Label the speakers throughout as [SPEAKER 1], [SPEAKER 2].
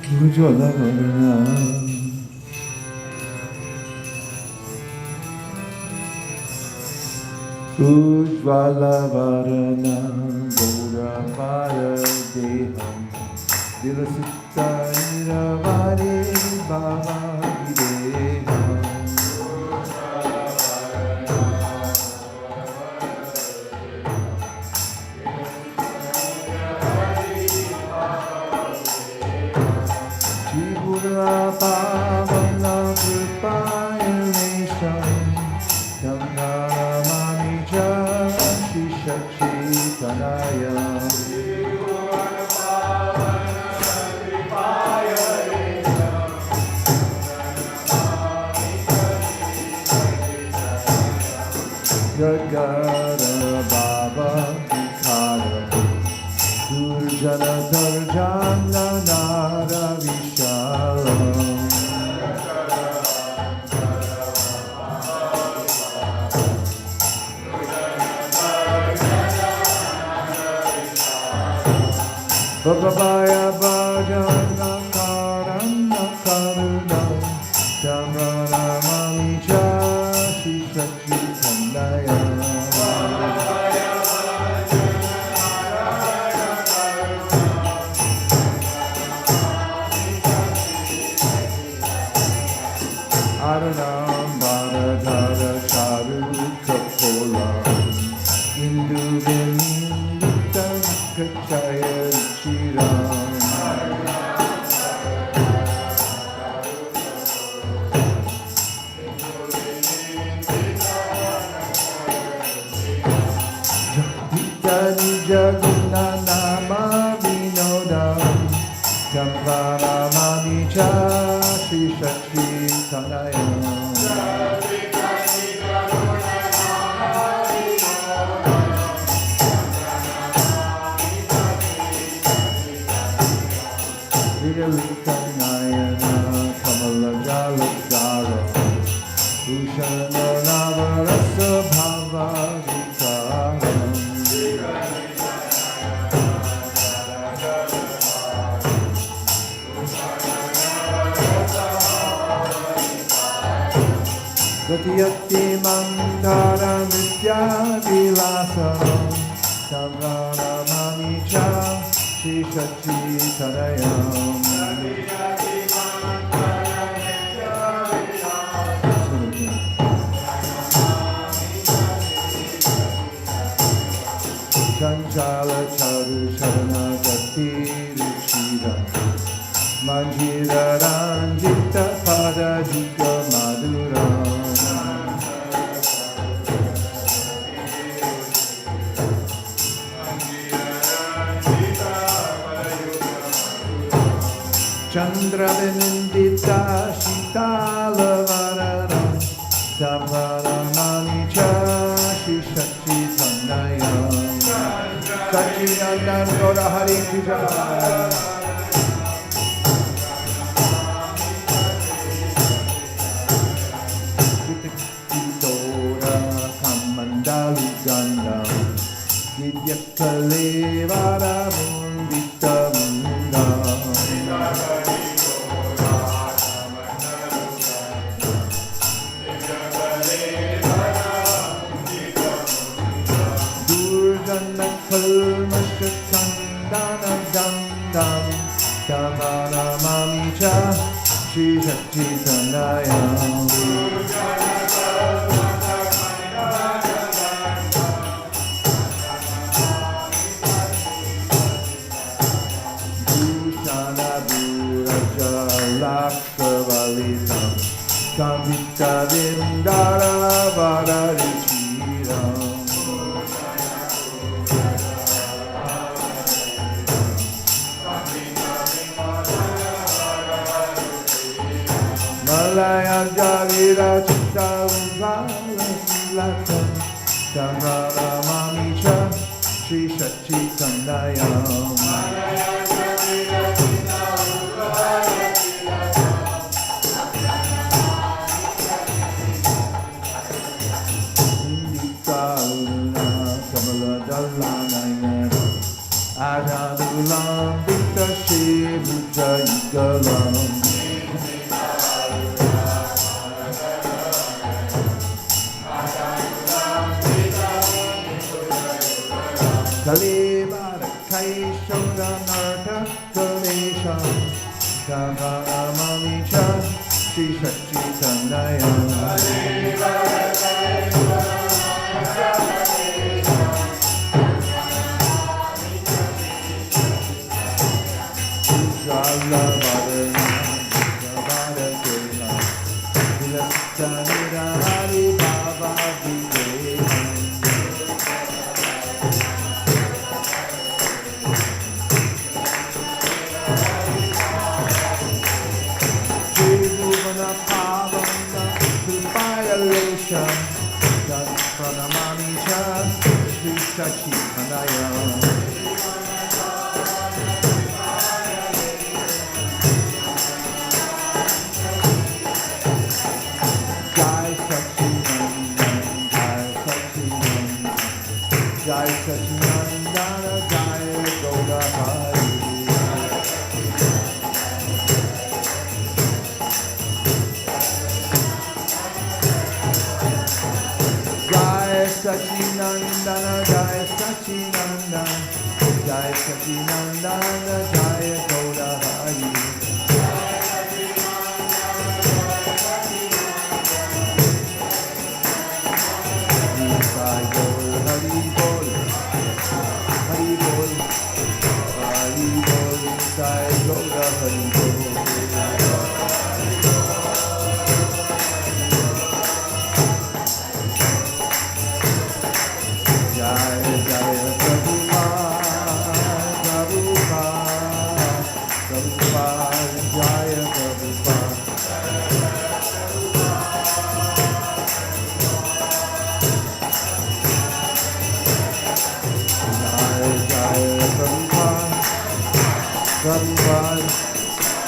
[SPEAKER 1] Ujjvala varna Ujjvala varna Gaurapada deham Dilasita niravari bhava videham Pavana rejuvenation Sangharamamija Shishakshithanaya Jagara Baba Vikara Durjana Tarjana Nara Vishala Bhavaya Bhajana Karana Karuna Dhamrana Mamija Shishakshithanaya Aranam Bharadhara Charu Kapola Indu Vindita Kachaya Chiram Jagdita Nijaguna Nama Vinodam Kamvara Mamija Shishakshithanaya Vidalikanayana Kamalajalaksara Bhushana Navarasa Bhava Vikaram Gatyakti Mandara Nitya Vilasam Samrana Mamicha Shishakshithanayam Chanchala Charu Sharana Gati Ruchira Manjira Ranjita Pada Jika Madura Chandra Vinindita Shitala Varana Samvara Mamija Shishakshithanaya Sachidananda Gaura Hari Krishna Kitora Kamandalu Gandam Vidyakale Vara Mundita Mundam Durjana Kalmasha Kandana Dandam Kamana Mamija Shishakshithanaya Bhushana Buraja Lakshvalitam Kamita Vindara Vararichiram Malaya Javira Chitta Ujvala Silatam Samara Mamicha Shishakshithanaya Indika Kamala Dallanaya Adana Adagulam Duktashi Bhujayugalam Kalibara Kaishoda Narta Kalesha Shavaramamicha Shri Satchitanaya Jai Sachinandana Jai Gaura Hari Jai Sachinandana Jai Sachinandana Jai Sachinandana Jai Gaura Hari Jai Gaura Hari Bol Hari Bol Hari Bol Jai Gaura Hari Bol Jai Jai Prabhupāda Prabhupāda Prabhupāda Jai Prabhupāda Prabhupada,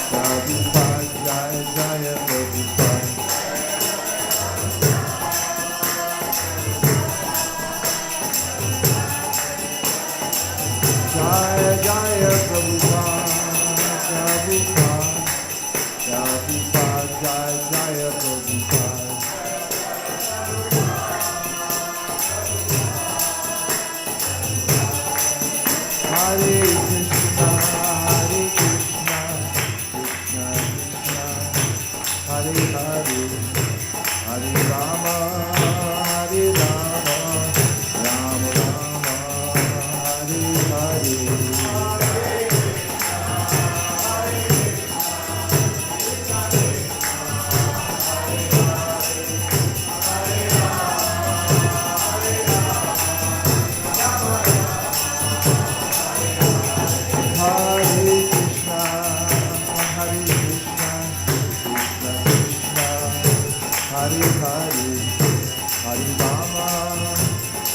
[SPEAKER 1] Prabhupada, Jaya Jaya Prabhupada. Jaya Jaya Prabhupada, Prabhupada, Prabhupada, Jaya Jaya Prabhupada. Hare Krishna, Hare Krishna, Krishna Krishna, Hare Hare, Hare Rama, Hare Rama, Rama Rama, Hare Hare.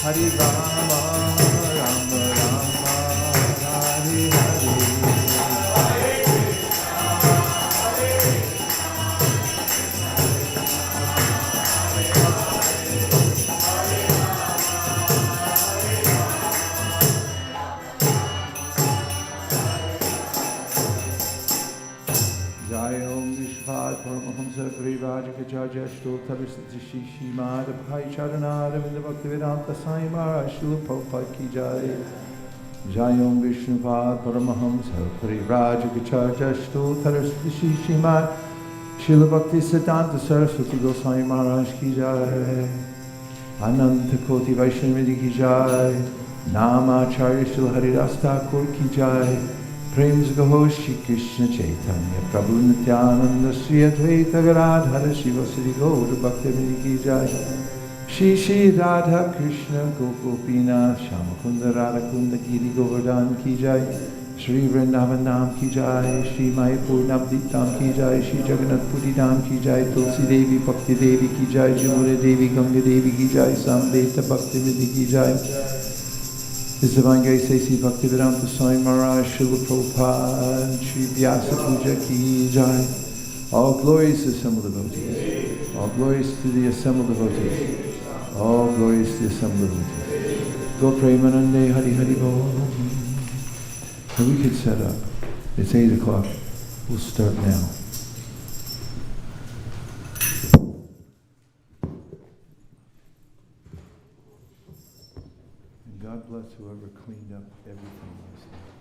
[SPEAKER 1] Hare Rama, Rama Rama, Hare Hare. Jai Om Vishvad Paramahamsa Parivajakachaja Shtotarasati Shishimad Bhai Charanada Vinda Bhaktivedanta Sai Maharaj Srila Prabhupada Ki Jai. Jai Om Vishnuvad Paramahamsa Parivajakachaja Shtotarasati Shishimad Srila Bhaktivedanta Saraswati Goswami Maharaj Ki Jai. Ananta Koti Vaishnavidi Ki Jai. Namacharya Srila Haridas Thakur Ki Jai. Prem Gaho Shri Krishna Chaitanya Prabhu Nityananda Sri Advaita Gadadhara Shivasari Gaura Bhaktivinoda Ki Jai. Shri Shri Radha Krishna Gopina Shamakunda Radhakunda Giri Govardhan Ki Jai. Shri Vrindavan Dham Ki Jai. Shri Mayapur Navadvip Dham Ki Jai. Shri Jagannath Puri Dham Ki Jai. Tulsi Devi Bhakti Devi Ki Jai. Jamuna Devi Ganga Devi Ki Jai. Samveta Bhaktivinoda Ki Jai. His Divine Grace A.C. Bhaktivedanta Swami Maharaj Srila Prabhupada Shri Vyasa Puja Ki Jai. All glories to the assembled devotees. All glories to the assembled devotees. All glories to the assembled devotees. Go Premanande Hari Hari Bol. So we could set up. It's 8 o'clock. We'll start now. And God bless whoever cleaned up everything last night.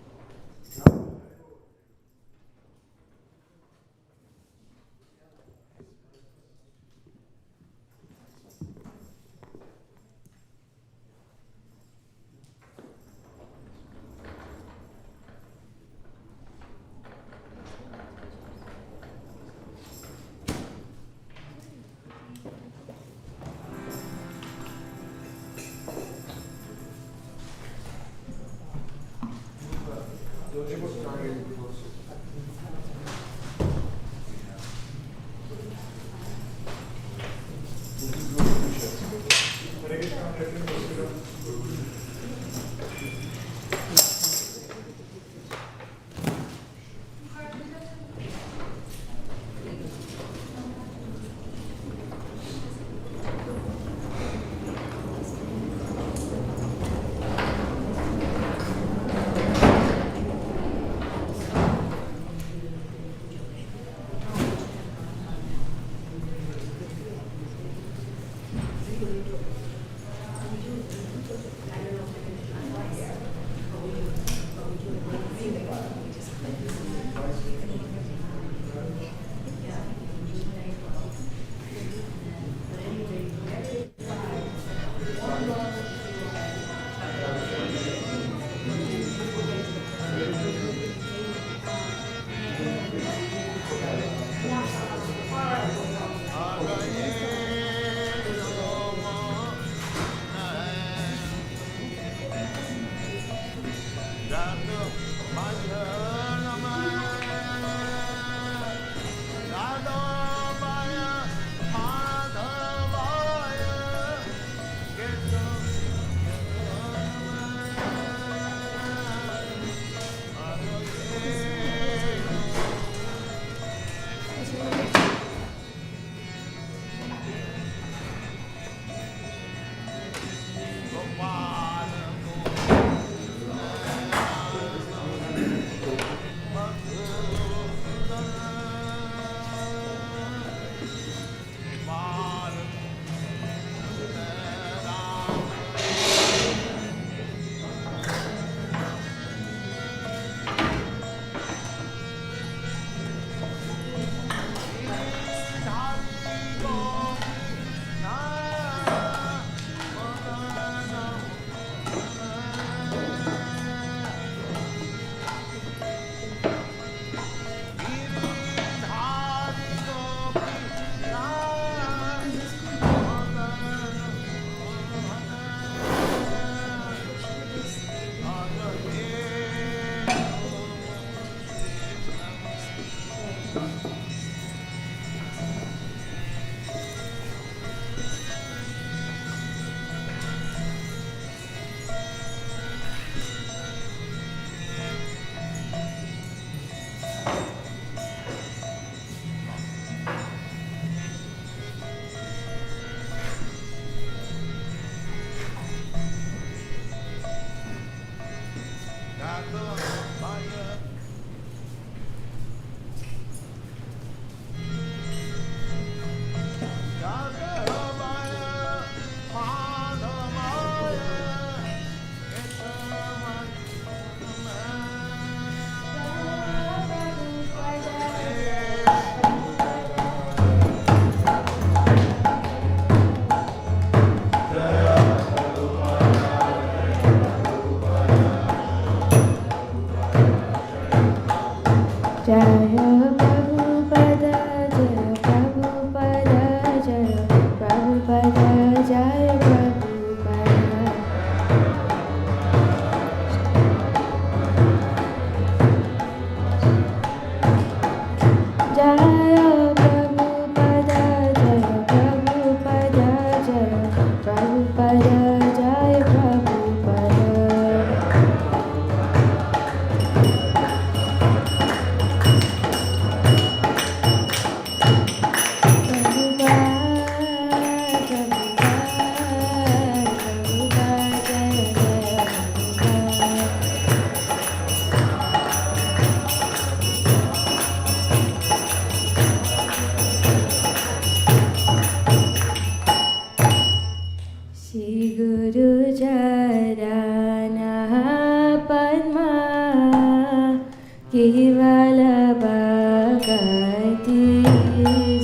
[SPEAKER 2] केवल भगति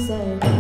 [SPEAKER 2] सदा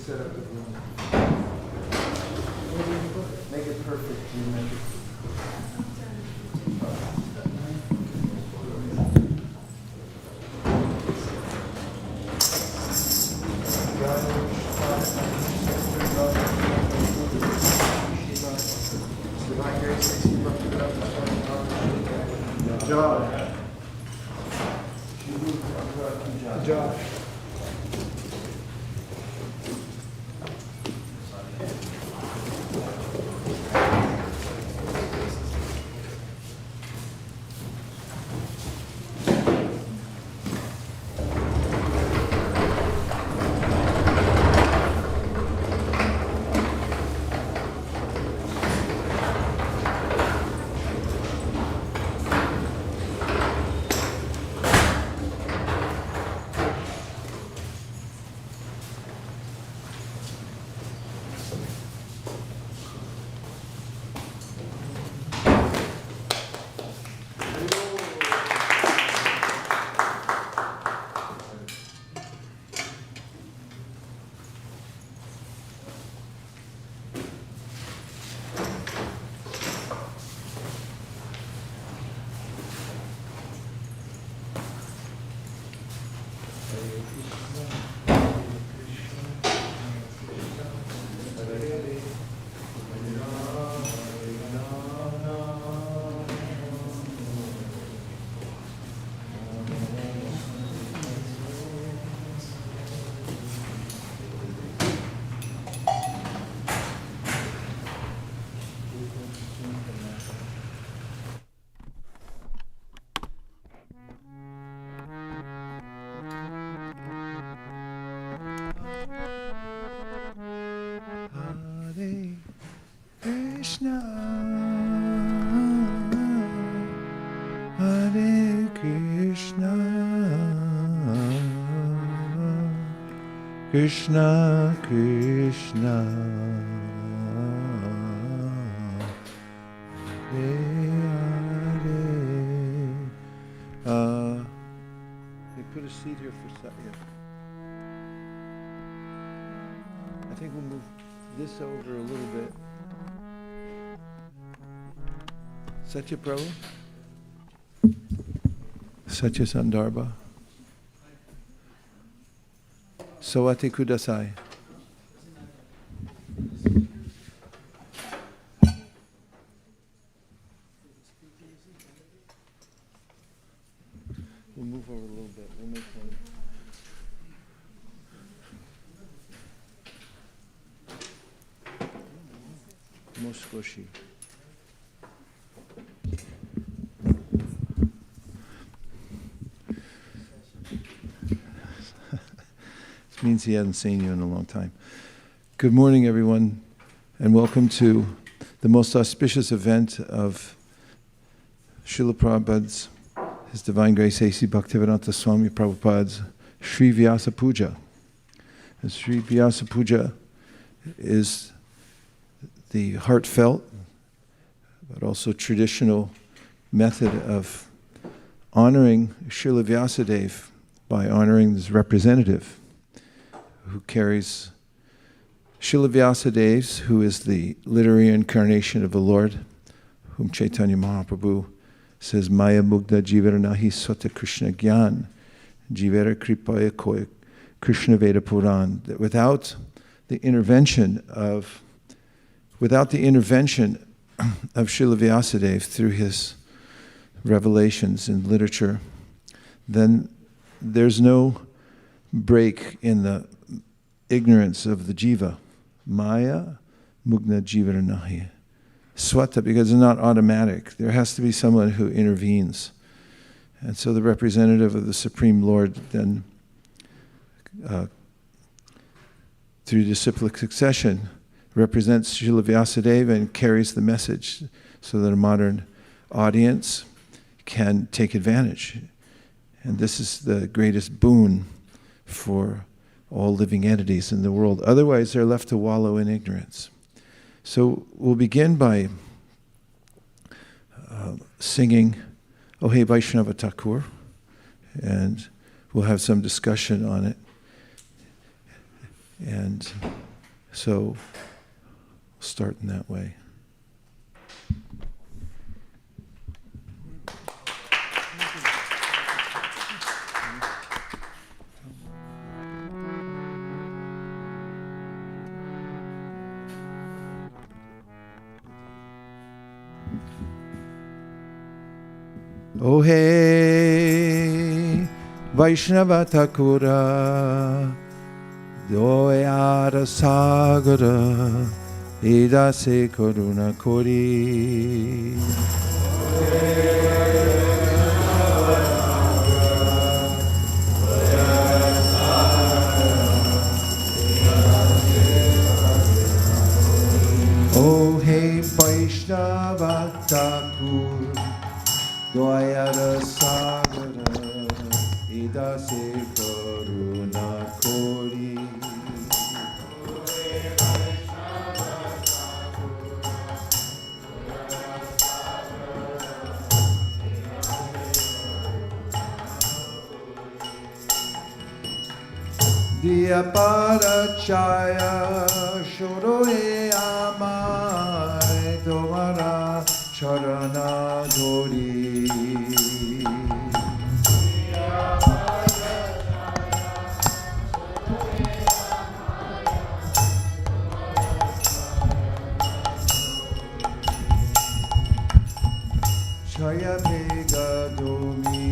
[SPEAKER 1] set up the room. Make it perfect. You make it. Josh. Krishna, Hare Krishna, Krishna Krishna, Hare Hare. They put a seat here for Satya. I think we'll move this over a little bit. Satya Prabhu? Satya Sandarbha? Sawati Kudasai? We'll move over a little bit. We'll make one. Moskoshi. This means he hasn't seen you in a long time. Good morning, everyone, and welcome to the most auspicious event of Srila Prabhupada's, His Divine Grace A.C. Bhaktivedanta Swami Prabhupada's Sri Vyasa Puja. And Sri Vyasa Puja is the heartfelt, but also traditional method of honoring Srila Vyasadeva by honoring his representative, who carries Srila Vyasadeva, who is the literary incarnation of the Lord, whom Chaitanya Mahaprabhu says, Maya Mugda Jivara Nahi Sota Krishna Gyan, Jivara Kripaya Koya Krishna Veda Puran. That without the intervention of Srila Vyasadeva through his revelations in literature, then there's no break in the ignorance of the jiva. Maya Mugna Jivara Nahi. Swata, because it's not automatic. There has to be someone who intervenes. And so the representative of the Supreme Lord then, through disciplic succession, represents Srila Vyasadeva and carries the message so that a modern audience can take advantage. And this is the greatest boon for all living entities in the world. Otherwise, they're left to wallow in ignorance. So we'll begin by singing Oh Hey Vaishnava Thakur, and we'll have some discussion on it. And so start in that way. Oh hey, Vaishnava Thakura, Doyara Sagara, Idase Karuna Kori. Oh hey, Vaishnava Thakura, Doyara Sagara, Idase Karuna Kori. Diya Parachaya Shoroe Amai Tomara Charana Dori. Chaya Vega Domi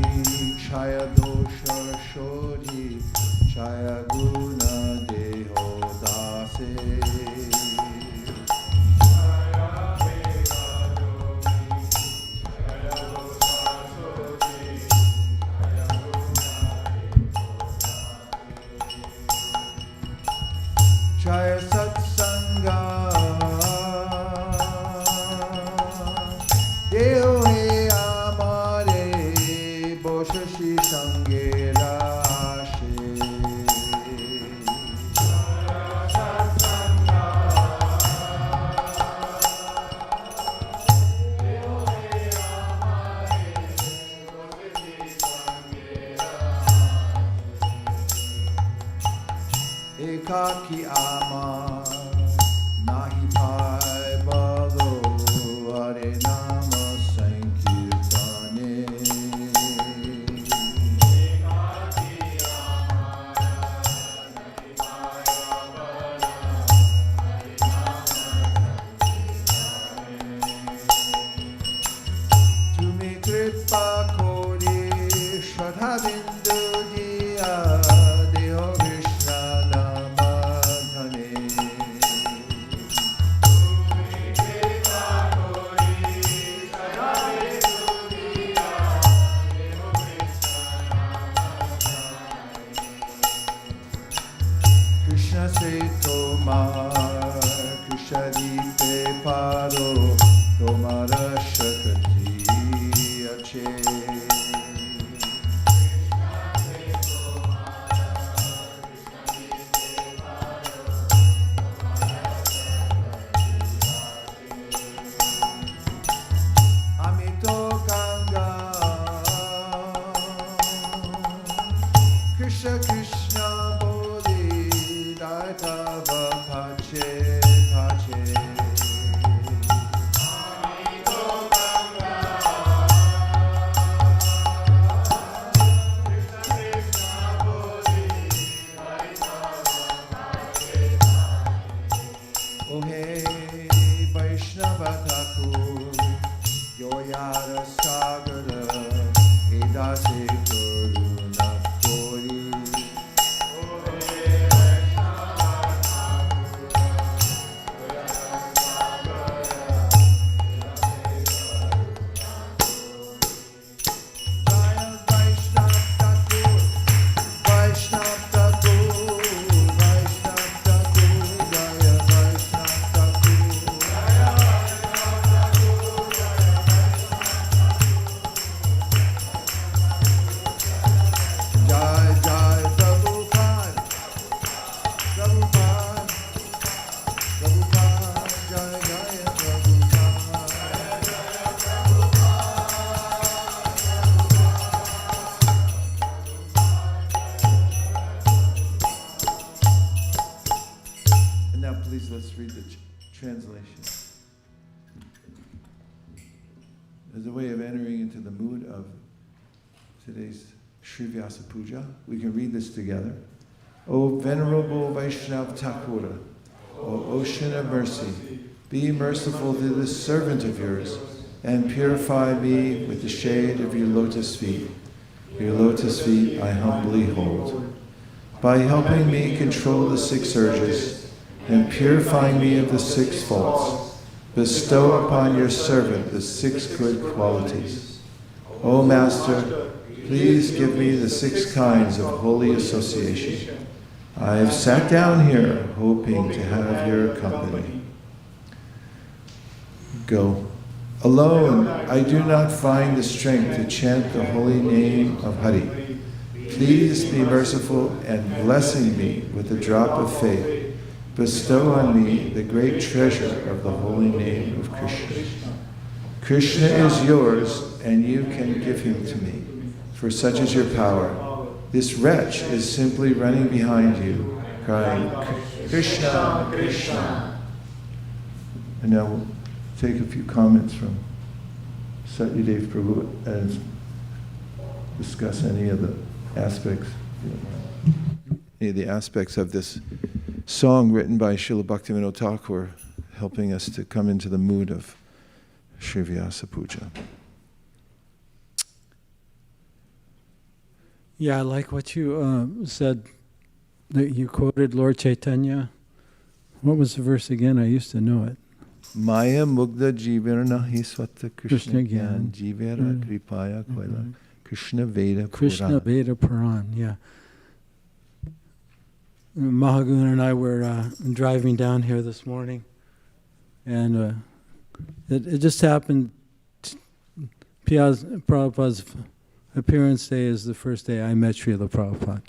[SPEAKER 1] Chaya Dosha Shori Chaya Guna Deho Dase. Chaya Satsanga Deho He Amare Boshashi Sangera. Ekaki Amar Nahi Pai Bado Hare Nama Sankirtane. Ekaki Amar Nahi Pai Bado Hare Nama Sankirtane. Tumi Kripa Kori Shraddha Bindu Diya Deho Krishna Namadhane. Krishna se tomar, Krishna dite paro, tomara shakti ache. Amito Ganga, Krishna Krishna Bodhi Daita Bhache Bhache. Amito Ganga, Krishna Krishna Bodhi Daita Bhache Bhache. Oh hey, Vaishnava Thakur, Yoyara Sagara, Edase Karuna Kori. let's read the translation. As a way of entering into the mood of today's Shrivasa Puja, we can read this together. O Venerable Vaishnav Thakura, O Ocean of Mercy, be merciful to this servant of yours, and purify me with the shade of your lotus feet. Your lotus feet I humbly hold. By helping me control the 6 urges, and purifying me of the 6 faults, bestow upon your servant the 6 good qualities. O Master, please give me the 6 kinds of holy association. I have sat down here hoping to have your company. Go. Alone, I do not find the strength to chant the holy name of Hari. Please be merciful and blessing me with a drop of faith. Bestow on me the great treasure of the holy name of Krishna. Krishna is yours, and you can give him to me, for such is your power. This wretch is simply running behind you, crying, Krishna, Krishna. And now we'll take a few comments from Satyadev Prabhu and discuss any of the aspects of this song written by Srila Bhaktivinoda Thakur, helping us to come into the mood of Shrivasa Puja.
[SPEAKER 3] Yeah, I like what you said, that you quoted Lord Chaitanya. What was the verse again? I used to know it.
[SPEAKER 1] Maya Mugda Jivera Nahi Swata Krishna Gyan Jivera Kripaya Koila Krishna Veda Puran.
[SPEAKER 3] Krishna Veda Puran, yeah. Mahaguna and I were driving down here this morning, and it just happened. Prabhupada's appearance day is the first day I met Śrīla Prabhupada.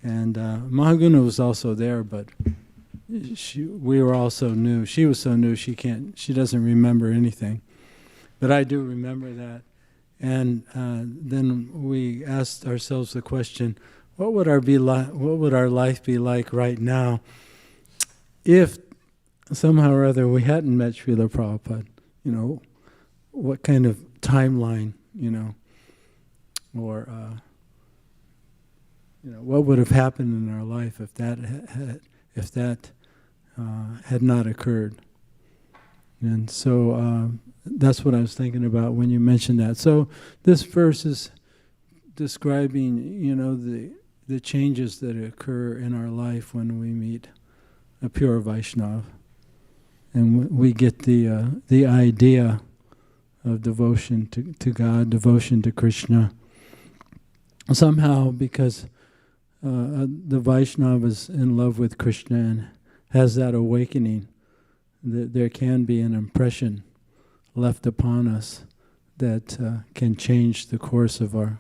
[SPEAKER 3] And Mahaguna was also there, but we were also new. She was so new she doesn't remember anything. But I do remember that. And then we asked ourselves the question, what would our life be like right now if somehow or other we hadn't met Śrīla Prabhupada? You know, what kind of timeline, or what would have happened in our life if that had not occurred? And so that's what I was thinking about when you mentioned that. So this verse is describing, the changes that occur in our life when we meet a pure Vaishnava, and we get the idea of devotion to God, devotion to Krishna. Somehow, because the Vaishnava is in love with Krishna and has that awakening, there can be an impression left upon us that can change the course of our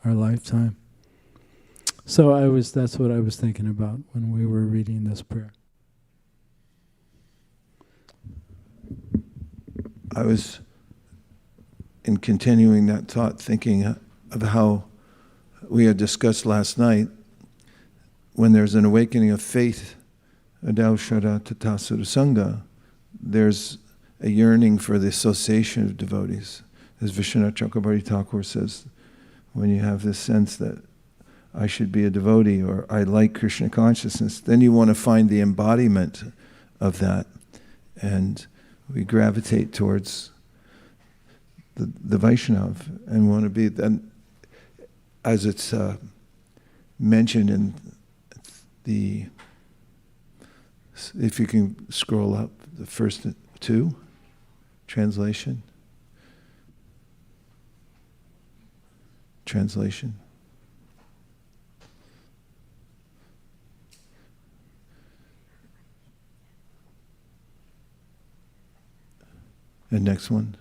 [SPEAKER 3] lifetime. So that's what I was thinking about when we were reading this prayer.
[SPEAKER 1] I was, in continuing that thought, thinking of how we had discussed last night, when there's an awakening of faith, adaushara tatasura sangha, there's a yearning for the association of devotees. As Vishwanath Chakrabarti Thakur says, when you have this sense that I should be a devotee, or I like Krishna consciousness, then you want to find the embodiment of that. And we gravitate towards the Vaishnava and want to be, then, as it's mentioned in if you can scroll up, the first 2, translation. And next one.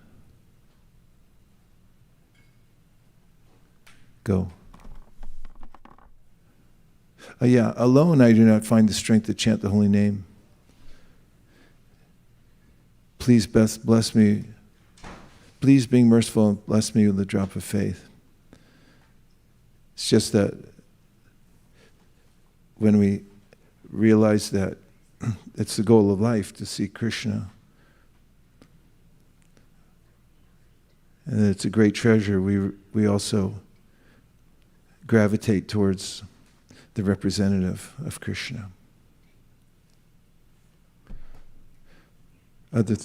[SPEAKER 1] Go. Alone I do not find the strength to chant the holy name. Please bless me. Please being merciful and bless me with a drop of faith. It's just that when we realize that it's the goal of life to see Krishna. And it's a great treasure. We also gravitate towards the representative of Krishna. Other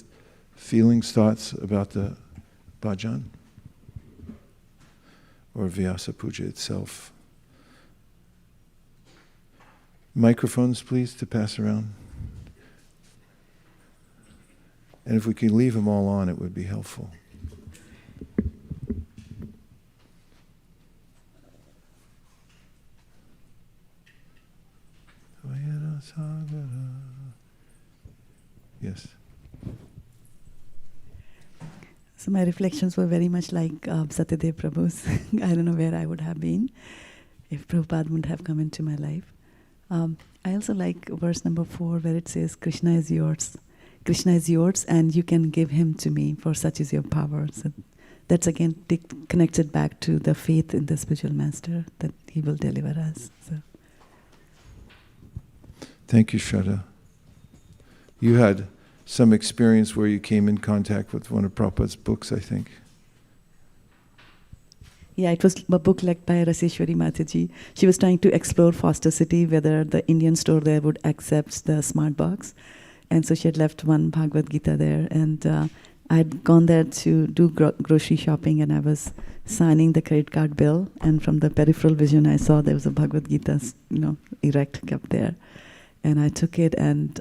[SPEAKER 1] feelings, thoughts about the bhajan? Or Vyasa Puja itself? Microphones, please, to pass around. And if we could leave them all on, it would be helpful. Yes.
[SPEAKER 4] So my reflections were very much like Satyadev Prabhu's. I don't know where I would have been if Prabhupada wouldn't have come into my life. I also like verse number 4 where it says, Krishna is yours. Krishna is yours and you can give him to me, for such is your power. So that's again connected back to the faith in the spiritual master that he will deliver us. So.
[SPEAKER 1] Thank you, Shraddha. You had some experience where you came in contact with one of Prabhupada's books, I think.
[SPEAKER 4] Yeah, it was a book led by Raseshwari Mataji. She was trying to explore Foster City, whether the Indian store there would accept the smart box. And so she had left one Bhagavad Gita there. And I had gone there to do grocery shopping, and I was signing the credit card bill. And from the peripheral vision, I saw there was a Bhagavad Gita, erect kept there. And I took it, and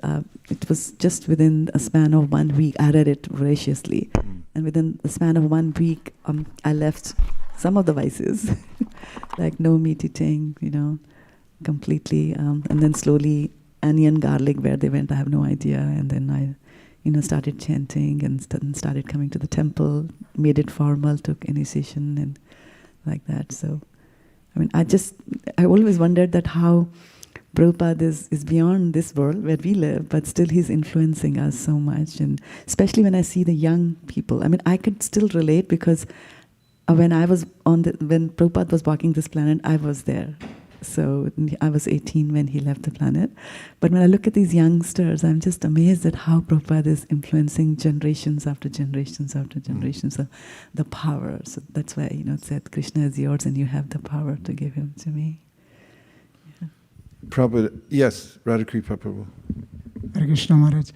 [SPEAKER 4] it was just within a span of 1 week. I read it voraciously. And within the span of 1 week, I left some of the vices, like no meat eating, completely. And then slowly, onion, garlic, where they went, I have no idea. And then I, started chanting and started coming to the temple, made it formal, took initiation and like that. So, I always wondered that how Prabhupada is beyond this world where we live, but still he's influencing us so much. And especially when I see the young people, I could still relate because when Prabhupada was walking this planet, I was there. So I was 18 when he left the planet. But when I look at these youngsters, I'm just amazed at how Prabhupada is influencing generations after generations after generations. So the power. So that's why, it said, Krishna is yours and you have the power to give him to me.
[SPEAKER 1] Prabhupada, yes, Radhakripa Prabhu.
[SPEAKER 5] Hare Krishna Maharaj.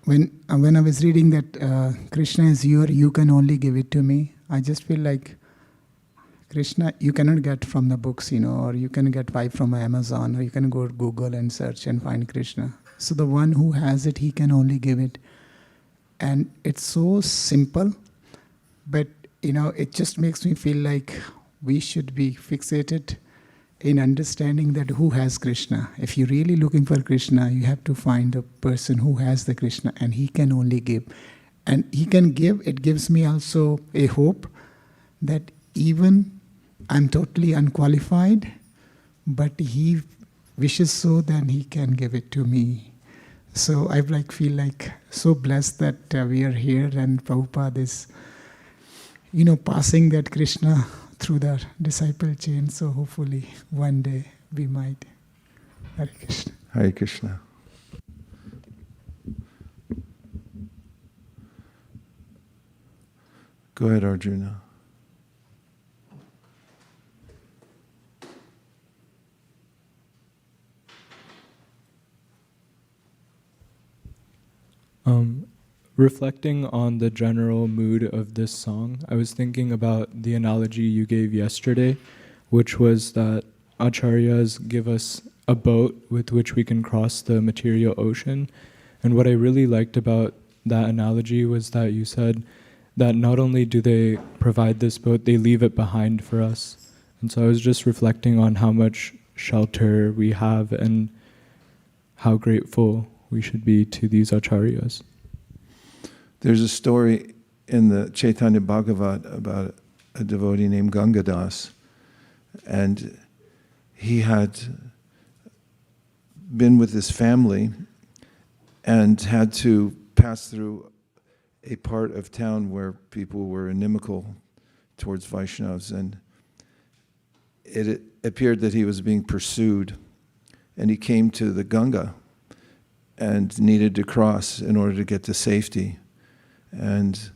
[SPEAKER 5] When I was reading that Krishna is you can only give it to me, I just feel like Krishna you cannot get from the books, or you can get buy from Amazon, or you can go to Google and search and find Krishna. So the one who has it, he can only give it. And it's so simple, but it just makes me feel like we should be fixated in understanding that who has Krishna. If you're really looking for Krishna, you have to find a person who has the Krishna, and he can only give. And he can give, it gives me also a hope that even I'm totally unqualified, but he wishes so, then he can give it to me. So I feel like so blessed that we are here, and Prabhupada is, passing that Krishna through the disciple chain. So hopefully one day we might. Hare Krishna.
[SPEAKER 1] Hare Krishna. Go ahead, Arjuna.
[SPEAKER 6] Reflecting on the general mood of this song, I was thinking about the analogy you gave yesterday, which was that acharyas give us a boat with which we can cross the material ocean. And what I really liked about that analogy was that you said that not only do they provide this boat, they leave it behind for us. And so I was just reflecting on how much shelter we have and how grateful we should be to these acharyas.
[SPEAKER 1] There's a story in the Chaitanya Bhagavat about a devotee named Gangadas, and he had been with his family and had to pass through a part of town where people were inimical towards Vaishnavas, and it appeared that he was being pursued, and he came to the Ganga and needed to cross in order to get to safety. And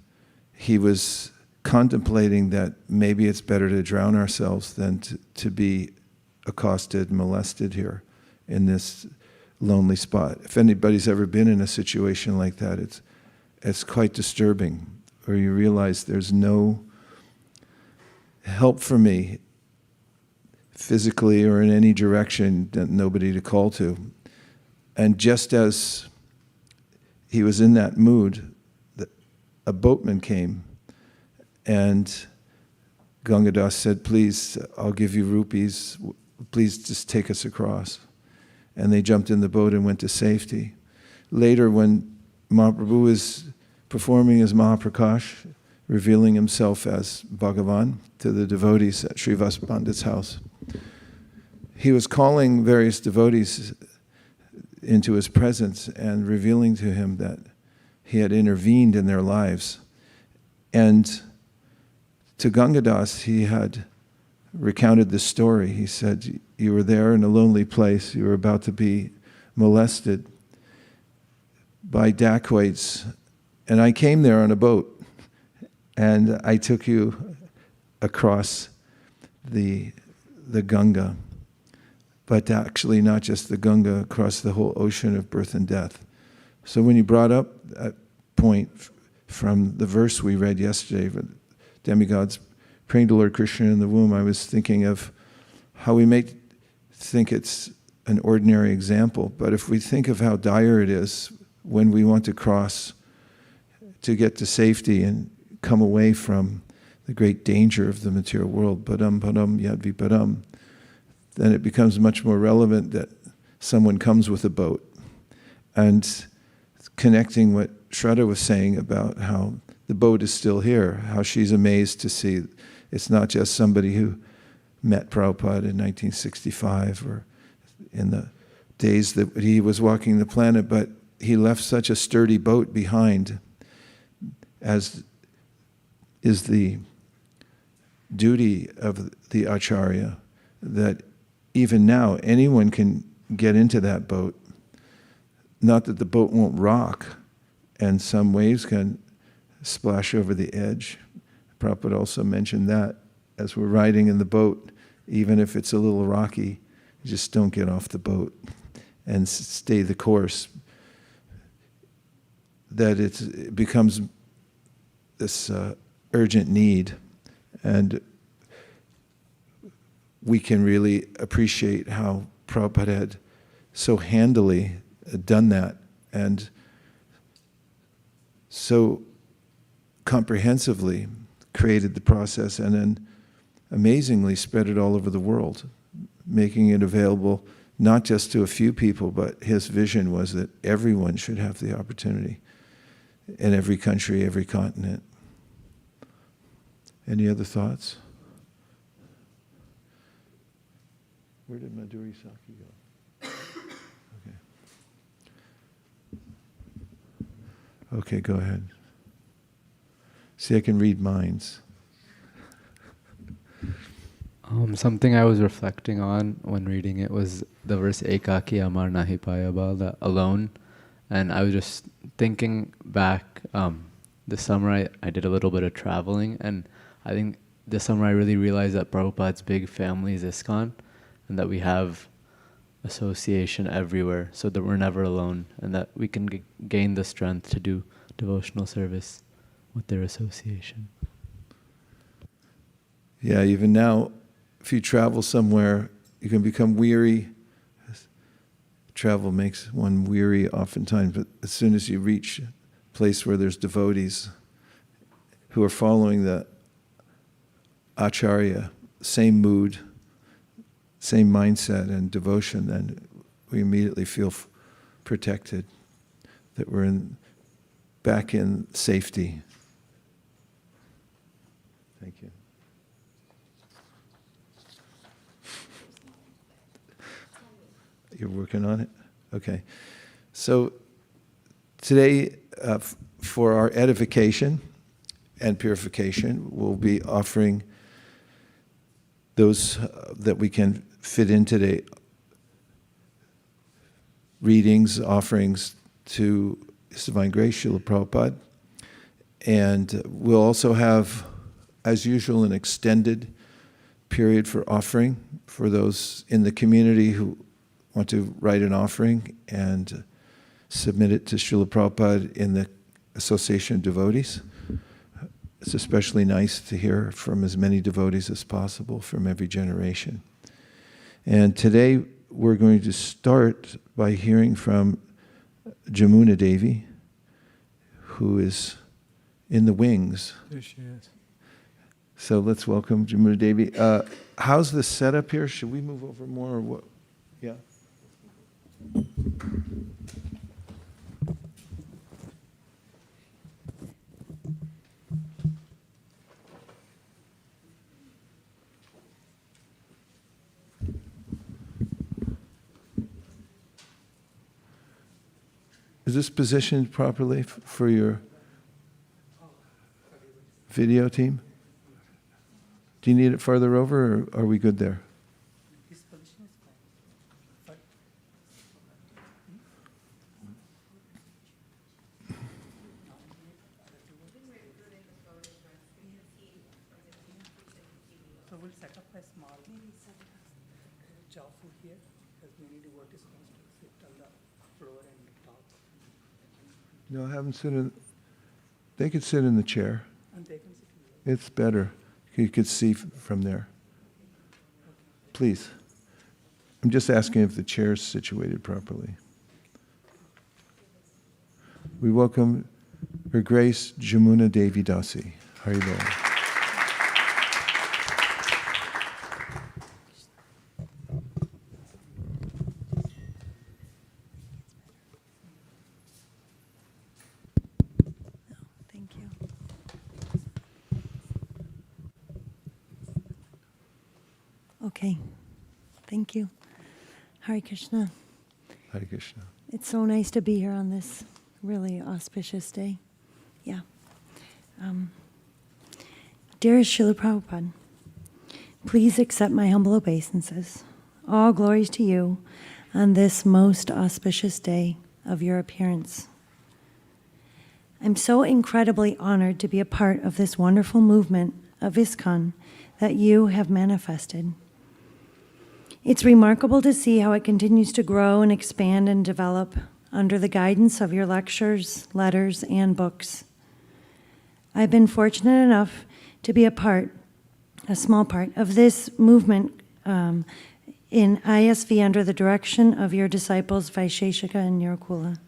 [SPEAKER 1] he was contemplating that maybe it's better to drown ourselves than to be accosted, molested here in this lonely spot. If anybody's ever been in a situation like that, it's quite disturbing, where you realize there's no help for me physically or in any direction, nobody to call to. And just as he was in that mood, a boatman came, and Gangadas said, "Please, I'll give you rupees. Please just take us across." And they jumped in the boat and went to safety. Later, when Mahaprabhu was performing as Mahaprakash, revealing himself as Bhagavan to the devotees at Srivas Pandit's house, he was calling various devotees into his presence and revealing to him that he had intervened in their lives. And to Gangadas, he had recounted this story. He said, "You were there in a lonely place. You were about to be molested by dacoits. And I came there on a boat, and I took you across the Ganga. But actually not just the Ganga, across the whole ocean of birth and death." So when you brought up that point from the verse we read yesterday, demigods praying to Lord Krishna in the womb, I was thinking of how we may think it's an ordinary example, but if we think of how dire it is when we want to cross to get to safety and come away from the great danger of the material world, padam padam yad vipadam, then it becomes much more relevant that someone comes with a boat. And connecting what Shraddha was saying about how the boat is still here, how she's amazed to see it's not just somebody who met Prabhupada in 1965 or in the days that he was walking the planet, but he left such a sturdy boat behind, as is the duty of the Acharya, that even now anyone can get into that boat. Not that the boat won't rock, and some waves can splash over the edge. Prabhupada also mentioned that as we're riding in the boat, even if it's a little rocky, just don't get off the boat and stay the course. That it becomes this urgent need, and we can really appreciate how Prabhupada had so handily done that and so comprehensively created the process, and then amazingly spread it all over the world, making it available not just to a few people, but his vision was that everyone should have the opportunity in every country, every continent. Any other thoughts? Where did Madhuri Saki go? Okay, go ahead. See, I can read minds.
[SPEAKER 7] Something I was reflecting on when reading it was the verse Ekaki Amar Nahi Paya Bal, the alone. And I was just thinking back, this summer I did a little bit of traveling, and I think this summer I really realized that Prabhupada's big family is ISKCON, and that we have association everywhere, so that we're never alone, and that we can gain the strength to do devotional service with their association.
[SPEAKER 1] Yeah, even now, if you travel somewhere, you can become weary. Travel makes one weary oftentimes, but as soon as you reach a place where there's devotees who are following the Acharya, same mood, same mindset and devotion, then we immediately feel protected, that we're back in safety. Thank you. You're working on it? Okay. So today, for our edification and purification, we'll be offering those that we can fit in today, readings, offerings to His Divine Grace, Srila Prabhupada. And we'll also have, as usual, an extended period for offering for those in the community who want to write an offering and submit it to Srila Prabhupada in the Association of Devotees. It's especially nice to hear from as many devotees as possible from every generation. And today we're going to start by hearing from Jamuna Devi, who is in the wings.
[SPEAKER 3] There she is.
[SPEAKER 1] So let's welcome Jamuna Devi. How's the setup here? Should we move over more or what? Yeah. Is this positioned properly for your video team? Do you need it farther over, or are we good there?
[SPEAKER 5] So we'll set up a small jawful here, because we need devotees to sit on the floor and talk.
[SPEAKER 1] No, have them sit in. They could sit in the chair.
[SPEAKER 5] And they can sit here.
[SPEAKER 1] It's better. You could see from there. Please. I'm just asking if the chair is situated properly. We welcome Her Grace Jamuna Devi Dasi. Haribol.
[SPEAKER 8] Thank you. Okay. Thank you. Hare Krishna.
[SPEAKER 1] Hare Krishna.
[SPEAKER 8] It's so nice to be here on this really auspicious day. Yeah. Dearest Srila Prabhupada, please accept my humble obeisances. All glories to you on this most auspicious day of your appearance. I'm so incredibly honored to be a part of this wonderful movement of ISKCON that you have manifested. It's remarkable to see how it continues to grow and expand and develop under the guidance of your lectures, letters, and books. I've been fortunate enough to be a small part of this movement in ISV under the direction of your disciples Vaisheshika and Nirukula.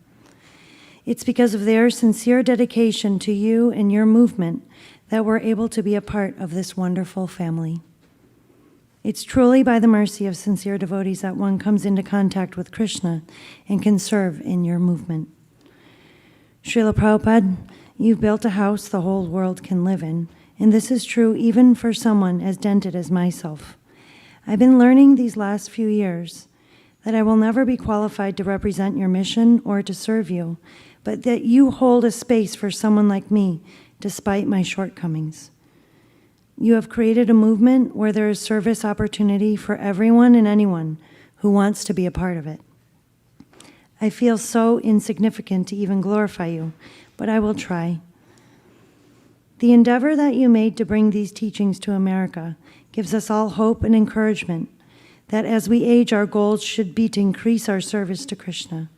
[SPEAKER 8] It's because of their sincere dedication to you and your movement that we're able to be a part of this wonderful family. It's truly by the mercy of sincere devotees that one comes into contact with Krishna and can serve in your movement. Srila Prabhupada, you've built a house the whole world can live in, and this is true even for someone as dented as myself. I've been learning these last few years that I will never be qualified to represent your mission or to serve you, but that you hold a space for someone like me despite my shortcomings. You have created a movement where there is service opportunity for everyone and anyone who wants to be a part of it. I feel so insignificant to even glorify you, but I will try. The endeavor that you made to bring these teachings to America gives us all hope and encouragement that as we age, our goals should be to increase our service to Krishna.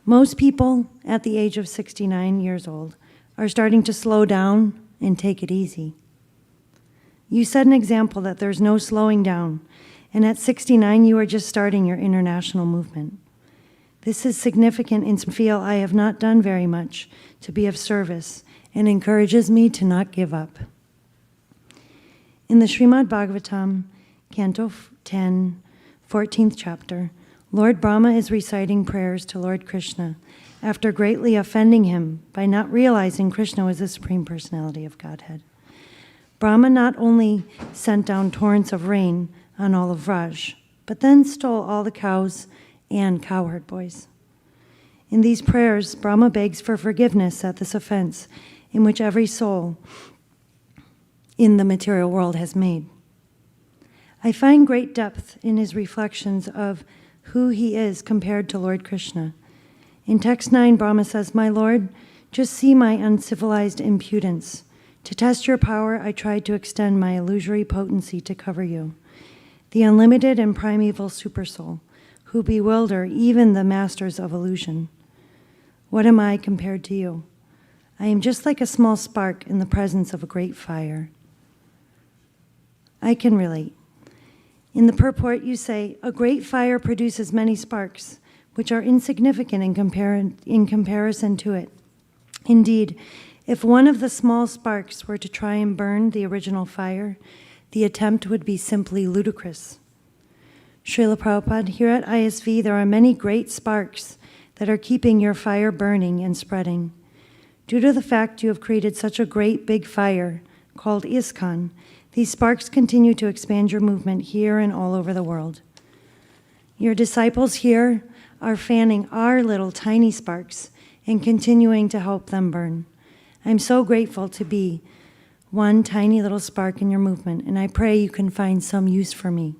[SPEAKER 8] Most people at the age of 69 years old are starting to slow down and take it easy. You set an example that there's no slowing down, and at 69 you are just starting your international movement. This is significant and feel I have not done very much to be of service and encourages me to not give up. In the Srimad Bhagavatam, Canto 10, 14th chapter, Lord Brahma is reciting prayers to Lord Krishna after greatly offending him by not realizing Krishna was the Supreme Personality of Godhead. Brahma not only sent down torrents of rain on all of Raj, but then stole all the cows and cowherd boys. In these prayers, Brahma begs for forgiveness at this offense in which every soul in the material world has made. I find great depth in his reflections of who he is compared to Lord Krishna. In text 9, Brahma says, "My Lord, just see my uncivilized impudence. To test your power, I tried to extend my illusory potency to cover you. The unlimited and primeval supersoul, who bewilder even the masters of illusion. What am I compared to you? I am just like a small spark in the presence of a great fire." I can relate. In the purport, you say, "A great fire produces many sparks, which are insignificant in comparison to it. Indeed, if one of the small sparks were to try and burn the original fire, the attempt would be simply ludicrous." Srila Prabhupada, here at ISV, there are many great sparks that are keeping your fire burning and spreading. Due to the fact you have created such a great big fire called ISKCON, these sparks continue to expand your movement here and all over the world. Your disciples here are fanning our little tiny sparks and continuing to help them burn. I'm so grateful to be one tiny little spark in your movement, and I pray you can find some use for me.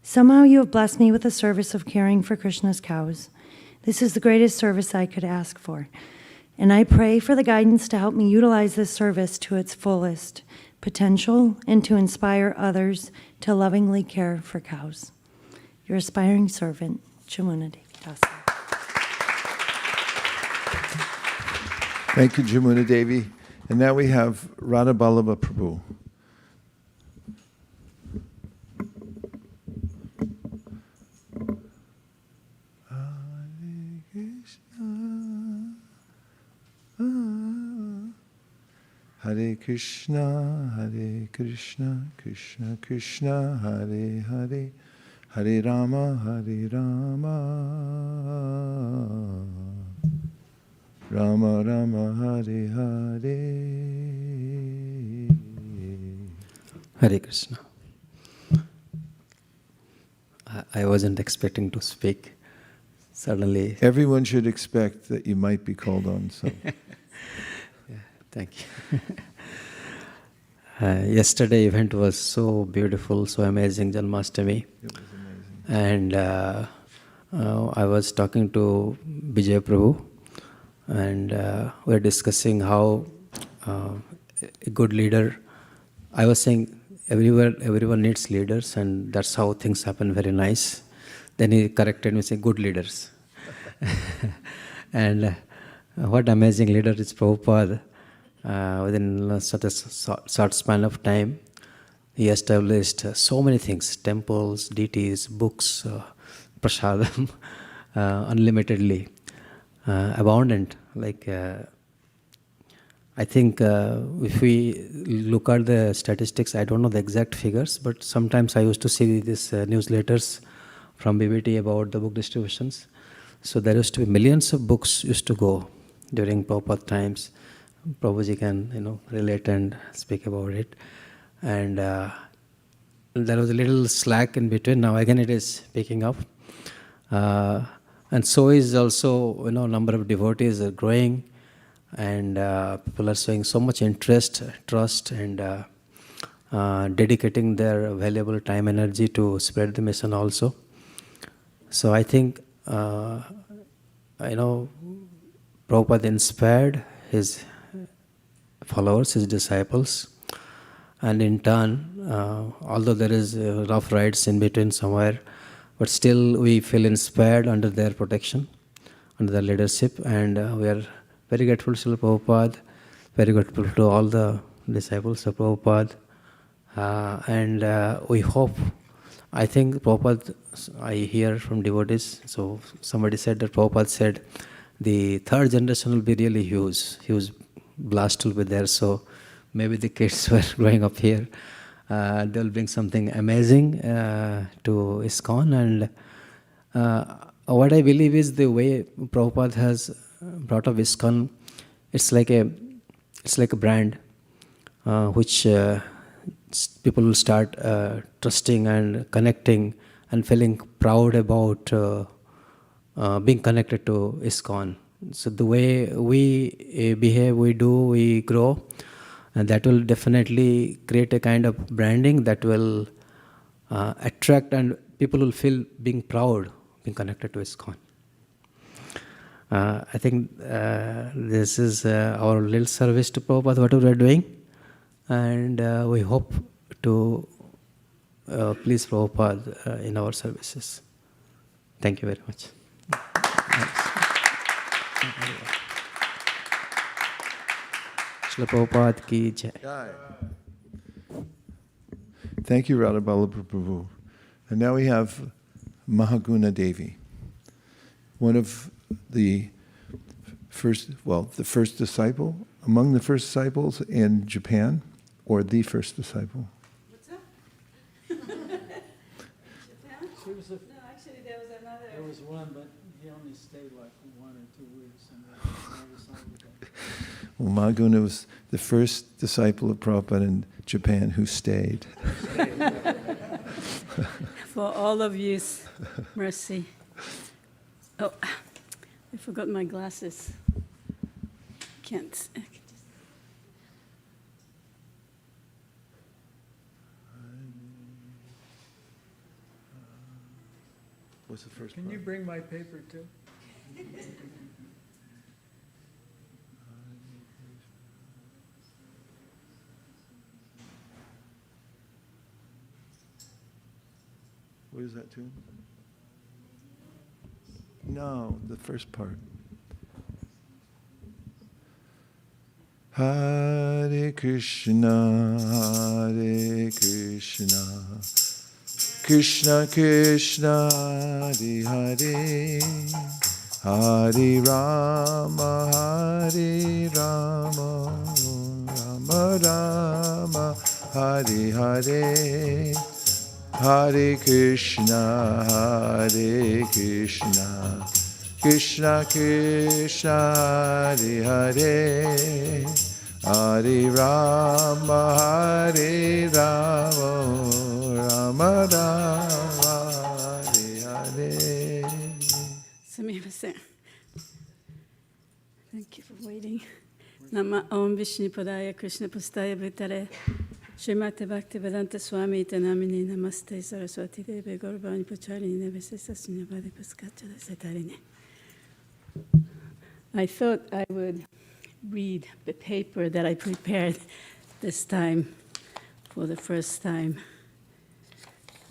[SPEAKER 8] Somehow you have blessed me with the service of caring for Krishna's cows. This is the greatest service I could ask for, and I pray for the guidance to help me utilize this service to its fullest potential and to inspire others to lovingly care for cows. Your aspiring servant, Jamuna Devi Dasa.
[SPEAKER 1] Thank you, Jamuna Devi. And now we have Radha Ballabha Prabhu. Hare Krishna, Hare Krishna, Krishna Krishna, Hare Hare, Hare Rama, Hare Rama, Rama Rama, Hare Hare.
[SPEAKER 9] Hare Krishna. I wasn't expecting to speak. Suddenly.
[SPEAKER 1] Everyone should expect that you might be called on. So.
[SPEAKER 9] Thank you. Yesterday event was so beautiful, so amazing, Janmashtami.
[SPEAKER 1] It was amazing.
[SPEAKER 9] And I was talking to Vijay Prabhu, and we were discussing how a good leader, I was saying everyone needs leaders, and that's how things happen very nice. Then he corrected me, saying good leaders. And what amazing leader is Prabhupada. Within such a short span of time, he established so many things, temples, deities, books, prasadam, unlimitedly, abundant. Like, I think if we look at the statistics, I don't know the exact figures, but sometimes I used to see these newsletters from BBT about the book distributions. So there used to be millions of books used to go during Prabhupada times. Prabhuji can, relate and speak about it. And there was a little slack in between. Now again it is picking up. And so is also, number of devotees are growing, and people are showing so much interest, trust, and dedicating their valuable time, energy to spread the mission also. So I think, Prabhupada inspired his followers, his disciples, and in turn, although there is rough rides in between somewhere, but still we feel inspired under their protection, under their leadership, and we are very grateful to Prabhupada, very grateful to all the disciples of Prabhupada, and we hope, I think Prabhupada, I hear from devotees, so somebody said that Prabhupada said, the third generation will be really huge blast will be there, so maybe the kids who are growing up here, they'll bring something amazing to ISKCON, and what I believe is the way Prabhupada has brought up ISKCON, it's like a brand which people will start trusting and connecting and feeling proud about being connected to ISKCON. So the way we behave, we grow, and that will definitely create a kind of branding that will attract and people will feel being proud, being connected to ISKCON. I think this is our little service to Prabhupada, whatever we are doing. And we hope to please Prabhupada in our services. Thank you very much. Srila Prabhupada ki jai.
[SPEAKER 1] Thank you, Radha Vallabha Prabhu. And now we have Mahaguna Devi, one of the first disciple, among the first disciples in Japan, or the first disciple.
[SPEAKER 10] What's that? Japan? No, actually there was another.
[SPEAKER 3] There was one, but he only stayed like 1 or 2 weeks. And
[SPEAKER 1] well, Mahaguna was the first disciple of Prabhupada in Japan who stayed.
[SPEAKER 10] For all of you's mercy. Oh, I forgot my glasses. Can't.
[SPEAKER 1] What's the first
[SPEAKER 3] Can
[SPEAKER 1] part?
[SPEAKER 3] you bring my paper too?
[SPEAKER 1] What is that tune? No, the first part. Hare Krishna, Hare Krishna, Krishna Krishna, Hare Hare, Hare Rama, Hare Rama, Rama Rama, Hare Hare, Hare Krishna, Hare Krishna, Krishna Krishna, Hare Hare, Hare Rama, Hare Rama, Rama Rama, Hare Hare.
[SPEAKER 10] Thank you for waiting. Nama Om Vishnu Padaya Krishna Pustaya Bhutare Srimate Bhaktivedanta Swami Tanamini Namaste Saraswati Deve Gauravani Pacharini Nevasesa Sunyavadi Paskachara Satarine. I thought I would read the paper that I prepared this time for the first time.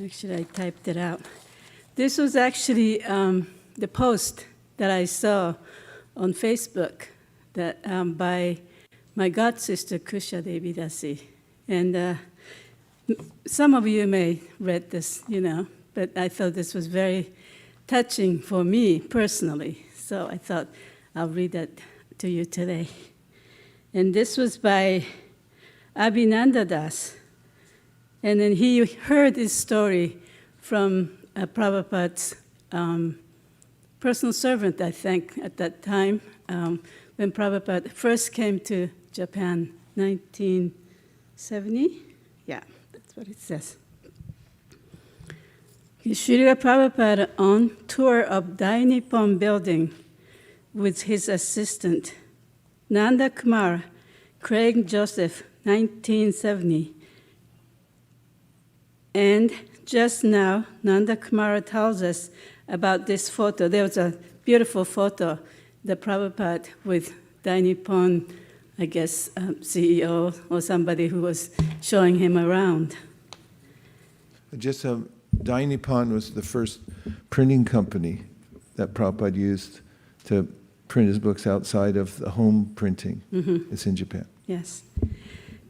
[SPEAKER 10] Actually, I typed it out. This was actually the post that I saw on Facebook that by my god sister Kusha Devi Dasi. And some of you may read this, but I thought this was very touching for me personally. So I thought I'll read that to you today. And this was by Abhinanda Das. And then he heard this story from Prabhupada's personal servant, I think, at that time, when Prabhupada first came to Japan, 1970? Yeah, that's what it says. Śrīla Prabhupada on tour of Dai Nippon building with his assistant, Nanda Kumar, Craig Joseph, 1970. And just now, Nanda Kumara tells us about this photo. There was a beautiful photo, the Prabhupada with Dai Nippon, I guess, CEO or somebody who was showing him around.
[SPEAKER 1] Just Dai Nippon was the first printing company that Prabhupada used to print his books outside of the home printing. Mm-hmm. It's in Japan.
[SPEAKER 10] Yes.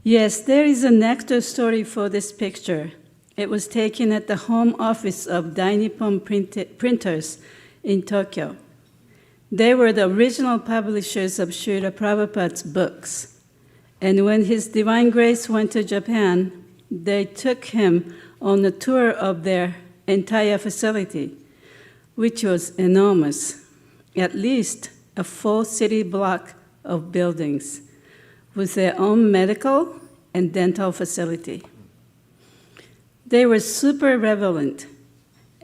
[SPEAKER 10] Yes, there is a nectar story for this picture. It was taken at the home office of Dai Nippon printers in Tokyo. They were the original publishers of Śrīla Prabhupada's books. And when His Divine Grace went to Japan, they took him on a tour of their entire facility, which was enormous, at least a full city block of buildings, with their own medical and dental facility. They were super relevant,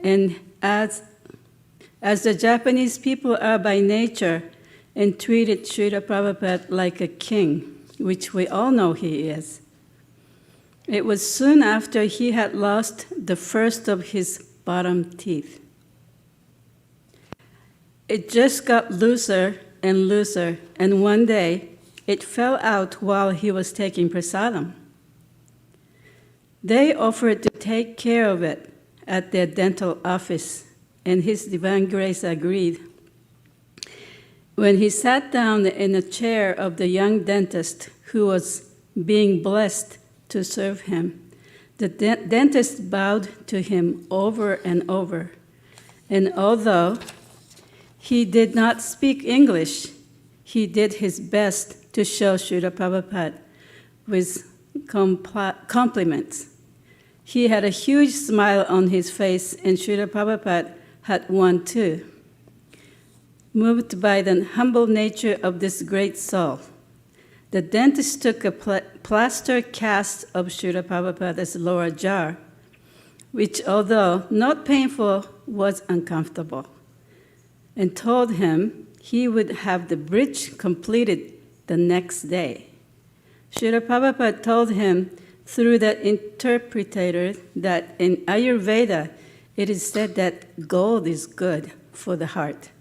[SPEAKER 10] and as the Japanese people are by nature, and treated Śrīla Prabhupada like a king, which we all know he is. It was soon after he had lost the first of his bottom teeth. It just got looser and looser, and one day it fell out while he was taking prasadam. They offered to take care of it at their dental office, and His Divine Grace agreed. When he sat down in a chair of the young dentist who was being blessed to serve him, the dentist bowed to him over and over, and although he did not speak English, he did his best to show Srila Prabhupada with compliments. He had a huge smile on his face, and Srila Prabhupada had one too. Moved by the humble nature of this great soul, the dentist took a plaster cast of Srila Prabhupada's lower jaw, which, although not painful, was uncomfortable, and told him he would have the bridge completed the next day. Srila Prabhupada told him through the interpreter that in Ayurveda it is said that gold is good for the heart.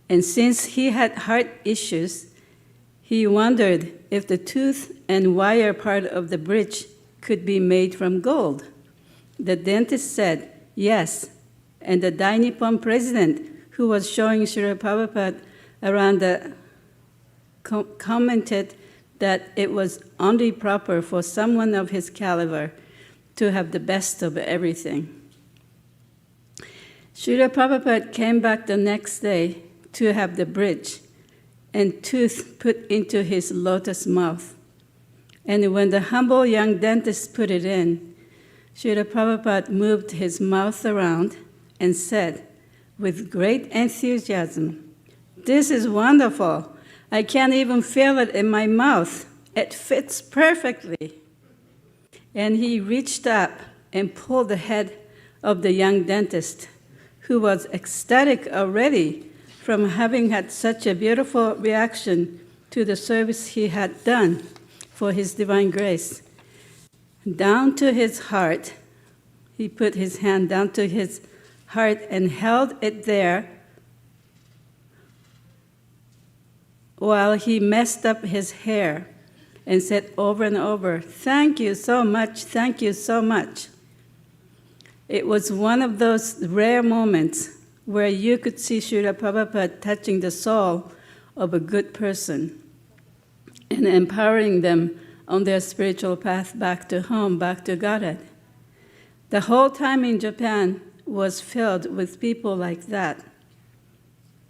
[SPEAKER 10] And since he had heart issues, he wondered if the tooth and wire part of the bridge could be made from gold. The dentist said yes, and the Dai Nippon president, who was showing Srila Prabhupada around, commented that it was only proper for someone of his caliber to have the best of everything. Srila Prabhupada came back the next day to have the bridge and tooth put into his lotus mouth. And when the humble young dentist put it in, Srila Prabhupada moved his mouth around and said, with great enthusiasm, "This is wonderful. I can't even feel it in my mouth. It fits perfectly." And he reached up and pulled the head of the young dentist, who was ecstatic already from having had such a beautiful reaction to the service he had done for His Divine Grace. Down to his heart, he put his hand down to his heart and held it there while he messed up his hair and said over and over, "Thank you so much, thank you so much." It was one of those rare moments where you could see Srila Prabhupada touching the soul of a good person and empowering them on their spiritual path back to home, back to Godhead. The whole time in Japan was filled with people like that.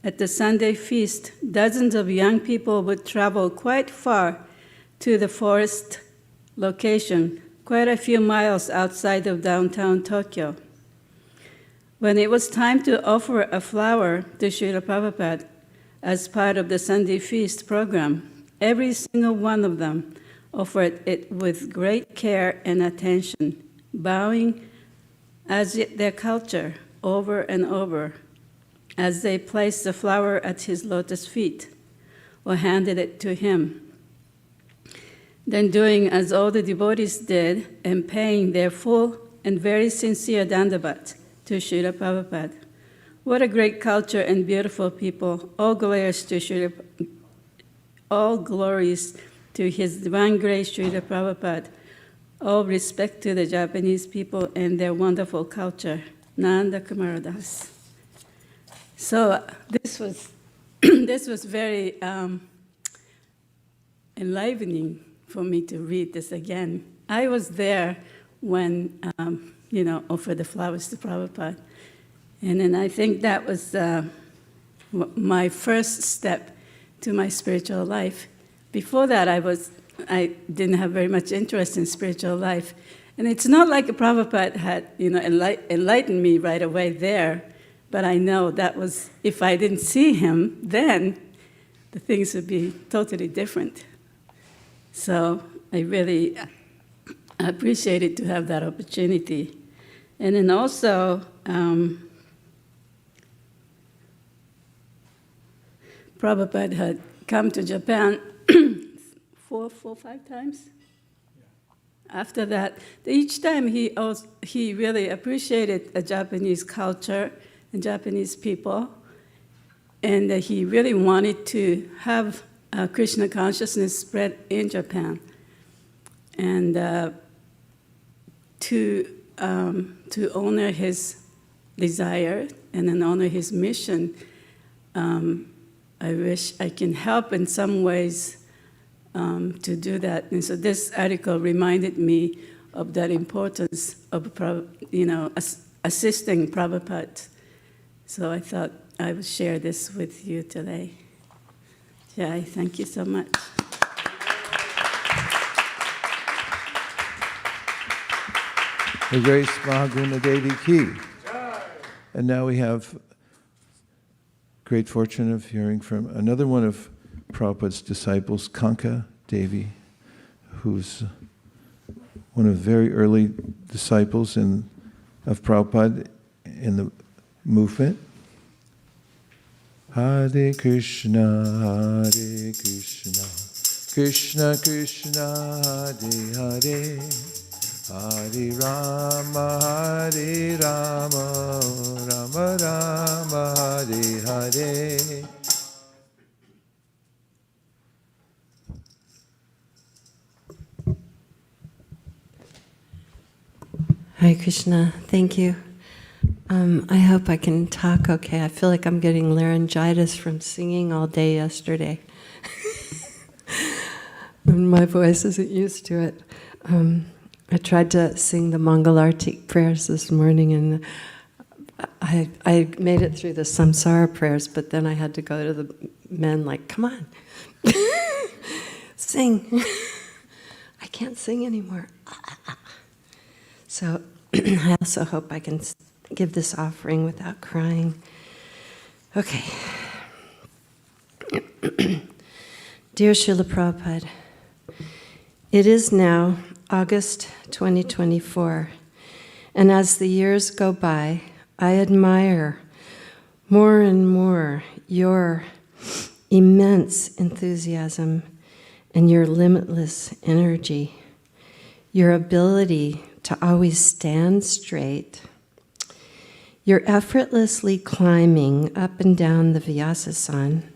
[SPEAKER 10] At the Sunday feast, dozens of young people would travel quite far to the forest location, quite a few miles outside of downtown Tokyo. When it was time to offer a flower to Srila Prabhupada as part of the Sunday feast program, every single one of them offered it with great care and attention, bowing as their culture over and over as they placed the flower at his lotus feet or handed it to him. Then doing as all the devotees did and paying their full and very sincere dandavat to Srila Prabhupada. What a great culture and beautiful people. All glories to His Divine Grace Srila Prabhupada. All respect to the Japanese people and their wonderful culture. Nanda Kumaradas. So this was this was very enlivening for me to read this again. I was there when offered the flowers to Prabhupada, and then I think that was my first step to my spiritual life. Before that, I didn't have very much interest in spiritual life, and it's not like Prabhupada had enlightened me right away there. But I know that was, if I didn't see him then, the things would be totally different. So I really appreciated to have that opportunity. And then also, Prabhupada had come to Japan 4 or 5 times. after that, each time he really appreciated the Japanese culture and Japanese people, and he really wanted to have Krishna consciousness spread in Japan, and to honor his desire and then honor his mission. I wish I can help in some ways to do that. And so this article reminded me of that importance of, assisting Prabhupada. So I thought I would share this with you today. Jai, thank you so much.
[SPEAKER 1] The Grace Mahaguna Devi Ki. And now we have great fortune of hearing from another one of Prabhupada's disciples, Kanka Devi, who's one of the very early disciples of Prabhupada in the movement. Hare Krishna, Krishna Krishna, Hare Hare, Hare Rama, Rama Rama, Hare Hare.
[SPEAKER 11] Hare Krishna, thank you. I hope I can talk okay. I feel like I'm getting laryngitis from singing all day yesterday. And my voice isn't used to it. I tried to sing the Mangalartik prayers this morning, and I made it through the samsara prayers, but then I had to go to the men like, come on, sing. I can't sing anymore. So I also hope I can give this offering without crying. Okay. Dear Srila Prabhupada, it is now August 2024, and as the years go by, I admire more and more your immense enthusiasm and your limitless energy, your ability to always stand straight, your effortlessly climbing up and down the Vyasa-san,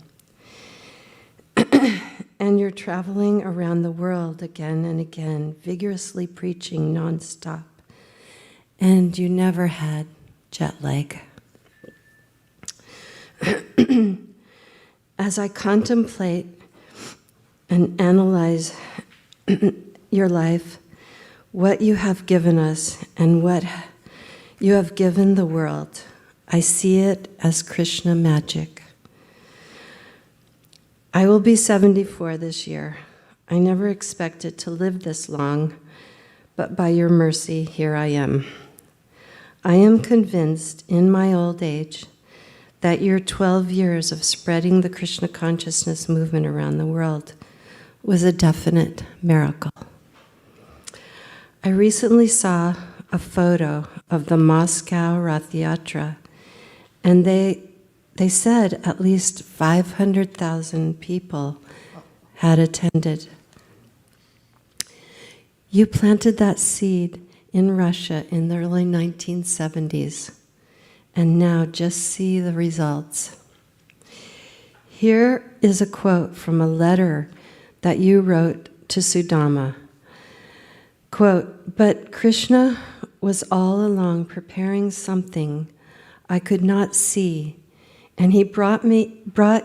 [SPEAKER 11] and you're traveling around the world again and again, vigorously preaching nonstop, and you never had jet lag. As I contemplate and analyze your life, what you have given us and what you have given the world, I see it as Krishna magic. I will be 74 this year. I never expected to live this long, but by your mercy, here I am. I am convinced in my old age that your 12 years of spreading the Krishna consciousness movement around the world was a definite miracle. I recently saw a photo of the Moscow Rath Yatra, and they said at least 500,000 people had attended. You planted that seed in Russia in the early 1970s, and now just see the results. Here is a quote from a letter that you wrote to Sudama. Quote, "But Krishna was all along preparing something I could not see, and he brought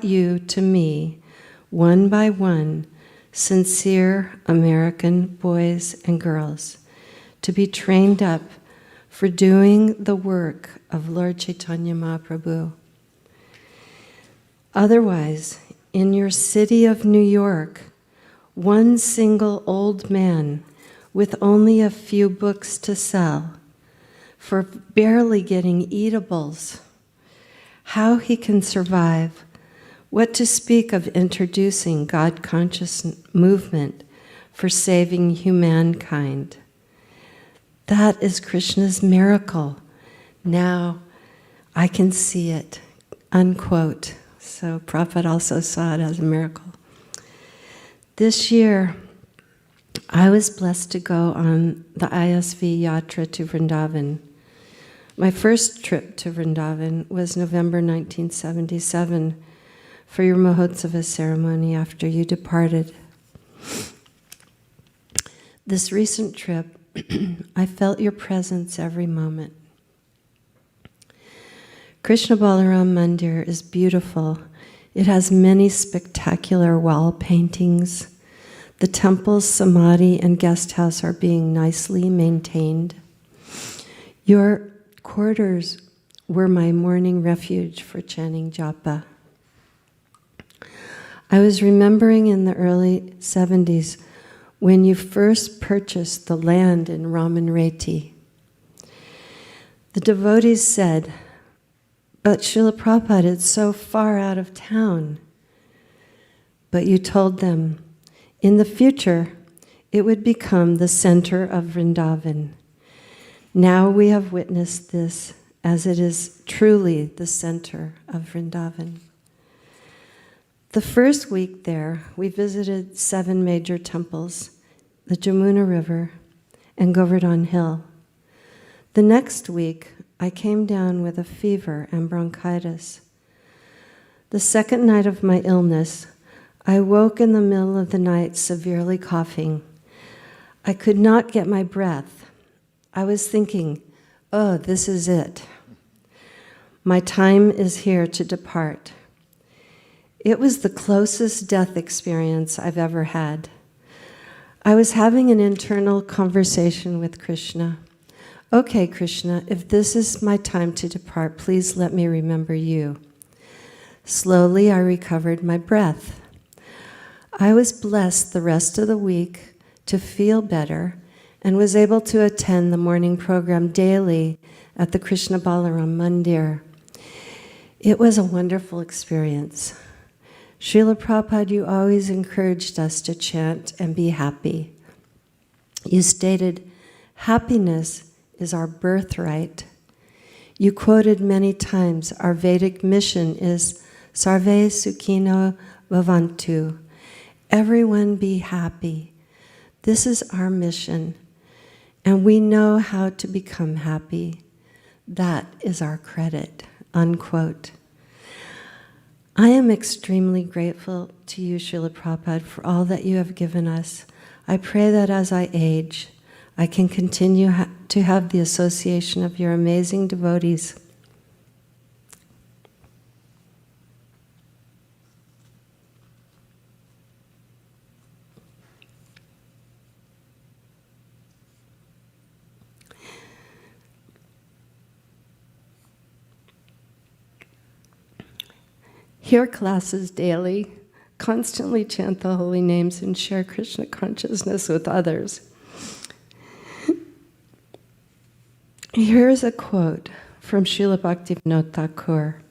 [SPEAKER 11] you to me, one by one, sincere American boys and girls, to be trained up for doing the work of Lord Chaitanya Mahaprabhu. Otherwise, in your city of New York, one single old man with only a few books to sell, for barely getting eatables, how he can survive, what to speak of introducing God-conscious movement for saving humankind. That is Krishna's miracle. Now I can see it," unquote. So Prabhupada also saw it as a miracle. This year, I was blessed to go on the ISV Yatra to Vrindavan. My first trip to Vrindavan was November 1977 for your Mahotsava ceremony after you departed. This recent trip, I felt your presence every moment. Krishna Balaram Mandir is beautiful. It has many spectacular wall paintings. The temple's samadhi and guest house are being nicely maintained. Your quarters were my morning refuge for chanting japa. I was remembering in the early 70s when you first purchased the land in Ramanreti. The devotees said, "But Srila Prabhupada, it's so far out of town." But you told them, in the future, it would become the center of Vrindavan. Now we have witnessed this as it is truly the center of Vrindavan. The first week there, we visited 7 major temples, the Jamuna River, and Govardhan Hill. The next week, I came down with a fever and bronchitis. The second night of my illness, I woke in the middle of the night severely coughing. I could not get my breath. I was thinking, oh, this is it. My time is here to depart. It was the closest death experience I've ever had. I was having an internal conversation with Krishna. Okay, Krishna, if this is my time to depart, please let me remember you. Slowly, I recovered my breath. I was blessed the rest of the week to feel better and was able to attend the morning program daily at the Krishna Balaram Mandir. It was a wonderful experience. Srila Prabhupada, you always encouraged us to chant and be happy. You stated, happiness is our birthright. You quoted many times, our Vedic mission is Sarve Sukhino Bhavantu. Everyone be happy. This is our mission, and we know how to become happy. That is our credit, unquote. I am extremely grateful to you, Srila Prabhupada, for all that you have given us. I pray that as I age, I can continue to have the association of your amazing devotees. Hear classes daily, constantly chant the holy names, and share Krishna consciousness with others. Here's a quote from Srila Bhaktivinoda Thakur.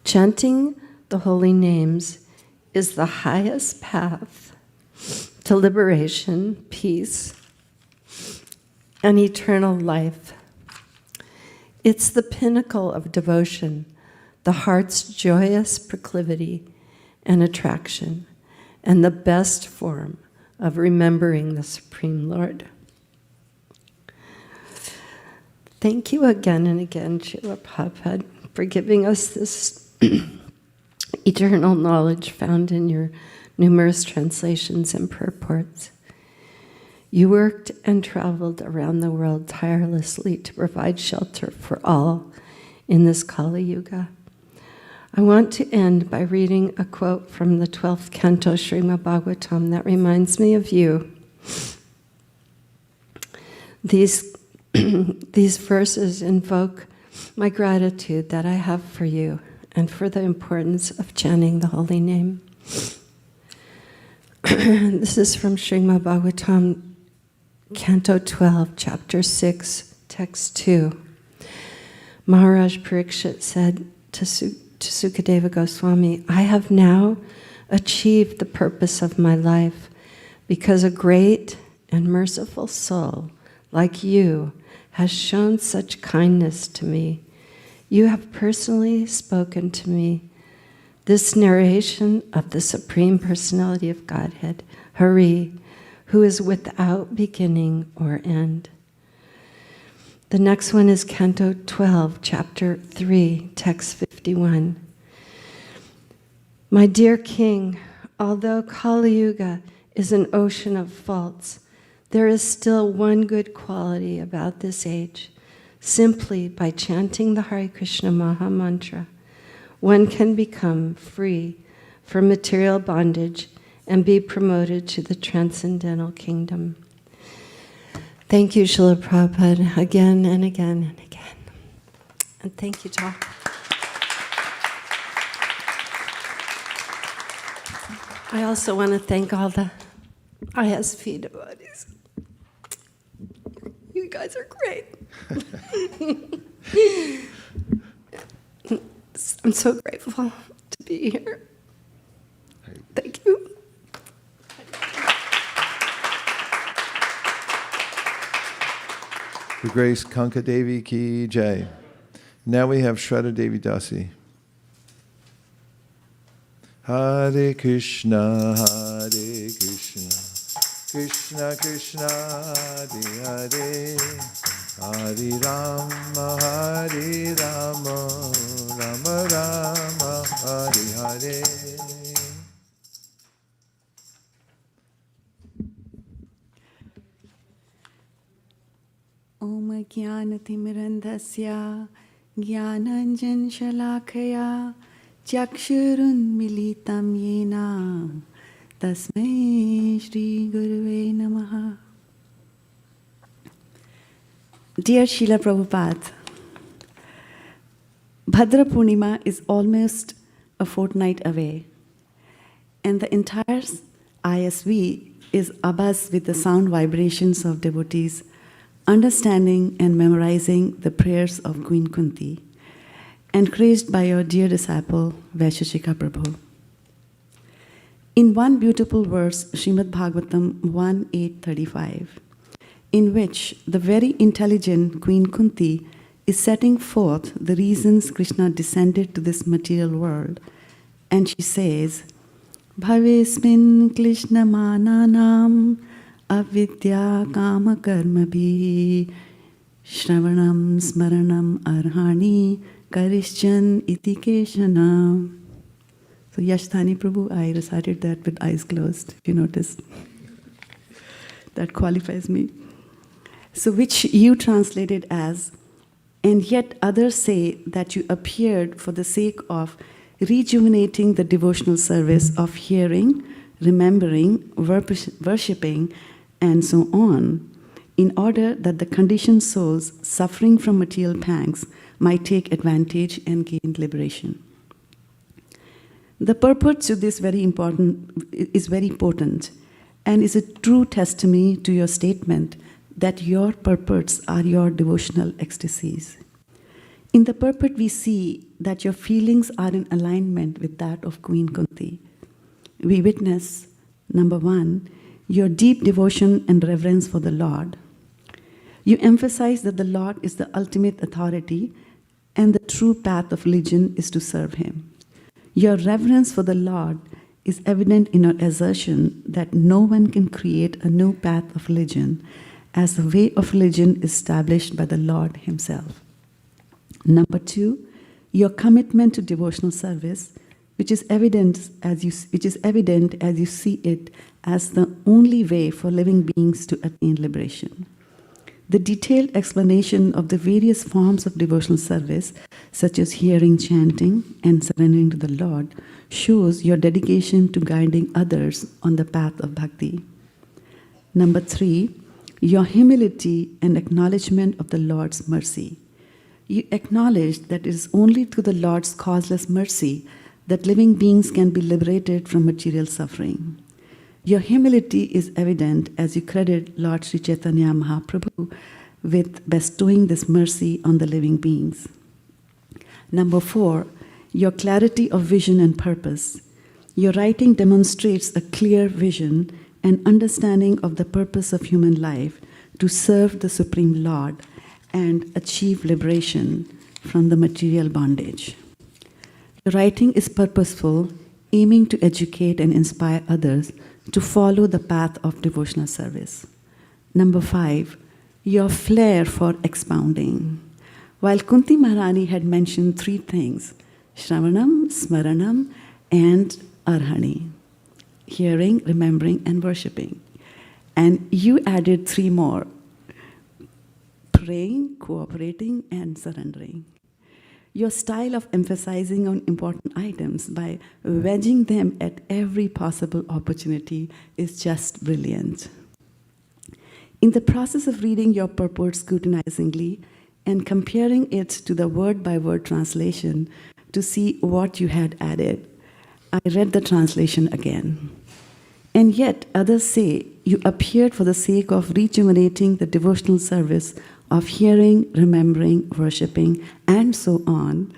[SPEAKER 11] Chanting the holy names is the highest path to liberation, peace, and eternal life. It's the pinnacle of devotion, the heart's joyous proclivity and attraction, and the best form of remembering the Supreme Lord. Thank you again and again, Srila Prabhupada, for giving us this eternal knowledge found in your numerous translations and purports. You worked and traveled around the world tirelessly to provide shelter for all in this Kali Yuga. I want to end by reading a quote from the 12th canto Srimad Bhagavatam that reminds me of you. These verses invoke my gratitude that I have for you and for the importance of chanting the holy name. This is from Srimad Bhagavatam, Canto 12, Chapter 6, Text 2. Maharaj Parikshit said to Sukadeva Goswami, I have now achieved the purpose of my life because a great and merciful soul like you has shown such kindness to me. You have personally spoken to me. This narration of the Supreme Personality of Godhead, Hari, who is without beginning or end. The next one is Canto 12, Chapter 3, Text 51. My dear King, although Kali Yuga is an ocean of faults, there is still one good quality about this age. Simply by chanting the Hare Krishna Maha Mantra, one can become free from material bondage and be promoted to the transcendental kingdom. Thank you, Srila Prabhupada, again and again and again. And thank you, Talk. I also want to thank all the ISV devotees. You guys are great. I'm so grateful to be here. Thank you.
[SPEAKER 1] The Grace Kanka Devi Ki Jai. Now we have Shraddha Devi Dasi. Hare Krishna, Hare Krishna, Krishna Krishna, Hare Hare, Hare Rama, Hare Rama, Rama Rama, Hare Hare.
[SPEAKER 4] Om Jnanatimrandhasya Jnananjan Shalakaya Chakshurun Militam Yena Tasmai Shri Gurave Namaha. Dear Srila Prabhupada, Bhadra Purnima is almost a fortnight away, and the entire ISV is abuzz with the sound vibrations of devotees understanding and memorizing the prayers of Queen Kunti, encouraged by your dear disciple, Vaisheshika Prabhu. In one beautiful verse, Srimad Bhagavatam 1.8.35, in which the very intelligent Queen Kunti is setting forth the reasons Krishna descended to this material world, and she says, Bhavesmin Krishna Mananam Avidya Kama Karma Bhi Shravanam Smaranam Arhani Karishchan Iti Keshana. So Yashdhani Prabhu, I recited that with eyes closed, if you notice. That qualifies me. So which you translated as, and yet others say that you appeared for the sake of rejuvenating the devotional service of hearing, remembering, worshipping, and so on, in order that the conditioned souls suffering from material pangs might take advantage and gain liberation. The purport to this is very important and is a true testimony to your statement that your purports are your devotional ecstasies. In the purport, we see that your feelings are in alignment with that of Queen Kunti. We witness, number one, your deep devotion and reverence for the Lord. You emphasize that the Lord is the ultimate authority and the true path of religion is to serve Him. Your reverence for the Lord is evident in your assertion that no one can create a new path of religion, as the way of religion is established by the Lord Himself. Number two, your commitment to devotional service, which is evident as you see it as the only way for living beings to attain liberation. The detailed explanation of the various forms of devotional service, such as hearing, chanting, and surrendering to the Lord, shows your dedication to guiding others on the path of bhakti. Number three, your humility and acknowledgement of the Lord's mercy. You acknowledge that it is only through the Lord's causeless mercy that living beings can be liberated from material suffering. Your humility is evident as you credit Lord Sri Chaitanya Mahaprabhu with bestowing this mercy on the living beings. Number four, your clarity of vision and purpose. Your writing demonstrates a clear vision and understanding of the purpose of human life to serve the Supreme Lord and achieve liberation from the material bondage. Your writing is purposeful, aiming to educate and inspire others to follow the path of devotional service. Number 5, your flair for expounding. While Kunti Maharani had mentioned 3 things, Shravanam, Smaranam, and Arhani, hearing, remembering, and worshipping. And you added 3 more, praying, cooperating, and surrendering. Your style of emphasizing on important items by wedging them at every possible opportunity is just brilliant. In the process of reading your purport scrutinizingly and comparing it to the word-by-word translation to see what you had added, I read the translation again. And yet others say you appeared for the sake of rejuvenating the devotional service of hearing, remembering, worshipping, and so on,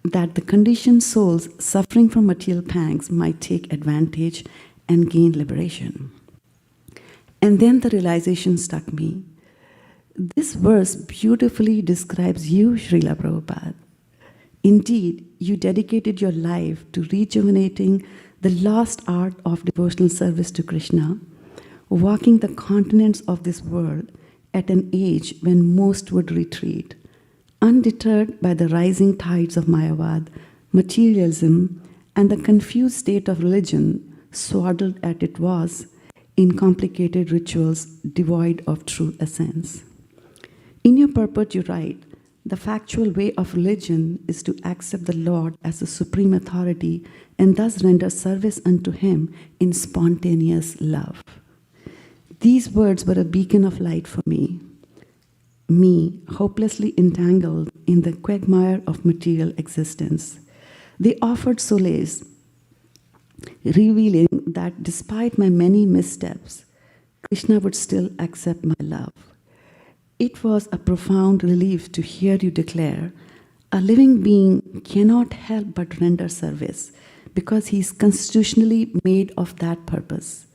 [SPEAKER 4] that the conditioned souls suffering from material pangs might take advantage and gain liberation. And then the realization struck me. This verse beautifully describes you, Śrīla Prabhupāda. Indeed, you dedicated your life to rejuvenating the lost art of devotional service to Krishna, walking the continents of this world at an age when most would retreat, undeterred by the rising tides of Mayavad, materialism, and the confused state of religion, swaddled as it was in complicated rituals devoid of true essence. In your purport, you write, the factual way of religion is to accept the Lord as the supreme authority and thus render service unto Him in spontaneous love. These words were a beacon of light for me, hopelessly entangled in the quagmire of material existence. They offered solace, revealing that despite my many missteps, Krishna would still accept my love. It was a profound relief to hear you declare, a living being cannot help but render service because he is constitutionally made of that purpose.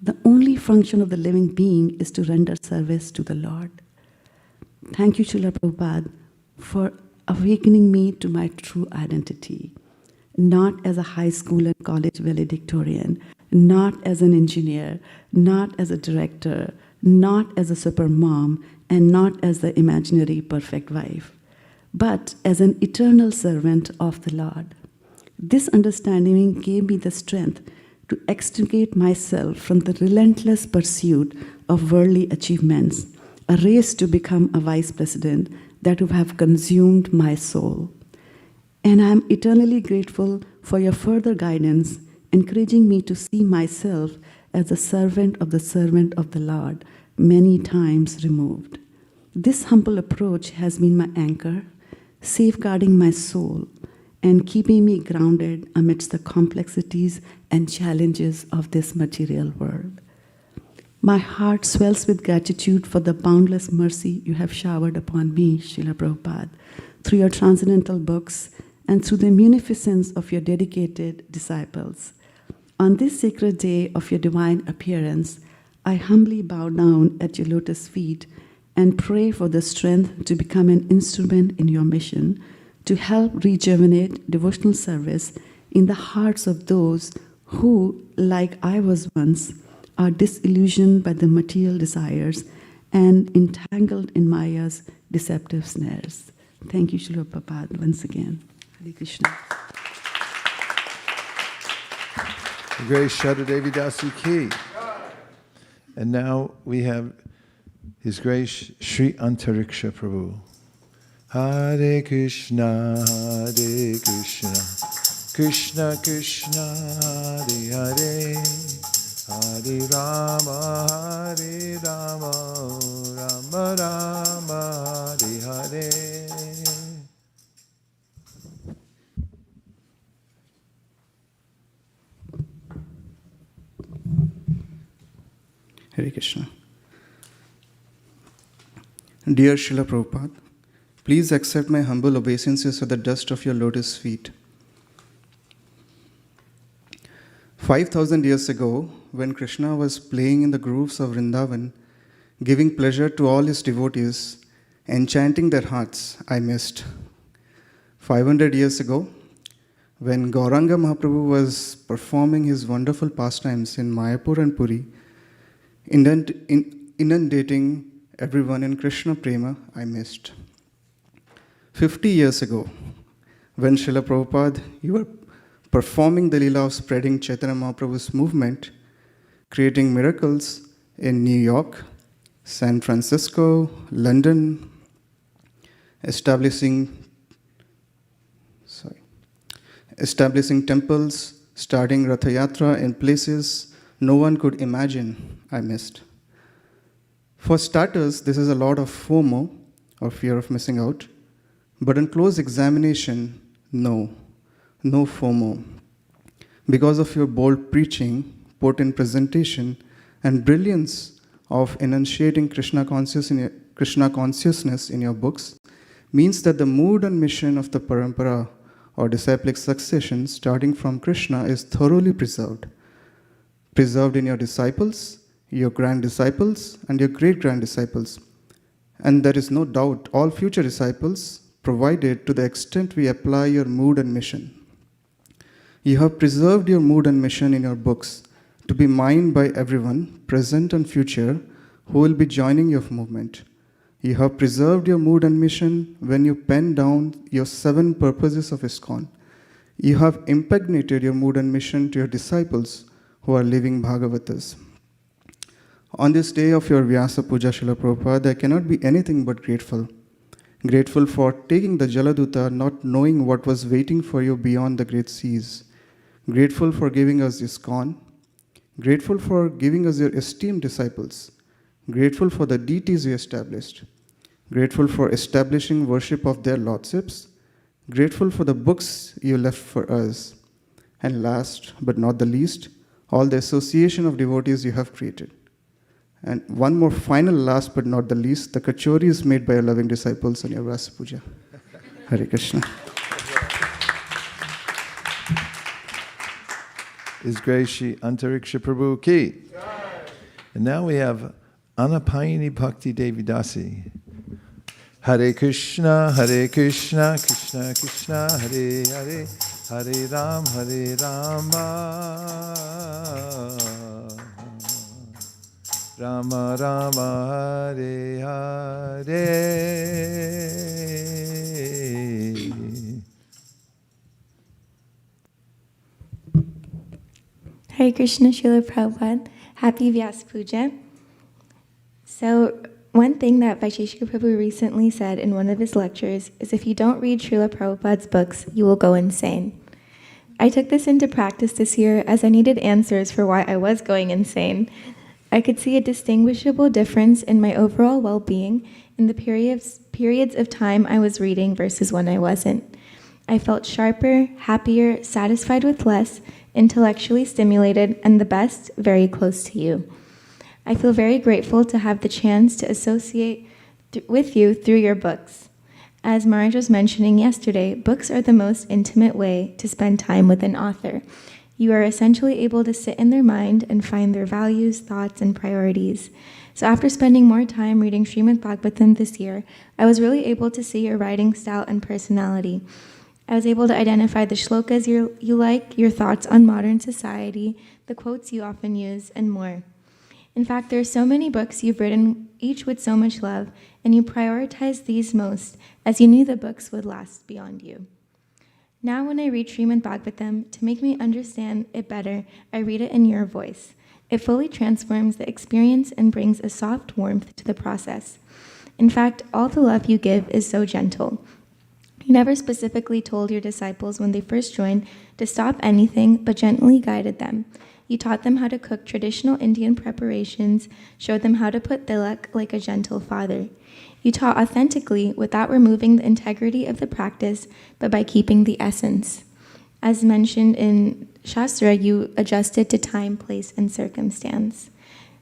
[SPEAKER 4] The only function of the living being is to render service to the Lord. Thank you, Śrīla Prabhupāda, for awakening me to my true identity, not as a high school and college valedictorian, not as an engineer, not as a director, not as a super mom, and not as the imaginary perfect wife, but as an eternal servant of the Lord. This understanding gave me the strength to extricate myself from the relentless pursuit of worldly achievements, a race to become a vice president that would have consumed my soul. And I am eternally grateful for your further guidance, encouraging me to see myself as a servant of the Lord, many times removed. This humble approach has been my anchor, safeguarding my soul and keeping me grounded amidst the complexities and challenges of this material world. My heart swells with gratitude for the boundless mercy you have showered upon me, Śrīla Prabhupāda, through your transcendental books and through the munificence of your dedicated disciples. On this sacred day of your divine appearance, I humbly bow down at your lotus feet and pray for the strength to become an instrument in your mission to help rejuvenate devotional service in the hearts of those who, like I was once, are disillusioned by the material desires and entangled in Maya's deceptive snares. Thank you, Śrīla Prabhupāda, once again. Hare Krishna.
[SPEAKER 1] The great Shadadevi Dasi Ki. And now we have His Grace Sri Antariksha Prabhu. Hare Krishna, Krishna Krishna, Hare Hare, Hare Rama, Rama Rama, Hare Hare.
[SPEAKER 12] Hare Krishna. Dear Srila Prabhupada, please accept my humble obeisances at the dust of your lotus feet. 5,000 years ago, when Krishna was playing in the groves of Vrindavan, giving pleasure to all his devotees, enchanting their hearts, I missed. 500 years ago, when Gauranga Mahaprabhu was performing his wonderful pastimes in Mayapur and Puri, inundating everyone in Krishna Prema, I missed. 50 years ago, when Srila Prabhupada, you were performing the Leela of spreading Chaitanya Mahaprabhu's movement, creating miracles in New York, San Francisco, London, establishing temples, starting Ratha Yatra in places no one could imagine, I missed. For starters, this is a lot of FOMO, or fear of missing out, but on close examination, no FOMO. Because of your bold preaching, potent presentation, and brilliance of enunciating Krishna consciousness in your books, means that the mood and mission of the parampara or disciplic succession starting from Krishna is thoroughly preserved. Preserved in your disciples, your grand disciples, and your great grand disciples. And there is no doubt all future disciples, provided to the extent we apply your mood and mission. You have preserved your mood and mission in your books to be mined by everyone, present and future, who will be joining your movement. You have preserved your mood and mission when you pen down your 7 purposes of ISKCON. You have impregnated your mood and mission to your disciples who are living Bhagavatas. On this day of your Vyasa Puja, Srila Prabhupada, I cannot be anything but grateful. Grateful for taking the Jaladuta, not knowing what was waiting for you beyond the great seas. Grateful for giving us ISKCON. Grateful for giving us your esteemed disciples. Grateful for the deities you established. Grateful for establishing worship of their lordships. Grateful for the books you left for us. And last but not the least, all the association of devotees you have created. And one more final last but not the least, the kachoris made by your loving disciples on your Rasa Puja. Hare Krishna.
[SPEAKER 1] His Grace Shri Antariksha Prabhu ki. And now we have Anapayini Bhakti Devi Dasi. Hare Krishna, Krishna Krishna, Hare Hare, Hare Rama, Rama Rama, Hare Hare.
[SPEAKER 2] Hare Krishna, Srila Prabhupada. Happy Vyasa Puja. So, one thing that Vaisheshika Prabhu recently said in one of his lectures is if you don't read Srila Prabhupada's books, you will go insane. I took this into practice this year as I needed answers for why I was going insane. I could see a distinguishable difference in my overall well-being in the periods of time I was reading versus when I wasn't. I felt sharper, happier, satisfied with less, intellectually stimulated, and the best, very close to you. I feel very grateful to have the chance to associate with you through your books. As Maharaj was mentioning yesterday, books are the most intimate way to spend time with an author. You are essentially able to sit in their mind and find their values, thoughts, and priorities. So after spending more time reading Srimad Bhagavatam this year, I was really able to see your writing style and personality. I was able to identify the shlokas you like, your thoughts on modern society, the quotes you often use, and more. In fact, there are so many books you've written, each with so much love, and you prioritized these most, as you knew the books would last beyond you. Now when I read Srimad Bhagavatam, to make me understand it better, I read it in your voice. It fully transforms the experience and brings a soft warmth to the process. In fact, all the love you give is so gentle. You never specifically told your disciples when they first joined to stop anything, but gently guided them. You taught them how to cook traditional Indian preparations, showed them how to put tilak like a gentle father. You taught authentically without removing the integrity of the practice, but by keeping the essence. As mentioned in Shastra, you adjusted to time, place, and circumstance.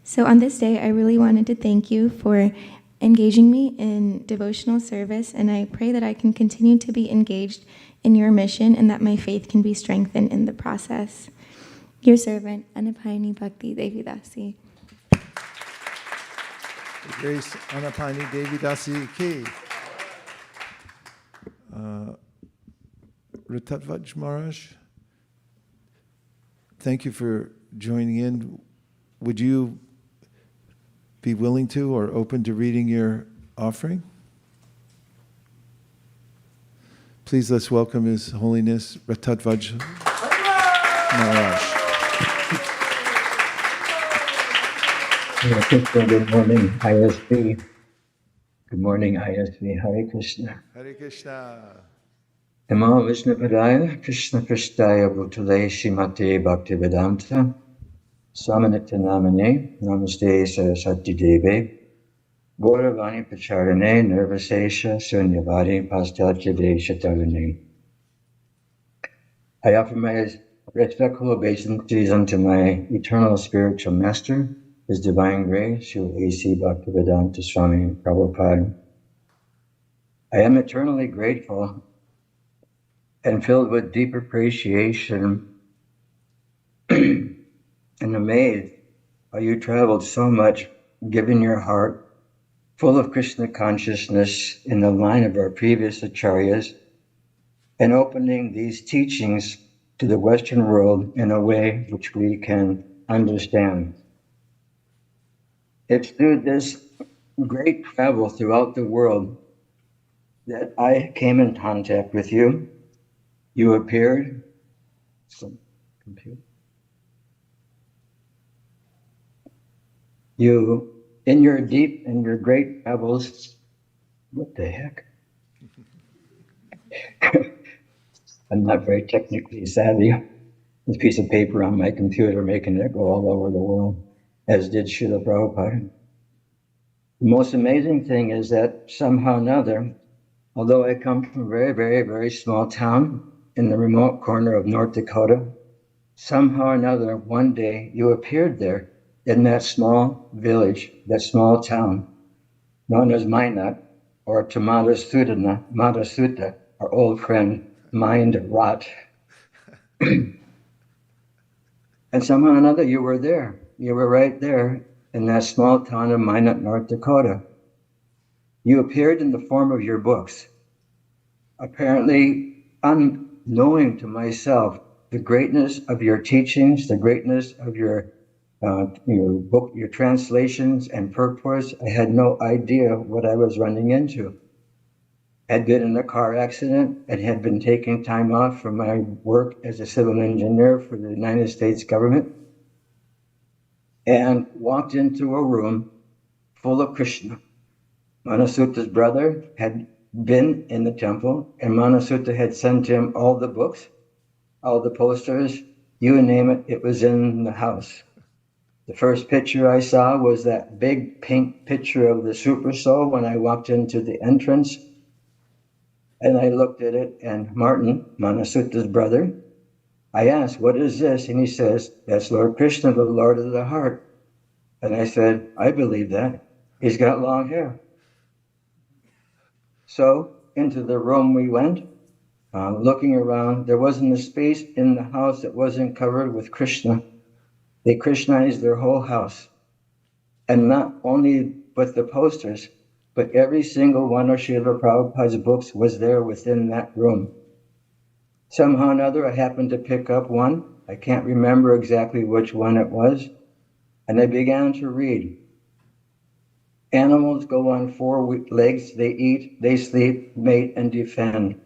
[SPEAKER 2] So on this day, I really wanted to thank you for engaging me in devotional service, and I pray that I can continue to be engaged in your mission and that my faith can be strengthened in the process. Your servant, Anapayini Bhakti Devi Dasi.
[SPEAKER 1] Grace Anapayini Devi Dasi ki. Ratatvaj Maharaj, thank you for joining in. Would you be willing to or open to reading your offering? Please let's welcome His Holiness Ratatvaj Maharaj.
[SPEAKER 13] Good morning, ISV. Good morning, ISV. Hare Krishna.
[SPEAKER 1] Hare Krishna.
[SPEAKER 13] Namo Vishnu Padaya, Krishna Prasthaya Bhutale Shrimate Bhaktivedanta Swaminatha Namane, Namaste Saraswati Deve, Gauravani Pacharane, Nirvasesha Sunyavadi Pastelya Deshatarane. I offer my respectful obeisances unto my eternal spiritual master, His Divine Grace, Srila A.C. Bhaktivedanta Swami Prabhupāda. I am eternally grateful and filled with deep appreciation and amazed how you traveled so much, giving your heart full of Krishna consciousness in the line of our previous acharyas and opening these teachings to the Western world in a way which we can understand. It's through this great travel throughout the world that I came in contact with you. You appeared. You, in your deep and your great travels, what the heck? I'm not very technically savvy. This piece of paper on my computer making it go all over the world, as did Srila Prabhupada. The most amazing thing is that somehow or another, although I come from a very, very, very small town in the remote corner of North Dakota, somehow or another, one day you appeared there in that small village, that small town, known as Minot, or Madhusutta, our old friend, Mind Rot. And somehow or another, you were there. You were right there in that small town of Minot, North Dakota. You appeared in the form of your books, apparently unknowing to myself the greatness of your teachings, the greatness of your book, your translations and purports. I had no idea what I was running into. Had been in a car accident and had been taking time off from my work as a civil engineer for the United States government, and walked into a room full of Krishna. Manasutta's brother had been in the temple, and Manasutta had sent him all the books, all the posters, you name it, it was in the house. The first picture I saw was that big pink picture of the Super Soul when I walked into the entrance. And I looked at it, and Martin, Manasutta's brother, I asked, what is this? And he says, that's Lord Krishna, the Lord of the heart. And I said, I believe that. He's got long hair. So into the room we went, looking around. There wasn't a space in the house that wasn't covered with Krishna. They Krishnized their whole house. And not only with the posters, but every single one of Srila Prabhupada's books was there within that room. Somehow or another, I happened to pick up one. I can't remember exactly which one it was. And I began to read. Animals go on 4 legs. They eat, they sleep, mate, and defend.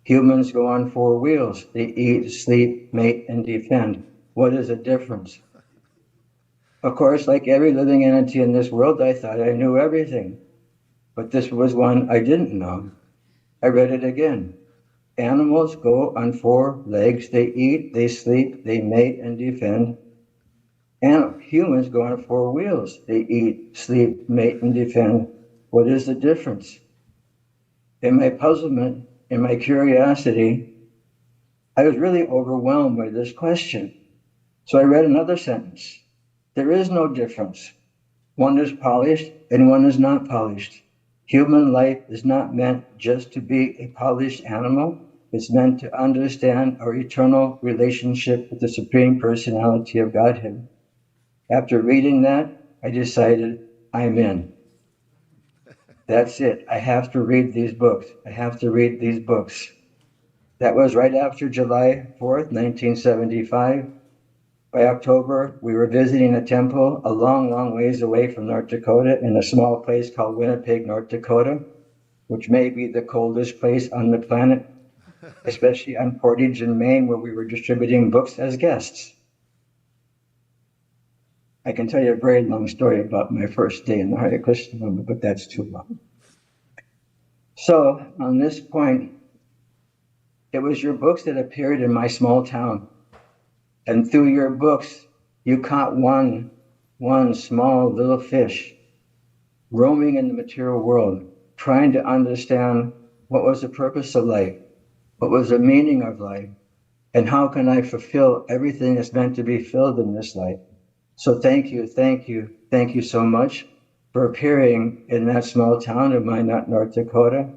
[SPEAKER 13] Humans go on 4 wheels. They eat, sleep, mate, and defend. What is the difference? Of course, like every living entity in this world, I thought I knew everything. But this was one I didn't know. I read it again. Animals go on 4 legs. They eat, they sleep, they mate, and defend. And humans go on 4 wheels. They eat, sleep, mate, and defend. What is the difference? In my puzzlement, in my curiosity, I was really overwhelmed by this question. So I read another sentence. There is no difference. One is polished and one is not polished. Human life is not meant just to be a polished animal. It's meant to understand our eternal relationship with the Supreme Personality of Godhead. After reading that, I decided I'm in. That's it. I have to read these books. I have to read these books. That was right after July 4th, 1975. By October, we were visiting a temple a long, long ways away from North Dakota in a small place called Winnipeg, North Dakota, which may be the coldest place on the planet, especially on Portage in Maine, where we were distributing books as guests. I can tell you a very long story about my first day in the Hare Krishna movement, but that's too long. So, on this point, it was your books that appeared in my small town. And through your books, you caught one small little fish roaming in the material world, trying to understand what was the purpose of life, what was the meaning of life, and how can I fulfill everything that's meant to be filled in this life. So thank you so much for appearing in that small town of mine, North Dakota,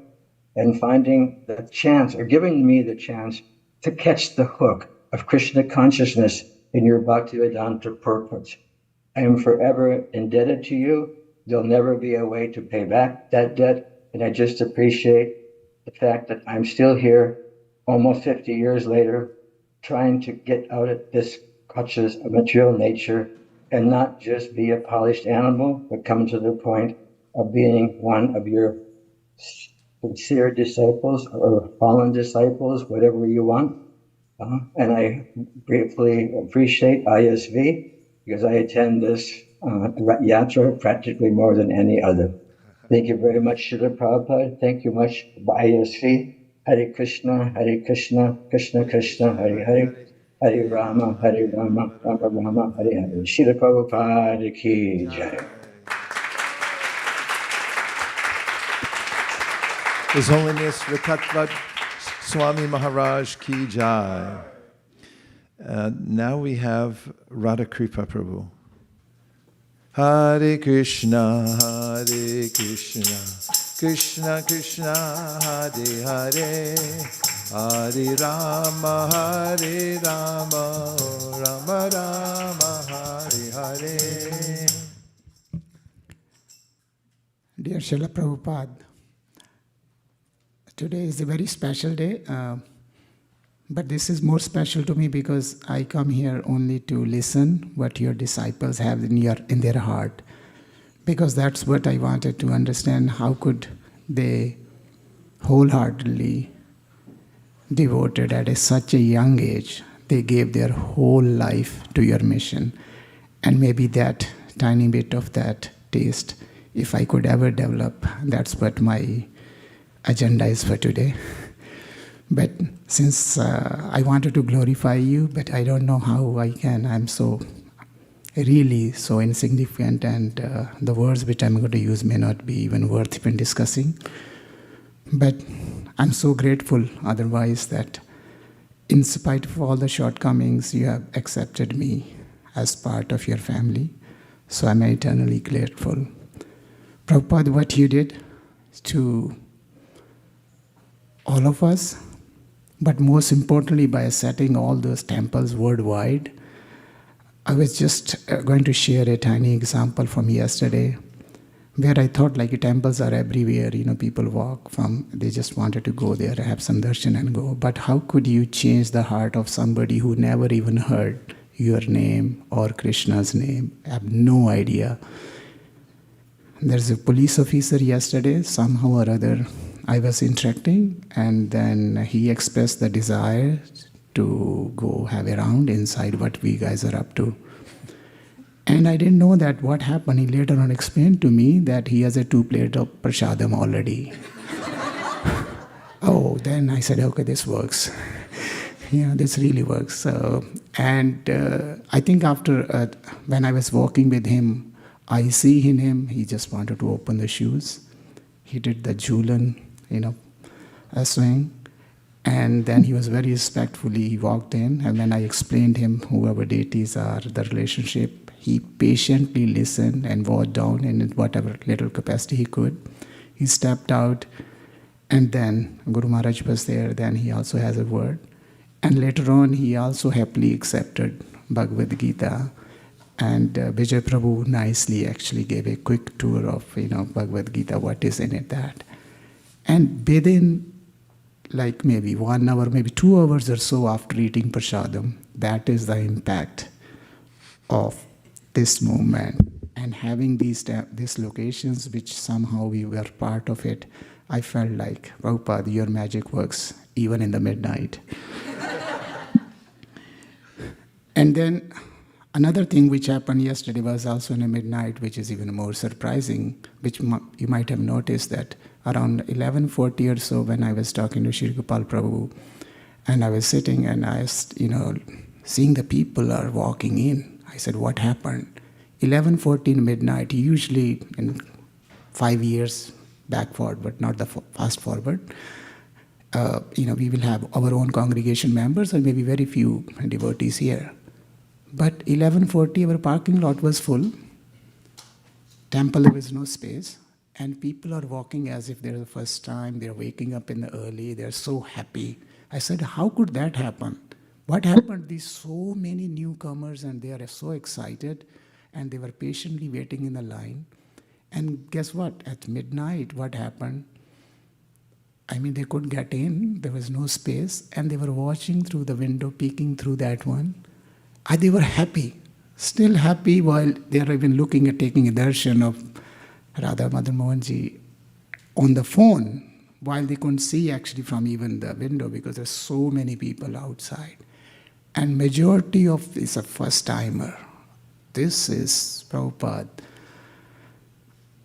[SPEAKER 13] and finding the chance, or giving me the chance, to catch the hook of Krishna consciousness in your Bhaktivedanta purpose. I am forever indebted to you. There'll never be a way to pay back that debt, and I just appreciate the fact that I'm still here, almost 50 years later, trying to get out of this clutches of material nature and not just be a polished animal, but come to the point of being one of your sincere disciples or fallen disciples, whatever you want. And I gratefully appreciate ISV because I attend this yatra practically more than any other. Thank you very much, Srila Prabhupada. Thank you much, ISV. Hare Krishna, Krishna Krishna, Hare Hare. Hare Rama, Rama Rama, Hare Hare. Srila Prabhupada ki jai.
[SPEAKER 1] His Holiness Rikatvat Swami Maharaj ki jai. Now we have Radha Kripa Prabhu. Hare Krishna, Krishna Krishna, Hare Hare, Hare Rama, Rama Rama, Hare Hare.
[SPEAKER 5] Dear Srila Prabhupada, today is a very special day, but this is more special to me because I come here only to listen what your disciples have in their heart. Because that's what I wanted to understand. How could they wholeheartedly devoted at such a young age, they gave their whole life to your mission. And maybe that tiny bit of that taste, if I could ever develop, that's what my agenda is for today. But since I wanted to glorify you, but I don't know how I can. I'm really so insignificant, and the words which I'm going to use may not be even worth even discussing. But I'm so grateful otherwise that in spite of all the shortcomings, you have accepted me as part of your family. So I'm eternally grateful. Prabhupada, what you did to all of us, but most importantly by setting all those temples worldwide. I was just going to share a tiny example from yesterday where I thought like temples are everywhere, people walk from, they just wanted to go there, have some darshan and go. But how could you change the heart of somebody who never even heard your name or Krishna's name? I have no idea. There's a police officer yesterday, somehow or other, I was interacting, and then he expressed the desire to go have a round inside what we guys are up to. And I didn't know that what happened. He later on explained to me that he has a 2 plate of prasadam already. Oh, then I said, okay, this works. This really works. And I think after, when I was walking with him, I see in him, he just wanted to open the shoes. He did the julan, a swing. And then he was very respectfully, he walked in, and when I explained him whoever deities are, the relationship, he patiently listened and walked down in whatever little capacity he could. He stepped out, and then Guru Maharaj was there, then he also has a word. And later on, he also happily accepted Bhagavad Gita. And Vijay Prabhu nicely actually gave a quick tour of, Bhagavad Gita, what is in it, that. And within like maybe 1 hour, maybe 2 hours or so after eating prasadam. That is the impact of this movement. And having these locations, which somehow we were part of it, I felt like, Prabhupada, your magic works even in the midnight. And then another thing which happened yesterday was also in the midnight, which is even more surprising, which you might have noticed that around 11:40 or so, when I was talking to Shri Gopal Prabhu, and I was sitting and I was, seeing the people are walking in. I said, what happened? 11:40 midnight, usually in 5 years backward, but not the fast forward. We will have our own congregation members or maybe very few devotees here. But 11:40, our parking lot was full. Temple, there was no space. And people are walking as if they're the first time. They're waking up in the early. They're so happy. I said, how could that happen? What happened? These so many newcomers and they are so excited. And they were patiently waiting in the line. And guess what? At midnight, what happened? They couldn't get in. There was no space. And they were watching through the window, peeking through that one. And they were happy. Still happy while they are even looking at taking a darshan of Radha Madan Mohanji on the phone, while they couldn't see actually from even the window because there's so many people outside. And majority of is a first timer. This is Prabhupada.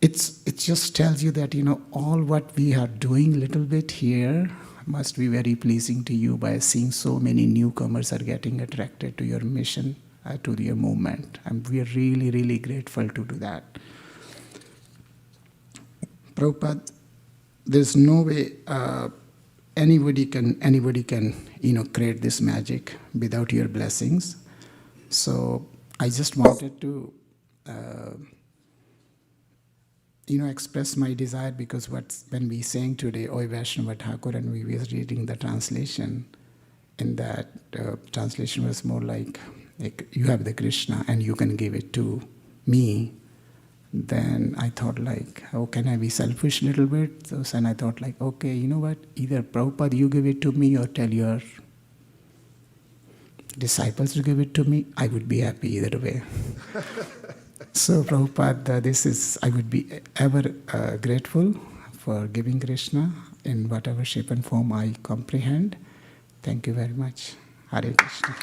[SPEAKER 5] It just tells you that, all what we are doing little bit here must be very pleasing to you by seeing so many newcomers are getting attracted to your mission, to your movement. And we are really, really grateful to do that. Prabhupada, there's no way anybody can create this magic without your blessings. So I just wanted to express my desire, because when we sang today, Oi Vaishnava Thakur, and we were reading the translation, in that translation was more like you have the Krishna and you can give it to me. Then I thought oh, can I be selfish a little bit? So, and I thought okay, you know what? Either Prabhupada, you give it to me, or tell your disciples to give it to me. I would be happy either way. So Prabhupada, I would be ever grateful for giving Krishna in whatever shape and form I comprehend. Thank you very much. Hare Krishna.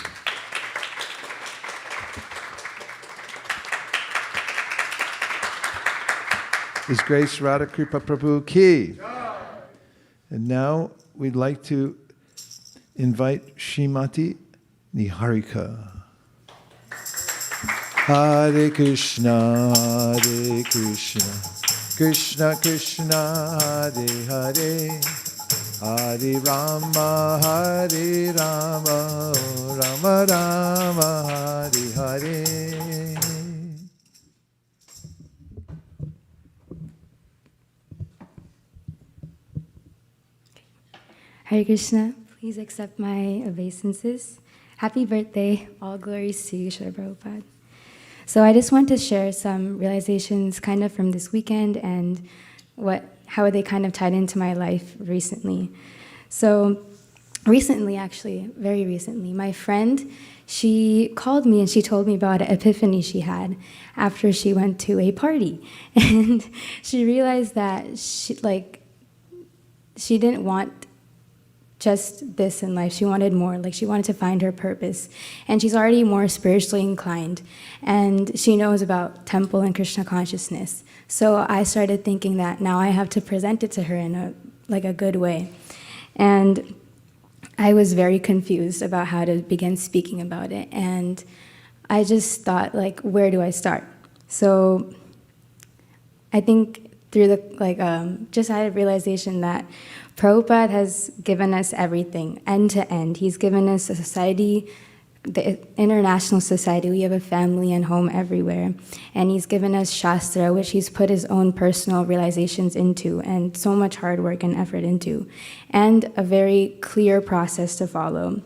[SPEAKER 1] His Grace Radha Kripa Prabhu Ki. And now we'd like to invite Srimati Niharika. Hare Krishna, Hare Krishna, Krishna Krishna, Hare Hare, Hare Rama, Hare Rama, Rama Rama, Hare Hare.
[SPEAKER 14] Hare Krishna, please accept my obeisances. Happy birthday, all glories to you, Srila Prabhupada. So I just want to share some realizations kind of from this weekend and how they kind of tied into my life recently. So recently, actually, very recently, my friend, she called me and she told me about an epiphany she had after she went to a party. And she realized that she didn't want just this in life. She wanted more. She wanted to find her purpose. And she's already more spiritually inclined. And she knows about temple and Krishna consciousness. So I started thinking that now I have to present it to her in a good way. And I was very confused about how to begin speaking about it. And I just thought, where do I start? So I think through just had a realization that Prabhupada has given us everything, end to end. He's given us a society, the international society. We have a family and home everywhere. And he's given us Shastra, which he's put his own personal realizations into, and so much hard work and effort into, and a very clear process to follow.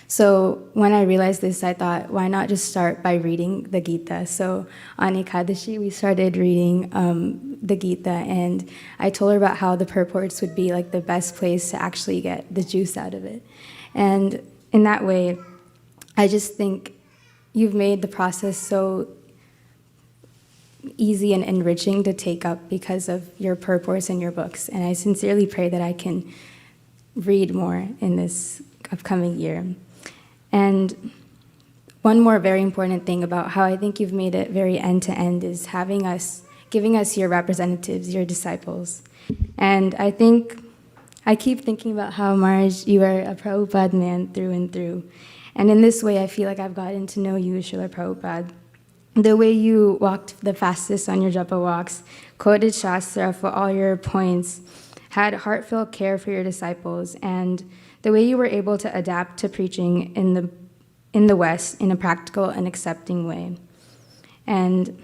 [SPEAKER 14] So when I realized this, I thought, why not just start by reading the Gita? So on Ekadashi, we started reading the Gita, and I told her about how the purports would be like the best place to actually get the juice out of it. And in that way, I just think you've made the process so easy and enriching to take up because of your purports and your books. And I sincerely pray that I can read more in this upcoming year. And one more very important thing about how I think you've made it very end-to-end is giving us your representatives, your disciples. And I keep thinking about how, Maharaj, you are a Prabhupada man through and through. And in this way, I feel like I've gotten to know you, Srila Prabhupada. The way you walked the fastest on your japa walks, quoted Shastra for all your points, had heartfelt care for your disciples, and the way you were able to adapt to preaching in the West in a practical and accepting way. And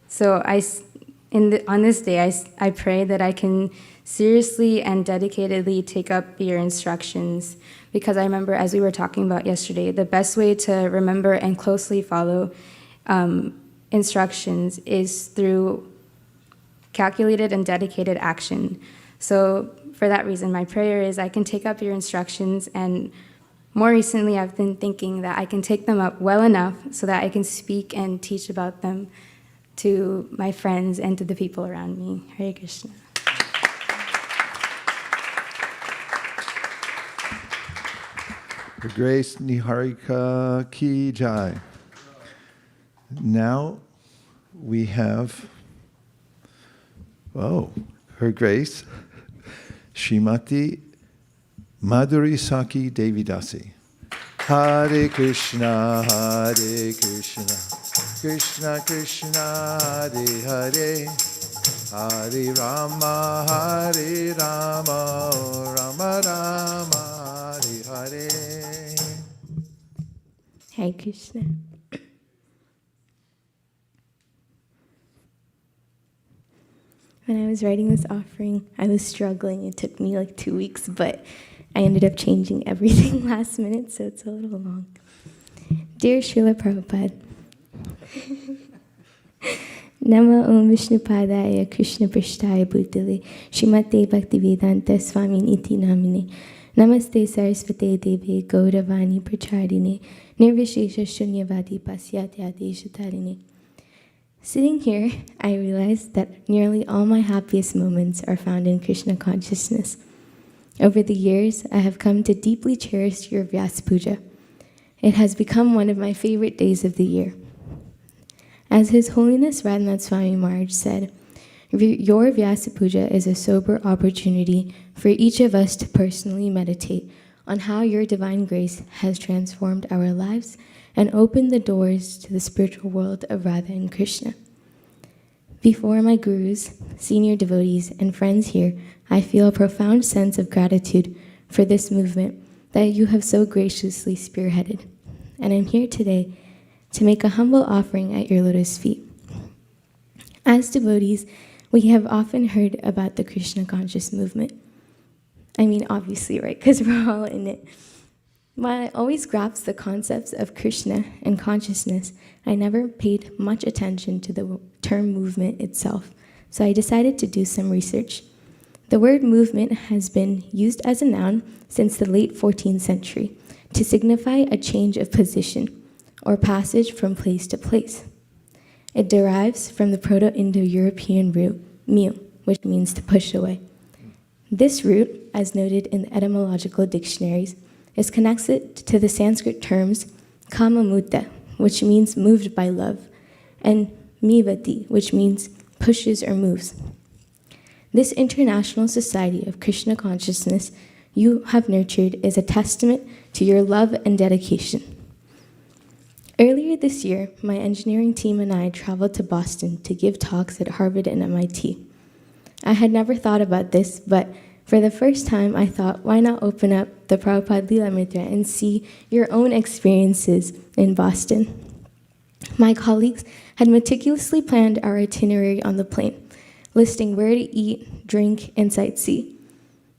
[SPEAKER 14] so on this day, I pray that I can seriously and dedicatedly take up your instructions, because I remember, as we were talking about yesterday, the best way to remember and closely follow instructions is through calculated and dedicated action. So for that reason, my prayer is I can take up your instructions, and more recently I've been thinking that I can take them up well enough so that I can speak and teach about them to my friends and to the people around me. Hare Krishna.
[SPEAKER 1] Her Grace Niharika Ki Jai. Now we have, Her Grace Srimati Madhuri Saki Devidasi. Hare Krishna, Hare Krishna, Krishna Krishna, Hare Hare, Hare Rama, Hare Rama, Rama Rama, Hare Hare.
[SPEAKER 2] Hare Krishna. When I was writing this offering, I was struggling. It took me like 2 weeks, but I ended up changing everything last minute, so it's a little long. Dear Srila Prabhupada, Nama Om Vishnupadaya Krishna Prishtaya Bhutale Srimate Bhaktivedanta Swamin Iti Namine Namaste Sarasvate Deve Gauravani Prachardine Nirvishesha Shunyavadi Pasyatyade Shatarine. Sitting here, I realized that nearly all my happiest moments are found in Krishna consciousness. Over the years, I have come to deeply cherish your Vyasa Puja. It has become one of my favorite days of the year. As His Holiness Radhanath Swami Maharaj said, your Vyasa Puja is a sober opportunity for each of us to personally meditate on how your divine grace has transformed our lives and opened the doors to the spiritual world of Radha and Krishna. Before my gurus, senior devotees, and friends here, I feel a profound sense of gratitude for this movement that you have so graciously spearheaded. And I'm here today to make a humble offering at your lotus feet. As devotees, we have often heard about the Krishna conscious movement. I mean, obviously, right, because we're all in it. While I always grasped the concepts of Krishna and consciousness, I never paid much attention to the term movement itself, so I decided to do some research. The word movement has been used as a noun since the late 14th century to signify a change of position or passage from place to place. It derives from the Proto-Indo-European root mu, which means to push away. This root, as noted in the etymological dictionaries, is connected to the Sanskrit terms kamamutta, which means moved by love, and mivati, which means pushes or moves. This international society of Krishna consciousness you have nurtured is a testament to your love and dedication. Earlier this year, my engineering team and I traveled to Boston to give talks at Harvard and MIT. I had never thought about this, but for the first time, I thought, why not open up the Prabhupada Leela Mitra and see your own experiences in Boston? My colleagues had meticulously planned our itinerary on the plane, listing where to eat, drink, and sightsee.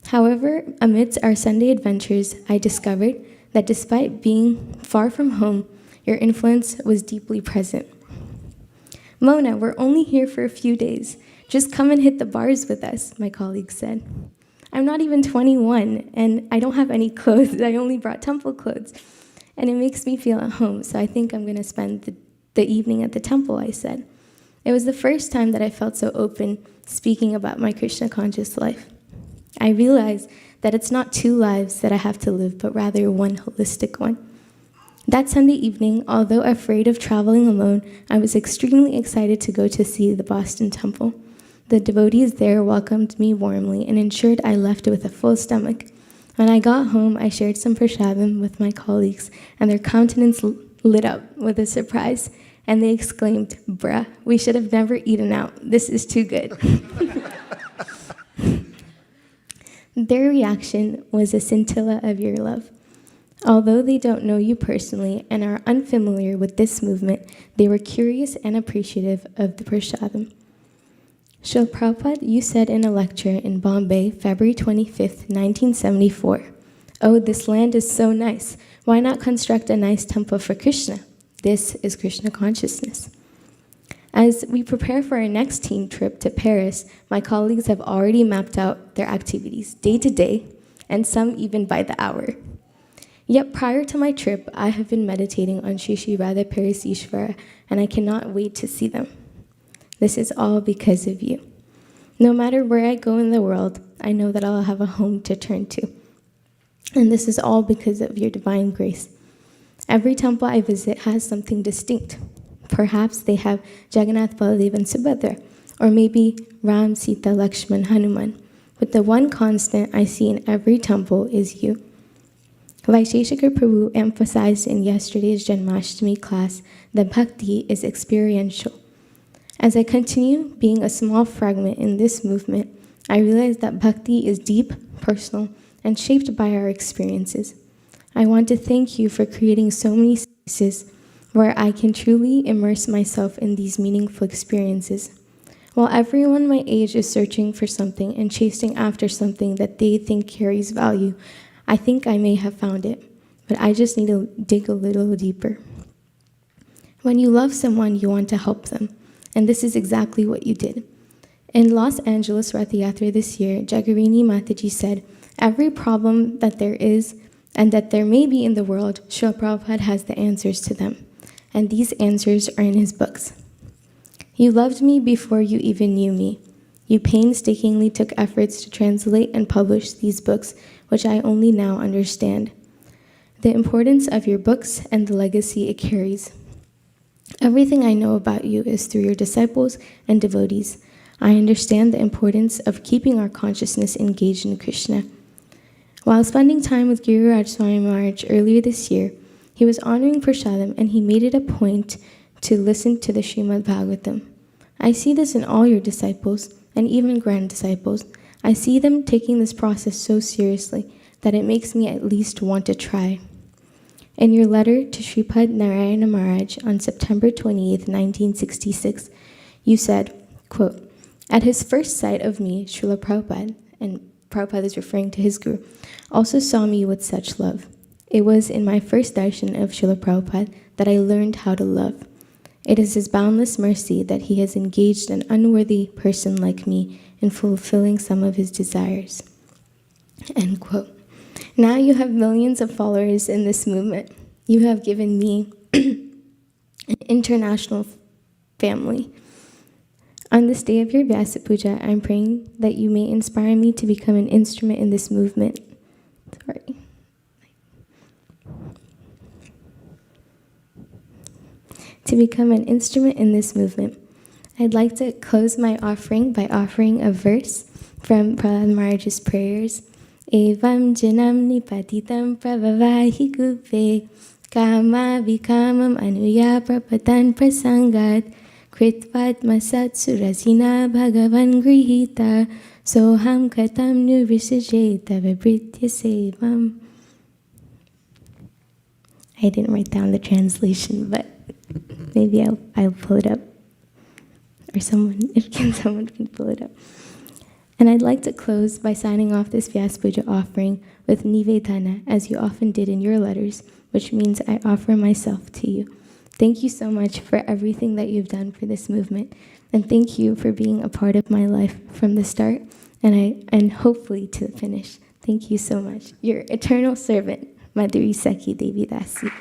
[SPEAKER 2] However, amidst our Sunday adventures, I discovered that despite being far from home, your influence was deeply present. Mona, we're only here for a few days. Just come and hit the bars with us, my colleague said. I'm not even 21, and I don't have any clothes. I only brought temple clothes. And it makes me feel at home, so I think I'm going to spend the evening at the temple, I said. It was the first time that I felt so open speaking about my Krishna conscious life. I realized that it's not two lives that I have to live, but rather one holistic one. That Sunday evening, although afraid of traveling alone, I was extremely excited to go to see the Boston temple. The devotees there welcomed me warmly and ensured I left with a full stomach. When I got home, I shared some prasadam with my colleagues, and their countenance lit up with a surprise, and they exclaimed, "Bruh, we should have never eaten out. This is too good." Their reaction was a scintilla of your love. Although they don't know you personally and are unfamiliar with this movement, they were curious and appreciative of the prasadam. Srila Prabhupada, you said in a lecture in Bombay, February 25th, 1974, "Oh, this land is so nice. Why not construct a nice temple for Krishna? This is Krishna consciousness." As we prepare for our next team trip to Paris, my colleagues have already mapped out their activities day to day, and some even by the hour. Yet prior to my trip, I have been meditating on Shri Shri Radha Parisishvara, and I cannot wait to see them. This is all because of you. No matter where I go in the world, I know that I'll have a home to turn to. And this is all because of your divine grace. Every temple I visit has something distinct. Perhaps they have Jagannath, Baladev, and Subhadra, or maybe Ram, Sita, Lakshman, Hanuman. But the one constant I see in every temple is you. Vaisheshikar Prabhu emphasized in yesterday's Janmashtami class that bhakti is experiential. As I continue being a small fragment in this movement, I realize that bhakti is deep, personal, and shaped by our experiences. I want to thank you for creating so many spaces where I can truly immerse myself in these meaningful experiences. While everyone my age is searching for something and chasing after something that they think carries value, I think I may have found it, but I just need to dig a little deeper. When you love someone, you want to help them, and this is exactly what you did. In Los Angeles Rath Yatra this year, Jagarini Mataji said, "Every problem that there is and that there may be in the world, Srila Prabhupada has the answers to them, and these answers are in his books. You loved me before you even knew me. You painstakingly took efforts to translate and publish these books, which I only now understand. The importance of your books and the legacy it carries. Everything I know about you is through your disciples and devotees. I understand the importance of keeping our consciousness engaged in Krishna." While spending time with Guru Raj Swami Maharaj earlier this year, he was honoring prasadam and he made it a point to listen to the Srimad Bhagavatam. I see this in all your disciples and even grand disciples. I see them taking this process so seriously that it makes me at least want to try. In your letter to Sripad Narayana Maharaj on September 28, 1966, you said, quote, "At his first sight of me, Srila Prabhupada," and Prabhupada is referring to his guru, "also saw me with such love. It was in my first darshan of Srila Prabhupada that I learned how to love. It is his boundless mercy that he has engaged an unworthy person like me in fulfilling some of his desires." End quote. Now you have millions of followers in this movement. You have given me an international family. On this day of your Vyasa Puja, I'm praying that you may inspire me to become an instrument in this movement. To become an instrument in this movement. I'd like to close my offering by offering a verse from Prahlad Maharaj's prayers. Evam janam nipatitam pravavahi kupe kama vikamam anuya prapatan prasangat kritvat masat surasina bhagavan grihita soham katam nuvisajeta vibritya sevam. I didn't write down the translation, but maybe I'll pull it up. Or someone can pull it up. And I'd like to close by signing off this Vyas Puja offering with Nivedana, as you often did in your letters, which means I offer myself to you. Thank you so much for everything that you've done for this movement, and thank you for being a part of my life from the start and hopefully to the finish. Thank you so much. Your eternal servant, Madhuri Seki Devi Dasi.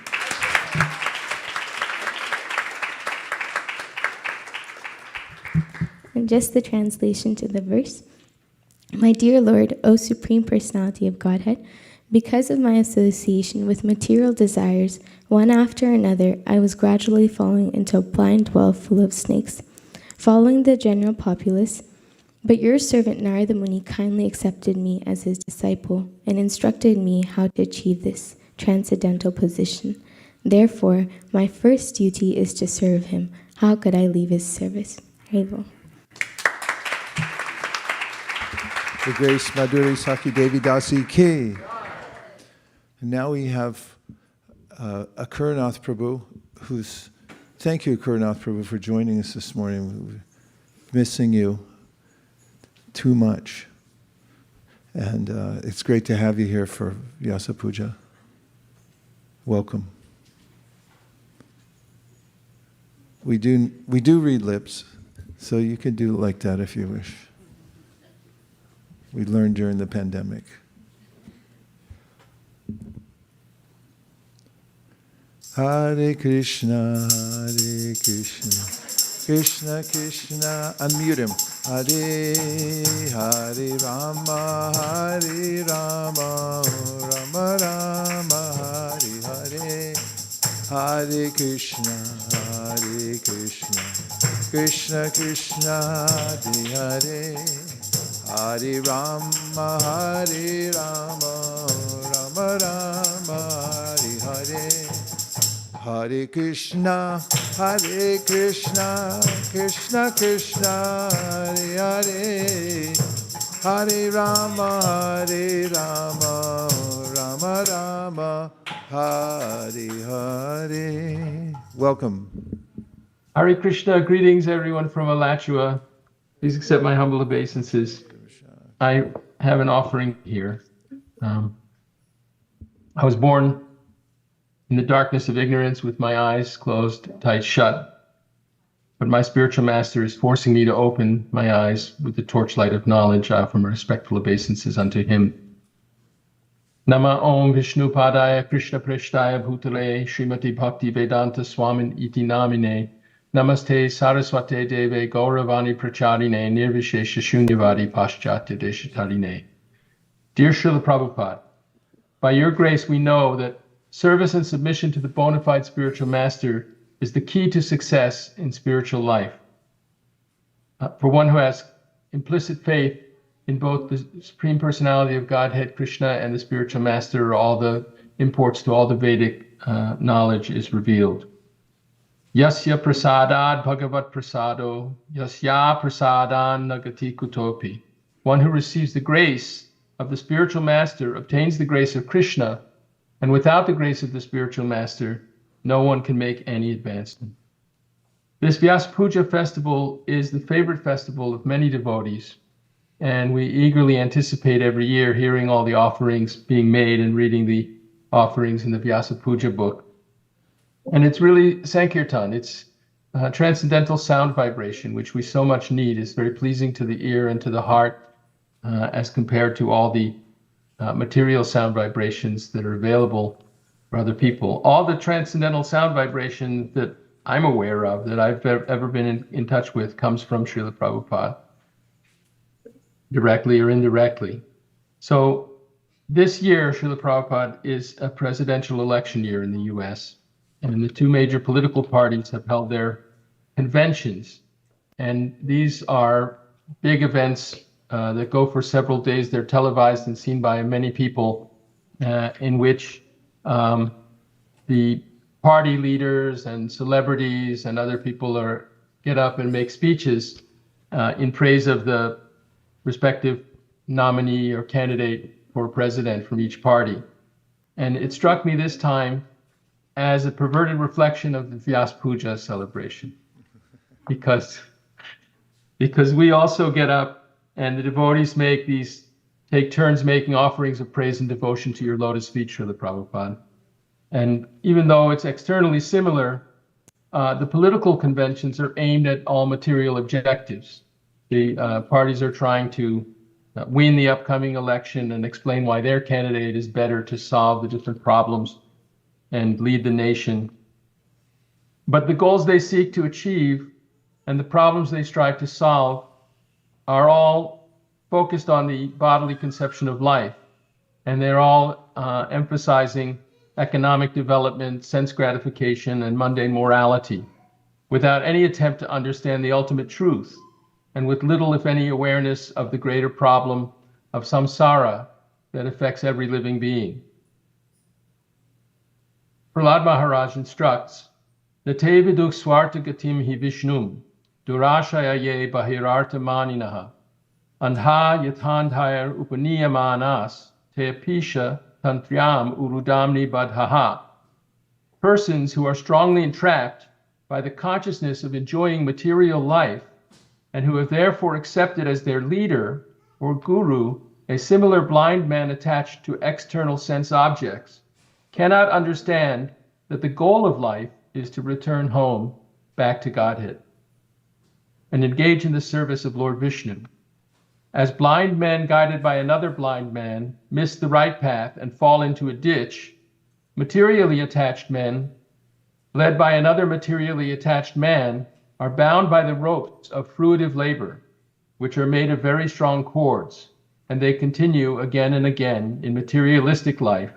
[SPEAKER 2] And just the translation to the verse. My dear Lord, O Supreme Personality of Godhead, because of my association with material desires, one after another, I was gradually falling into a blind well full of snakes, following the general populace. But your servant Narada Muni kindly accepted me as his disciple and instructed me how to achieve this transcendental position. Therefore, my first duty is to serve him. How could I leave his service? Haribol.
[SPEAKER 1] The grace Madhuri Saki Devi Dasi Ki. And now we have Akurnath Prabhu, thank you, Akurnath Prabhu, for joining us this morning. We're missing you too much. And it's great to have you here for Vyasa Puja. Welcome. We do read lips, so you can do it like that if you wish. We learned during the pandemic. Hare Krishna, Krishna Krishna, unmute him. Hare Rama, Hare Rama, Rama Rama, Hare Hare. Hare Krishna, Krishna Krishna, Hare Hare. Hare Rama, Hare Rama, Rama Rama, Hare Hare. Hare Krishna, Krishna Krishna, Hare Hare. Hare Rama, Rama Rama, Hare Hare. Welcome.
[SPEAKER 15] Hare Krishna, greetings everyone from Alachua. Please accept my humble obeisances. I have an offering here. I was born in the darkness of ignorance with my eyes closed tight shut. But my spiritual master is forcing me to open my eyes with the torchlight of knowledge. I offer my respectful obeisances unto him. Nama Om Vishnu Padaya Krishna Preshtaya Bhutale Srimati Bhakti Vedanta Swamin Iti Namine Namaste Saraswate Deve Gauravani Pracharine Nirvishesha Shunyavadi Paschatya Deshatarine. Dear Srila Prabhupada, by your grace we know that service and submission to the bona fide spiritual master is the key to success in spiritual life. For one who has implicit faith in both the Supreme Personality of Godhead, Krishna, and the spiritual master, all the imports to all the Vedic knowledge is revealed. Yasya prasadad bhagavat prasado, yasya prasadan nagati kutopi. One who receives the grace of the spiritual master obtains the grace of Krishna, and without the grace of the spiritual master, no one can make any advancement. This Vyasa Puja festival is the favorite festival of many devotees, and we eagerly anticipate every year hearing all the offerings being made and reading the offerings in the Vyasa Puja book. And it's really Sankirtan, it's transcendental sound vibration, which we so much need. Is very pleasing to the ear and to the heart as compared to all the material sound vibrations that are available for other people. All the transcendental sound vibration that I'm aware of, that I've ever been in touch with, comes from Srila Prabhupada, directly or indirectly. So this year, Srila Prabhupada is a presidential election year in the US, and the two major political parties have held their conventions. And these are big events that go for several days. They're televised and seen by many people, in which the party leaders and celebrities and other people get up and make speeches in praise of the respective nominee or candidate for president from each party. And it struck me this time as a perverted reflection of the Vyasa Puja celebration, because we also get up and the devotees take turns making offerings of praise and devotion to your lotus feet, Srila Prabhupada. And even though it's externally similar, the political conventions are aimed at all material objectives. The parties are trying to win the upcoming election and explain why their candidate is better to solve the different problems and lead the nation. But the goals they seek to achieve and the problems they strive to solve are all focused on the bodily conception of life. And they're all emphasizing economic development, sense gratification, and mundane morality, without any attempt to understand the ultimate truth, and with little, if any, awareness of the greater problem of samsara that affects every living being. Prahlad Maharaj instructs, Nate viduk swarta gatim hi vishnum, durashaya ye bahirartha maninaha, andha yathandhayar upaniyamanas, te apisha tantriam urudamni badhaha. Persons who are strongly entrapped by the consciousness of enjoying material life and who have therefore accepted as their leader or guru a similar blind man attached to external sense objects, cannot understand that the goal of life is to return home back to Godhead and engage in the service of Lord Vishnu. As blind men guided by another blind man miss the right path and fall into a ditch, materially attached men, led by another materially attached man, are bound by the ropes of fruitive labor, which are made of very strong cords, and they continue again and again in materialistic life,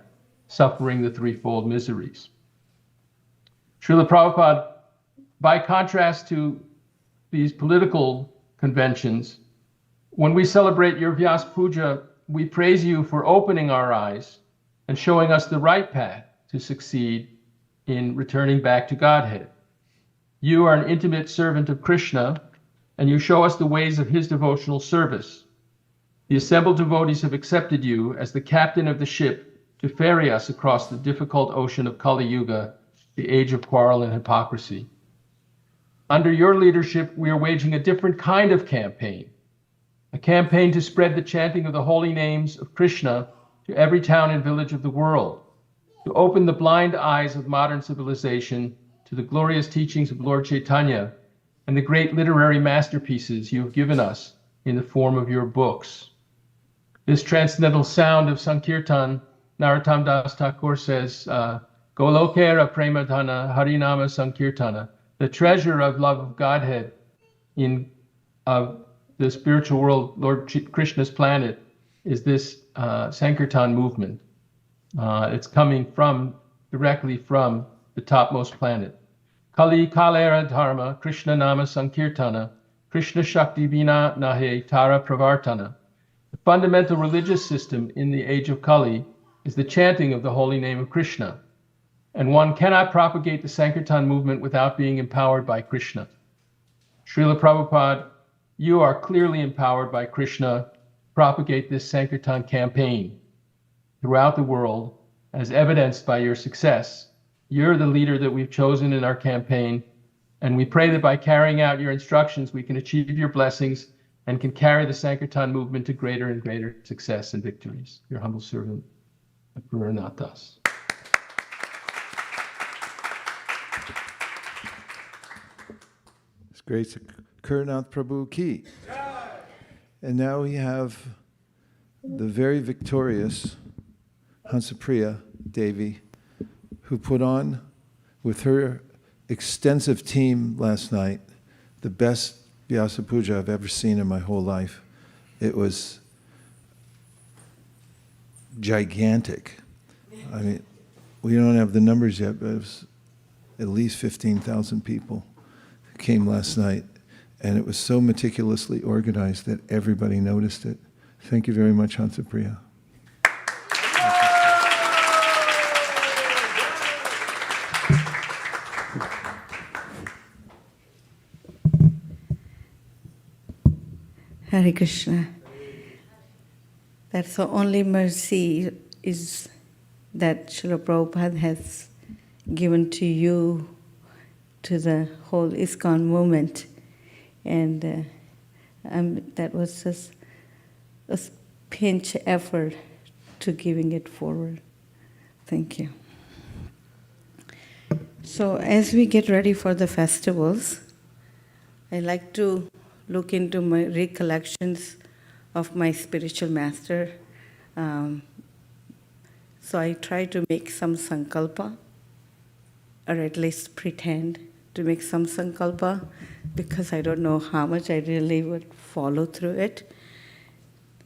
[SPEAKER 15] suffering the threefold miseries. Srila Prabhupada, by contrast to these political conventions, when we celebrate your Vyas Puja, we praise you for opening our eyes and showing us the right path to succeed in returning back to Godhead. You are an intimate servant of Krishna, and you show us the ways of his devotional service. The assembled devotees have accepted you as the captain of the ship to ferry us across the difficult ocean of Kali Yuga, the age of quarrel and hypocrisy. Under your leadership, we are waging a different kind of campaign, a campaign to spread the chanting of the holy names of Krishna to every town and village of the world, to open the blind eyes of modern civilization to the glorious teachings of Lord Chaitanya and the great literary masterpieces you have given us in the form of your books. This transcendental sound of Sankirtan, Narottam Das Thakur says, Golokera Premadhana Harinama Sankirtana, the treasure of love of Godhead in the spiritual world, Lord Krishna's planet, is this Sankirtan movement. It's coming directly from the topmost planet. Kali Kalera Dharma, Krishna Nama Sankirtana, Krishna Shakti Vina Nahe Tara Pravartana. The fundamental religious system in the age of Kali is the chanting of the holy name of Krishna. And one cannot propagate the Sankirtan movement without being empowered by Krishna. Srila Prabhupada, you are clearly empowered by Krishna to propagate this Sankirtan campaign throughout the world, as evidenced by your success. You're the leader that we've chosen in our campaign, and we pray that by carrying out your instructions, we can achieve your blessings and can carry the Sankirtan movement to greater and greater success and victories. Your humble servant, Gurunat Das.
[SPEAKER 1] It's great. Kurnath Prabhu Ki. And now we have the very victorious Hansapriya Devi, who put on, with her extensive team last night, the best Vyasa Puja I've ever seen in my whole life. It was gigantic. I mean, we don't have the numbers yet, but it was at least 15,000 people who came last night. And it was so meticulously organized that everybody noticed it. Thank you very much, Hansapriya.
[SPEAKER 16] Hare Krishna. That's the only mercy is that Srila Prabhupada has given to you, to the whole ISKCON movement. And that was just a pinch effort to giving it forward. Thank you. So as we get ready for the festivals, I like to look into my recollections of my spiritual master. So I try to make some sankalpa, or at least pretend to make some sankalpa, because I don't know how much I really would follow through it.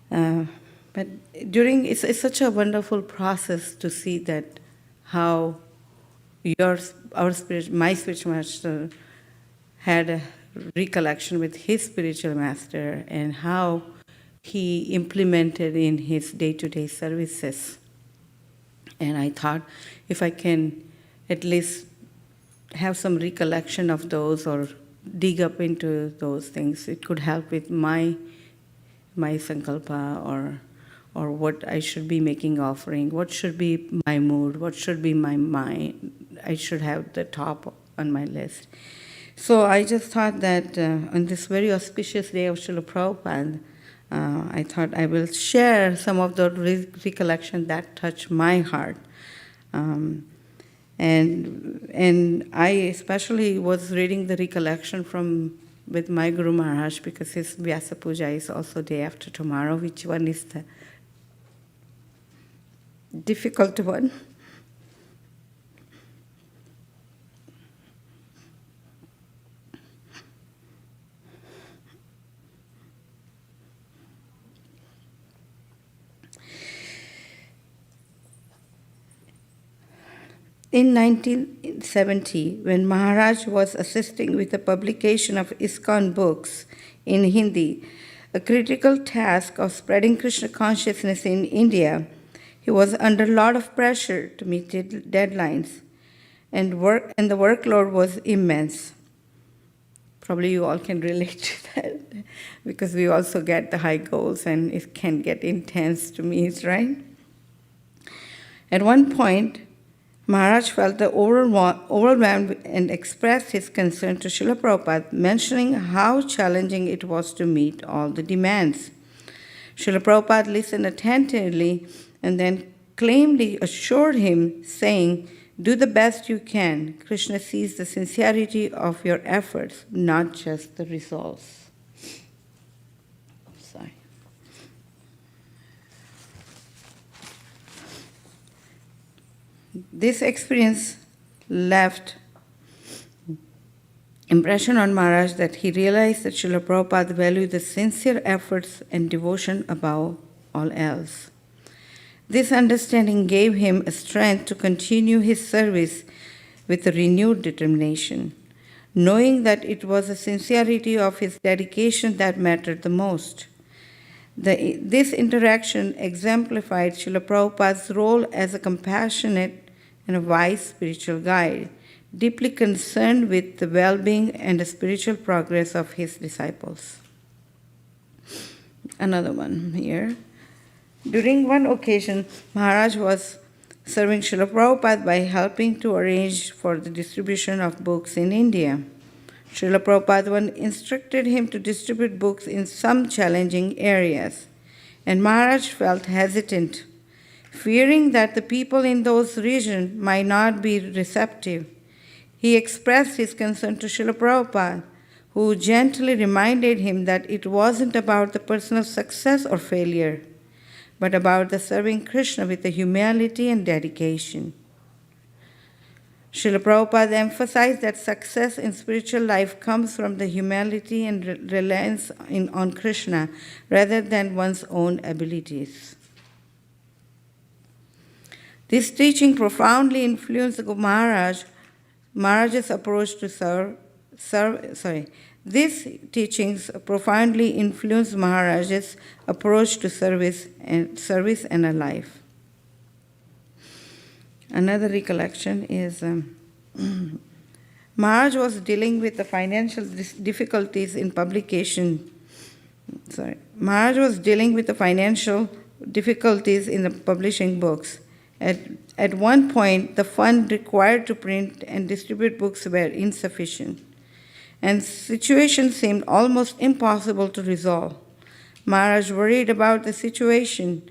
[SPEAKER 16] But it's such a wonderful process to see that how my spiritual master had a recollection with his spiritual master and how he implemented in his day-to-day services. And I thought if I can at least have some recollection of those or dig up into those things, it could help with my sankalpa or what I should be making offering, what should be my mood, what should be my mind. I should have the top on my list. So I just thought that on this very auspicious day of Srila Prabhupada, I thought I will share some of the recollection that touched my heart. And I especially was reading the recollection with my Guru Maharaj, because his Vyasa Puja is also day after tomorrow. Which one is the difficult one? In 1970, when Maharaj was assisting with the publication of ISKCON books in Hindi, a critical task of spreading Krishna consciousness in India, he was under a lot of pressure to meet deadlines, and the workload was immense. Probably you all can relate to that, because we also get the high goals and it can get intense to meet, right? At one point, Maharaj felt overwhelmed and expressed his concern to Srila Prabhupada, mentioning how challenging it was to meet all the demands. Srila Prabhupada listened attentively and then calmly assured him, saying, "Do the best you can. Krishna sees the sincerity of your efforts, not just the results." Sorry. This experience left impression on Maharaj that he realized that Srila Prabhupada valued the sincere efforts and devotion above all else. This understanding gave him a strength to continue his service with a renewed determination, knowing that it was the sincerity of his dedication that mattered the most. This interaction exemplified Srila Prabhupada's role as a compassionate and a wise spiritual guide, deeply concerned with the well-being and the spiritual progress of his disciples. Another one here. During one occasion, Maharaj was serving Srila Prabhupada by helping to arrange for the distribution of books in India. Srila Prabhupada instructed him to distribute books in some challenging areas, and Maharaj felt hesitant, fearing that the people in those regions might not be receptive. He expressed his concern to Srila Prabhupada, who gently reminded him that it wasn't about the personal success or failure, but about the serving Krishna with the humility and dedication. Srila Prabhupada emphasized that success in spiritual life comes from the humility and reliance on Krishna rather than one's own abilities. This teaching profoundly influenced Maharaj's approach to These teachings profoundly influenced Maharaj's approach to service and a life. Another recollection is Maharaj was dealing with the financial difficulties in publication. Maharaj was dealing with the financial difficulties in the publishing books. At one point, the fund required to print and distribute books were insufficient, and the situation seemed almost impossible to resolve. Maharaj worried about the situation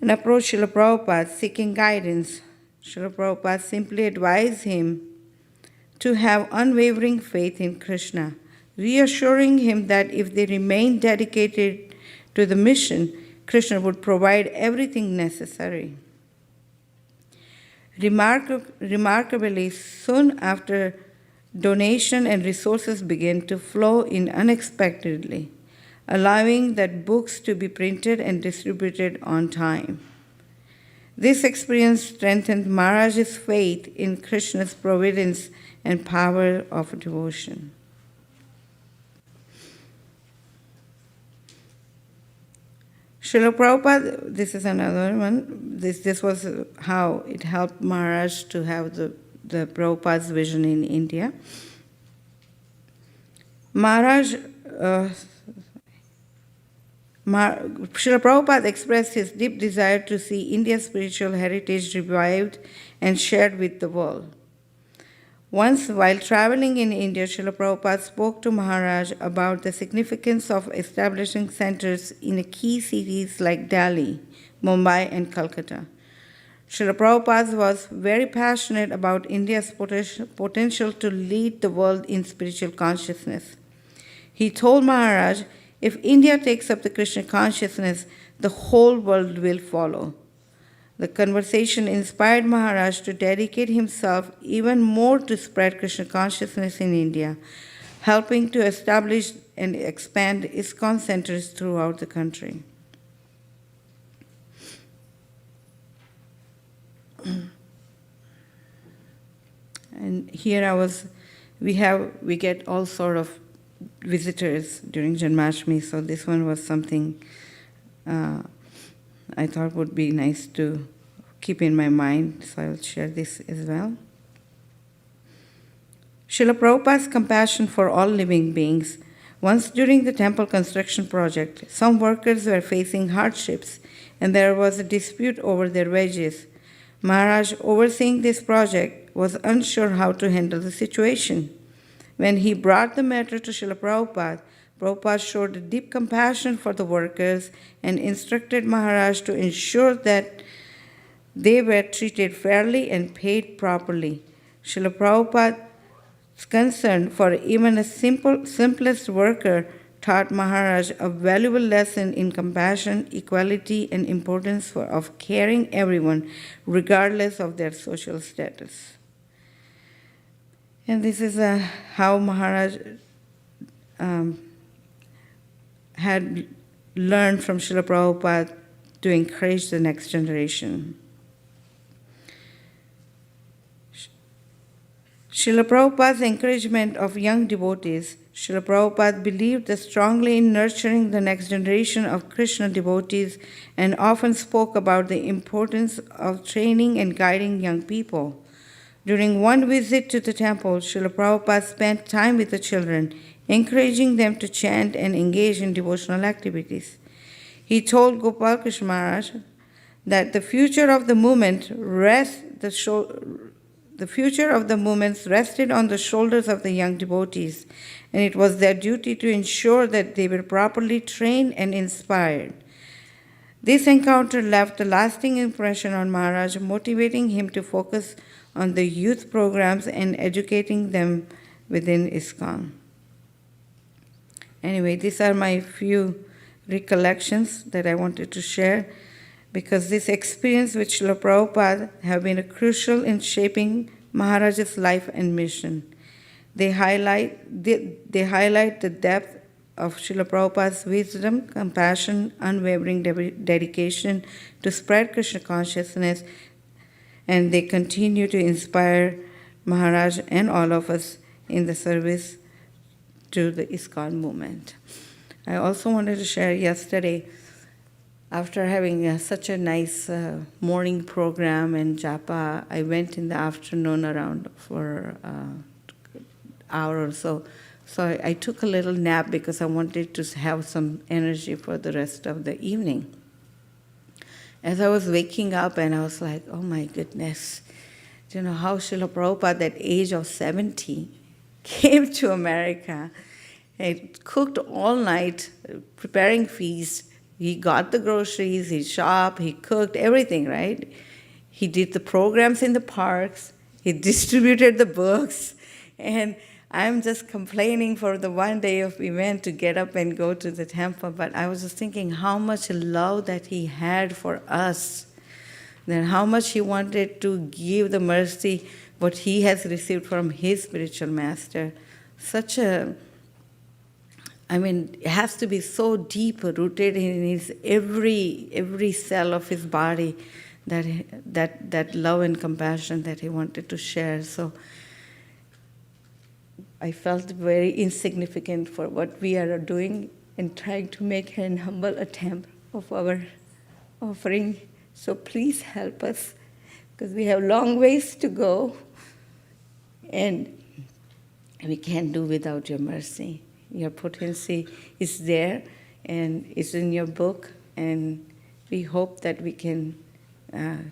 [SPEAKER 16] and approached Srila Prabhupada seeking guidance. Srila Prabhupada simply advised him to have unwavering faith in Krishna, reassuring him that if they remained dedicated to the mission, Krishna would provide everything necessary. Remarkably, soon after, donation and resources began to flow in unexpectedly, allowing that books to be printed and distributed on time. This experience strengthened Maharaj's faith in Krishna's providence and power of devotion. Srila Prabhupada, this is another one. This was how it helped Maharaj to have the Prabhupada's vision in India. Srila Prabhupada expressed his deep desire to see India's spiritual heritage revived and shared with the world. Once, while traveling in India, Srila Prabhupada spoke to Maharaj about the significance of establishing centers in key cities like Delhi, Mumbai, and Calcutta. Srila Prabhupada was very passionate about India's potential to lead the world in spiritual consciousness. He told Maharaj, if India takes up the Krishna consciousness, the whole world will follow. The conversation inspired Maharaj to dedicate himself even more to spread Krishna consciousness in India, helping to establish and expand ISKCON centers throughout the country. And here we get all sort of visitors during Janmashtami, so this one was something I thought would be nice to keep in my mind, so I'll share this as well. Srila Prabhupada's compassion for all living beings. Once during the temple construction project, some workers were facing hardships and there was a dispute over their wages. Maharaj, overseeing this project, was unsure how to handle the situation. When he brought the matter to Srila Prabhupada, Prabhupada showed a deep compassion for the workers and instructed Maharaj to ensure that they were treated fairly and paid properly. Srila Prabhupada's concern for even a simplest worker taught Maharaj a valuable lesson in compassion, equality, and importance of caring everyone, regardless of their social status. And this is how Maharaj had learned from Srila Prabhupada to encourage the next generation. Srila Prabhupada's encouragement of young devotees. Srila Prabhupada believed strongly in nurturing the next generation of Krishna devotees and often spoke about the importance of training and guiding young people. During one visit to the temple, Srila Prabhupada spent time with the children, encouraging them to chant and engage in devotional activities. He told Gopal Krishna Maharaj that the future of the movements rested on the shoulders of the young devotees, and it was their duty to ensure that they were properly trained and inspired. This encounter left a lasting impression on Maharaj, motivating him to focus on the youth programs and educating them within ISKCON. Anyway, these are my few recollections that I wanted to share, because this experience with Srila Prabhupada have been crucial in shaping Maharaj's life and mission. They highlight the depth of Srila Prabhupada's wisdom, compassion, unwavering dedication to spread Krishna consciousness, and they continue to inspire Maharaj and all of us in the service to the ISKCON movement. I also wanted to share yesterday, after having such a nice morning program and japa, I went in the afternoon around for an hour or so. So I took a little nap because I wanted to have some energy for the rest of the evening. As I was waking up, and I was like, oh my goodness, you know how Srila Prabhupada at the age of 70 came to America He cooked all night, preparing feast. He got the groceries, he shopped, he cooked, everything, right? He did the programs in the parks, he distributed the books, and I'm just complaining for the one day of event to get up and go to the temple, but I was just thinking how much love that he had for us, then how much he wanted to give the mercy what he has received from his spiritual master. It has to be so deep rooted in his every cell of his body, that love and compassion that he wanted to share. So I felt very insignificant for what we are doing and trying to make an humble attempt of our offering. So please help us, because we have long ways to go, and we can't do without your mercy. Your potency is there, and it's in your book, and we hope that we can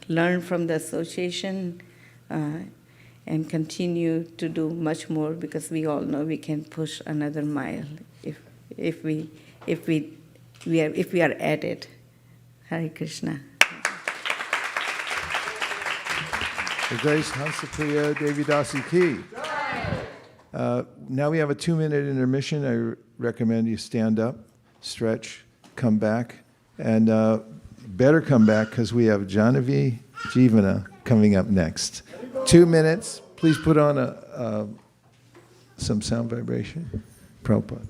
[SPEAKER 16] learn from the association and continue to do much more, because we all know we can push another mile if we are at it. Hare Krishna.
[SPEAKER 1] Grace Hansapriya Devidasi Ki. Now we have a 2-minute intermission. I recommend you stand up, stretch, come back, and better come back because we have Janavi Jivana coming up next. 2 minutes. Please put on some sound vibration. Prabhupada.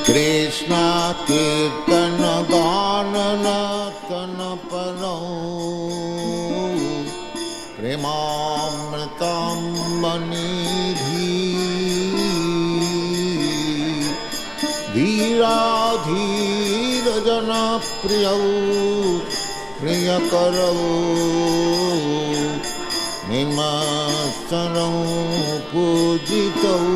[SPEAKER 17] Krishna Kirtana Ganana Kanapano Premamritam Manidhi Dhira Dhira Jana Priyau Priyakarau Nimasaram Pujitau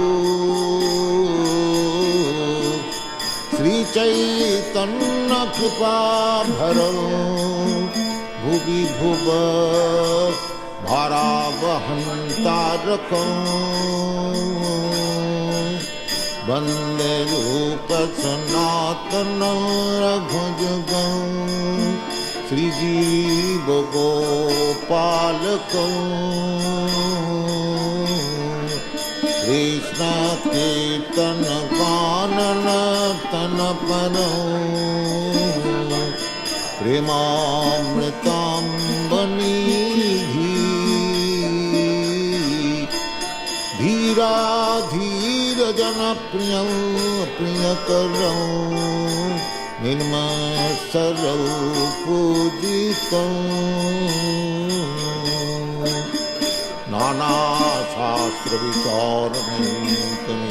[SPEAKER 17] Sri Chaitanya Kripa Bharau Bhuvi Bhuva Bharavahantarakam Vande Rupa Sanatana Raghujagam Sri Jiva Gopalakam Krishna Kirtana Ganana Tanapanam Premamritam Banidhi Dhira Dhira Jana Priyakaram Nirmasaram Pujitam Nana Shastra Vicharanam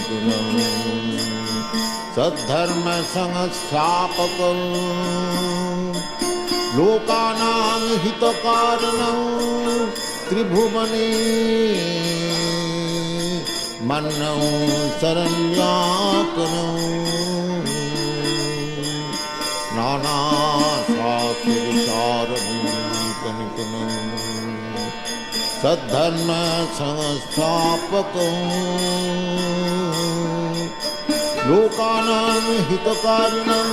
[SPEAKER 17] Gunam Sadharma Sanghastapakam Lokanam Hitakaranam Tribhumane Mannam Saranyakanam कनिपुनं सद्धर्म संस्थापकं लोकानां हितकारिणं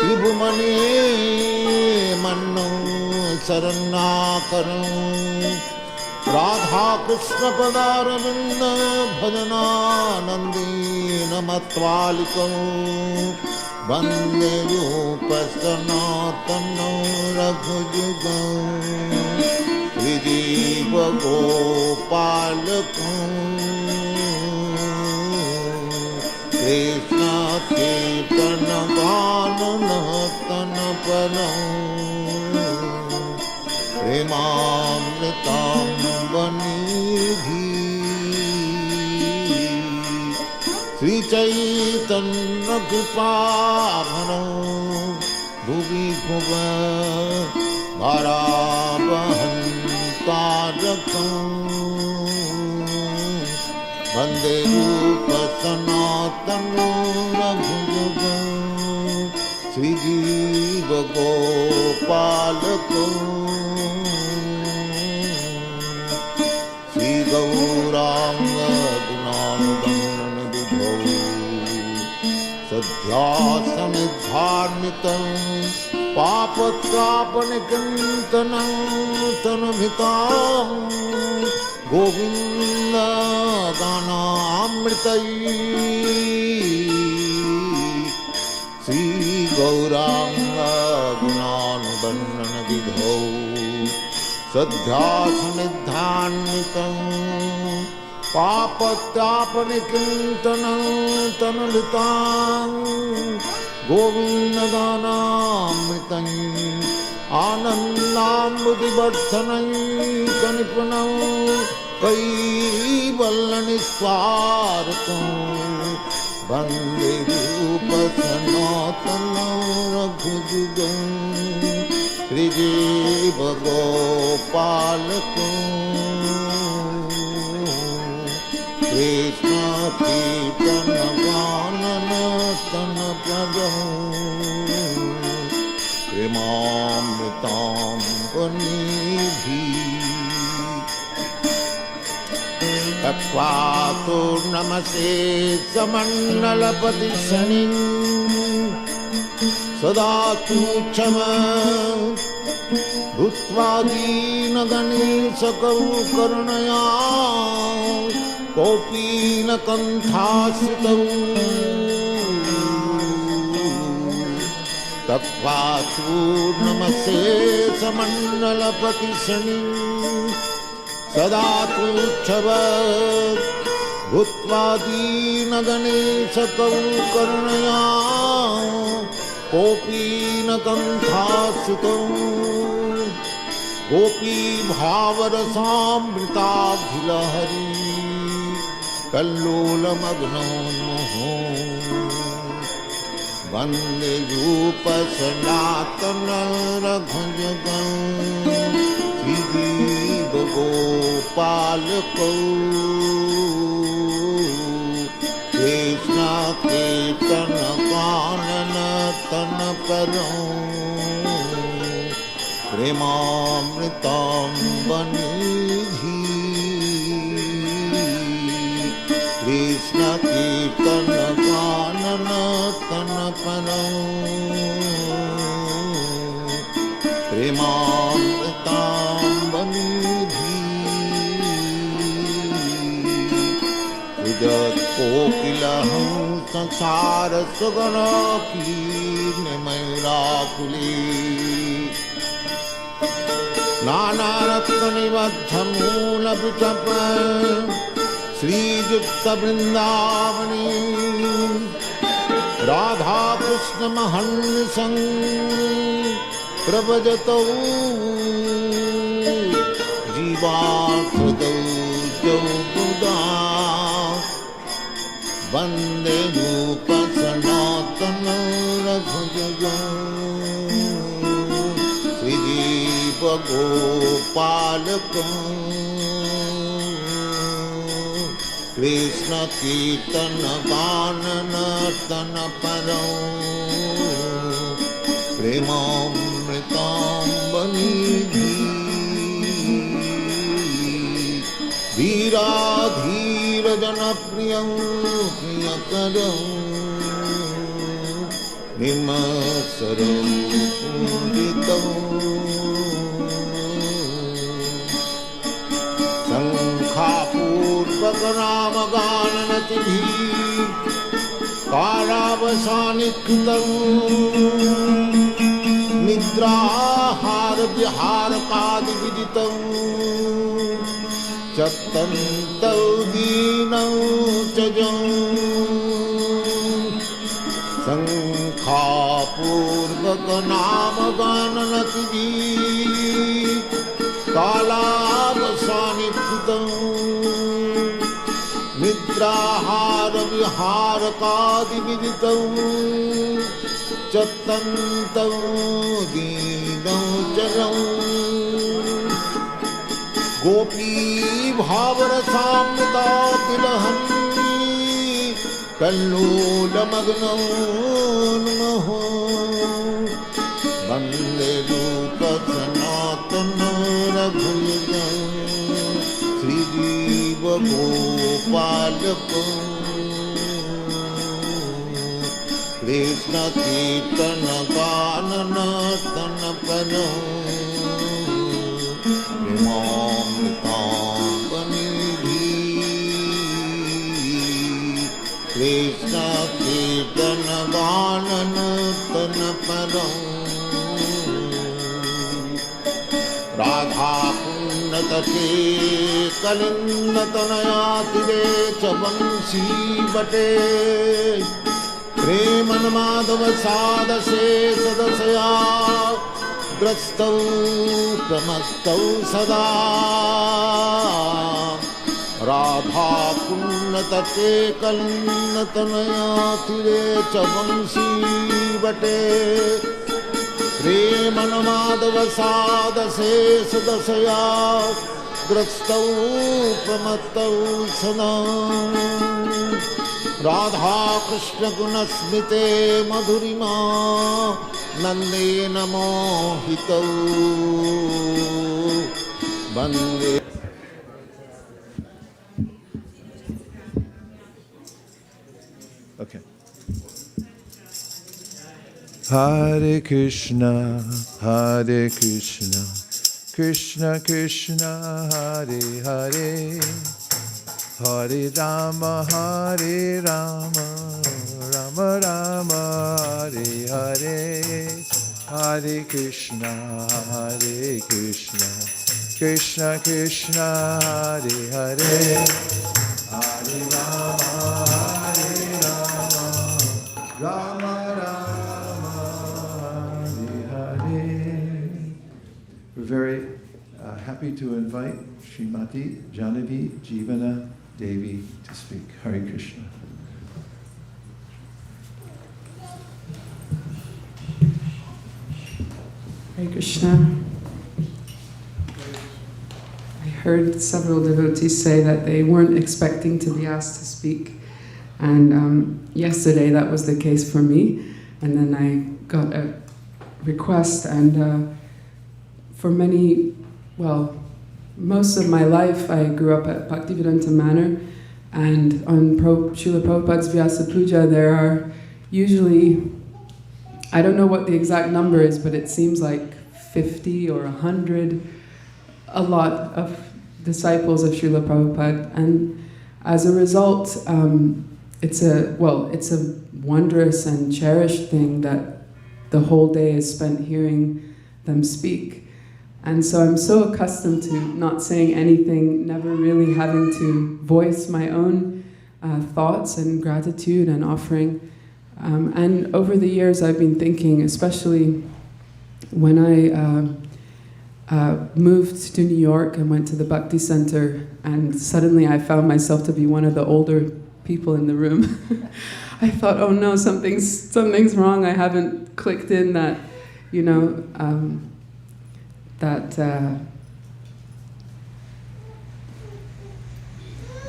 [SPEAKER 17] विभुमने मन्नं शरणाकरं राधा कृष्ण पदारविन्द भजनानन्देन मत्वालिकं वन्दे रूपसनातनं रघुयुगं श्रीजीवगोपालकं कृष्ण कीर्तनगाननर्तनपरं प्रेमामृताम्बनिधि श्रीचैतन्यकृपाभरं भुवि भुव भारावहन्तारकं वन्दे रूपसनातनं रघुयुगं श्रीजीवगोपालकं श्रीगौराङ्गगुणानुगणनिधिधौ सध्यासनिधार्मितं पापत्रापनिकन्तनं तनुभृतां गोविन्दगानामृतैः श्रीगौराङ्गगुणानुवर्णनविधौ सध्यासनिधान्वितं पापत्रापनिकन्तनं तनुभृतां गोविन्दगानामृतं आनन्दाम्बुधिवर्धनैकनिपुनं कैवल्यनिस्वार्थं वन्दे रूपसनातनं रघुयुगं श्रीजीवगोपालकं कृष्ण कीर्तनगाननर्तनपरं प्रेमामृताम्बनिधि तत्त्वातो नमसे समण्डलपति शनिं सदा तुच्छम भूत्वा दीनगणेशकौ करुणया कौपीनकण्ठाश्रितौ तत्त्वातो नमसे समण्डलपति शनिं सदा तुच्छव भूत्वा दीनगणेशकौ करुणया कौपीनकण्ठाश्रितौ गोपीभावरसामृताभिलहरी कल्लोलमग्नौ मुहुः वन्दे रूपसनातनं रघुयुगं श्रीजीवगोपालकौ कृष्ण कीर्तनगाननर्तनपरं प्रेमामृताम्बनिधि कृष्ण कीर्तनगाननर्तनपरं प्रेमामृताम्बनिधि उदत्कोकिलहं संसारसुगराकीर्णमयूराकुले नानारत्ननिबद्धमूलपिटप श्रीयुक्तवृन्दावने राधाकृष्णमहर्निशं प्रभजतौ जीवार्थदौ जौ बुधा वन्दे रूपसनातनं रघुयुगं श्रीजीवगोपालकं Krishna कीर्तनगाननर्तनपरं प्रेमामृताम्ब panidhi Veeradhira janapriyam priyakaram Nimasaram pujitam Sankhapurvakaramagalanatibhi Karavasanikitam Nidrahara viharakadividitam Chattantau dinau chajam Sankhapurvakanamagananatibhi Kalavasanikitam Nidrahara viharakadividitam Chattantau dinau charam Gopi bhavarasamrita tilahani Kallolamagnan maho Vande rupa sanatana raghuyam Sri Jiva Gopalakam Krishna Kirtana Ganana Tanapanam Vimamritam Panidhi Krishna Kirtana Ganana Tanapanam Radha Punnatake Kalinnatanayatire Chavansi Bate Preman Madhava Sadase Sadasaya Grastau Pramastau Sada Radha Punnatake Kalinnatanayatire Chavansi Bate Preman Madhava Sadase Sadasaya Grastau Pramastau Sada Radha Krishna Gunasmite Madhurima Nande Namo Hitau Bande
[SPEAKER 1] Okay. Hare Krishna, Krishna Krishna, Hare Hare, Hare Rama, Rama Rama, Hare Hare, Hare Krishna, Krishna Krishna, Hare Hare, Hare Rama, Rama Rama, Hare Hare. We're very happy to invite Srimati Janavi Jivana Devi to speak. Hare Krishna.
[SPEAKER 18] Hare Krishna. I heard several devotees say that they weren't expecting to be asked to speak. And yesterday that was the case for me. And then I got a request, and for most of my life I grew up at Bhaktivedanta Manor, and on Srila Prabhupada's Vyasa Puja there are usually, I don't know what the exact number is, but it seems like 50 or 100, a lot of disciples of Srila Prabhupada. And as a result, it's a wondrous and cherished thing that the whole day is spent hearing them speak. And so I'm so accustomed to not saying anything, never really having to voice my own thoughts and gratitude and offering. And over the years I've been thinking, especially when I moved to New York and went to the Bhakti Center, and suddenly I found myself to be one of the older people in the room. I thought, oh no, something's wrong. I haven't clicked in that,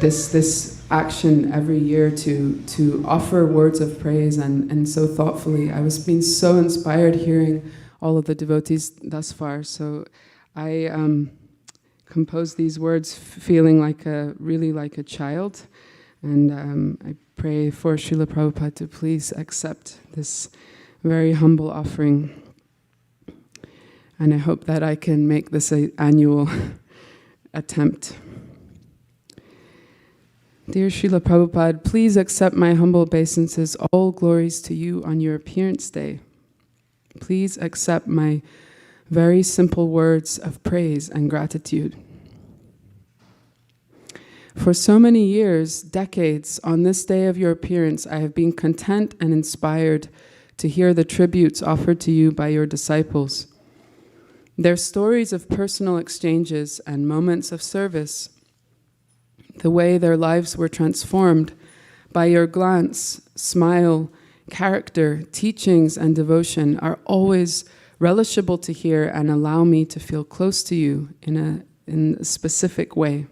[SPEAKER 18] this action every year to offer words of praise and so thoughtfully. I was being so inspired hearing all of the devotees thus far. So I composed these words feeling really like a child. And I pray for Srila Prabhupada to please accept this very humble offering. And I hope that I can make this an annual attempt. Dear Srila Prabhupada, please accept my humble obeisances. All glories to you on your appearance day. Please accept my very simple words of praise and gratitude. For so many years, decades, on this day of your appearance, I have been content and inspired to hear the tributes offered to you by your disciples. Their stories of personal exchanges and moments of service, the way their lives were transformed by your glance, smile, character, teachings, and devotion are always relishable to hear and allow me to feel close to you in a specific way.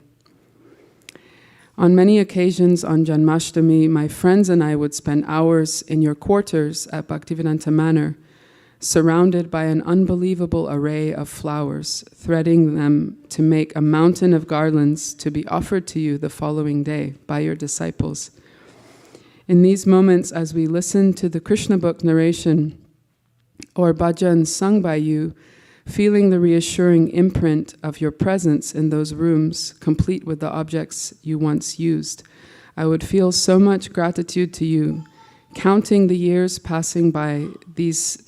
[SPEAKER 18] On many occasions on Janmashtami, my friends and I would spend hours in your quarters at Bhaktivedanta Manor, surrounded by an unbelievable array of flowers, threading them to make a mountain of garlands to be offered to you the following day by your disciples. In these moments, as we listen to the Krishna book narration or bhajan sung by you, feeling the reassuring imprint of your presence in those rooms, complete with the objects you once used, I would feel so much gratitude to you, counting the years passing by these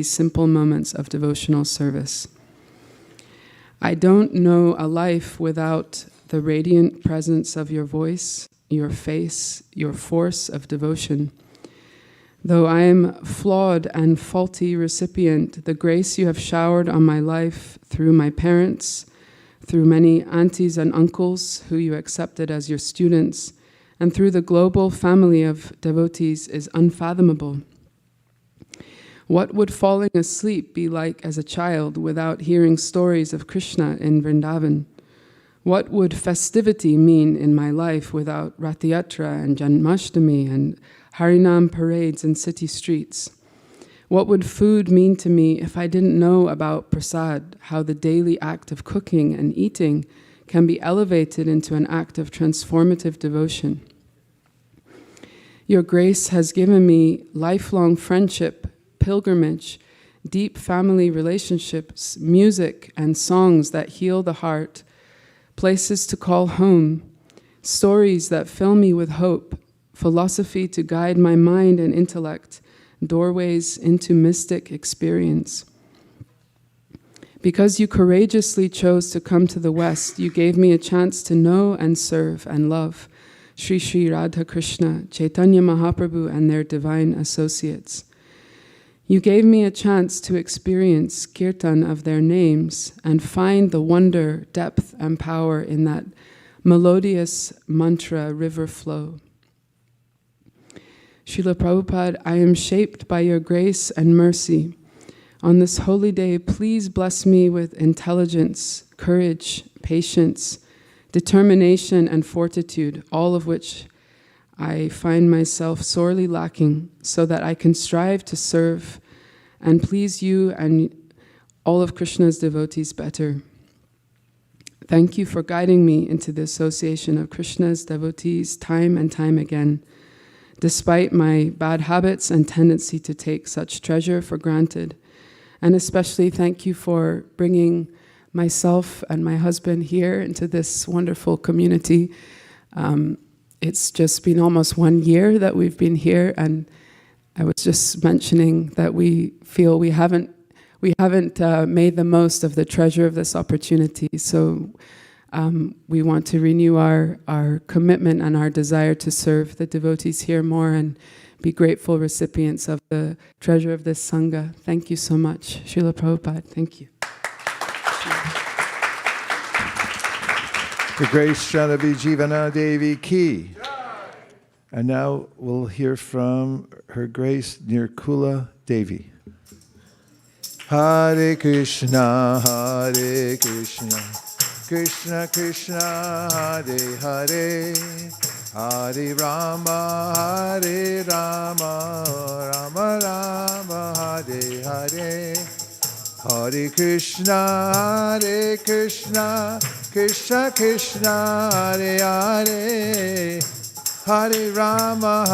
[SPEAKER 18] simple moments of devotional service. I don't know a life without the radiant presence of your voice, your face, your force of devotion. Though I am flawed and faulty recipient, the grace you have showered on my life through my parents, through many aunties and uncles who you accepted as your students, and through the global family of devotees is unfathomable. What would falling asleep be like as a child without hearing stories of Krishna in Vrindavan? What would festivity mean in my life without Rathayatra and Janmashtami and Harinam parades in city streets? What would food mean to me if I didn't know about prasad, how the daily act of cooking and eating can be elevated into an act of transformative devotion? Your grace has given me lifelong friendship, pilgrimage, deep family relationships, music and songs that heal the heart, places to call home, stories that fill me with hope, philosophy to guide my mind and intellect, doorways into mystic experience. Because you courageously chose to come to the West, you gave me a chance to know and serve and love Sri Sri Radha Krishna, Chaitanya Mahaprabhu, and their divine associates. You gave me a chance to experience kirtan of their names and find the wonder, depth, and power in that melodious mantra river flow. Srila Prabhupada, I am shaped by your grace and mercy. On this holy day, please bless me with intelligence, courage, patience, determination, and fortitude, all of which I find myself sorely lacking, so that I can strive to serve and please you and all of Krishna's devotees better. Thank you for guiding me into the association of Krishna's devotees time and time again, despite my bad habits and tendency to take such treasure for granted. And especially thank you for bringing myself and my husband here into this wonderful community. It's just been almost 1 year that we've been here, and I was just mentioning that we feel we haven't made the most of the treasure of this opportunity. So we want to renew our commitment and our desire to serve the devotees here more and be grateful recipients of the treasure of this Sangha. Thank you so much. Srila Prabhupada, thank you.
[SPEAKER 1] The Grace Shanavi Jivana Devi Ki. And now we'll hear from Her Grace Nirkula Devi. Hare Krishna, Krishna Krishna, Hare Hare, Hare Rama, Hare Rama, Rama Rama, Hare Hare. Hare Krishna, Krishna Krishna, Hare Hare. Hare Rama,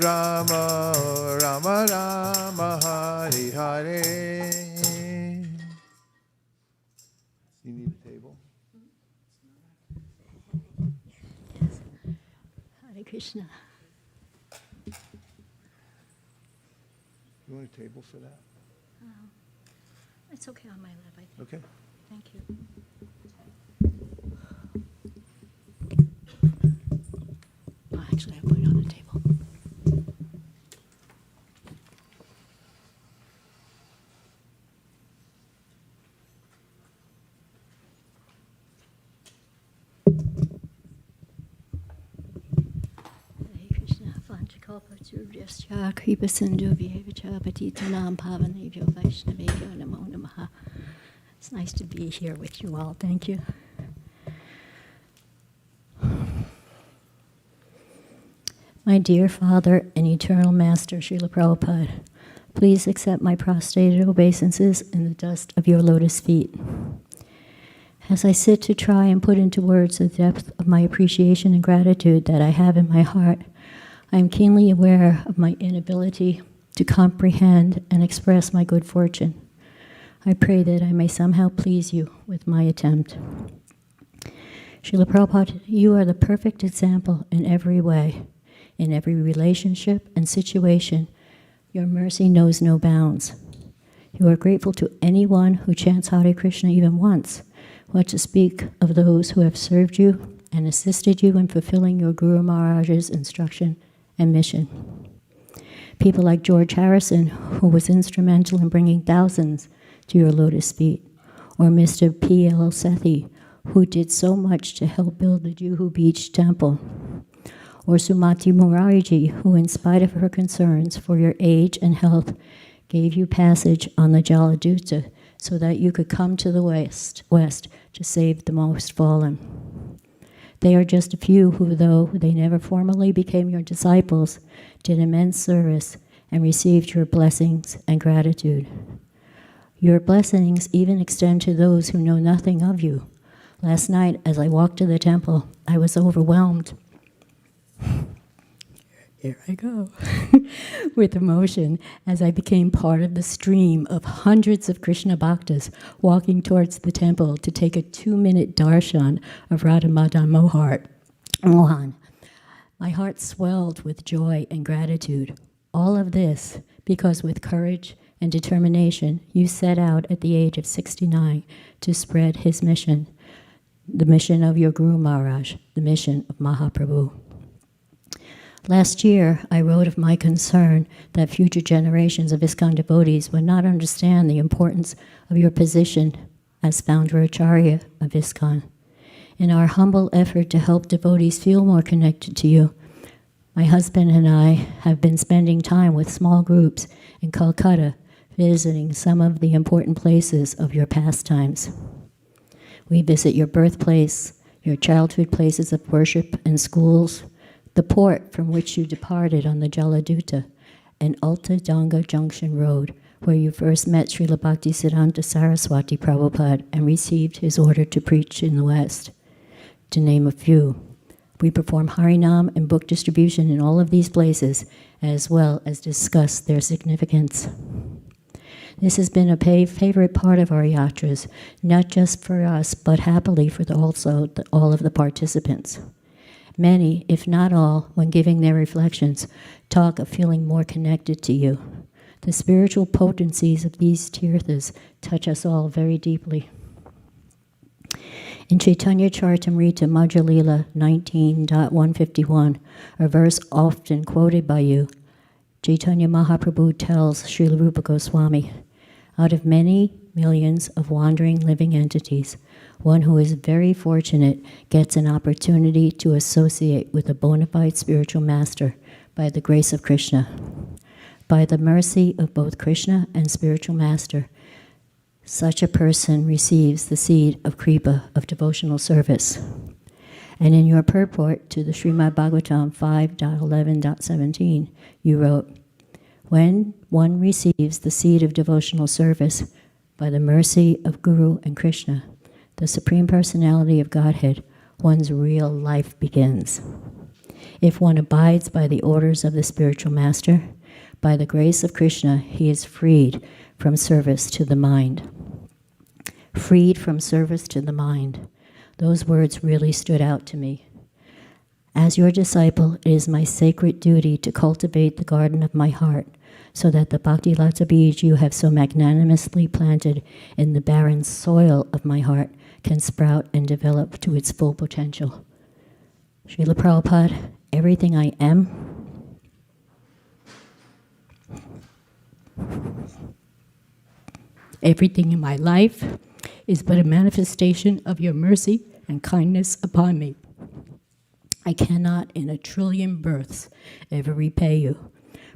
[SPEAKER 1] Rama Rama, Hare Hare. You need a table?
[SPEAKER 19] Hare Krishna.
[SPEAKER 1] You want a table for that?
[SPEAKER 19] It's okay on my lap, I think.
[SPEAKER 1] Okay.
[SPEAKER 19] Thank you. Oh, actually, I'll put it on the table. Vanchakalpaturvyascha kripasindhuvyevacha patitanam pavanebhyo vaishnavebhyo namo namaha. It's nice to be here with you all. Thank you. My dear Father and Eternal Master, Srila Prabhupada, please accept my prostrated obeisances in the dust of your lotus feet. As I sit to try and put into words the depth of my appreciation and gratitude that I have in my heart, I am keenly aware of my inability to comprehend and express my good fortune. I pray that I may somehow please you with my attempt. Srila Prabhupada, you are the perfect example in every way. In every relationship and situation, your mercy knows no bounds. You are grateful to anyone who chants Hare Krishna even once. What to speak of those who have served you and assisted you in fulfilling your Guru Maharaj's instruction and mission. People like George Harrison, who was instrumental in bringing thousands to your lotus feet, or Mr. P.L. Sethi, who did so much to help build the Juhu Beach Temple, or Sumati Murariji, who in spite of her concerns for your age and health, gave you passage on the Jaladuta so that you could come to the west to save the most fallen. They are just a few who, though they never formally became your disciples, did immense service and received your blessings and gratitude. Your blessings even extend to those who know nothing of you. Last night, as I walked to the temple, I was overwhelmed. Here I go, with emotion as I became part of the stream of hundreds of Krishna bhaktas walking towards the temple to take a 2-minute darshan of Radha Madan Mohan. My heart swelled with joy and gratitude. All of this because with courage and determination, you set out at the age of 69 to spread his mission, the mission of your Guru Maharaj, the mission of Mahaprabhu. Last year, I wrote of my concern that future generations of ISKCON devotees would not understand the importance of your position as founder Acharya of ISKCON. In our humble effort to help devotees feel more connected to you, my husband and I have been spending time with small groups in Calcutta, visiting some of the important places of your pastimes. We visit your birthplace, your childhood places of worship and schools, the port from which you departed on the Jaladuta, and Alta Danga Junction Road, where you first met Srila Bhaktisiddhanta Saraswati Prabhupada and received his order to preach in the West, to name a few. We perform Harinam and book distribution in all of these places, as well as discuss their significance. This has been a favorite part of our yatras, not just for us, but happily for all of the participants. Many, if not all, when giving their reflections, talk of feeling more connected to you. The spiritual potencies of these tirthas touch us all very deeply. In Chaitanya Charitamrita Madhya Lila 19.151, a verse often quoted by you, Chaitanya Mahaprabhu tells Srila Rupa Goswami, out of many millions of wandering living entities, one who is very fortunate gets an opportunity to associate with a bona fide spiritual master by the grace of Krishna. By the mercy of both Krishna and spiritual master, such a person receives the seed of kripa, of devotional service. And in your purport to the Srimad Bhagavatam 5.11.17, you wrote, when one receives the seed of devotional service by the mercy of Guru and Krishna, the Supreme Personality of Godhead, one's real life begins. If one abides by the orders of the spiritual master, by the grace of Krishna, he is freed from service to the mind. Freed from service to the mind. Those words really stood out to me. As your disciple, it is my sacred duty to cultivate the garden of my heart, so that the Bhakti Lata beej you have so magnanimously planted in the barren soil of my heart can sprout and develop to its full potential. Srila Prabhupada, everything I am, everything in my life is but a manifestation of your mercy and kindness upon me. I cannot in a trillion births ever repay you,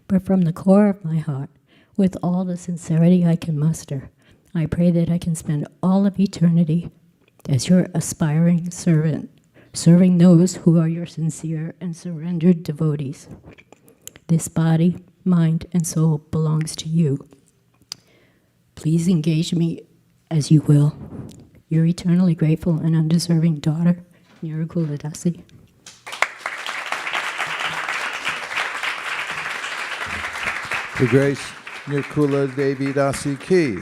[SPEAKER 19] but from the core of my heart, with all the sincerity I can muster, I pray that I can spend all of eternity as your aspiring servant, serving those who are your sincere and surrendered devotees. This body, mind, and soul belongs to you. Please engage me as you will. Your eternally grateful and undeserving daughter, Nirukula Dasi.
[SPEAKER 1] The Grace Nirkula Devi Dasi Ki.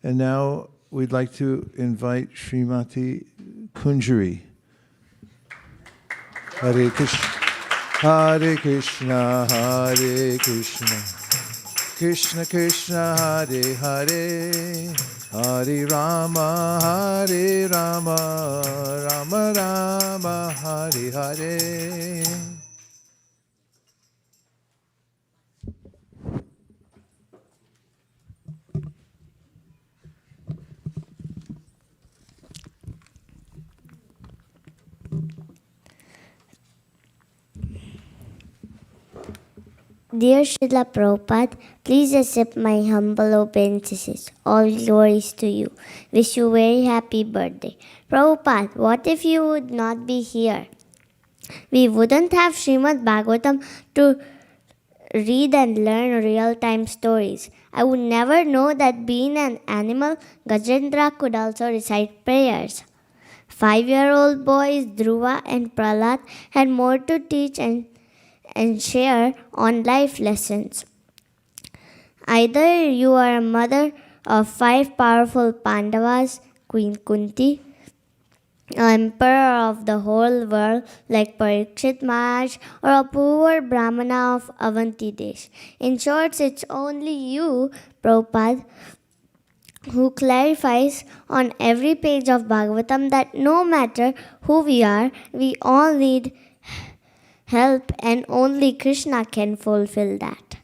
[SPEAKER 1] And now we'd like to invite Srimati Kunjari. Hare Krishna, Hare Krishna, Hare Krishna, Krishna Krishna, Hare Hare, Hare Rama, Hare Rama, Rama Rama, Hare Hare.
[SPEAKER 20] Dear Srila Prabhupada, please accept my humble obeisances. All glories to you. Wish you very happy birthday. Prabhupada, what if you would not be here? We wouldn't have Srimad Bhagavatam to read and learn real-time stories. I would never know that being an animal, Gajendra could also recite prayers. 5-year-old boys Dhruva and Prahlad had more to teach and share on life lessons. Either you are a mother of 5 powerful Pandavas, Queen Kunti, emperor of the whole world like Parikshit Maharaj, or a poor Brahmana of Avanti Desh. In short, it's only you, Prabhupada, who clarifies on every page of Bhagavatam that no matter who we are, we all need help, and only Krishna can fulfill that.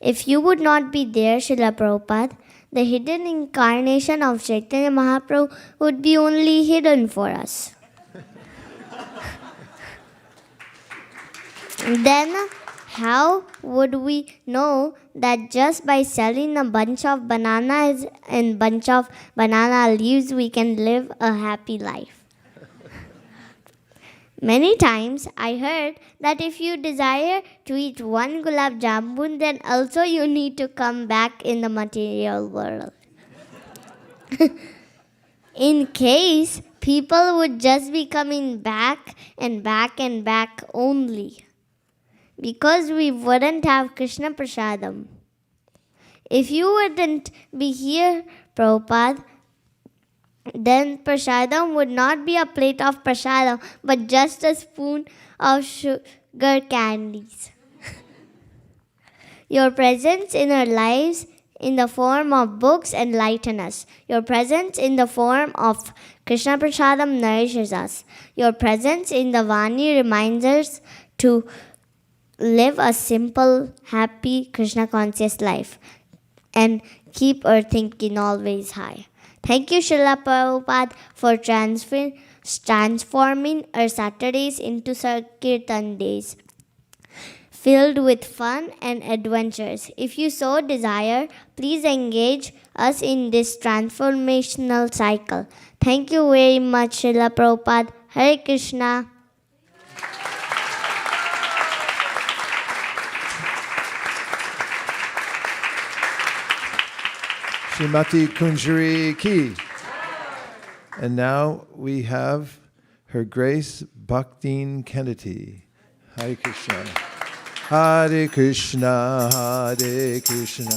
[SPEAKER 20] If you would not be there, Srila Prabhupada, the hidden incarnation of Chaitanya Mahaprabhu would be only hidden for us. Then, how would we know that just by selling a bunch of bananas and bunch of banana leaves, we can live a happy life? Many times I heard that if you desire to eat one gulab jamun, then also you need to come back in the material world. In case people would just be coming back and back and back only, because we wouldn't have Krishna prasadam. If you wouldn't be here, Prabhupada, then prasadam would not be a plate of prasadam, but just a spoon of sugar candies. Your presence in our lives in the form of books enlighten us. Your presence in the form of Krishna prasadam nourishes us. Your presence in the Vani reminds us to live a simple, happy, Krishna conscious life and keep our thinking always high. Thank you, Srila Prabhupada, for transforming our Saturdays into Sankirtan days, filled with fun and adventures. If you so desire, please engage us in this transformational cycle. Thank you very much, Srila Prabhupada. Hare Krishna.
[SPEAKER 1] Srimati Kunjari Ki. And now we have Her Grace Bhaktin Kennedy. Hare Krishna. Hare Krishna, Hare Krishna.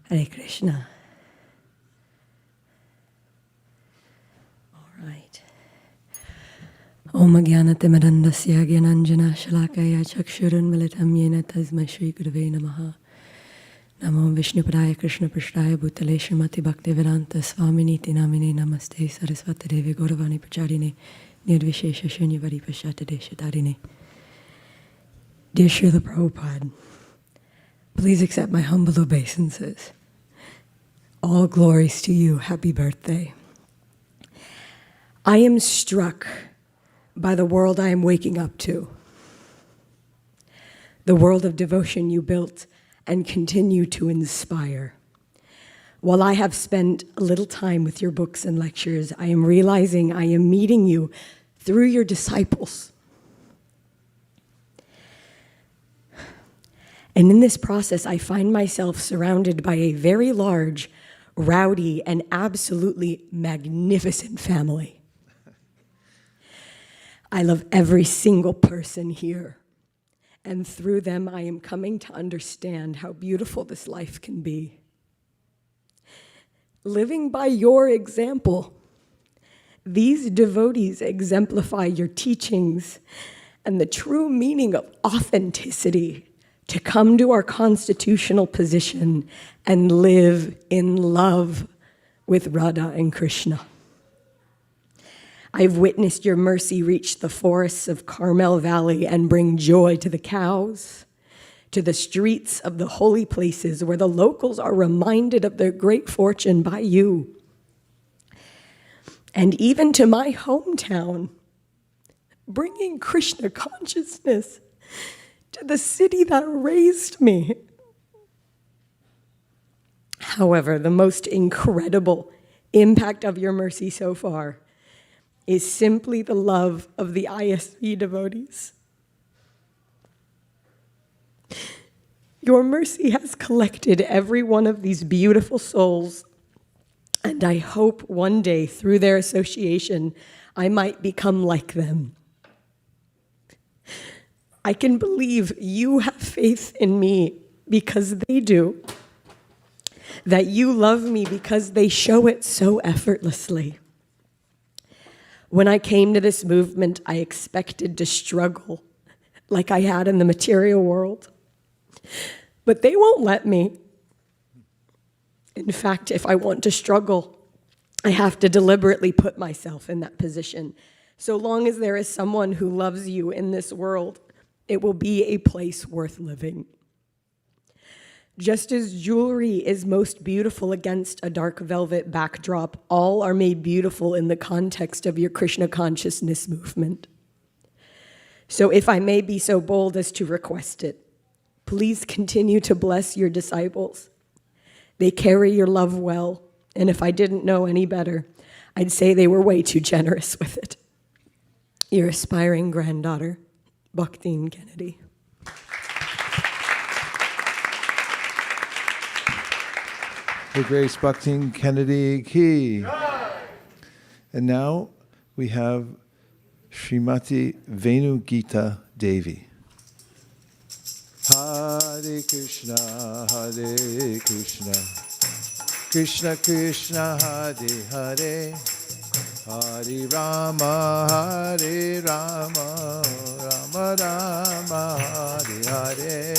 [SPEAKER 8] Hare Krishna. All right. Om Jnanatimirandasya Jnananjana Shalakaya Chakshurun Militam Yena Tasmai Shri Gurave Namaha. Namo Vishnupadaya Krishna Prishtaya Bhutale Srimati Bhaktivedanta Swaminiti Namine Namaste Saraswati Devi Gauravani Pracharine Nirvishesha Shunyavadi Pashatade Shatarine. Dear Srila Prabhupada, please accept my humble obeisances. All glories to you. Happy birthday. I am struck by the world I am waking up to. The world of devotion you built and continue to inspire. While I have spent a little time with your books and lectures, I am realizing I am meeting you through your disciples. And in this process, I find myself surrounded by a very large, rowdy, and absolutely magnificent family. I love every single person here. And through them, I am coming to understand how beautiful this life can be. Living by your example, these devotees exemplify your teachings and the true meaning of authenticity to come to our constitutional position and live in love with Radha and Krishna. I've witnessed your mercy reach the forests of Carmel Valley and bring joy to the cows, to the streets of the holy places where the locals are reminded of their great fortune by you, and even to my hometown, bringing Krishna consciousness to the city that raised me. However, the most incredible impact of your mercy so far is simply the love of the ISV devotees. Your mercy has collected every one of these beautiful souls, and I hope one day through their association, I might become like them. I can believe you have faith in me because they do, that you love me because they show it so effortlessly. When I came to this movement, I expected to struggle like I had in the material world, but they won't let me. In fact, if I want to struggle, I have to deliberately put myself in that position. So long as there is someone who loves you in this world, it will be a place worth living. Just as jewelry is most beautiful against a dark velvet backdrop, all are made beautiful in the context of your Krishna consciousness movement. So if I may be so bold as to request it, please continue to bless your disciples. They carry your love well, and if I didn't know any better, I'd say they were way too generous with it. Your aspiring granddaughter, Bhaktin Kennedy.
[SPEAKER 1] Her Grace Bhaktin Kennedy Ki. And now we have Srimati Venu Gita Devi. Hare Krishna, Hare Krishna, Krishna Krishna, Hare Hare, Hare Rama, Hare Rama, Rama Rama, Hare Hare,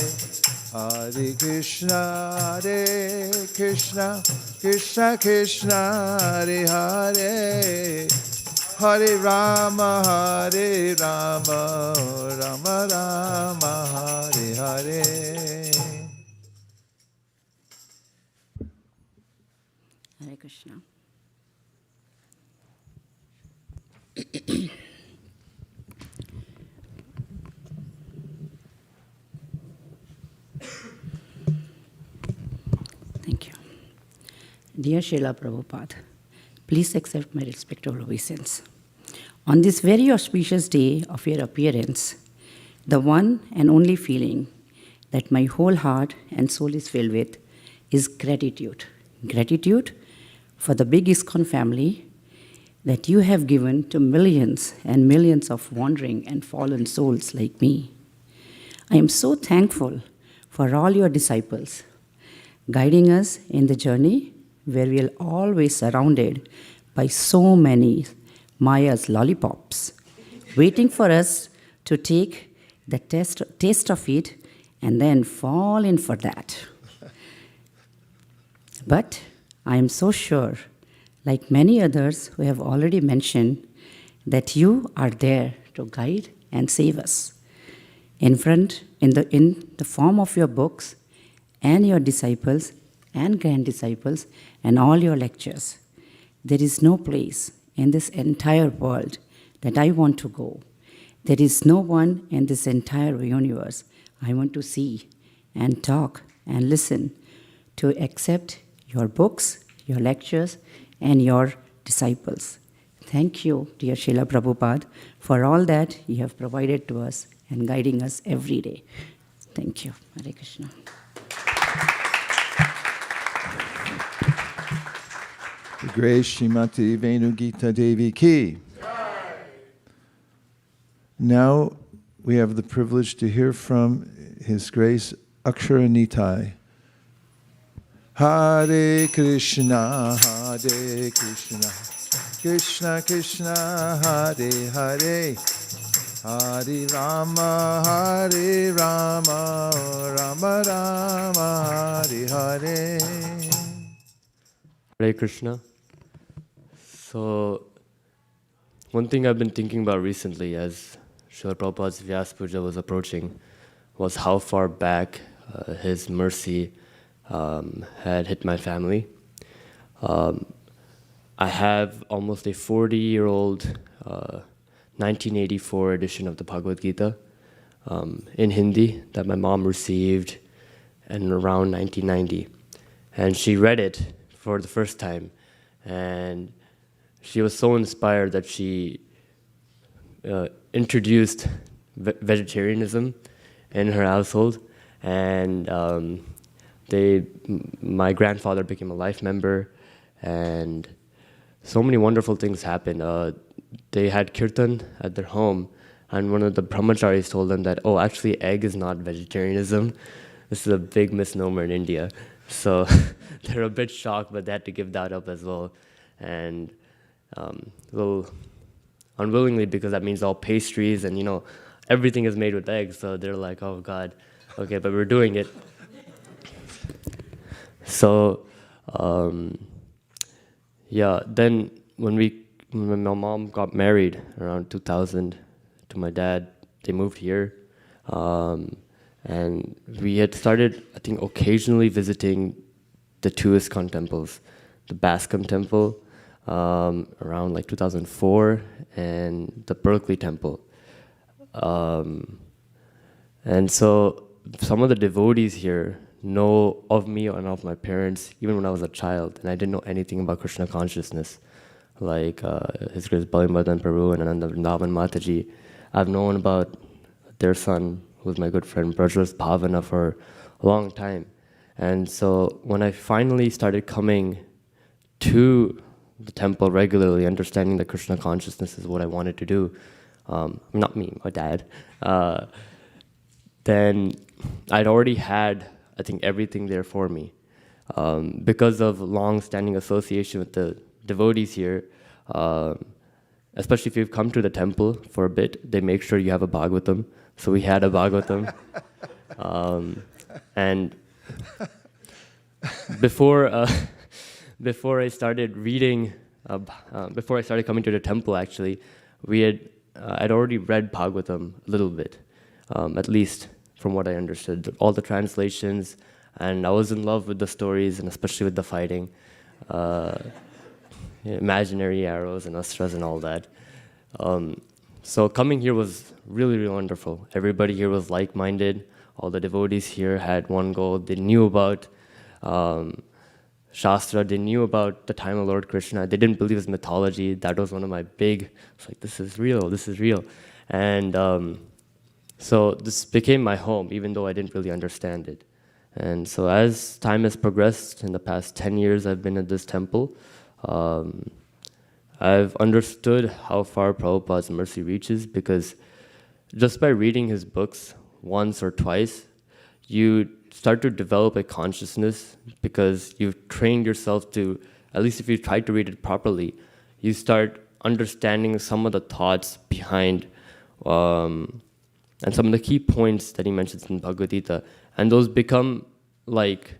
[SPEAKER 1] Hare Krishna, Hare Krishna, Krishna Krishna, Hare Hare, Hare Rama, Hare Rama, Rama Rama, Hare Hare.
[SPEAKER 21] Hare Krishna. Thank you. Dear Śrīla Prabhupāda, please accept my respectful obeisance. On this very auspicious day of your appearance, the one and only feeling that my whole heart and soul is filled with is gratitude. Gratitude for the big ISKCON family that you have given to millions and millions of wandering and fallen souls like me. I am so thankful for all your disciples guiding us in the journey where we are always surrounded by so many Maya's lollipops, waiting for us to take the taste of it and then fall in for that. But I am so sure, like many others who have already mentioned, that you are there to guide and save us. In the form of your books and your disciples and grand-disciples and all your lectures. There is no place in this entire world that I want to go. There is no one in this entire universe I want to see and talk and listen to except your books, your lectures, and your disciples. Thank you, dear Śrīla Prabhupāda, for all that you have provided to us and guiding us every day. Thank you. Hare Krishna.
[SPEAKER 1] The great Srimati Venu Gita Devi Ki. Now we have the privilege to hear from His Grace Akshara Nitai. Hare Krishna, Hare Krishna, Krishna Krishna, Hare Hare, Hare Rama, Rama Rama, Hare Hare.
[SPEAKER 22] Hare Krishna. So, one thing I've been thinking about recently as Srila Prabhupada's Vyasa Puja was approaching was how far back his mercy had hit my family. I have almost a 40-year-old 1984 edition of the Bhagavad Gita in Hindi that my mom received in around 1990. And she read it for the first time, and she was so inspired that she introduced vegetarianism in her household, and my grandfather became a life member, and so many wonderful things happened. They had kirtan at their home, and one of the brahmacharis told them that, oh, actually egg is not vegetarianism. This is a big misnomer in India. So they're a bit shocked, but they had to give that up as well. And a little unwillingly, because that means all pastries and, everything is made with eggs. So they're like, oh, God, okay, but we're doing it. So, then when my mom got married around 2000 to my dad, they moved here. And we had started, I think, occasionally visiting the two ISKCON temples, the Bascom Temple around like 2004 and the Berkeley Temple. And so some of the devotees here know of me and of my parents even when I was a child, and I didn't know anything about Krishna consciousness, like His Grace Balimadan Prabhu and Ananda Vrindavan Mataji. I've known about their son, who's my good friend, Brajras Bhavana, for a long time. And so when I finally started coming to the temple regularly, understanding that Krishna consciousness is what I wanted to do, not me, my dad, then I'd already had, I think, everything there for me. Because of long-standing association with the devotees here, especially if you've come to the temple for a bit, they make sure you have a Bhagavatam. So we had a Bhagavatam. And before I started reading, before I started coming to the temple, actually, I'd already read Bhagavatam a little bit, at least from what I understood, all the translations, and I was in love with the stories and especially with the fighting. imaginary arrows and astras and all that. So coming here was really, really wonderful. Everybody here was like-minded. All the devotees here had one goal. They knew about Shastra. They knew about the time of Lord Krishna. They didn't believe his mythology. That was one of my big, it's like, this is real, this is real. And so this became my home, even though I didn't really understand it. And so as time has progressed, in the past 10 years I've been at this temple, I've understood how far Prabhupada's mercy reaches, because just by reading his books once or twice, you start to develop a consciousness, because you've trained yourself to, at least if you try to read it properly, you start understanding some of the thoughts behind and some of the key points that he mentions in Bhagavad Gita, and those become like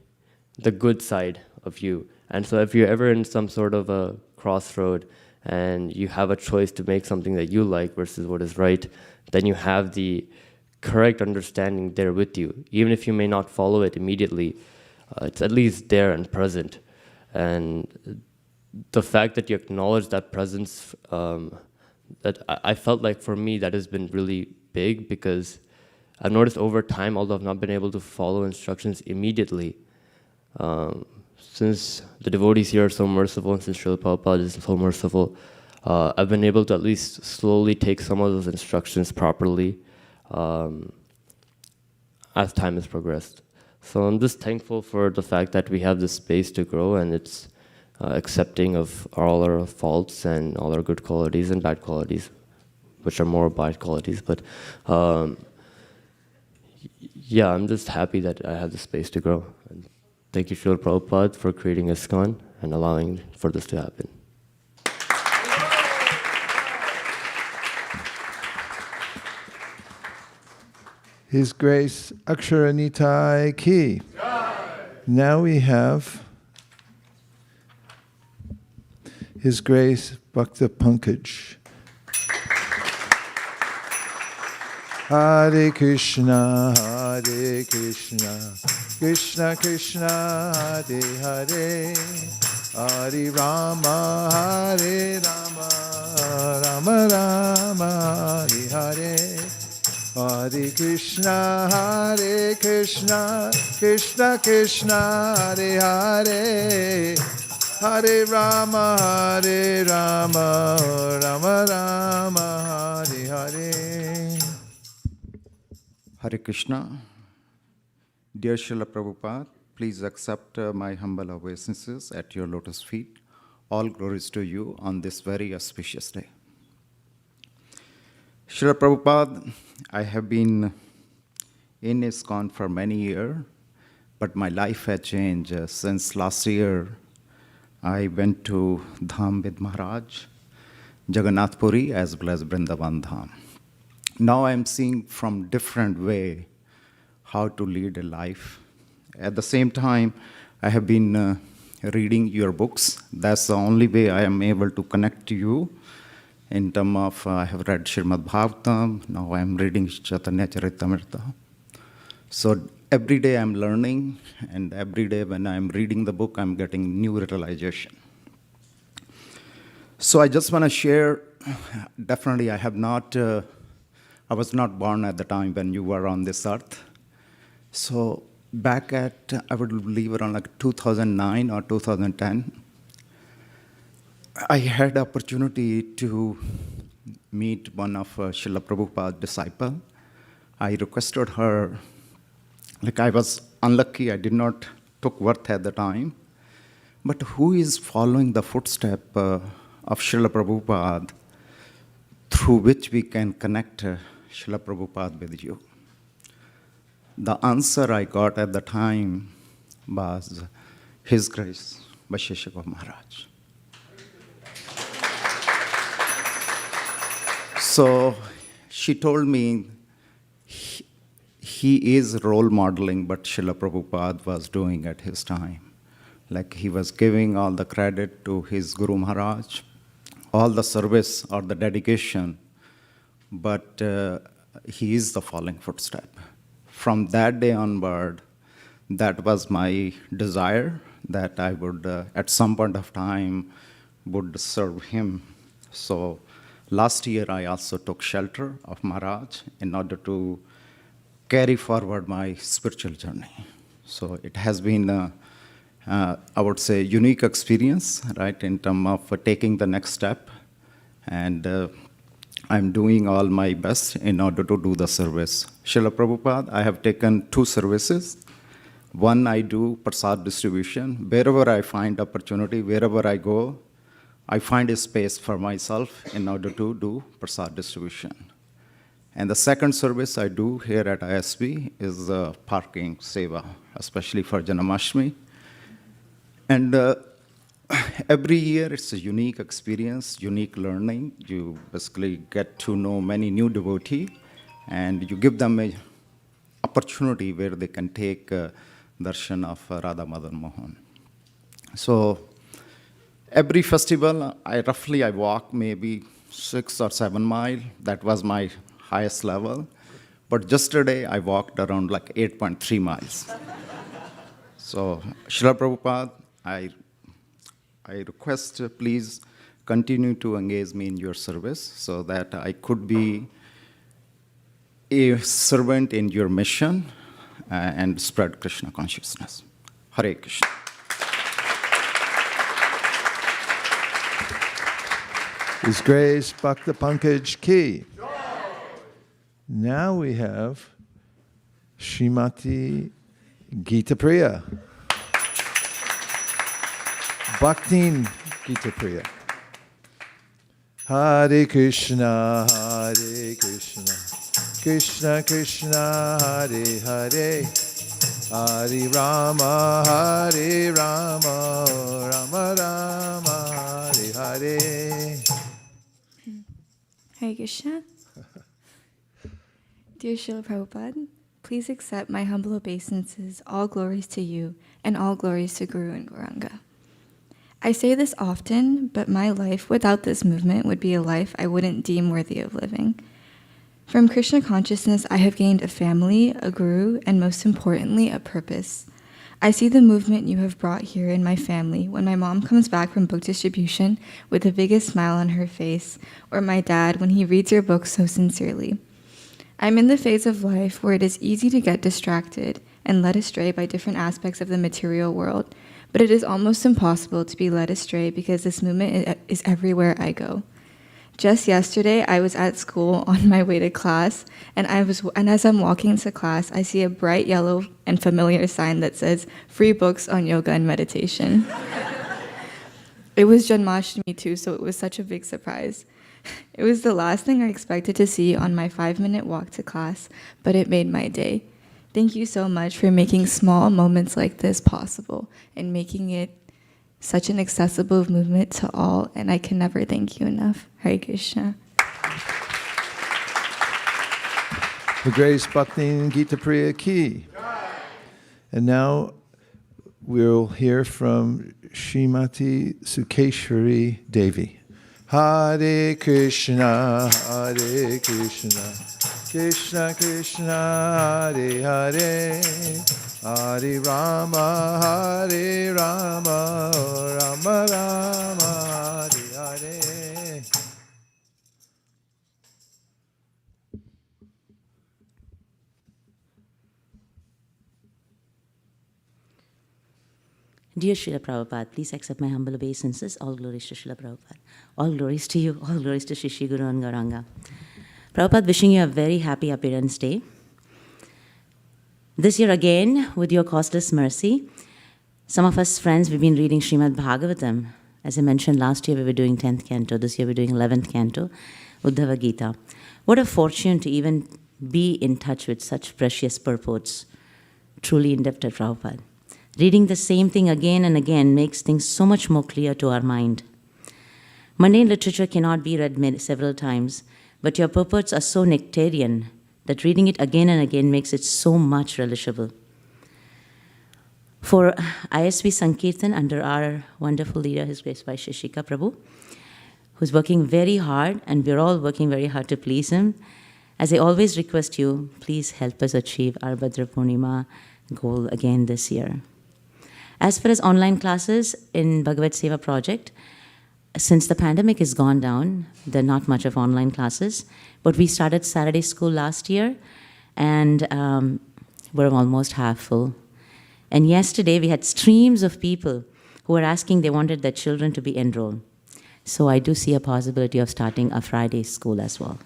[SPEAKER 22] the good side of you. And so if you're ever in some sort of a crossroad and you have a choice to make something that you like versus what is right, then you have the correct understanding there with you. Even if you may not follow it immediately, it's at least there and present. And the fact that you acknowledge that presence, that I felt like for me that has been really big, because I've noticed over time, although I've not been able to follow instructions immediately, since the devotees here are so merciful, and since Srila Prabhupada is so merciful, I've been able to at least slowly take some of those instructions properly as time has progressed. So I'm just thankful for the fact that we have this space to grow, and it's accepting of all our faults and all our good qualities and bad qualities, which are more bad qualities. But yeah, I'm just happy that I have the space to grow. And thank you, Srila Prabhupada, for creating ISKCON and allowing for this to happen.
[SPEAKER 1] His Grace Akshara Ki. Now we have His Grace Bhakta Pankaj. Hare Krishna, Krishna Krishna, Hare Hare, Hare Rama, Hare Rama, Rama Rama, Hare Hare. Hare Krishna, Krishna Krishna, Hare Hare, Hare Rama, Rama Rama, Hare Hare.
[SPEAKER 6] Hare Krishna. Dear Srila Prabhupada, please accept my humble obeisances at your lotus feet. All glories to you on this very auspicious day. Srila Prabhupada, I have been in ISKCON for many years, but my life has changed. Since last year, I went to Dham with Maharaj, Jagannath Puri, as well as Vrindavan Dham. Now I'm seeing from different way how to lead a life. At the same time, I have been reading your books. That's the only way I am able to connect to you. In terms of, I have read Srimad Bhagavatam, now I'm reading Chaitanya Charitamrita. So every day I'm learning, and every day when I'm reading the book, I'm getting new realization. So I just want to share, definitely I was not born at the time when you were on this earth. So back at, I would believe around like 2009 or 2010, I had the opportunity to meet one of Srila Prabhupada's disciples. I requested her, like I was unlucky, I did not took worth at the time, but who is following the footstep of Srila Prabhupada through which we can connect Srila Prabhupada with you? The answer I got at the time was His Grace Vashishika Maharaj. So she told me he is role modeling what Srila Prabhupada was doing at his time. Like he was giving all the credit to his Guru Maharaj, all the service or the dedication, but he is the following footstep. From that day onward, that was my desire that I would, at some point of time, would serve him. So last year, I also took shelter of Maharaj in order to carry forward my spiritual journey. So it has been, I would say, unique experience, right, in terms of taking the next step. And I'm doing all my best in order to do the service. Srila Prabhupada, I have taken 2 services. One, I do prasad distribution. Wherever I find opportunity, wherever I go, I find a space for myself in order to do prasad distribution. And the second service I do here at ISV is parking seva, especially for Janmashtami. And every year it's a unique experience, unique learning. You basically get to know many new devotees, and you give them an opportunity where they can take darshan of Radha Madan Mohan. So every festival, I walk maybe 6 or 7 miles. That was my highest level. But yesterday, I walked around like 8.3 miles. So, Srila Prabhupada, I request, please continue to engage me in your service so that I could be a servant in your mission and spread Krishna consciousness. Hare Krishna.
[SPEAKER 1] His Grace Bhakta Pankaj Ki. Now we have Srimati Gita Priya. Bhaktin Gita Priya. Hare Krishna, Hare Krishna, Krishna Krishna, Hare Hare, Hare Rama, Hare Rama, Rama Rama, Hare Hare.
[SPEAKER 2] Hare Krishna. Dear Srila Prabhupada, please accept my humble obeisances, all glories to you, and all glories to Guru and Gauranga. I say this often, but my life without this movement would be a life I wouldn't deem worthy of living. From Krishna consciousness, I have gained a family, a guru, and most importantly, a purpose. I see the movement you have brought here in my family when my mom comes back from book distribution with the biggest smile on her face, or my dad when he reads your book so sincerely. I'm in the phase of life where it is easy to get distracted and led astray by different aspects of the material world, but it is almost impossible to be led astray because this movement is everywhere I go. Just yesterday, I was at school on my way to class, and as I'm walking to class, I see a bright yellow and familiar sign that says, "Free books on yoga and meditation." It was Janmashtami too, so it was such a big surprise. It was the last thing I expected to see on my 5-minute walk to class, but it made my day. Thank you so much for making small moments like this possible and making it such an accessible movement to all, and I can never thank you enough. Hare Krishna.
[SPEAKER 1] The Grace Bhakti Gita Priya Ki. And now we'll hear from Srimati Sukeshwari Devi. Hare Krishna, Hare Krishna, Krishna Krishna, Hare Hare, Hare Rama, Hare Rama, Rama Rama, Hare Hare.
[SPEAKER 7] Dear Srila Prabhupada, please accept my humble obeisances. All glories to Srila Prabhupada. All glories to you. All glories to Shri Guru and Gauranga. Prabhupada, wishing you a very happy Appearance Day. This year again, with your causeless mercy, some of us friends, we've been reading Srimad Bhagavatam. As I mentioned, last year we were doing 10th canto. This year we're doing 11th canto, Uddhava Gita. What a fortune to even be in touch with such precious purports. Truly indebted, Prabhupada. Reading the same thing again and again makes things so much more clear to our mind. Mundane literature cannot be read several times, but your purports are so nectarian that reading it again and again makes it so much relishable. For ISV Sankirtan, under our wonderful leader, His Grace Vaisheshika Prabhu, who's working very hard, and we're all working very hard to please him, as I always request you, please help us achieve our Bhadra Purnima goal again this year. As far as online classes in Bhagavad Seva project, since the pandemic has gone down, there are not much of online classes, but we started Saturday school last year, and we're almost half full. And yesterday we had streams of people who were asking they wanted their children to be enrolled. So I do see a possibility of starting a Friday school as well.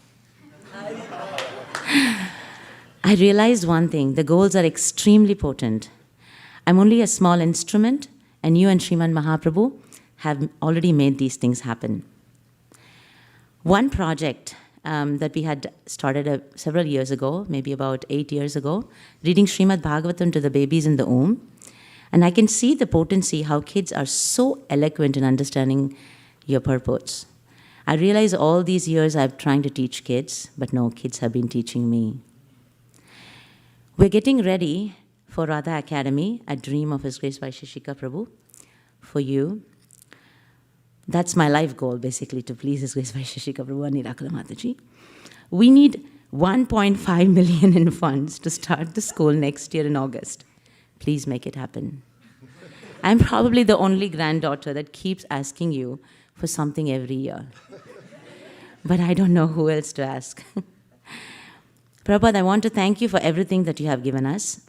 [SPEAKER 7] I realized one thing, the goals are extremely potent. I'm only a small instrument, and you and Srimad Mahaprabhu have already made these things happen. One project that we had started several years ago, maybe about 8 years ago, reading Srimad Bhagavatam to the babies in the womb. And I can see the potency, how kids are so eloquent in understanding your purports. I realize all these years I've trying to teach kids, but no, kids have been teaching me. We're getting ready for Radha Academy, a dream of His Grace Vaisheshika Prabhu, for you. That's my life goal, basically, to please His Grace Vaisheshika Prabhu and Nirakula Mataji. We need 1.5 million in funds to start the school next year in August. Please make it happen. I'm probably the only granddaughter that keeps asking you for something every year. But I don't know who else to ask. Prabhupada, I want to thank you for everything that you have given us.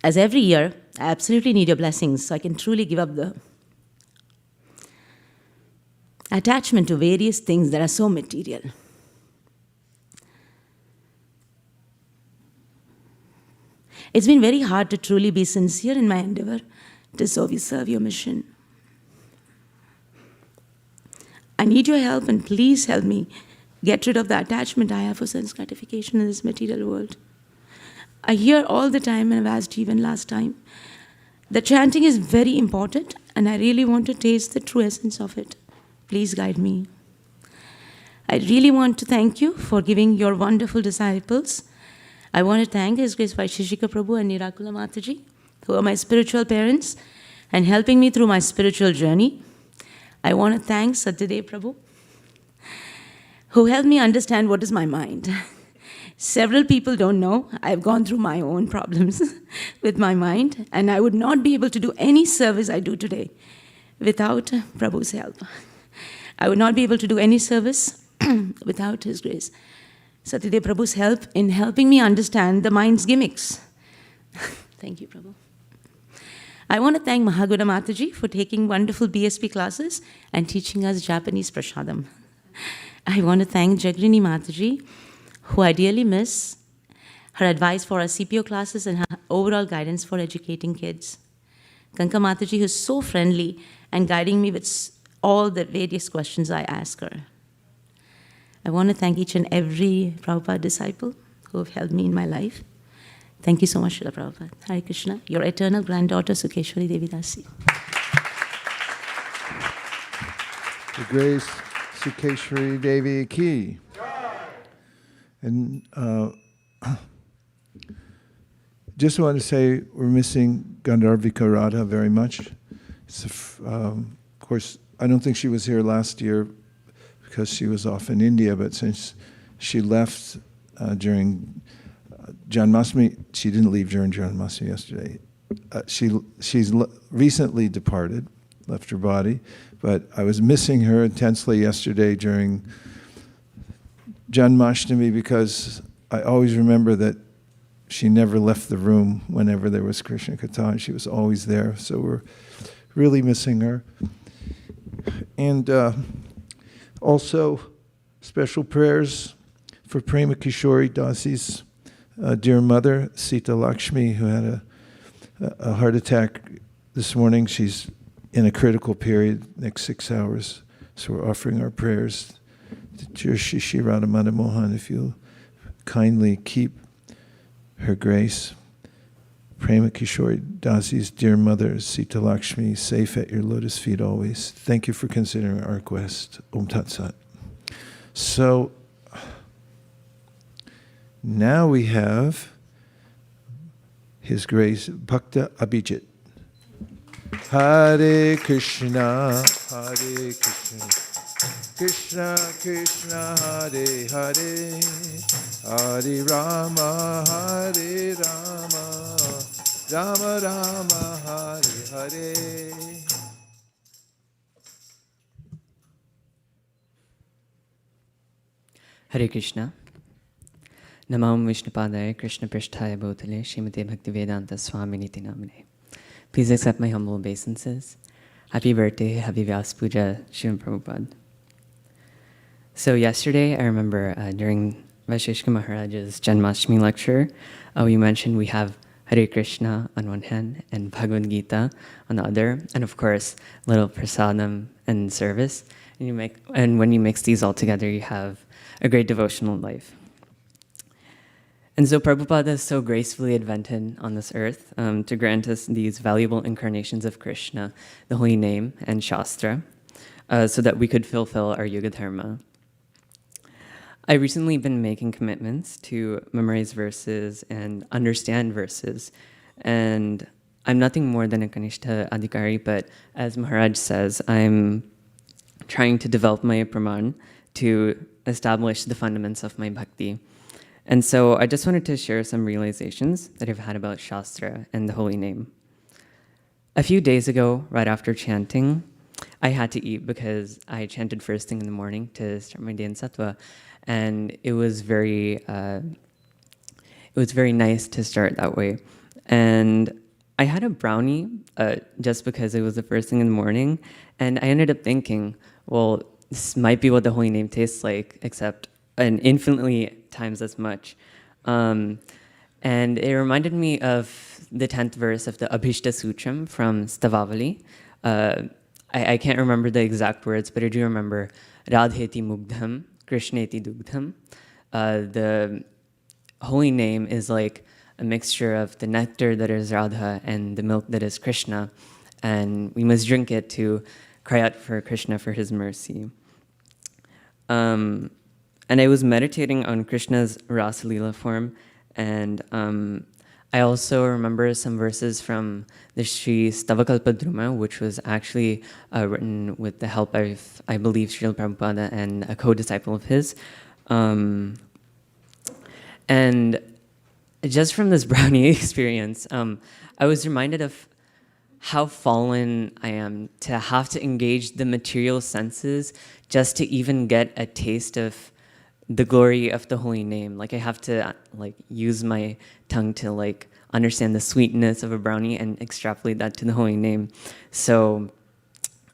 [SPEAKER 7] As every year, I absolutely need your blessings so I can truly give up the attachment to various things that are so material. It's been very hard to truly be sincere in my endeavor to serve your mission. I need your help, and please help me get rid of the attachment I have for sense gratification in this material world. I hear all the time, and I've asked even last time, the chanting is very important, and I really want to taste the true essence of it. Please guide me. I really want to thank you for giving your wonderful disciples. I want to thank His Grace Vaisheshika Prabhu and Nirakula Mataji, who are my spiritual parents and helping me through my spiritual journey. I want to thank Satyadev Prabhu, who helped me understand what is my mind. Several people don't know I've gone through my own problems with my mind, and I would not be able to do any service I do today without Prabhu's help. I would not be able to do any service without His Grace Satyadev Prabhu's help in helping me understand the mind's gimmicks. Thank you, Prabhu. I want to thank Mahaguna Mataji for taking wonderful BSP classes and teaching us Japanese prasadam. I want to thank Jagrini Mataji, who I dearly miss, her advice for our CPO classes and her overall guidance for educating kids. Kanka Mataji, who's so friendly and guiding me with all the various questions I ask her. I want to thank each and every Prabhupada disciple who have helped me in my life. Thank you so much, Srila Prabhupada. Hare Krishna, your eternal granddaughter, Sukeshwari Devi Dasi.
[SPEAKER 1] The Grace Sukeshwari Devi Ki. And just want to say we're missing Gandharvika Radha very much. Of course, I don't think she was here last year because she was off in India, but since she left during Janmashtami, she didn't leave during Janmashtami yesterday. She's recently departed, left her body, but I was missing her intensely yesterday during Janmashtami because I always remember that she never left the room whenever there was Krishna Katha, and she was always there. So we're really missing her. And also, special prayers for Prema Kishori Dasi's dear mother, Sita Lakshmi, who had a heart attack this morning. She's in a critical period, next 6 hours. So we're offering our prayers to Dear Shishi Radhamani Mohan, if you'll kindly keep her grace. Prema Kishori Dasi's dear mother, Sita Lakshmi, safe at your lotus feet always. Thank you for considering our request. Om Tat Sat. So, now we have His Grace Bhakta Abhijit. Hare Krishna, Hare Krishna, Krishna Krishna, Hare Hare, Hare Rama, Hare Rama, Rama Rama Hare Hare.
[SPEAKER 3] Hare Krishna. Namam Vishnupadaya Krishna Prishtaya Bhutale Srimate Bhaktivedanta Swaminiti Namine. Please accept my humble obeisances. Happy birthday, happy Vyas Puja, Srimad Prabhupada. So yesterday, I remember during Vaisheshika Maharaj's Janmashtami lecture, we mentioned we have Hare Krishna on one hand and Bhagavad Gita on the other, and of course, little prasadam and service. And when you mix these all together, you have a great devotional life. And so Prabhupada is so gracefully advented on this earth to grant us these valuable incarnations of Krishna, the holy name and Shastra, so that we could fulfill our Yuga Dharma. I've recently been making commitments to memorize verses and understand verses. And I'm nothing more than a Kanishta Adhikari, but as Maharaj says, I'm trying to develop my praman to establish the fundaments of my bhakti. And so I just wanted to share some realizations that I've had about Shastra and the holy name. A few days ago, right after chanting, I had to eat because I chanted first thing in the morning to start my day in Sattva. And it was very nice to start that way. And I had a brownie just because it was the first thing in the morning. And I ended up thinking, well, this might be what the holy name tastes like, except and infinitely times as much. And it reminded me of the 10th verse of the Abhishta Sutram from Stavavali. I can't remember the exact words, but I do remember Radheti Mugdham, Krishneti Dugdham. The holy name is like a mixture of the nectar that is Radha and the milk that is Krishna. And we must drink it to cry out for Krishna for his mercy. And I was meditating on Krishna's Rasa Leela form, and I also remember some verses from the Sri Stavakalpadruma, which was actually written with the help of, I believe, Śrīla Prabhupāda and a co-disciple of his. And just from this brownie experience, I was reminded of how fallen I am to have to engage the material senses just to even get a taste of the glory of the holy name. Like I have to use my tongue to understand the sweetness of a brownie and extrapolate that to the holy name. So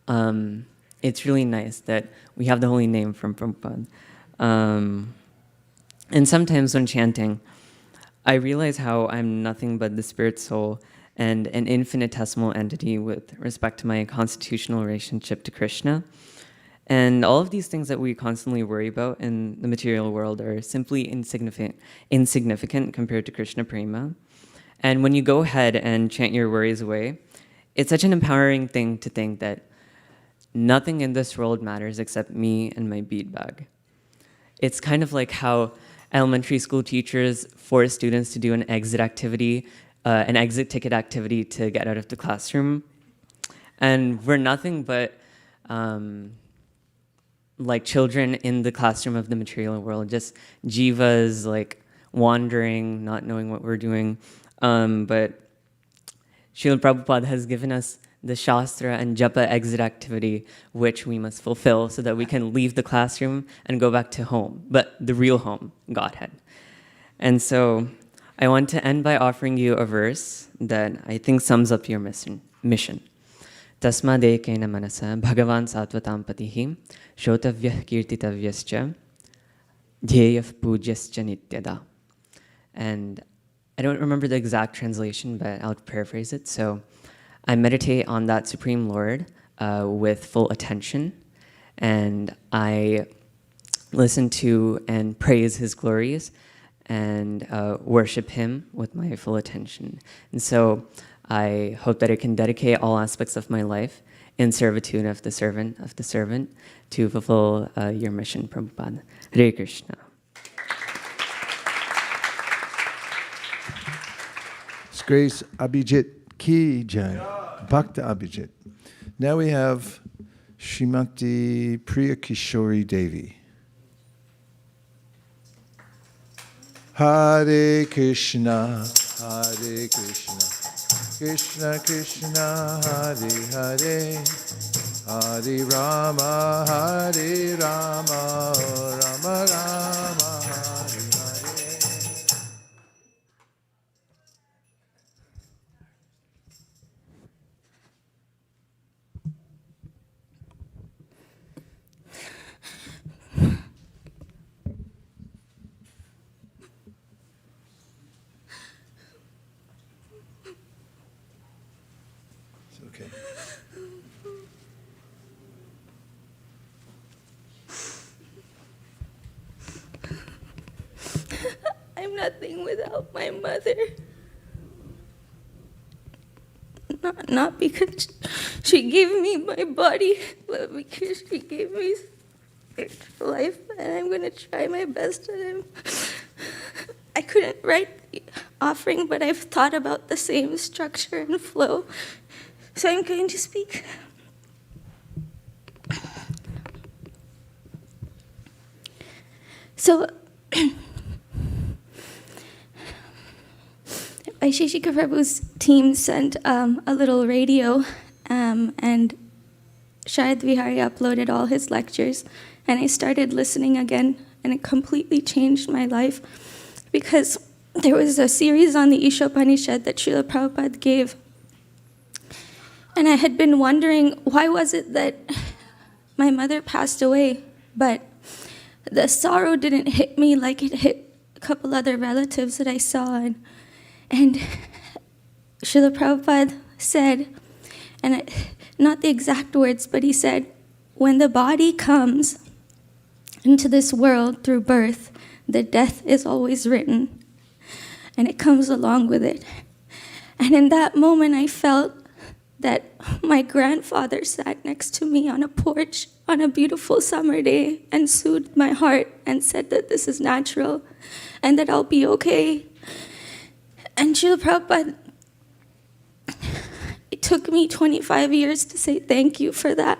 [SPEAKER 3] it's really nice that we have the holy name from Prabhupada. And sometimes when chanting, I realize how I'm nothing but the spirit soul and an infinitesimal entity with respect to my constitutional relationship to Krishna. And all of these things that we constantly worry about in the material world are simply insignificant compared to Krishna Prema. And when you go ahead and chant your worries away, it's such an empowering thing to think that nothing in this world matters except me and my bead bag. It's kind of like how elementary school teachers force students to do an exit activity, an exit ticket activity to get out of the classroom. And we're nothing but like children in the classroom of the material world, just jivas wandering, not knowing what we're doing. But Śrīla Prabhupada has given us the Shastra and Japa exit activity, which we must fulfill so that we can leave the classroom and go back to home, but the real home, Godhead. And so I want to end by offering you a verse that I think sums up your mission. Tasmadekena manasa bhagavan sattvatam patihi shotavyah kirtitavyascha dhyeyav pujaschya nityada. And I don't remember the exact translation, but I'll paraphrase it. So I meditate on that Supreme Lord with full attention, and I listen to and praise his glories and worship him with my full attention. And so I hope that I can dedicate all aspects of my life in servitude of the servant to fulfill your mission, Prabhupada. Hare Krishna.
[SPEAKER 1] His Grace Abhijit Ki Jai, Bhakta Abhijit. Now we have Srimati Priya Kishori Devi. Hare Krishna, Hare Krishna, Krishna Krishna Hare Hare Hare Rama Hare Rama Rama Rama Hare Hare. Okay.
[SPEAKER 9] I'm nothing without my mother. Not because she gave me my body, but because she gave me life, and I'm going to try my best. I couldn't write the offering, but I've thought about the same structure and flow. So I'm going to speak. So, Vaisheshika Prabhu's team sent a little radio, and Sharad Vihari uploaded all his lectures, and I started listening again, and it completely changed my life, because there was a series on the Ishopanishad that Srila Prabhupada gave, and I had been wondering, why was it that my mother passed away, but the sorrow didn't hit me like it hit a couple other relatives that I saw. And Srila Prabhupada said, and not the exact words, but he said, when the body comes into this world through birth, the death is always written, and it comes along with it. And in that moment, I felt that my grandfather sat next to me on a porch on a beautiful summer day and soothed my heart and said that this is natural and that I'll be okay. And Srila Prabhupada, it took me 25 years to say thank you for that.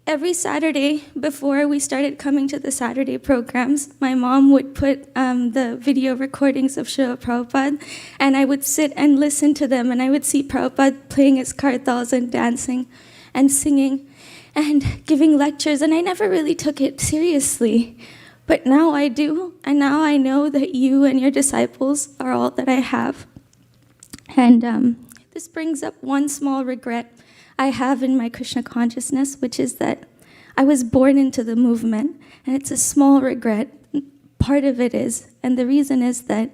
[SPEAKER 9] Every Saturday, before we started coming to the Saturday programs, my mom would put the video recordings of Srila Prabhupada, and I would sit and listen to them, and I would see Prabhupada playing his kartals and dancing and singing and giving lectures, and I never really took it seriously. But now I do, and now I know that you and your disciples are all that I have. And this brings up one small regret I have in my Krishna consciousness, which is that I was born into the movement, and it's a small regret. Part of it is, and the reason is that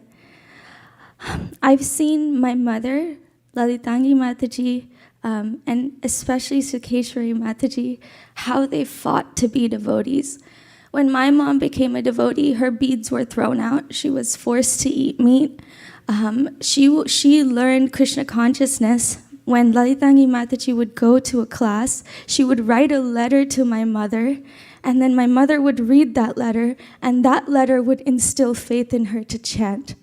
[SPEAKER 9] I've seen my mother, Lalitangi Mataji, and especially Sukeshwari Mataji, how they fought to be devotees. When my mom became a devotee, her beads were thrown out. She was forced to eat meat. She learned Krishna consciousness. When Lalitangi Mataji would go to a class, she would write a letter to my mother, and then my mother would read that letter, and that letter would instill faith in her to chant.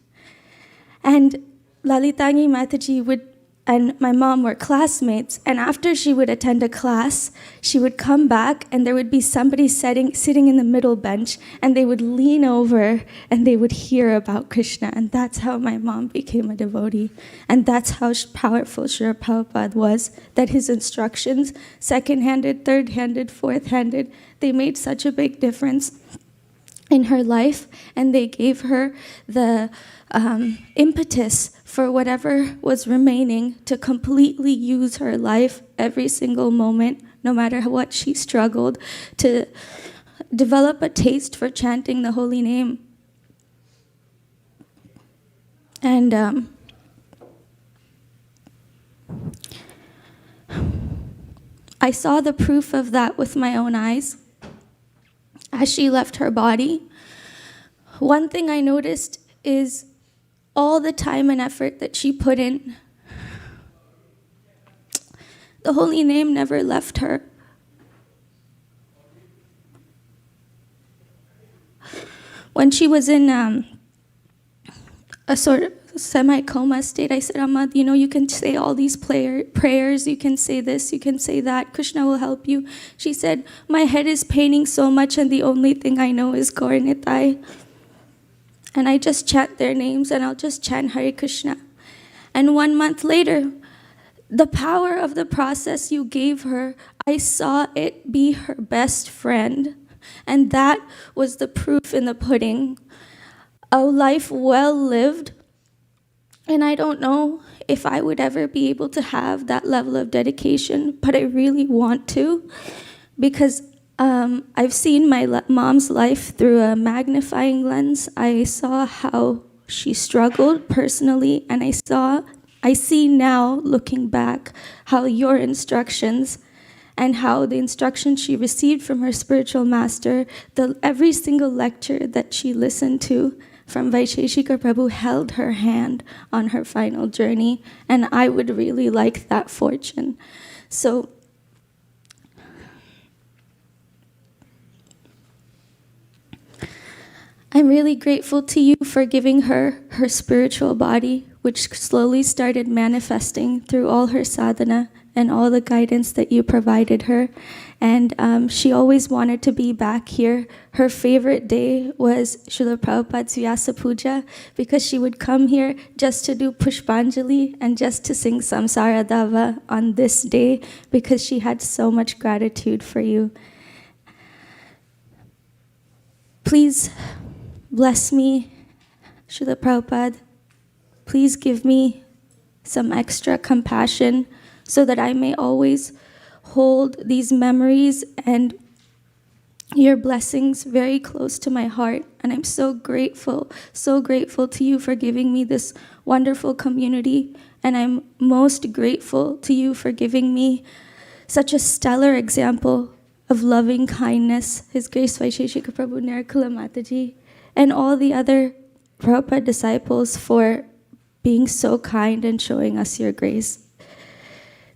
[SPEAKER 9] And Lalitangi Mataji and my mom were classmates, and after she would attend a class, she would come back, and there would be somebody sitting in the middle bench, and they would lean over, and they would hear about Krishna, and that's how my mom became a devotee. And that's how powerful Srila Prabhupada was, that his instructions, second-handed, third-handed, fourth-handed, they made such a big difference in her life, and they gave her the impetus for whatever was remaining to completely use her life every single moment, no matter what she struggled, to develop a taste for chanting the holy name. And I saw the proof of that with my own eyes as she left her body. One thing I noticed is all the time and effort that she put in, the holy name never left her. When she was in a sort of semi-coma state, I said, Amma, you can say all these prayers, you can say this, you can say that, Krishna will help you. She said, my head is paining so much, and the only thing I know is Gaur Nitai. And I just chant their names, and I'll just chant Hare Krishna. And 1 month later, the power of the process you gave her, I saw it be her best friend. And that was the proof in the pudding. A life well lived. And I don't know if I would ever be able to have that level of dedication, but I really want to, because I've seen my mom's life through a magnifying lens. I saw how she struggled personally, and I see now, looking back, how your instructions and how the instructions she received from her spiritual master, every single lecture that she listened to from Vaisheshika Prabhu held her hand on her final journey, and I would really like that fortune. So I'm really grateful to you for giving her her spiritual body, which slowly started manifesting through all her sadhana and all the guidance that you provided her. And she always wanted to be back here. Her favorite day was Srila Prabhupada's Vyasa Puja, because she would come here just to do Pushpanjali and just to sing Samsara Dava on this day, because she had so much gratitude for you. Please bless me, Srila Prabhupada. Please give me some extra compassion so that I may always hold these memories and your blessings very close to my heart. And I'm so grateful to you for giving me this wonderful community. And I'm most grateful to you for giving me such a stellar example of loving kindness, His Grace Vaisheshika Prabhu Nirkala Mataji, and all the other Prabhupada disciples for being so kind and showing us your grace.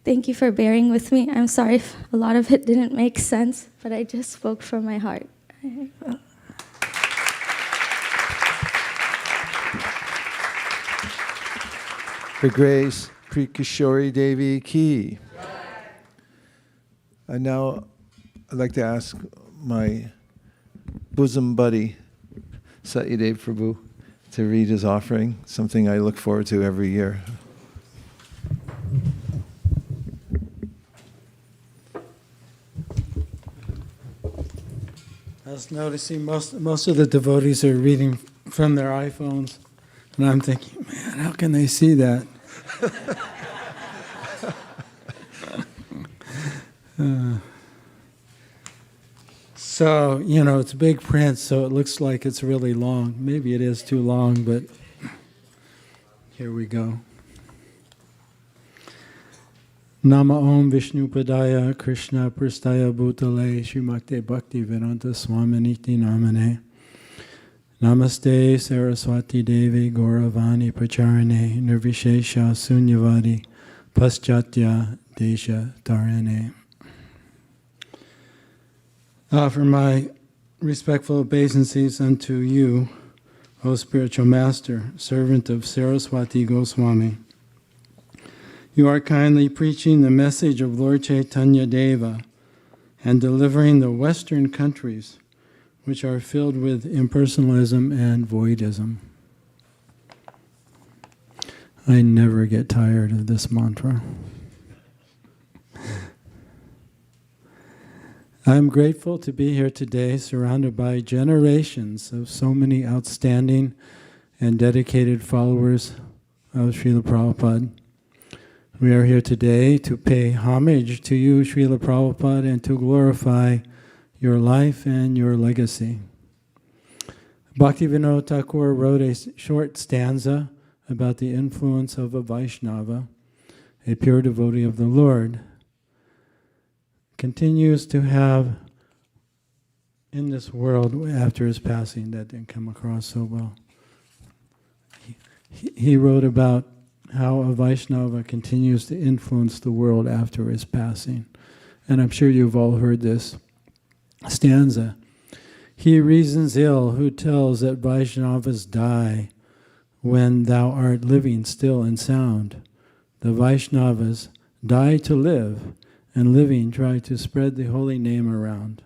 [SPEAKER 9] Thank you for bearing with me. I'm sorry if a lot of it didn't make sense, but I just spoke from my heart.
[SPEAKER 1] For Grace Pri Kishori Devi Ki. And now I'd like to ask my bosom buddy, Satyadev Prabhu, to read his offering, something I look forward to every year.
[SPEAKER 10] I was noticing most of the devotees are reading from their iPhones, and I'm thinking, man, how can they see that? So, it's big print, so it looks like it's really long. Maybe it is too long, but here we go. Nama Om Vishnu Padaya Krishna Prastaya Bhutale Srimakte Bhakti Vedanta Swaminiti Namane Namaste Saraswati Devi Gauravani Pacharane Nirvishesha Sunyavadi Paschatya Desha Tarane. Offer my respectful obeisances unto you, O spiritual master, servant of Saraswati Goswami. You are kindly preaching the message of Lord Chaitanya Deva and delivering the Western countries, which are filled with impersonalism and voidism. I never get tired of this mantra. I'm grateful to be here today, surrounded by generations of so many outstanding and dedicated followers of Srila Prabhupada. We are here today to pay homage to you, Srila Prabhupada, and to glorify your life and your legacy. Bhaktivinoda Thakur wrote a short stanza about the influence of a Vaishnava, a pure devotee of the Lord, continues to have in this world after his passing. That didn't come across so well. He wrote about how a Vaishnava continues to influence the world after his passing. And I'm sure you've all heard this stanza. He reasons ill who tells that Vaishnavas die when thou art living still and sound. The Vaishnavas die to live, and living try to spread the holy name around.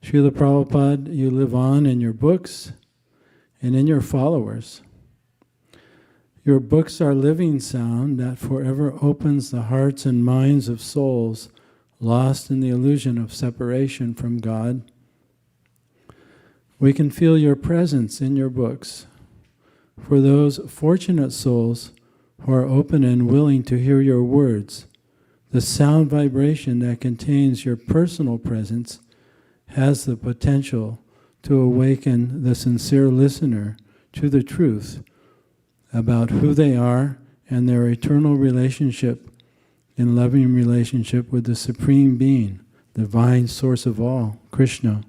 [SPEAKER 10] Srila Prabhupada, you live on in your books and in your followers. Your books are living sound that forever opens the hearts and minds of souls lost in the illusion of separation from God. We can feel your presence in your books. For those fortunate souls who are open and willing to hear your words, the sound vibration that contains your personal presence has the potential to awaken the sincere listener to the truth about who they are and their eternal relationship in loving relationship with the Supreme Being, the divine source of all, Krishna.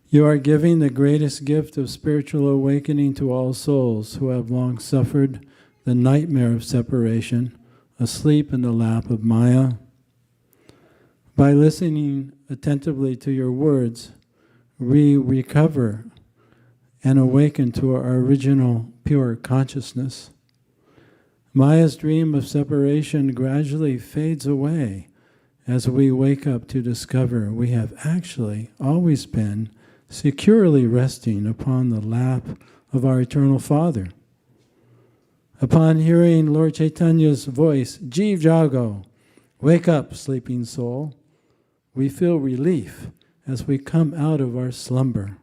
[SPEAKER 10] You are giving the greatest gift of spiritual awakening to all souls who have long suffered the nightmare of separation, asleep in the lap of Maya. By listening attentively to your words, we recover and awaken to our original pure consciousness. Maya's dream of separation gradually fades away as we wake up to discover we have actually always been securely resting upon the lap of our Eternal Father. Upon hearing Lord Chaitanya's voice, Jeev Jago, wake up, sleeping soul, we feel relief as we come out of our slumber.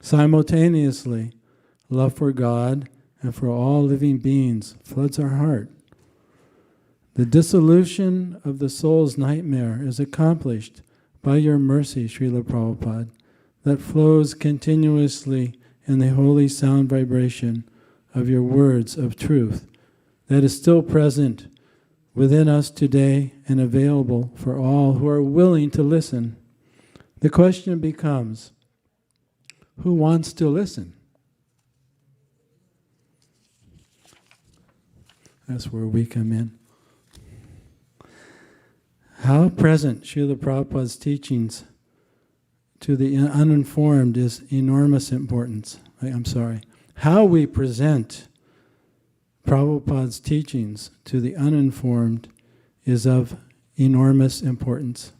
[SPEAKER 10] Simultaneously, love for God and for all living beings floods our heart. The dissolution of the soul's nightmare is accomplished by your mercy, Srila Prabhupada, that flows continuously in the holy sound vibration of your words of truth that is still present within us today and available for all who are willing to listen. The question becomes, who wants to listen? That's where we come in. How present Srila Prabhupada's teachings to the uninformed is enormous importance. How we present Prabhupada's teachings to the uninformed is of enormous importance.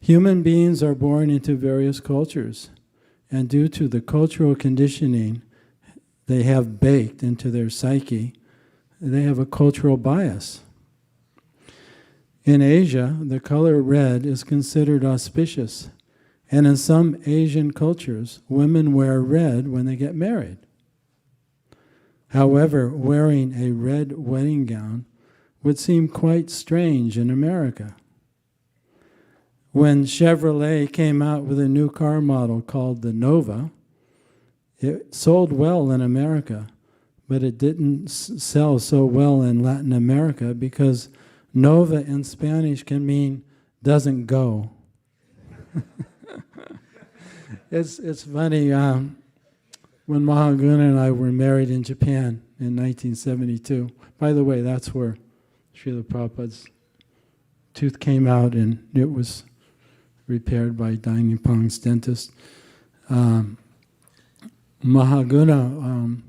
[SPEAKER 10] Human beings are born into various cultures, and due to the cultural conditioning they have baked into their psyche, they have a cultural bias. In Asia, the color red is considered auspicious, and in some Asian cultures, women wear red when they get married. However, wearing a red wedding gown would seem quite strange in America. When Chevrolet came out with a new car model called the Nova, it sold well in America, but it didn't sell so well in Latin America because Nova in Spanish can mean doesn't go. It's funny, when Mahaguna and I were married in Japan in 1972, by the way, that's where Srila Prabhupada's tooth came out and it was repaired by Dai Pong's dentist. Mahaguna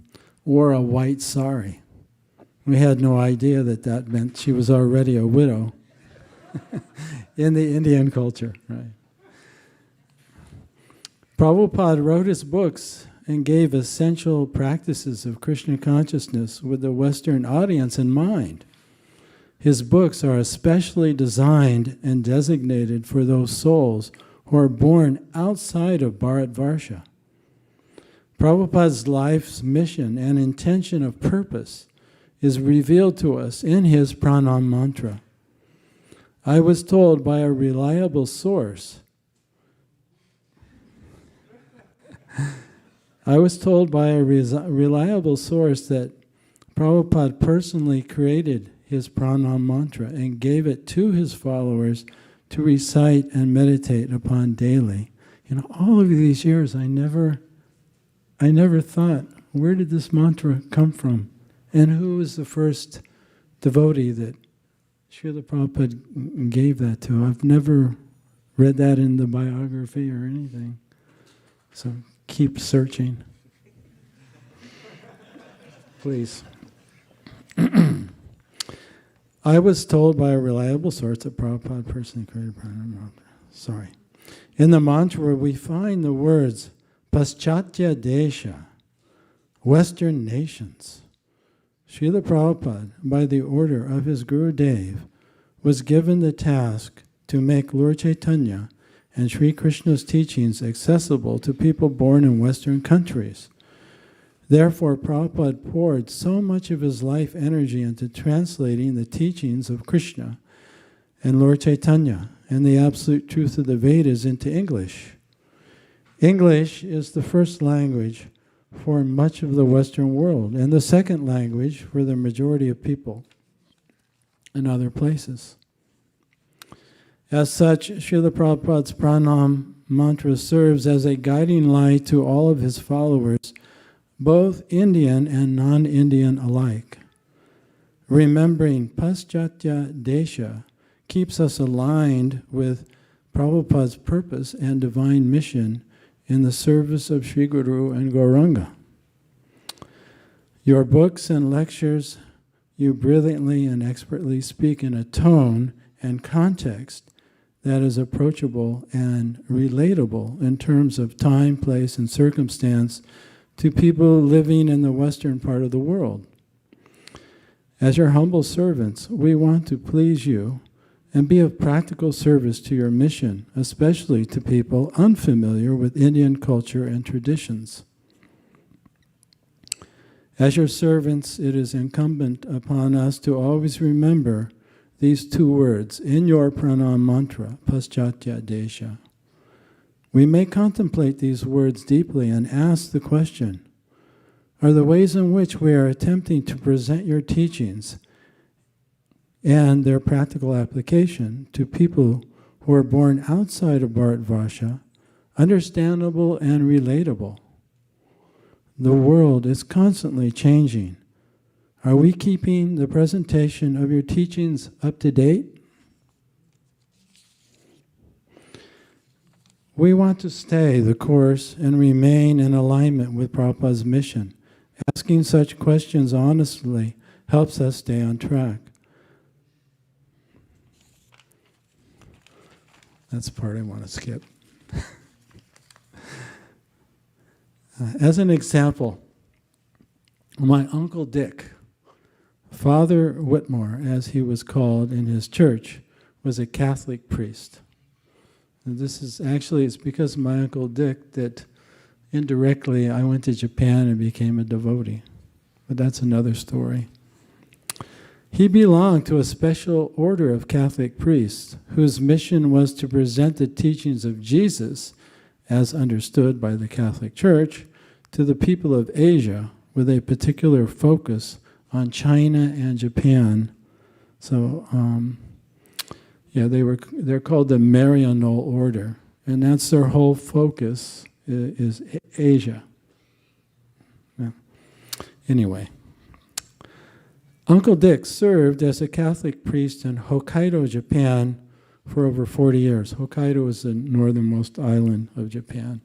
[SPEAKER 10] wore a white sari. We had no idea that that meant she was already a widow in the Indian culture, right? Prabhupada wrote his books and gave essential practices of Krishna consciousness with the Western audience in mind. His books are especially designed and designated for those souls who are born outside of Bharatvarsha. Prabhupada's life's mission and intention of purpose is revealed to us in his pranam mantra. I was told by a reliable source that Prabhupada personally created his pranam mantra and gave it to his followers to recite and meditate upon daily. You know, all of these years I never thought, where did this mantra come from? And who was the first devotee that Srila Prabhupada gave that to? I've never read that in the biography or anything. So keep searching. Please. I was told by a reliable source that Prabhupada personally created pranam mantra. Sorry. In the mantra we find the words Paschatya Desha, Western nations. Srila Prabhupada, by the order of his Guru Dev, was given the task to make Lord Chaitanya and Sri Krishna's teachings accessible to people born in Western countries. Therefore, Prabhupada poured so much of his life energy into translating the teachings of Krishna and Lord Chaitanya and the absolute truth of the Vedas into English. English is the first language for much of the Western world and the second language for the majority of people in other places. As such, Srila Prabhupada's pranam mantra serves as a guiding light to all of his followers, both Indian and non-Indian alike. Remembering Paschatya Desha keeps us aligned with Prabhupada's purpose and divine mission in the service of Sri Guru and Gauranga. Your books and lectures, you brilliantly and expertly speak in a tone and context that is approachable and relatable in terms of time, place, and circumstance to people living in the western part of the world. As your humble servants, we want to please you and be of practical service to your mission, especially to people unfamiliar with Indian culture and traditions. As your servants, it is incumbent upon us to always remember these two words in your pranam mantra, Paschatya Desha. We may contemplate these words deeply and ask the question, are the ways in which we are attempting to present your teachings and their practical application to people who are born outside of Bharatvarsha understandable and relatable? The world is constantly changing. Are we keeping the presentation of your teachings up to date? We want to stay the course and remain in alignment with Prabhupada's mission. Asking such questions honestly helps us stay on track. That's the part I want to skip. As an example, my Uncle Dick, Father Whitmore, as he was called in his church, was a Catholic priest. And this is actually, it's because of my Uncle Dick that indirectly I went to Japan and became a devotee. But that's another story. He belonged to a special order of Catholic priests whose mission was to present the teachings of Jesus, as understood by the Catholic Church, to the people of Asia with a particular focus on China and Japan. So, they're called the Marianol order, and that's their whole focus is Asia. Yeah. Anyway, Uncle Dick served as a Catholic priest in Hokkaido, Japan, for over 40 years. Hokkaido is the northernmost island of Japan.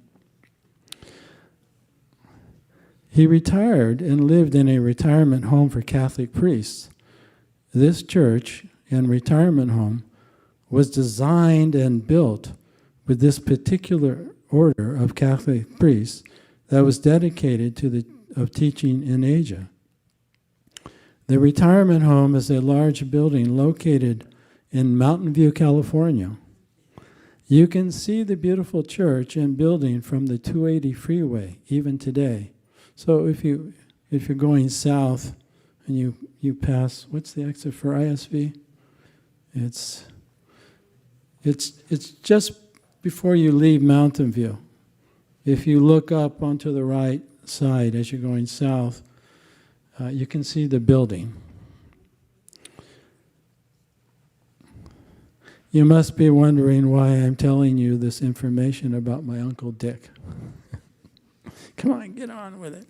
[SPEAKER 10] He retired and lived in a retirement home for Catholic priests. This church and retirement home was designed and built with this particular order of Catholic priests that was dedicated to teaching in Asia. The retirement home is a large building located in Mountain View, California. You can see the beautiful church and building from the 280 freeway even today. So if you're going south and you pass, what's the exit for ISV? It's just before you leave Mountain View. If you look up onto the right side as you're going south, you can see the building. You must be wondering why I'm telling you this information about my Uncle Dick. Come on, get on with it.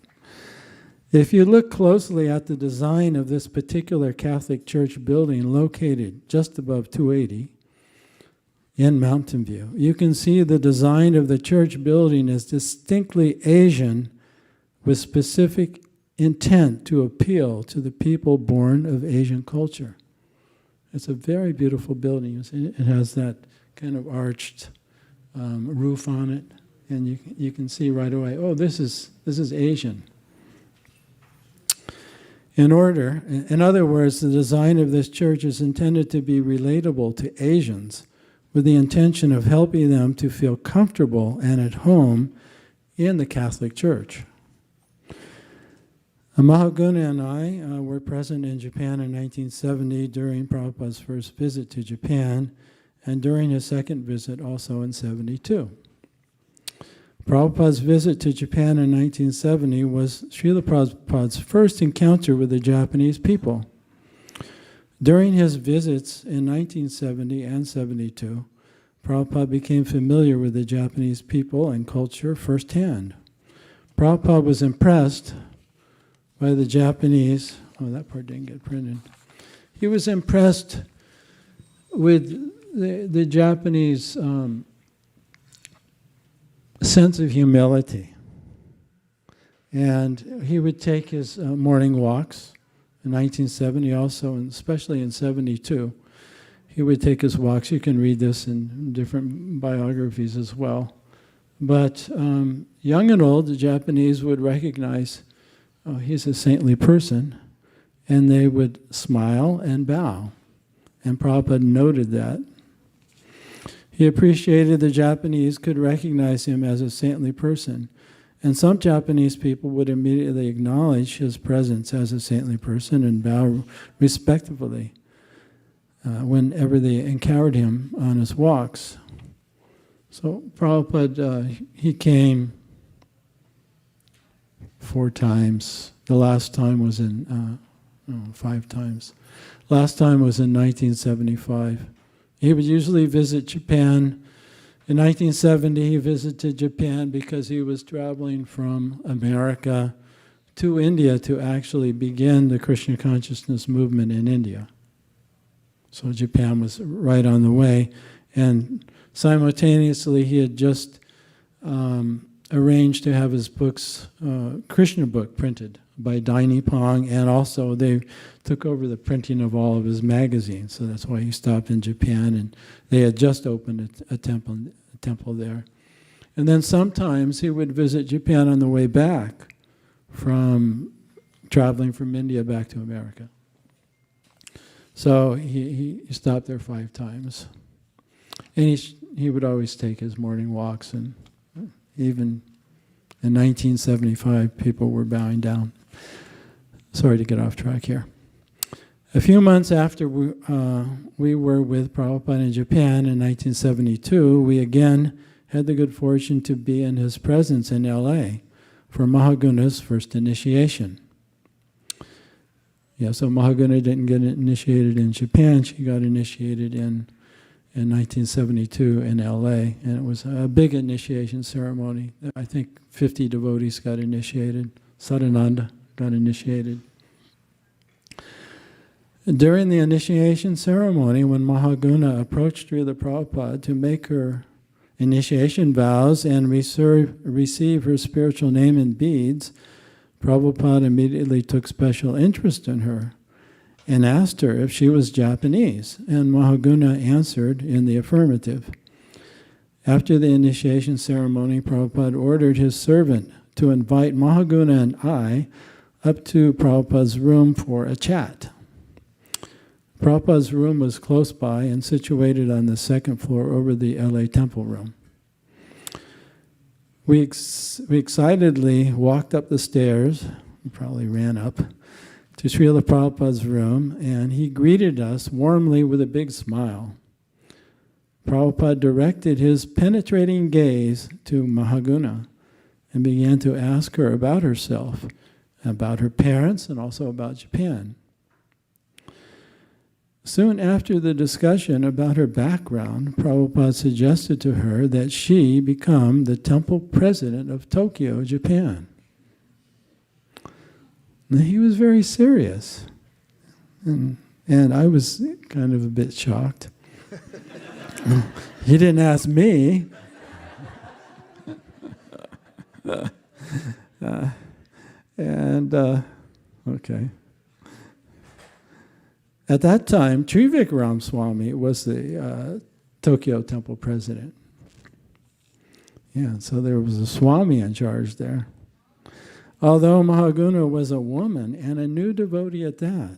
[SPEAKER 10] If you look closely at the design of this particular Catholic church building located just above 280 in Mountain View, you can see the design of the church building is distinctly Asian with specific intent to appeal to the people born of Asian culture. It's a very beautiful building. It has that kind of arched roof on it, and you can see right away, oh, this is Asian. In other words, the design of this church is intended to be relatable to Asians with the intention of helping them to feel comfortable and at home in the Catholic Church. Mahaguna and I were present in Japan in 1970 during Prabhupada's first visit to Japan, and during his second visit also in 72. Prabhupada's visit to Japan in 1970 was Srila Prabhupada's first encounter with the Japanese people. During his visits in 1970 and 72, Prabhupada became familiar with the Japanese people and culture firsthand. Prabhupada was impressed by the Japanese, that part didn't get printed. He was impressed with the Japanese sense of humility. And he would take his morning walks in 1970 also, and especially in 72. He would take his walks. You can read this in different biographies as well. But young and old, the Japanese would recognize, oh, he's a saintly person, and they would smile and bow. And Prabhupada noted that. He appreciated the Japanese could recognize him as a saintly person. And some Japanese people would immediately acknowledge his presence as a saintly person and bow respectfully whenever they encountered him on his walks. So Prabhupada, he came 4 times. The last time was in, 5 times. Last time was in 1975. He would usually visit Japan. In 1970, he visited Japan because he was traveling from America to India to actually begin the Krishna consciousness movement in India. So Japan was right on the way. And simultaneously, he had just arranged to have his books, Krishna book, printed by Daini Pong, and also they took over the printing of all of his magazines. So that's why he stopped in Japan, and they had just opened a temple there. And then sometimes he would visit Japan on the way back from traveling from India back to America. So he stopped there 5 times. And he would always take his morning walks, and even in 1975, people were bowing down. Sorry to get off track here. A few months after we were with Prabhupada in Japan in 1972, we again had the good fortune to be in his presence in LA for Mahaguna's first initiation. Yeah, so Mahaguna didn't get initiated in Japan. She got initiated in 1972 in LA, and it was a big initiation ceremony. I think 50 devotees got initiated. Sadananda got initiated. During the initiation ceremony, when Mahaguna approached Srila Prabhupada to make her initiation vows and receive her spiritual name and beads, Prabhupada immediately took special interest in her and asked her if she was Japanese, and Mahaguna answered in the affirmative. After the initiation ceremony, Prabhupada ordered his servant to invite Mahaguna and I up to Prabhupada's room for a chat. Prabhupada's room was close by and situated on the 2nd floor over the LA temple room. We excitedly walked up the stairs, probably ran up, to Srila Prabhupada's room, and he greeted us warmly with a big smile. Prabhupada directed his penetrating gaze to Mahaguna and began to ask her about herself, about her parents, and also about Japan. Soon after the discussion about her background, Prabhupada suggested to her that she become the temple president of Tokyo, Japan. And he was very serious. And I was kind of a bit shocked. He didn't ask me. Okay. At that time, Trivikram Swami was the Tokyo temple president. Yeah, so there was a Swami in charge there. Although Mahaguna was a woman and a new devotee at that,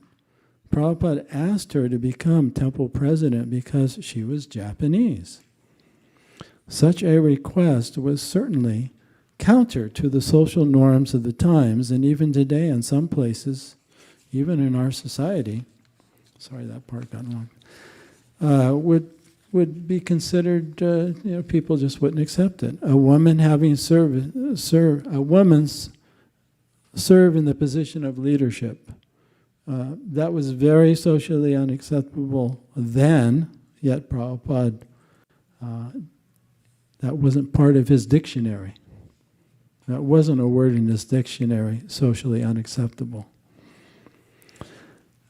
[SPEAKER 10] Prabhupada asked her to become temple president because she was Japanese. Such a request was certainly counter to the social norms of the times, and even today in some places, even in our society, sorry that part got wrong, would be considered, people just wouldn't accept it. A woman having serve in the position of leadership. That was very socially unacceptable then, yet Prabhupada, that wasn't part of his dictionary. That wasn't a word in his dictionary, socially unacceptable.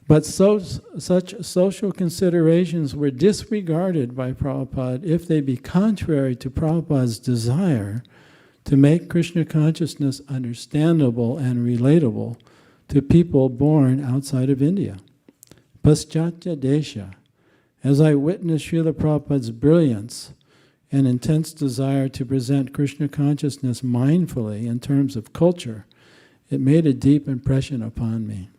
[SPEAKER 10] But such social considerations were disregarded by Prabhupada if they be contrary to Prabhupada's desire to make Krishna consciousness understandable and relatable to people born outside of India. Paschatya Desha. As I witnessed Srila Prabhupada's brilliance and intense desire to present Krishna consciousness mindfully in terms of culture, it made a deep impression upon me.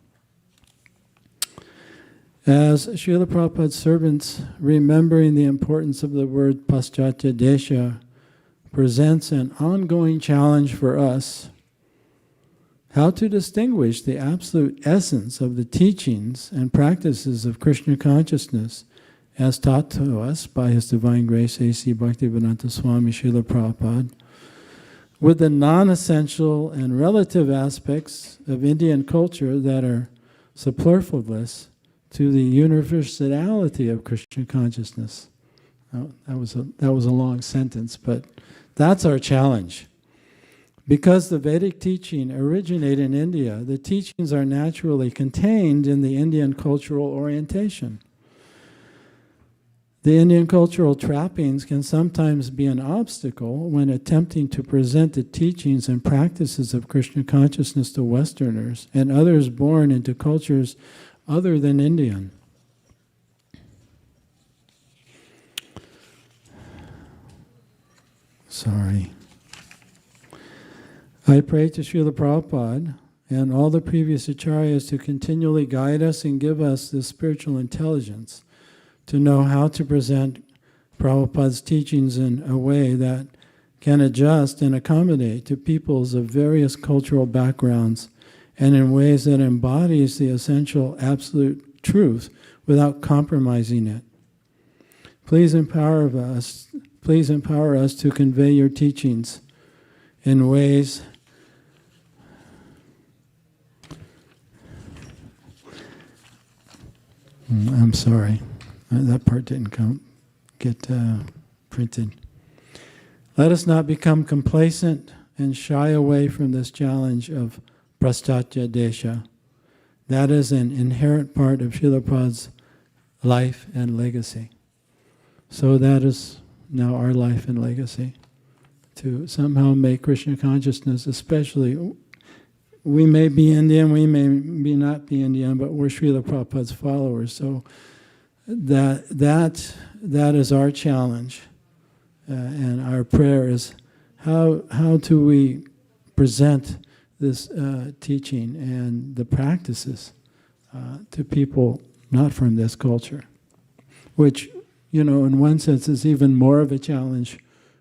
[SPEAKER 10] As Srila Prabhupada's servants, remembering the importance of the word Paschatya Desha presents an ongoing challenge for us, how to distinguish the absolute essence of the teachings and practices of Krishna consciousness as taught to us by His Divine Grace A.C. Bhaktivedanta Swami Srila Prabhupada, with the non-essential and relative aspects of Indian culture that are superfluous to the universality of Krishna consciousness. That was a long sentence, but that's our challenge. Because the Vedic teaching originated in India, the teachings are naturally contained in the Indian cultural orientation. The Indian cultural trappings can sometimes be an obstacle when attempting to present the teachings and practices of Krishna consciousness to Westerners and others born into cultures other than Indian. Sorry. I pray to Srila Prabhupada and all the previous acharyas to continually guide us and give us the spiritual intelligence to know how to present Prabhupada's teachings in a way that can adjust and accommodate to peoples of various cultural backgrounds and in ways that embodies the essential absolute truth without compromising it. Please empower us to convey your teachings in ways I'm sorry, that part didn't get printed. Let us not become complacent and shy away from this challenge of Paschatya Desha. That is an inherent part of Srila Prabhupada's life and legacy. So that is now our life and legacy, to somehow make Krishna consciousness, especially, we may be Indian, we may not be Indian, but we're Srila Prabhupada's followers. So that is our challenge, and our prayer is how do we present this teaching and the practices to people not from this culture, which, in one sense is even more of a challenge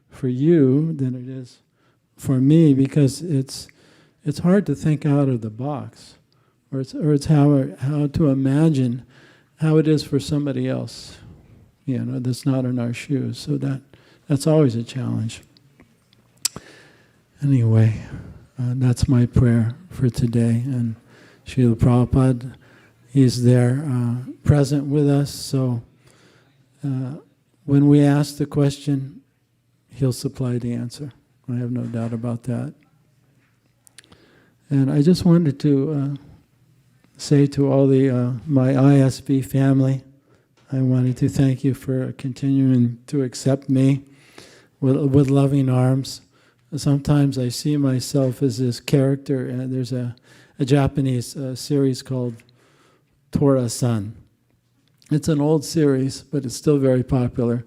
[SPEAKER 10] for you than it is for me, because it's hard to think out of the box, or it's how to imagine how it is for somebody else, that's not in our shoes. So that's always a challenge. Anyway, that's my prayer for today. And Srila Prabhupada, he's there present with us, so when we ask the question, he'll supply the answer. I have no doubt about that. And I just wanted to say to all my ISV family, I wanted to thank you for continuing to accept me with loving arms. Sometimes I see myself as this character, and there's a Japanese series called Tora-san. It's an old series, but it's still very popular.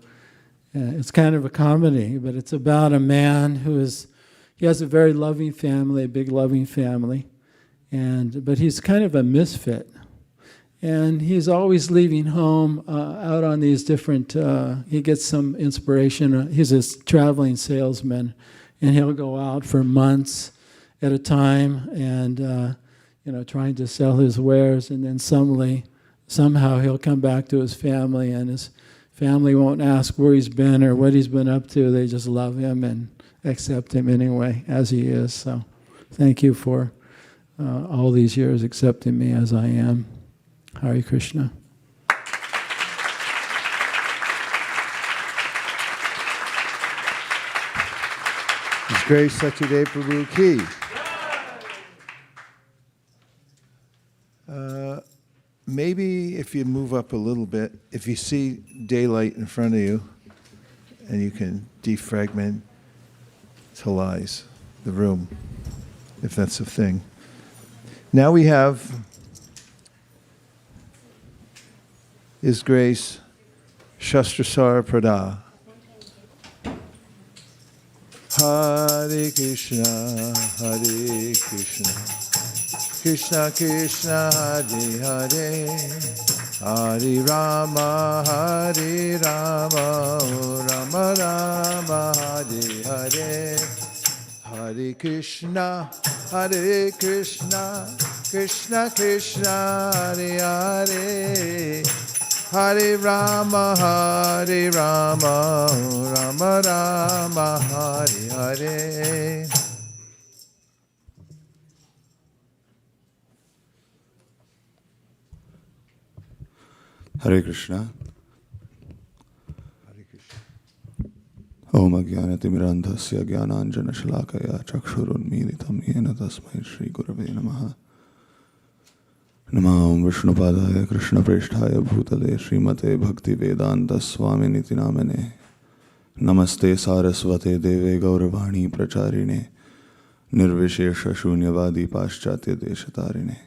[SPEAKER 10] It's kind of a comedy, but it's about a man who is, he has a very loving family, a big loving family, but he's kind of a misfit. And he's always leaving home out on these different, he gets some inspiration. He's a traveling salesman, and he'll go out for months at a time and, trying to sell his wares. And then somehow he'll come back to his family, and his family won't ask where he's been or what he's been up to. They just love him and accept him anyway as he is. So thank you for all these years accepting me as I am. Hare Krishna.
[SPEAKER 1] His Grace Satyadev Prabhu ki. Maybe if you move up a little bit, if you see daylight in front of you, and you can defragmentalize the room, if that's a thing. Now we have His Grace Shastrasara Prada. Hare Krishna, Hare Krishna, Krishna Krishna, Hare Hare, Hare Rama, Hare Rama, Rama Rama, Hare Hare, Hare Krishna, Hare Krishna, Krishna Krishna, Hare Hare, Hare Rama, Hare Rama, Rama Rama, Hare Hare.
[SPEAKER 4] Hare Krishna. Om Ajnanatimmirandhasya Jnananjana Shalakaya Chakshurunmilitam Yena Tasmai Shri Gurave Namaha. Namah Vishnupadaya Krishna Presthaya Bhutale Srimate Bhakti Vedanta Swami Niti Namane. Namaste Saraswate Deve Gauravani Pracharine Nirvishesha Shunyavadi Paschatya Deshatarine.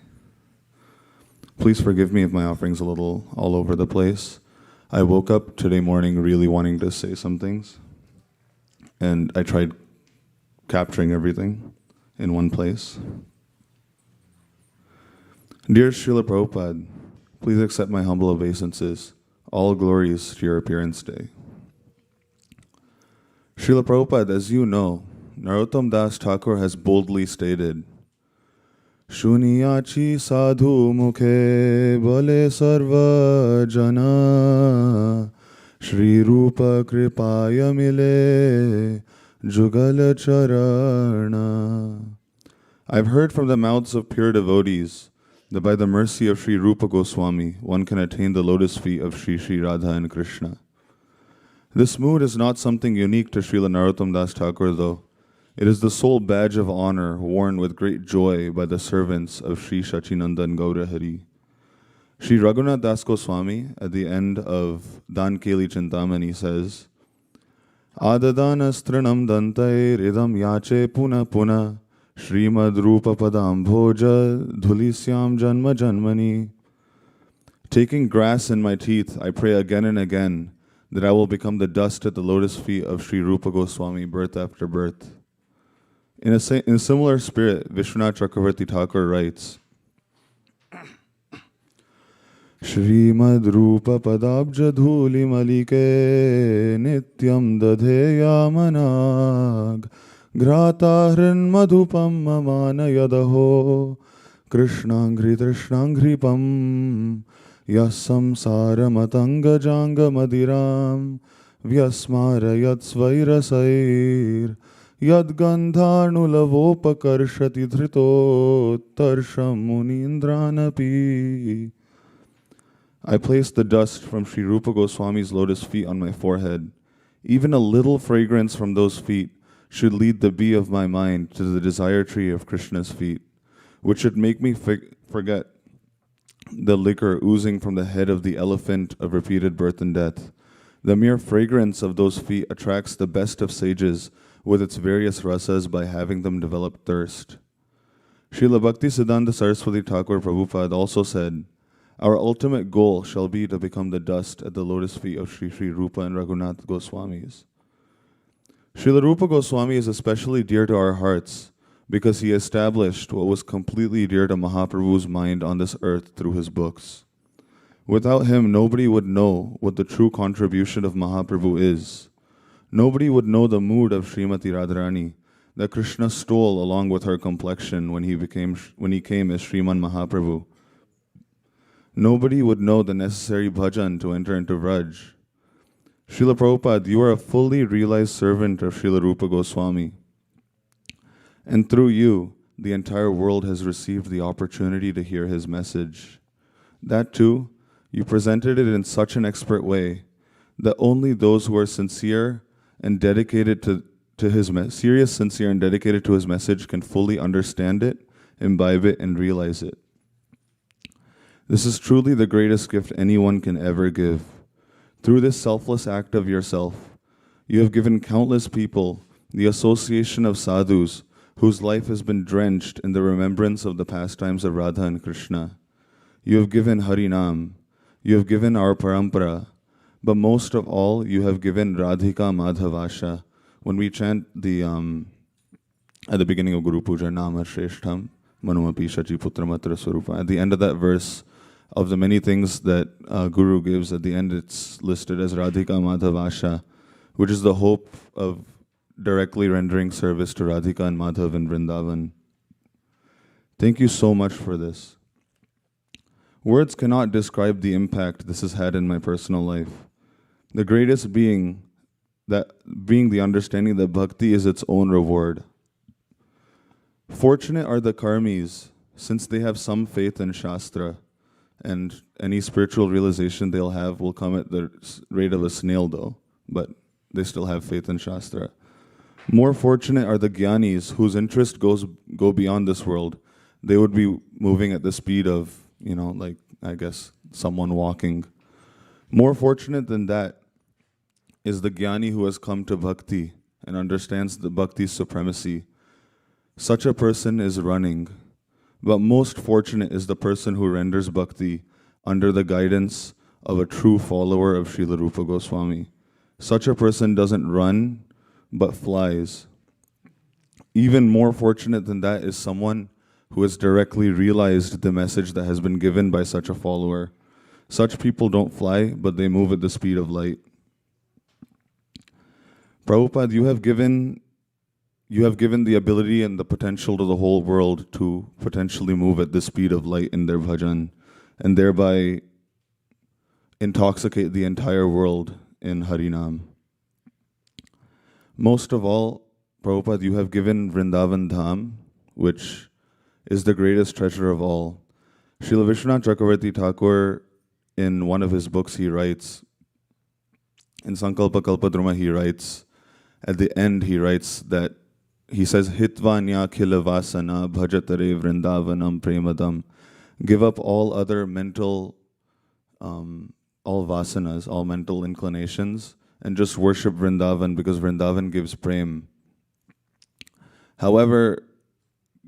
[SPEAKER 4] Please forgive me if my offering's a little all over the place. I woke up today morning really wanting to say some things, and I tried capturing everything in one place. Dear Srila Prabhupada, please accept my humble obeisances. All glories to your appearance day. Srila Prabhupada, as you know, Narottam Das Thakur has boldly stated, Shuniyachi sadhu mukhe bole sarva jana Shri Rupa kripaya mile jugal charana. I've heard from the mouths of pure devotees that by the mercy of Sri Rupa Goswami, one can attain the lotus feet of Sri Sri Radha and Krishna. This mood is not something unique to Srila Narottam Das Thakur, though. It is the sole badge of honor worn with great joy by the servants of Sri Shachinandan Gaura Hari. Sri Raghunath Das Goswami, at the end of Dan Keli Chintamani, says, Adadanastrunam dantai ridam yache puna puna Srimad Rupa Padam Bhoja Dhulisyam Janma Janmani. Taking grass in my teeth, I pray again and again that I will become the dust at the lotus feet of Sri Rupa Goswami birth after birth. In a similar spirit, Vishwanath Chakravarti Thakur writes, Srimad Rupa Padabja Dhuli Malike Nityam Dadheya Manag Gratahrin Madhupam Mamana Yadaho Krishnangri Trishnangripam Yasam Saramatanga Janga Madiram Vyasmara Yatsvairasair Yad Gandharnulavopakarsati Dhrito Tarsham Munindranapi. I place the dust from Sri Rupa Goswami's lotus feet on my forehead. Even a little fragrance from those feet should lead the bee of my mind to the desire tree of Krishna's feet, which should make me forget the liquor oozing from the head of the elephant of repeated birth and death. The mere fragrance of those feet attracts the best of sages with its various rasas by having them develop thirst. Srila Bhakti Siddhanta Saraswati Thakur Prabhupada also said, our ultimate goal shall be to become the dust at the lotus feet of Sri Sri Rupa and Raghunath Goswamis. Srila Rupa Goswami is especially dear to our hearts because he established what was completely dear to Mahaprabhu's mind on this earth through his books. Without him, nobody would know what the true contribution of Mahaprabhu is. Nobody would know the mood of Srimati Radharani that Krishna stole along with her complexion when he came as Sriman Mahaprabhu. Nobody would know the necessary bhajan to enter into Vraj. Srila Prabhupada, you are a fully realized servant of Srila Rupa Goswami. And through you, the entire world has received the opportunity to hear his message. That too, you presented it in such an expert way that only those who are sincere and dedicated to his serious, sincere, and dedicated to his message can fully understand it, imbibe it, and realize it. This is truly the greatest gift anyone can ever give. Through this selfless act of yourself, you have given countless people the association of sadhus whose life has been drenched in the remembrance of the pastimes of Radha and Krishna. You have given Harinam, you have given our parampara, but most of all, you have given Radhika Madhavasha. When we chant at the beginning of Guru Puja, Nama Shreshtham, Manumapi Shachi Putramatra Swarupa, at the end of that verse, of the many things that Guru gives, at the end it's listed as Radhika Madhavasha, which is the hope of directly rendering service to Radhika and Madhav in Vrindavan. Thank you so much for this. Words cannot describe the impact this has had in my personal life. The greatest being the understanding that bhakti is its own reward. Fortunate are the karmis, since they have some faith in Shastra, and any spiritual realization they'll have will come at the rate of a snail though, but they still have faith in Shastra. More fortunate are the Gyanis, whose interest go beyond this world. They would be moving at the speed of, like, I guess, someone walking. More fortunate than that is the Gyani who has come to bhakti and understands the bhakti's supremacy. Such a person is running. But most fortunate is the person who renders bhakti under the guidance of a true follower of Srila Rupa Goswami. Such a person doesn't run, but flies. Even more fortunate than that is someone who has directly realized the message that has been given by such a follower. Such people don't fly, but they move at the speed of light. Prabhupada, you have given the ability and the potential to the whole world to potentially move at the speed of light in their bhajan, and thereby intoxicate the entire world in Harinam. Most of all, Prabhupada, you have given Vrindavan Dham, which is the greatest treasure of all. Srila Vishwanath Chakravarti Thakur, in one of his books, he writes, in Sankalpa Kalpadruma, he writes, at the end, he writes that, he says, Hitvanya khila vasana bhajatare vrindavanam premadam. Give up all other mental, all vasanas, all mental inclinations, and just worship Vrindavan, because Vrindavan gives prem. However,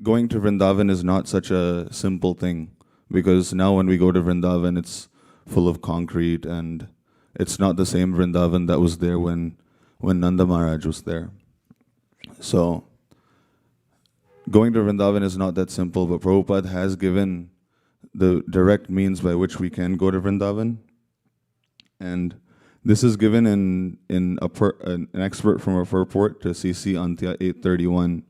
[SPEAKER 4] going to Vrindavan is not such a simple thing, because now when we go to Vrindavan, it's full of concrete, and it's not the same Vrindavan that was there when Nanda Maharaj was there. So, going to Vrindavan is not that simple, but Prabhupada has given the direct means by which we can go to Vrindavan. And this is given in an expert from a purport to CC Antya 831.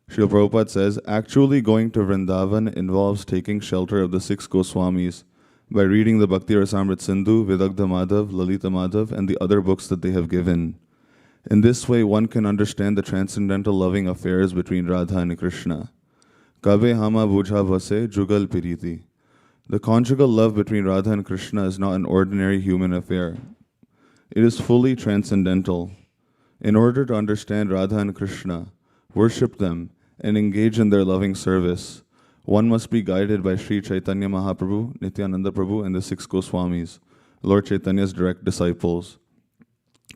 [SPEAKER 4] Srila Prabhupada says, actually going to Vrindavan involves taking shelter of the 6 Goswamis by reading the Bhakti Rasamrit Sindhu, Vidagdha Madhav, Lalita Madhav, and the other books that they have given. In this way, one can understand the transcendental loving affairs between Radha and Krishna. Kabe hama bujha bhase jugal piriti. The conjugal love between Radha and Krishna is not an ordinary human affair. It is fully transcendental. In order to understand Radha and Krishna, worship them, and engage in their loving service, one must be guided by Sri Chaitanya Mahaprabhu, Nityananda Prabhu, and the 6 Goswamis, Lord Chaitanya's direct disciples.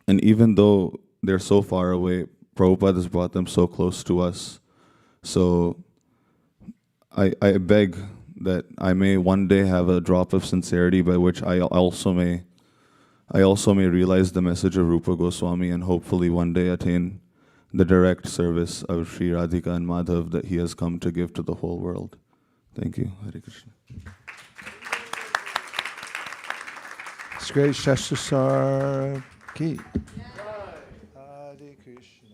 [SPEAKER 4] And even though they're so far away, Prabhupada has brought them so close to us. So I beg that I may one day have a drop of sincerity by which I also may I also may realize the message of Rupa Goswami and hopefully one day attain the direct service of Sri Radhika and Madhav that he has come to give to the whole world. Thank you. Hare Krishna.
[SPEAKER 1] It's great Shastasar Ki. Hare Krishna.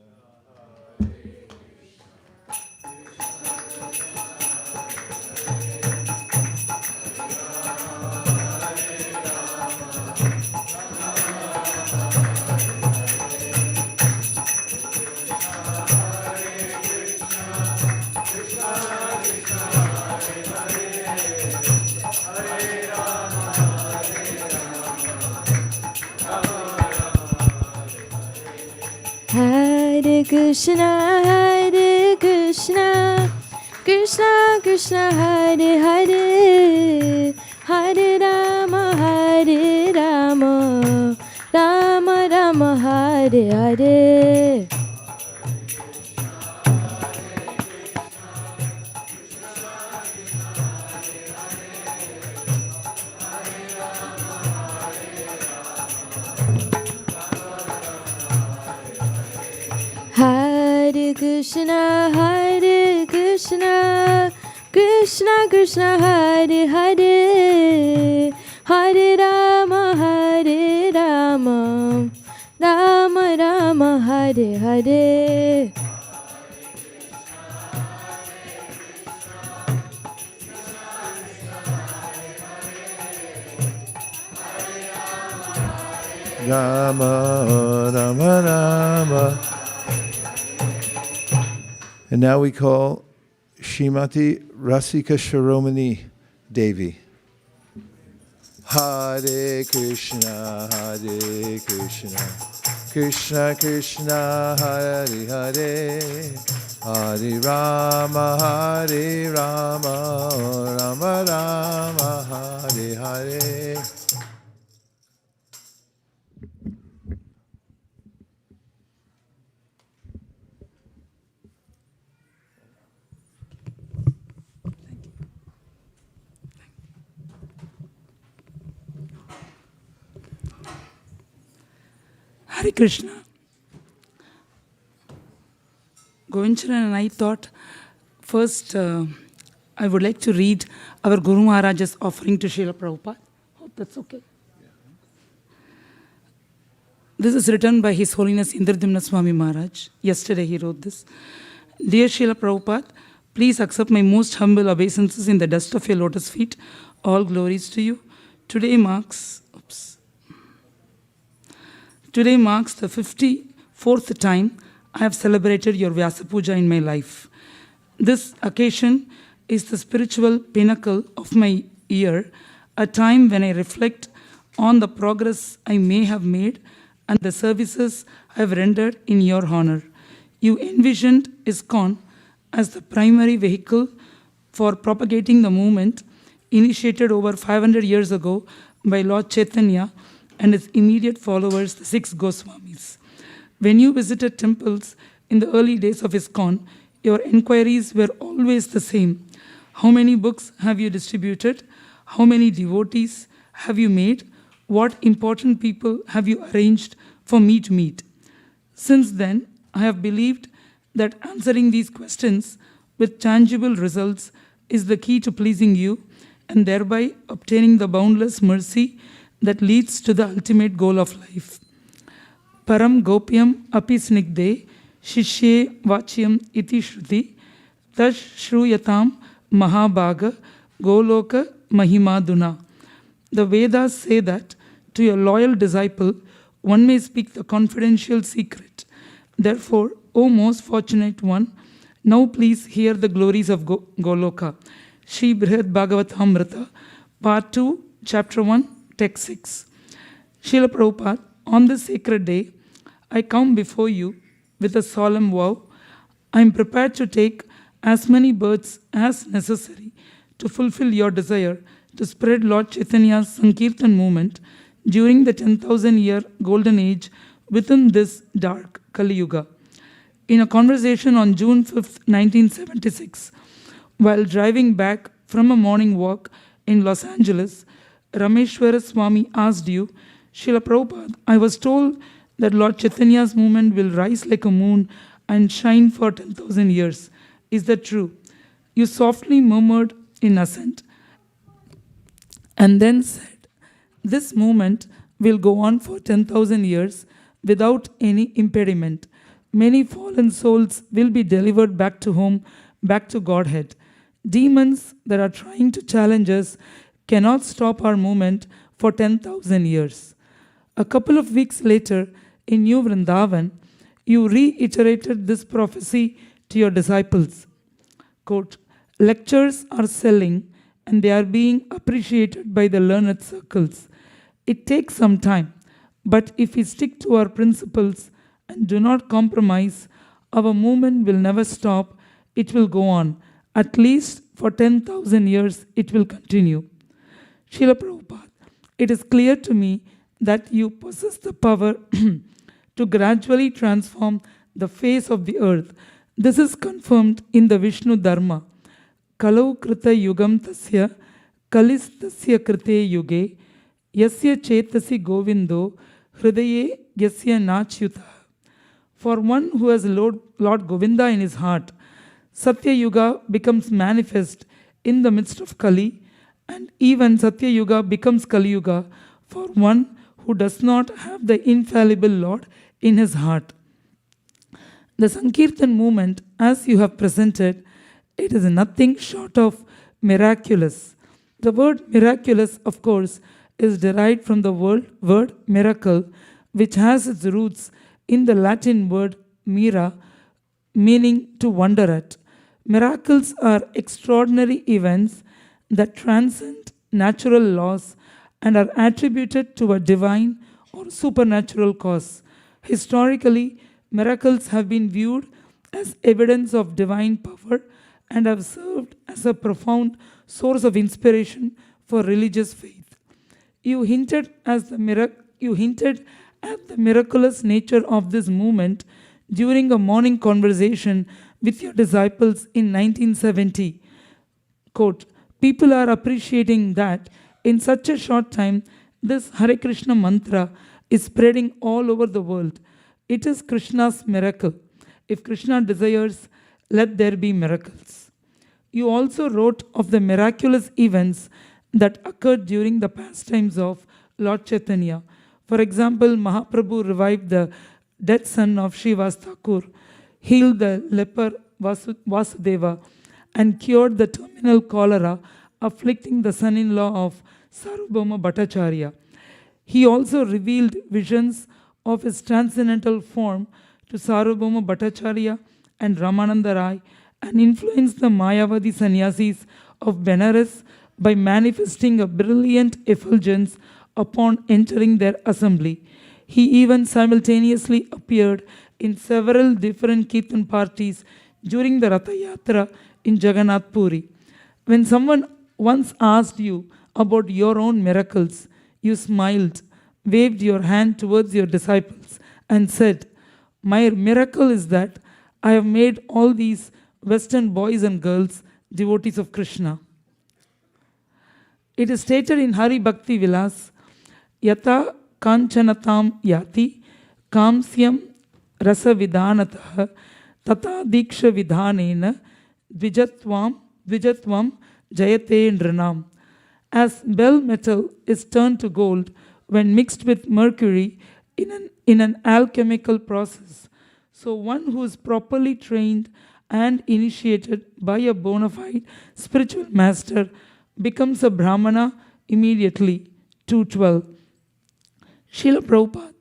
[SPEAKER 11] Hare Krishna, Hare Krishna, Krishna Krishna, Hare Hare, Hare Rama, Hare Rama, Rama Rama, Hare Hare. Hare Krishna, Hare Krishna, Krishna Krishna, Hare Hare, Hare Rama, Hare Rama, Rama Rama, Hare Hare.
[SPEAKER 1] Rama, Rama, Rama. And now we call Srimati Rasika Shiromani Devi. Hare Krishna, Hare Krishna, Krishna Krishna, Hare Hare, Hare Rama, Hare Rama, Rama Rama, Hare Hare.
[SPEAKER 12] Hare Krishna. Govincharan and I thought first I would like to read our Guru Maharaj's offering to Srila Prabhupada. Hope that's okay. This is written by His Holiness Indradimna Swami Maharaj. Yesterday he wrote this. Dear Srila Prabhupada, please accept my most humble obeisances in the dust of your lotus feet. All glories to you. Today marks the 54th time I have celebrated your Vyasa Puja in my life. This occasion is the spiritual pinnacle of my year, a time when I reflect on the progress I may have made and the services I have rendered in your honor. You envisioned ISKCON as the primary vehicle for propagating the movement initiated over 500 years ago by Lord Chaitanya and his immediate followers, the 6 Goswamis. When you visited temples in the early days of ISKCON, your inquiries were always the same. How many books have you distributed? How many devotees have you made? What important people have you arranged for me to meet? Since then, I have believed that answering these questions with tangible results is the key to pleasing you and thereby obtaining the boundless mercy that leads to the ultimate goal of life. Param gopyam api snigde shishye vachyam iti shruti tash shruyatam mahabhaga goloka mahimaduna. The Vedas say that to your loyal disciple, one may speak the confidential secret. Therefore, O most fortunate one, now please hear the glories of Goloka. Shri Brihad Bhagavatamrita, Part 2, Chapter 1, Text 6. Srila Prabhupada, on this sacred day, I come before you with a solemn vow. I am prepared to take as many births as necessary to fulfill your desire to spread Lord Chaitanya's Sankirtan movement during the 10,000-year golden age within this dark Kali Yuga. In a conversation on June 5th, 1976, while driving back from a morning walk in Los Angeles, Rameshwara Swami asked you, Srila Prabhupada, I was told that Lord Chaitanya's movement will rise like a moon and shine for 10,000 years. Is that true? You softly murmured in assent and then said, this movement will go on for 10,000 years without any impediment. Many fallen souls will be delivered back to home, back to Godhead. Demons that are trying to challenge us cannot stop our movement for 10,000 years. A couple of weeks later, in New Vrindavan, you reiterated this prophecy to your disciples. Quote, lectures are selling and they are being appreciated by the learned circles. It takes some time, but if we stick to our principles and do not compromise, our movement will never stop. It will go on. At least for 10,000 years, it will continue. Srila Prabhupada, it is clear to me that you possess the power to gradually transform the face of the earth. This is confirmed in the Vishnu Dharma. Kalau krita yugam tasya, kalis tasya krite yuge, yasya chetasi govindo, hridaye yasya nachyuta. For one who has Lord Govinda in his heart, Satya Yuga becomes manifest in the midst of Kali, and even Satya Yuga becomes Kali Yuga for one who does not have the infallible Lord in his heart. The Sankirtan movement, as you have presented, it is nothing short of miraculous. The word miraculous, of course, is derived from the word miracle, which has its roots in the Latin word mira, meaning to wonder at. Miracles are extraordinary events that transcend natural laws and are attributed to a divine or supernatural cause. Historically, miracles have been viewed as evidence of divine power and have served as a profound source of inspiration for religious faith. You hinted at the miraculous nature of this movement during a morning conversation with your disciples in 1970. Quote, people are appreciating that in such a short time, this Hare Krishna mantra is spreading all over the world. It is Krishna's miracle. If Krishna desires, let there be miracles. You also wrote of the miraculous events that occurred during the pastimes of Lord Chaitanya. For example, Mahaprabhu revived the dead son of Srivas Thakur, healed the leper Vasudeva, and cured the terminal cholera afflicting the son-in-law of Sarvabhauma Bhattacharya. He also revealed visions of his transcendental form to Sarvabhauma Bhattacharya and Ramananda Rai, and influenced the Mayavadi sannyasis of Benares by manifesting a brilliant effulgence upon entering their assembly. He even simultaneously appeared in several different Kirtan parties during the Ratha Yatra in Jagannath Puri. When someone once asked you about your own miracles, you smiled, waved your hand towards your disciples, and said, my miracle is that I have made all these Western boys and girls devotees of Krishna. It is stated in Hari Bhakti Vilas, Yata Kanchanatam Yati Kamsyam Rasa Vidhanatah Tata Diksha Vidhanena Dvijatvam Jayate Nranam. As bell metal is turned to gold when mixed with mercury in an alchemical process, so one who is properly trained and initiated by a bona fide spiritual master becomes a Brahmana immediately. 212. Srila Prabhupada,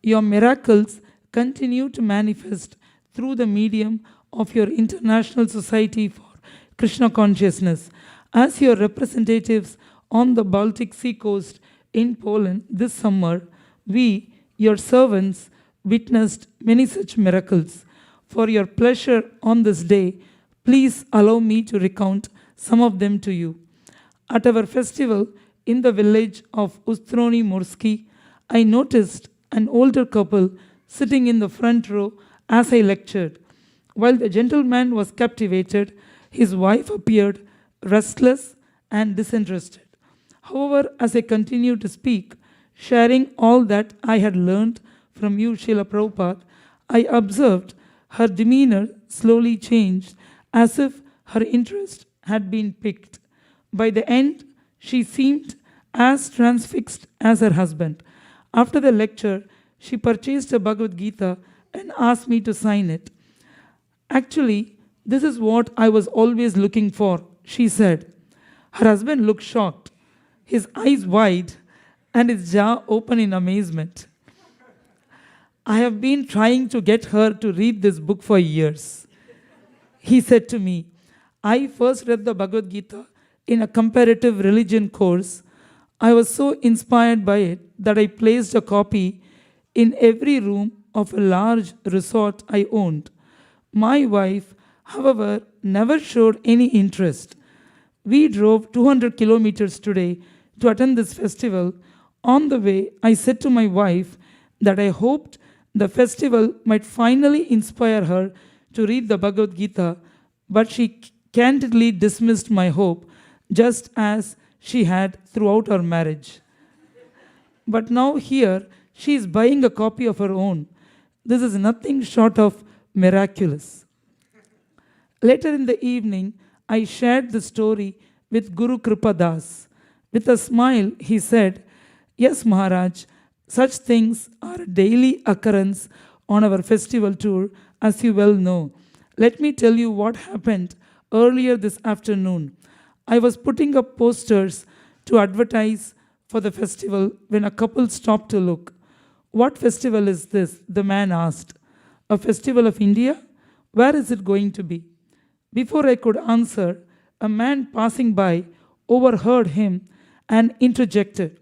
[SPEAKER 12] your miracles continue to manifest through the medium of your International Society for Krishna Consciousness. As your representatives on the Baltic Sea coast in Poland this summer, we, your servants, witnessed many such miracles. For your pleasure on this day, please allow me to recount some of them to you. At our festival in the village of Ustroni Morsky, I noticed an older couple sitting in the front row as I lectured. While the gentleman was captivated, his wife appeared restless and disinterested. However, as I continued to speak, sharing all that I had learned from you, Srila Prabhupada, I observed her demeanor slowly changed as if her interest had been piqued. By the end, she seemed as transfixed as her husband. After the lecture, she purchased a Bhagavad Gita and asked me to sign it. Actually, this is what I was always looking for, she said. Her husband looked shocked, his eyes wide and his jaw open in amazement. I have been trying to get her to read this book for years. He said to me, I first read the Bhagavad Gita in a comparative religion course. I was so inspired by it that I placed a copy in every room of a large resort I owned. My wife, however, never showed any interest. We drove 200 kilometers today to attend this festival. On the way, I said to my wife that I hoped the festival might finally inspire her to read the Bhagavad Gita, but she candidly dismissed my hope, just as she had throughout our marriage. But now here, she is buying a copy of her own. This is nothing short of miraculous. Later in the evening, I shared the story with Guru Kripadas. With a smile, he said, Yes, Maharaj, such things are a daily occurrence on our festival tour, as you well know. Let me tell you what happened earlier this afternoon. I was putting up posters to advertise for the festival when a couple stopped to look. What festival is this? The man asked. A festival of India? Where is it going to be? Before I could answer, a man passing by overheard him and interjected.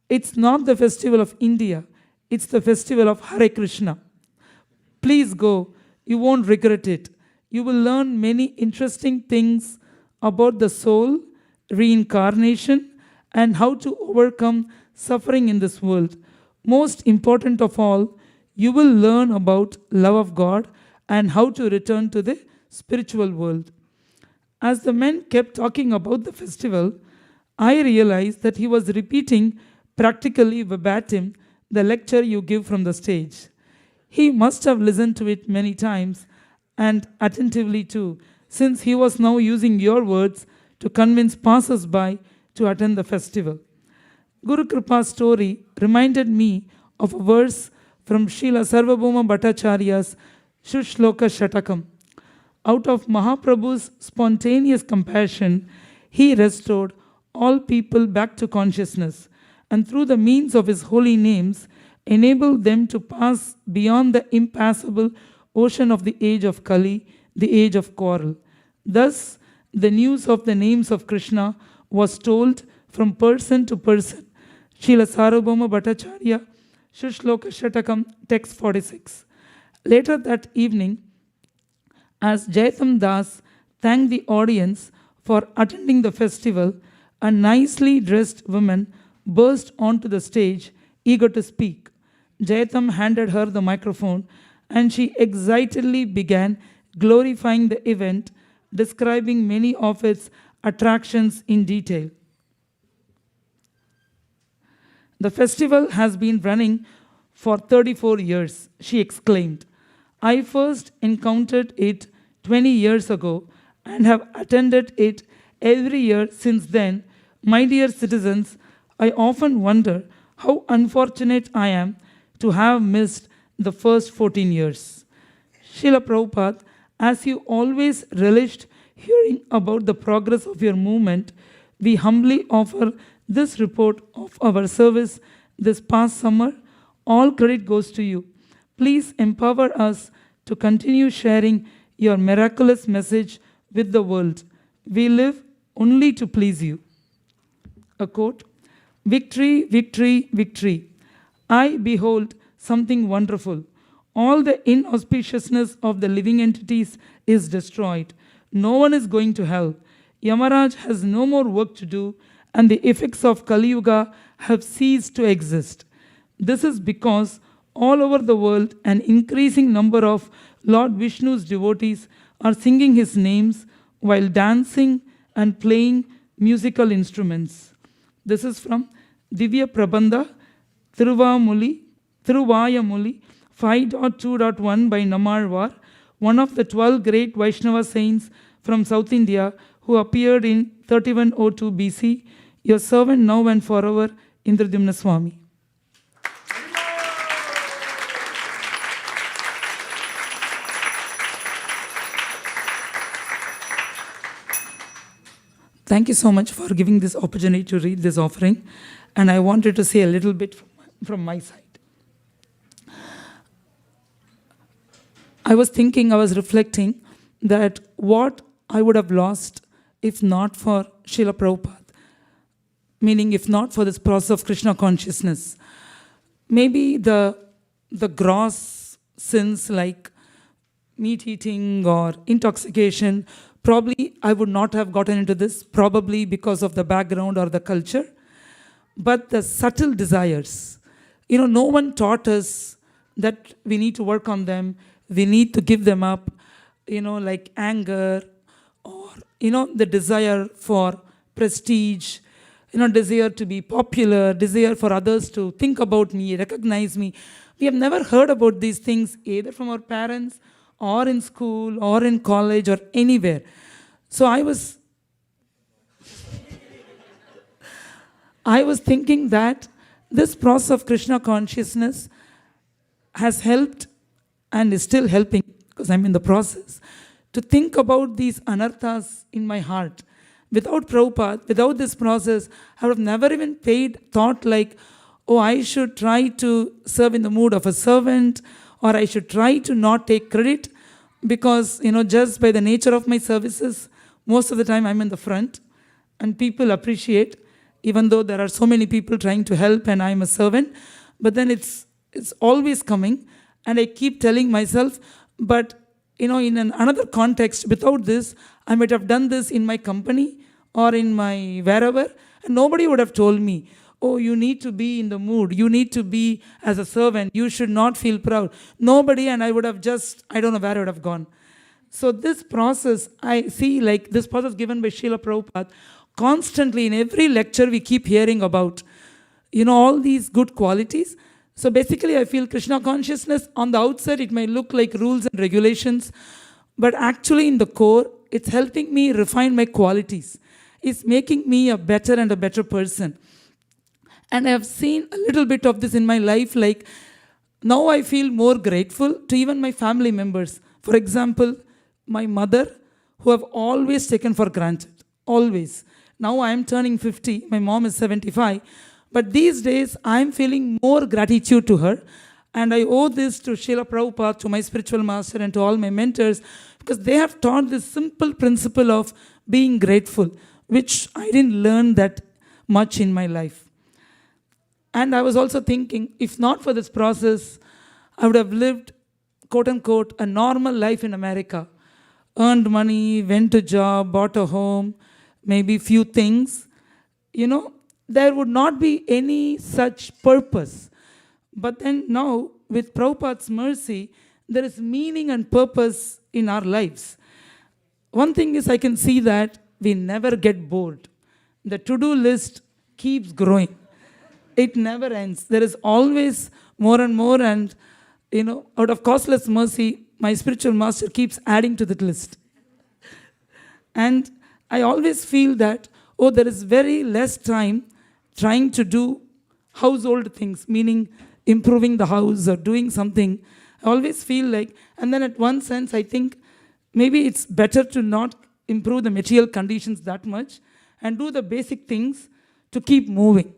[SPEAKER 12] It's not the festival of India, it's the festival of Hare Krishna. Please go, you won't regret it. You will learn many interesting things about the soul, reincarnation, and how to overcome suffering in this world. Most important of all, you will learn about love of God and how to return to the spiritual world. As the men kept talking about the festival, I realized that he was repeating practically verbatim the lecture you give from the stage. He must have listened to it many times and attentively too, since he was now using your words to convince passers-by to attend the festival. Guru Kripa's story reminded me of a verse from Srila Sarvabhauma Bhattacharya's Shushloka Shatakam. Out of Mahaprabhu's spontaneous compassion, he restored all people back to consciousness, and through the means of his holy names, enabled them to pass beyond the impassable ocean of the age of Kali, the age of quarrel. Thus, the news of the names of Krishna was told from person to person. Srila Sarvabhauma Bhattacharya, Shushloka Shatakam, text 46. Later that evening, as Jaitam Das thanked the audience for attending the festival, a nicely dressed woman burst onto the stage, eager to speak. Jaitam handed her the microphone, and she excitedly began glorifying the event, describing many of its attractions in detail. The festival has been running for 34 years, she exclaimed. I first encountered it 20 years ago and have attended it every year since then. My dear citizens, I often wonder how unfortunate I am to have missed the first 14 years. Srila Prabhupada, as you always relished hearing about the progress of your movement, we humbly offer this report of our service this past summer. All credit goes to you. Please empower us to continue sharing your miraculous message with the world. We live only to please you. A quote, Victory, victory, victory. I behold something wonderful. All the inauspiciousness of the living entities is destroyed. No one is going to hell. Yamaraj has no more work to do, and the effects of Kali Yuga have ceased to exist. This is because all over the world an increasing number of Lord Vishnu's devotees are singing his names while dancing and playing musical instruments. This is from Divya Prabandha, Thiruvayamuli 5.2.1 by Namarwar, one of the 12 great Vaishnava saints from South India who appeared in 3102 BC. Your servant now and forever, Indradyumna Swami. Thank you so much for giving this opportunity to read this offering. And I wanted to say a little bit from my side. I was reflecting that what I would have lost if not for Srila Prabhupada. Meaning, if not for this process of Krishna consciousness. Maybe the gross sins like meat eating or intoxication, probably I would not have gotten into this, probably because of the background or the culture. But the subtle desires, no one taught us that we need to work on them, we need to give them up, like anger or, the desire for prestige, desire to be popular, desire for others to think about me, recognize me. We have never heard about these things either from our parents or in school or in college or anywhere. So I was thinking that this process of Krishna consciousness has helped and is still helping, because I'm in the process, to think about these anarthas in my heart. Without Prabhupada, without this process, I would have never even paid thought like, oh, I should try to serve in the mood of a servant, or I should try to not take credit, because, just by the nature of my services, most of the time I'm in the front, and people appreciate, even though there are so many people trying to help and I'm a servant, but then it's always coming, and I keep telling myself, but in another context, without this, I might have done this in my company or in my wherever, and nobody would have told me, oh, you need to be in the mood, you need to be as a servant, you should not feel proud. Nobody, and I would have I don't know where I would have gone. So this process, I see like this process given by Srila Prabhupada, constantly in every lecture we keep hearing about, all these good qualities. So basically I feel Krishna consciousness, on the outside it may look like rules and regulations, but actually in the core, it's helping me refine my qualities. It's making me a better and a better person. And I have seen a little bit of this in my life, like now I feel more grateful to even my family members. For example, my mother, who have always taken for granted, always. Now I am turning 50, my mom is 75, but these days I am feeling more gratitude to her, and I owe this to Srila Prabhupada, to my spiritual master, and to all my mentors, because they have taught this simple principle of being grateful, which I didn't learn that much in my life. And I was also thinking, if not for this process, I would have lived, quote unquote, a normal life in America. Earned money, went to job, bought a home, maybe few things. There would not be any such purpose. But then now, with Prabhupada's mercy, there is meaning and purpose in our lives. One thing is I can see that we never get bored. The to-do list keeps growing. It never ends. There is always more and more, and out of causeless mercy, my spiritual master keeps adding to that list. And I always feel that, there is very less time trying to do household things, meaning improving the house or doing something. I always feel like, and then at one sense, I think maybe it's better to not improve the material conditions that much and do the basic things to keep moving.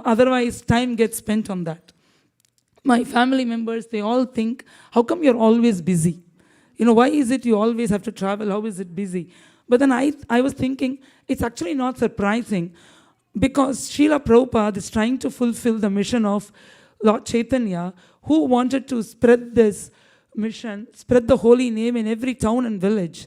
[SPEAKER 12] Otherwise time gets spent on that. My family members, they all think, how come you're always busy? Why is it you always have to travel? How is it busy? But then I was thinking, it's actually not surprising, because Srila Prabhupada is trying to fulfill the mission of Lord Chaitanya, who wanted to spread this mission, spread the holy name in every town and village.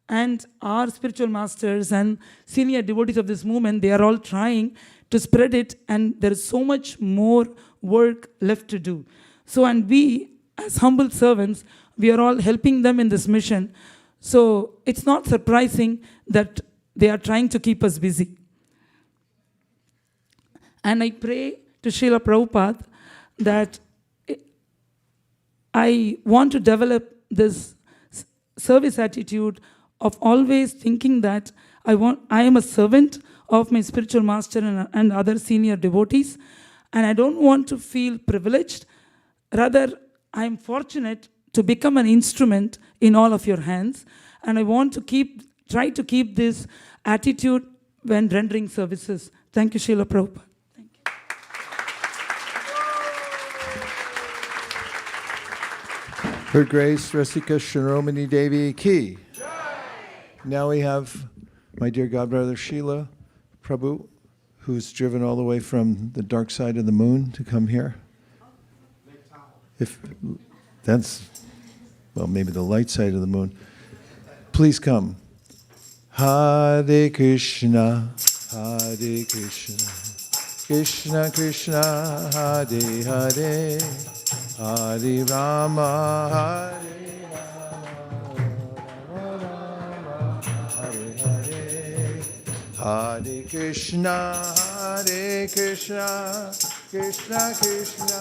[SPEAKER 12] And our spiritual masters and senior devotees of this movement, they are all trying to spread it, and there is so much more work left to do. So, and we, as humble servants, we are all helping them in this mission. So, it's not surprising that they are trying to keep us busy. And I pray to Srila Prabhupada that I want to develop this service attitude of always thinking that I am a servant of my spiritual master and other senior devotees, and I don't want to feel privileged. Rather, I am fortunate to become an instrument in all of your hands, and I want to try to keep this attitude when rendering services. Thank you, Srila Prabhupada.
[SPEAKER 1] Her Grace Rasika Shiromani Devi Ki. Now we have my dear godbrother Śrīla Prabhu, who's driven all the way from the dark side of the moon to come here. If that's, well, maybe the light side of the moon. Please come. Hare Krishna, Hare Krishna, Krishna Krishna, Hare Hare, Hare Rama, Hare Rama, Hare Hare, Hare Krishna, Hare Krishna, Krishna Krishna,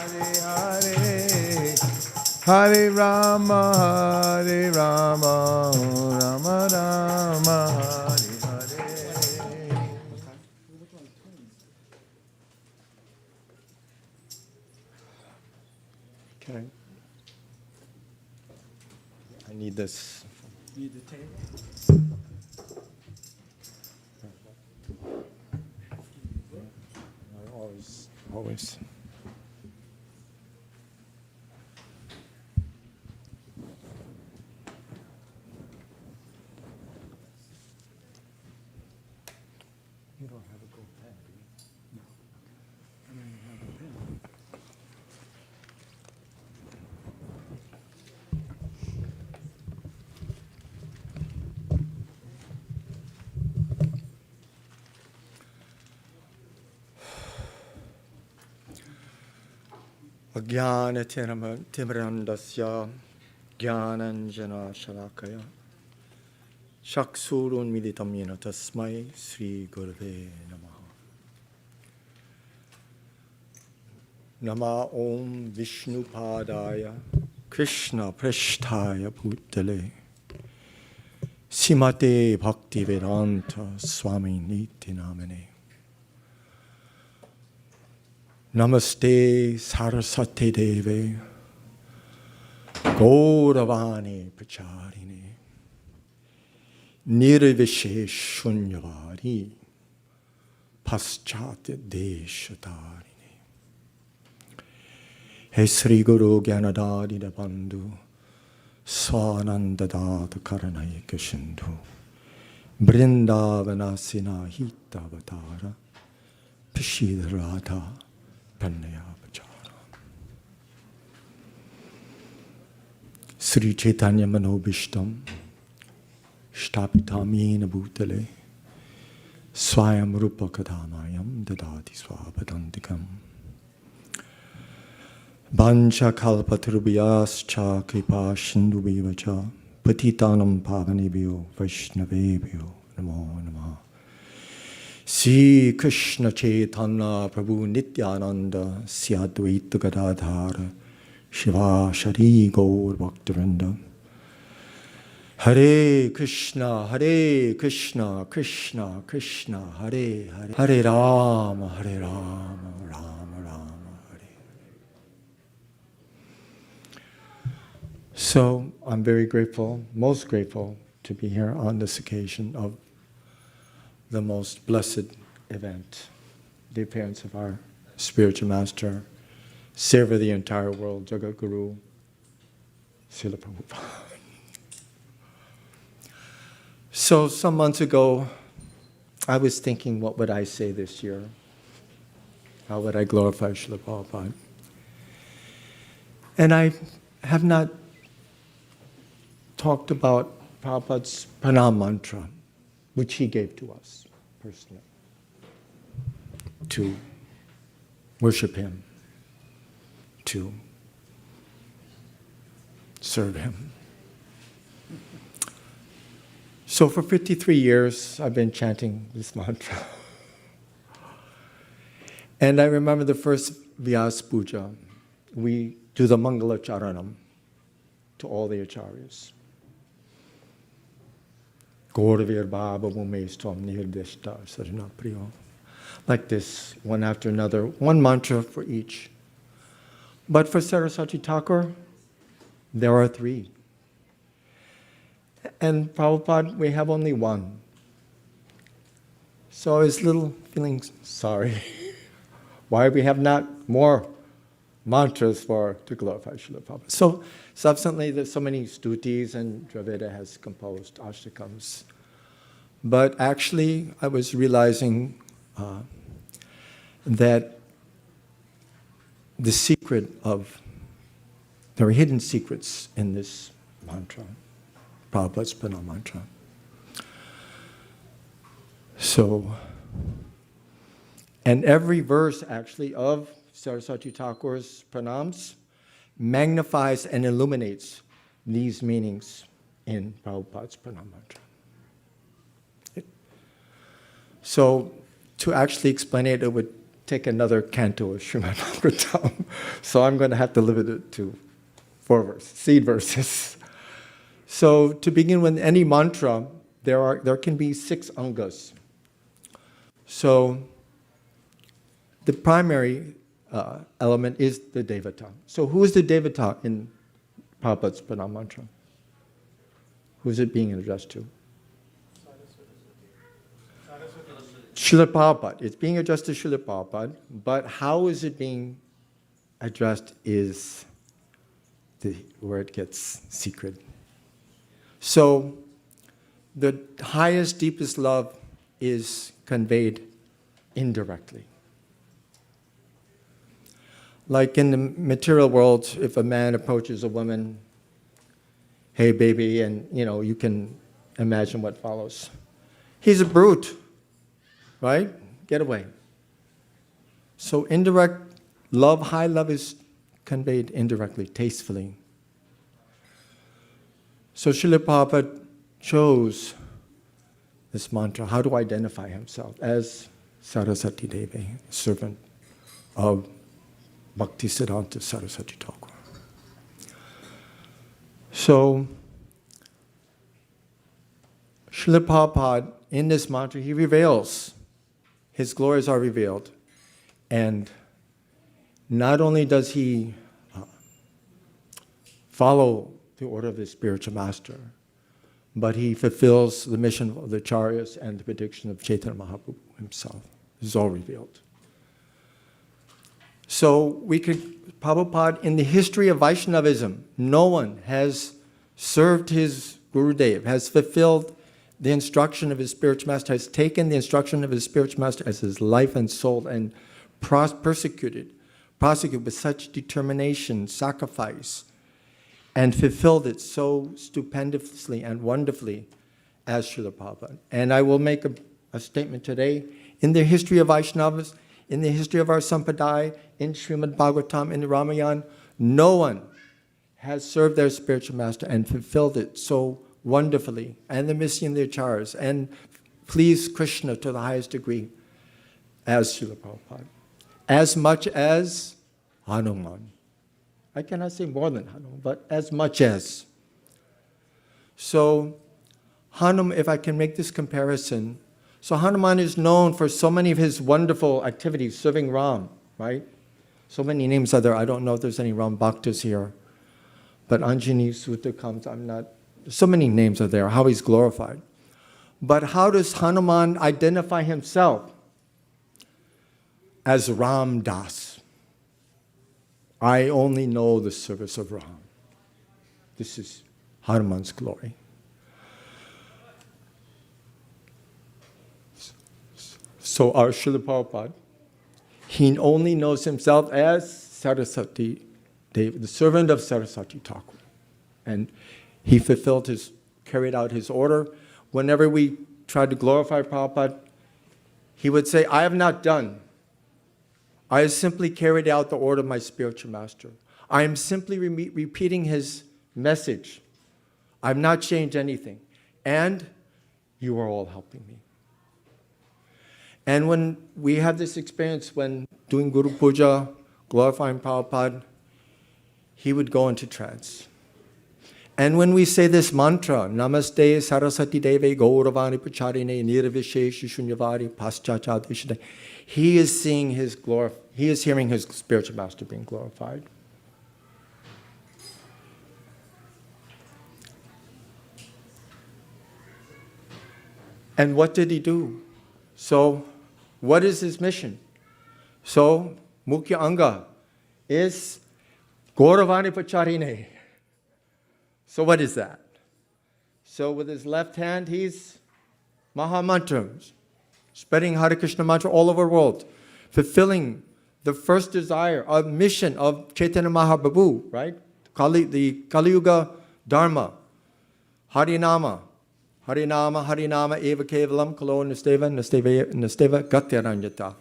[SPEAKER 1] Hare Hare, Hare Rama, Rama Rama, Hare Hare.
[SPEAKER 5] Okay. I need this.
[SPEAKER 10] Need the table?
[SPEAKER 5] Always. You don't have a gold pen, do you? No. I don't even have a pen. Ajnana-timirandasya jnananjana shalakaya chaksurun militam yena tasmai Sri Gurave Namaha. Nama Om Vishnu Padaya Krishna Prasthaya Bhutale Simate Bhakti Vedanta Swami Niti Namane. Namaste Saraswati Deve Gauravani Pracharine Nirvishesh Shunyavadi Paschat Deshatarine. He Sri Guru Gyanadadi Bandhu Swanandadata Karanayaka Sindhu Brindavanasina Hitavatara Pishidharata Pannaya Pachara. Sri Chaitanya Manobishtam Shtapitam Yena Bhutale Swayam Rupa Kadhamayam Dadati Swapadantikam Bancha Kalpatrubhyascha Kripa Sindhubivacha Patitanam Pavanebhyo Vaishnavebhyo Namo Namaha. Sri Krishna Chaitanya Prabhu Nityananda Sri Advaita Gadadhara Shiva Shari Gaur Bhaktivinoda. Hare Krishna, Krishna Krishna, Hare Hare, Hare Rama, Rama Rama, Hare. So I'm very grateful, most grateful to be here on this occasion of the most blessed event, the appearance of our spiritual master, savior of the entire world, Jagat Guru, Srila Prabhupada. So some months ago, I was thinking, what would I say this year? How would I glorify Srila Prabhupada? And I have not talked about Prabhupada's pranam mantra, which he gave to us personally, to worship him, to serve him. So for 53 years, I've been chanting this mantra. And I remember the first Vyas Puja. We do the Mangala Charanam to all the acharyas. Gauravir Baba Mumestam Nirdeshta Sarana Priyo. Like this, one after another, one mantra for each. But for Saraswati Thakur, there are 3. And Prabhupada, we have only one. So I was little feeling sorry. Why we have not more mantras to glorify Srila Prabhupada. So subsequently, there's so many stutis, and Dravida has composed ashtakams. But actually, I was realizing that the secret of, there are hidden secrets in this mantra, Prabhupada's Pranam mantra. So, and every verse actually of Saraswati Thakur's pranams magnifies and illuminates these meanings in Prabhupada's Pranam mantra. So, to actually explain it, it would take another canto of Srimad Bhagavatam. So I'm going to have to limit it to 4 verses, seed verses. So to begin with any mantra, there can be 6 angas. So the primary element is the devata. So who is the devata in Prabhupada's Pranam mantra? Who is it being addressed to? Srila Prabhupada. It's being addressed to Srila Prabhupada, but how is it being addressed is where it gets secret. So the highest, deepest love is conveyed indirectly. Like in the material world, if a man approaches a woman, hey baby, and you can imagine what follows. He's a brute. Right? Get away. So indirect love, high love is conveyed indirectly, tastefully. So Srila Prabhupada chose this mantra, how to identify himself as Saraswati Devi, servant of Bhaktisiddhanta Saraswati Thakur. So Srila Prabhupada, in this mantra, he reveals his glories are revealed. And not only does he follow the order of his spiritual master, but he fulfills the mission of the Acharyas and the prediction of Chaitanya Mahaprabhu himself. This is all revealed. So Prabhupada, in the history of Vaishnavism, no one has served his Gurudev, has fulfilled the instruction of his spiritual master, has taken the instruction of his spiritual master as his life and soul and prosecuted with such determination, sacrifice, and fulfilled it so stupendously and wonderfully as Srila Prabhupada. And I will make a statement today. In the history of Vaishnavas, in the history of our Sampradaya, in Srimad Bhagavatam, in the Ramayana, no one has served their spiritual master and fulfilled it so wonderfully, and the mission of the Acharyas, and pleased Krishna to the highest degree as Srila Prabhupada. As much as Hanuman. I cannot say more than Hanuman, but as much as. So Hanuman, if I can make this comparison, so Hanuman is known for so many of his wonderful activities, serving Ram, right? So many names are there. I don't know if there's any Ram Bhaktas here, but Anjani Sutta comes, so many names are there, how he's glorified. But how does Hanuman identify himself? As Ram Das. I only know the service of Ram. This is Hanuman's glory. So our Srila Prabhupada, he only knows himself as Saraswati Devi, the servant of Saraswati Thakur. And he carried out his order. Whenever we tried to glorify Prabhupada, he would say, I have not done. I have simply carried out the order of my spiritual master. I am simply repeating his message. I have not changed anything. And you are all helping me. And when we had this experience when doing Guru Puja, glorifying Prabhupada, he would go into trance. And when we say this mantra, Namaste Saraswati Deve Gauravani Pacharine Nirvishesh Shunyavadi Paschachadishade, he is seeing he is hearing his spiritual master being glorified. And what did he do? So, what is his mission? So, Mukhya Anga is Gauravani Pacharine. So what is that? So with his left hand, he's Mahamantra, spreading Hare Krishna mantra all over the world, fulfilling the first desire, a mission of Chaitanya Mahaprabhu, right? The Kali Yuga Dharma, Harinama, Harinama, Harinama, Eva Kevalam, Kalo Nasteva, Nasteva Gatyaranyata.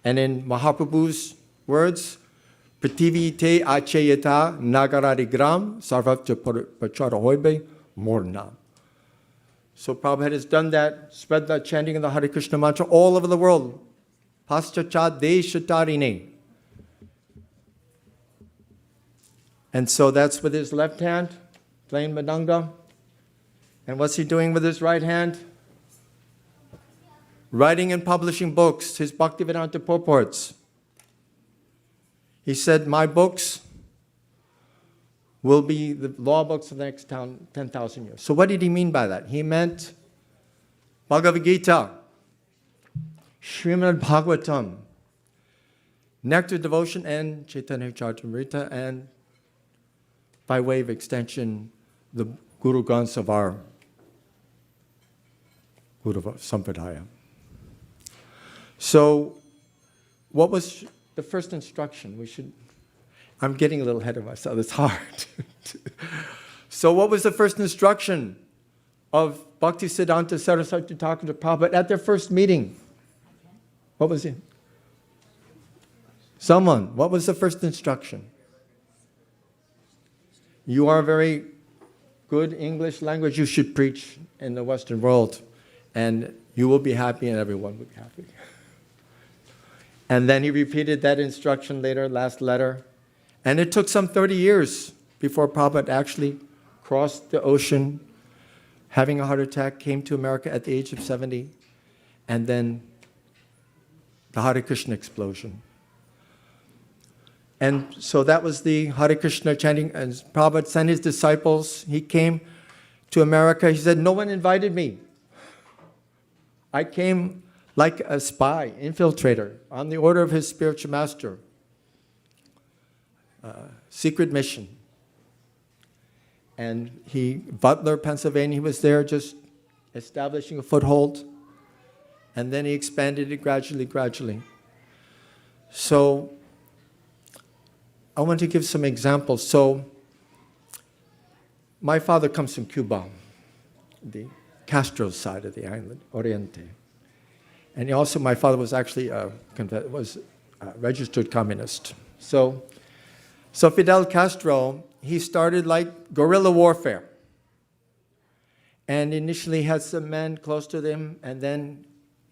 [SPEAKER 5] And in Mahaprabhu's words, Prativi te achayata nagaradi gram sarvapcha pachara hoibe morna. So Prabhupada has done that, spread the chanting of the Hare Krishna mantra all over the world. Paschacha deshatarine. And so that's with his left hand, playing Madanga. And what's he doing with his right hand? Writing and publishing books, his Bhaktivedanta purports. He said, my books will be the law books of the next 10,000 years. So what did he mean by that? He meant Bhagavad Gita, Srimad Bhagavatam, Nectar Devotion, and Chaitanya Charitamrita, and by way of extension, the Guru Granths of our Guru Sampradaya. So what was the first instruction? I'm getting a little ahead of myself, it's hard. So what was the first instruction of Bhaktisiddhanta Saraswati Thakur Prabhupada at their first meeting? What was it? What was the first instruction? You are very good English language, you should preach in the Western world, and you will be happy and everyone will be happy. And then he repeated that instruction later, last letter. And it took some 30 years before Prabhupada actually crossed the ocean, having a heart attack, came to America at the age of 70, and then the Hare Krishna explosion. And so that was the Hare Krishna chanting, and Prabhupada sent his disciples. He came to America. He said, no one invited me. I came like a spy, infiltrator, on the order of his spiritual master. Secret mission. And Butler, Pennsylvania, he was there just establishing a foothold. And then he expanded it gradually. So I want to give some examples. So my father comes from Cuba, the Castro side of the island, Oriente. And also, my father was actually a registered communist. So Fidel Castro, he started like guerrilla warfare. And initially had some men close to him, and then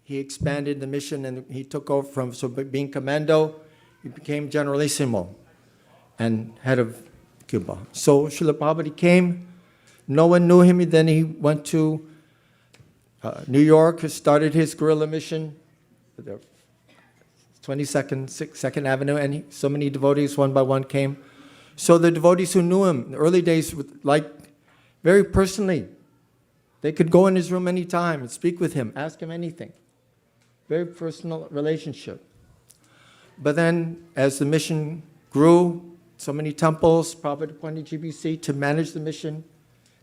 [SPEAKER 5] he expanded the mission, and he took over from being commando, he became generalissimo and head of Cuba. So Srila Prabhupada came, no one knew him, then he went to New York, started his guerrilla mission, the 22nd, 2nd Avenue, and so many devotees, one by one, came. So the devotees who knew him in the early days, very personally, they could go in his room anytime and speak with him, ask him anything. Very personal relationship. But then, as the mission grew, so many temples, Prabhupada appointed GBC to manage the mission,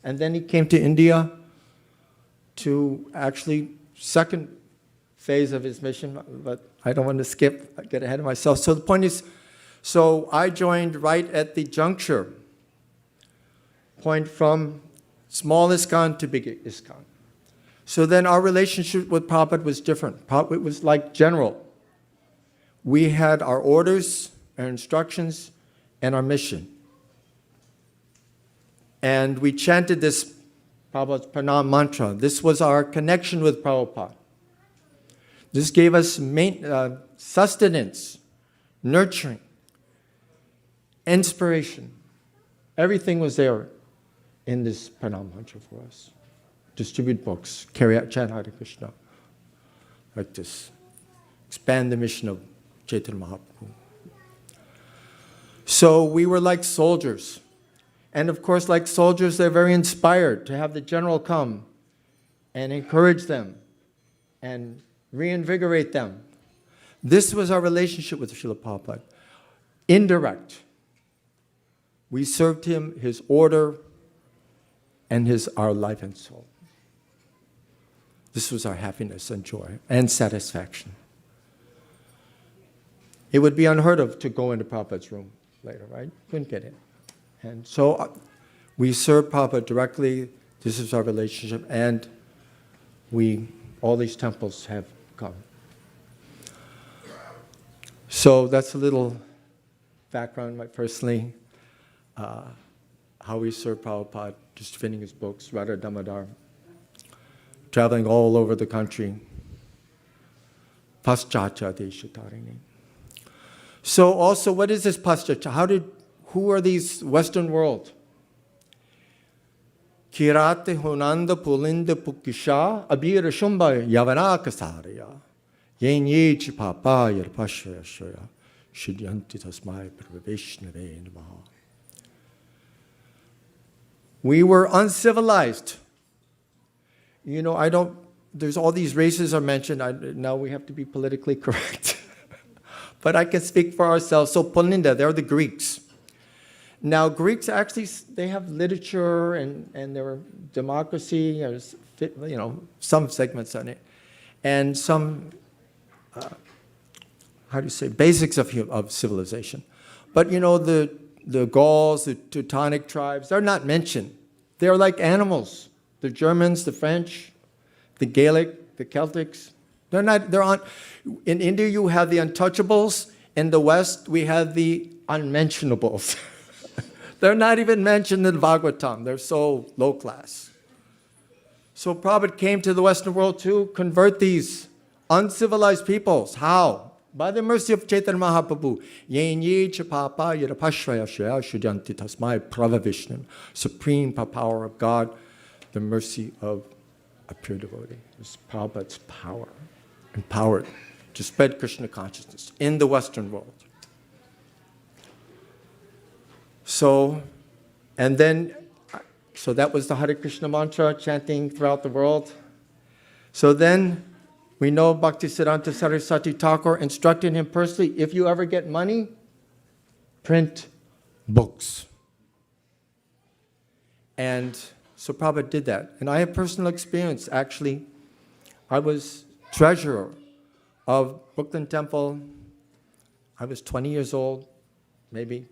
[SPEAKER 5] and then he came to India to actually second phase of his mission, but I don't want to get ahead of myself. So the point is, so I joined right at the juncture point from small ISKCON to big ISKCON. So then our relationship with Prabhupada was different. It was like general. We had our orders, our instructions, and our mission. And we chanted this Prabhupada's Pranam mantra. This was our connection with Prabhupada. This gave us sustenance, nurturing, inspiration. Everything was there in this pranam mantra for us. Distribute books, carry out chant Hare Krishna, like this. Expand the mission of Chaitanya Mahaprabhu. So we were like soldiers. And of course, like soldiers, they're very inspired to have the general come and encourage them and reinvigorate them. This was our relationship with Srila Prabhupada. Indirect. We served him, his order, and our life and soul. This was our happiness and joy and satisfaction. It would be unheard of to go into Prabhupada's room later, right? Couldn't get in. And so we served Prabhupada directly. This is our relationship. And all these temples have come. So that's a little background, personally, how we serve Prabhupada, distributing his books, Radha Damodar, traveling all over the country. Paschatya Deshatarini. So also, what is this Paschatya? Who are these Western world? Kirate Hunanda Pulinda Pukisha Abira Shumba Yavana Kasarya Yen Yechi Papa Yerpashya Shaya Shidyanti Tasmai Praveshnave Namaha. We were uncivilized. You know, there's all these races are mentioned. Now we have to be politically correct. But I can speak for ourselves. So Pulinda, they're the Greeks. Now Greeks actually, they have literature and their democracy, some segments on it, and some, basics of civilization. But the Gauls, the Teutonic tribes, they're not mentioned. They're like animals. The Germans, the French, the Gaelic, the Celtics, in India you have the untouchables. In the West we have the unmentionables. They're not even mentioned in Bhagavatam. They're so low class. So Prabhupada came to the Western world to convert these uncivilized peoples. How? By the mercy of Chaitanya Mahaprabhu. Supreme power of God, the mercy of a pure devotee. It's Prabhupada's power, empowered to spread Krishna consciousness in the Western world. So that was the Hare Krishna mantra, chanting throughout the world. So then we know Bhaktisiddhanta Saraswati Thakur instructed him personally, if you ever get money, print books. And so Prabhupada did that. And I have personal experience, actually. I was treasurer of Brooklyn Temple. I was 20 years old, maybe.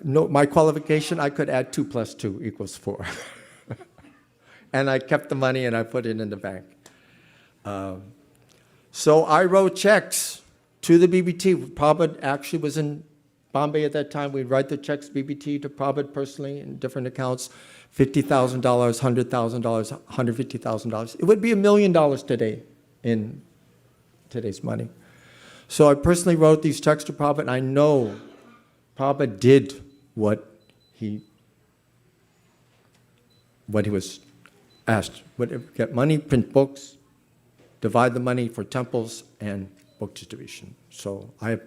[SPEAKER 5] My qualification, I could add 2 + 2 = 4. And I kept the money and I put it in the bank. So I wrote checks to the BBT. Prabhupada actually was in Bombay at that time. We'd write the checks BBT to Prabhupada personally in different accounts, $50,000, $100,000, $150,000. It would be $1 million today in today's money. So I personally wrote these checks to Prabhupada, and I know Prabhupada did what he was asked. Get money, print books, divide the money for temples and book distribution. So I've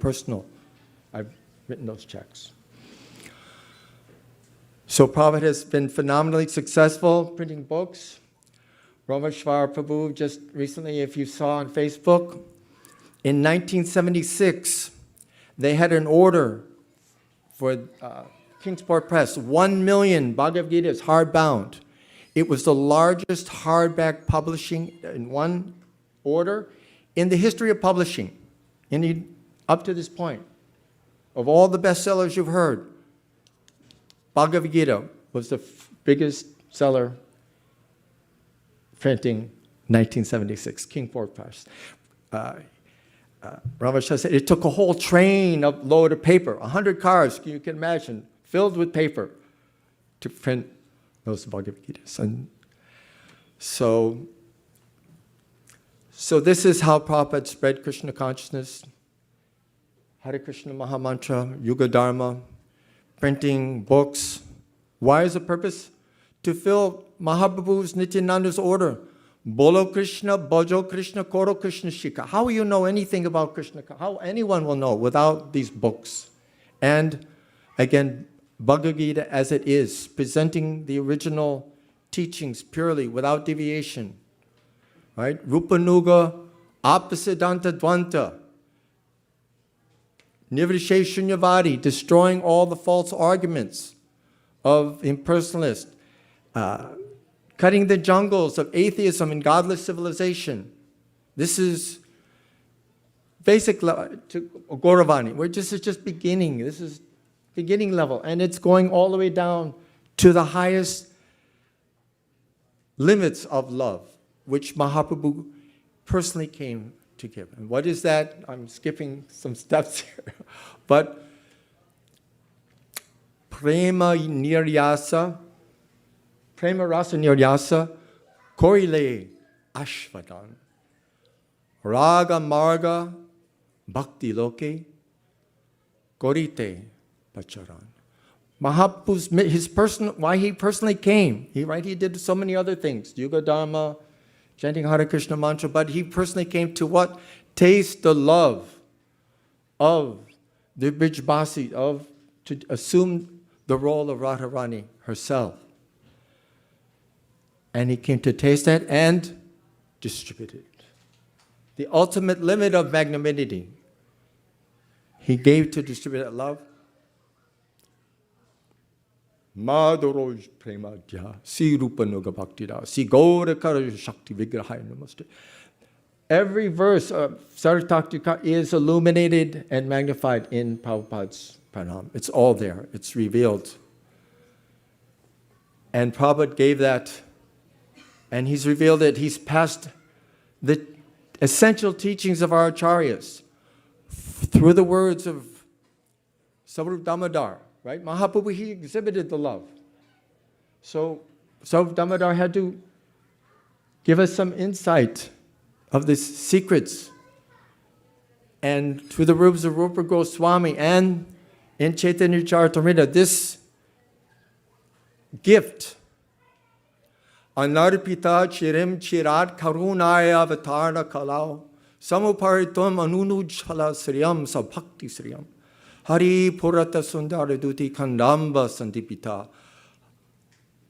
[SPEAKER 5] written those checks. So Prabhupada has been phenomenally successful printing books. Rameshwar Prabhu just recently, if you saw on Facebook, in 1976, they had an order for Kingsport Press, 1 million Bhagavad Gita's hardbound. It was the largest hardback publishing in one order in the history of publishing, up to this point. Of all the bestsellers you've heard, Bhagavad Gita was the biggest seller printing 1976, Kingsport Press. Rameshwar said it took a whole train of load of paper, 100 cars, you can imagine, filled with paper to print those Bhagavad Gitas. And so So this is how Prabhupada spread Krishna consciousness. Hare Krishna Mahamantra, Yuga Dharma, printing books. Why is the purpose? To fill Mahaprabhu's Nityananda's order. Bolo Krishna, Bhajo Krishna, Koro Krishna Shika. How will you know anything about Krishna? How anyone will know without these books? And again, Bhagavad Gita as it is, presenting the original teachings purely, without deviation. Right? Rupanuga, Apasiddhanta Dvanta, Nirvishe destroying all the false arguments of impersonalists, cutting the jungles of atheism and godless civilization. This is basic level to Gauravani. This is just beginning. This is beginning level, and it's going all the way down to the highest limits of love, which Mahaprabhu personally came to give. And what is that? I'm skipping some steps here. But prema niryasa, prema rasa niryasa, korile ashvadan, raga marga bhakti loke, korite pacharan. Mahaprabhu's why he personally came. He did so many other things, Yuga Dharma, chanting Hare Krishna mantra, but he personally came to what? Taste the love of the Brijbasi, to assume the role of Radharani herself. And he came to taste that and distribute it. The ultimate limit of magnanimity. He gave to distribute that love. Madhuroj premadhya, si rupanuga bhaktira, si gaurakara shakti vigrahaya namaste. Every verse of Sarataktika is illuminated and magnified in Prabhupada's pranam. It's all there. It's revealed. And Prabhupada gave that, and he's revealed it. He's passed the essential teachings of our acharyas through the words of Sarvabhauma Damodar. Right? Mahaprabhu, he exhibited the love. So Damodar had to give us some insight of the secrets. And through the words of Rupa Goswami and in Chaitanya Charitamrita, this gift, Anarpita chirim chirat karunaya avatarna kalau, samuparitum anunuj chala sriyam sabhakti sriyam. Hari Purata Sundara Duti Kandamba Sandipita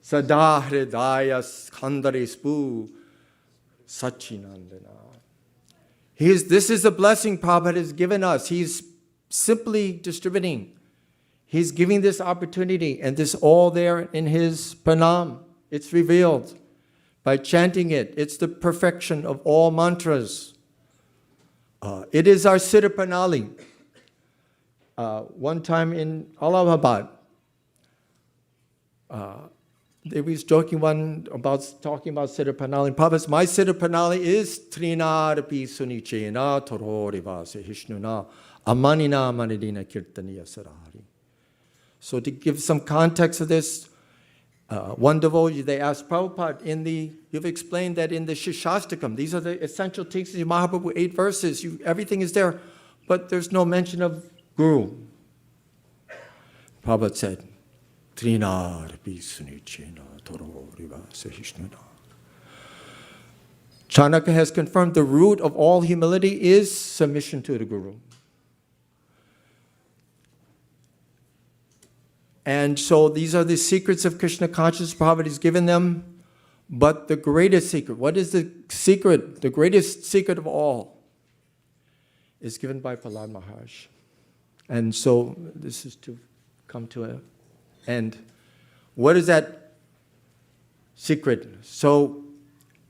[SPEAKER 5] Sada Hridaya Skandare Spu Sachinandana. This is a blessing Prabhupada has given us. He's simply distributing. He's giving this opportunity, and this all there in his pranam. It's revealed by chanting it. It's the perfection of all mantras. It is our Siddha Pranali. One time in Allahabad, they was talking about Siddha Pranali. Prabhupada, my Siddha Pranali is Trinarapi Sunichena Tororivase Hishnuna Amanina Manidina Kirtaniya Sarari. So to give some context of this, one devotee, they asked Prabhupada, you've explained that in the Shishastakam, these are the essential teachings of Mahaprabhu, 8 verses, everything is there, but there's no mention of Guru. Prabhupada said, Trinarapi Sunichena Tororivase Hishnuna. Chanakya has confirmed the root of all humility is submission to the Guru. And so these are the secrets of Krishna consciousness. Prabhupada has given them. But the greatest secret, what is the secret? The greatest secret of all is given by Prahlad Maharaj. And so this is to come to an end. What is that secret? So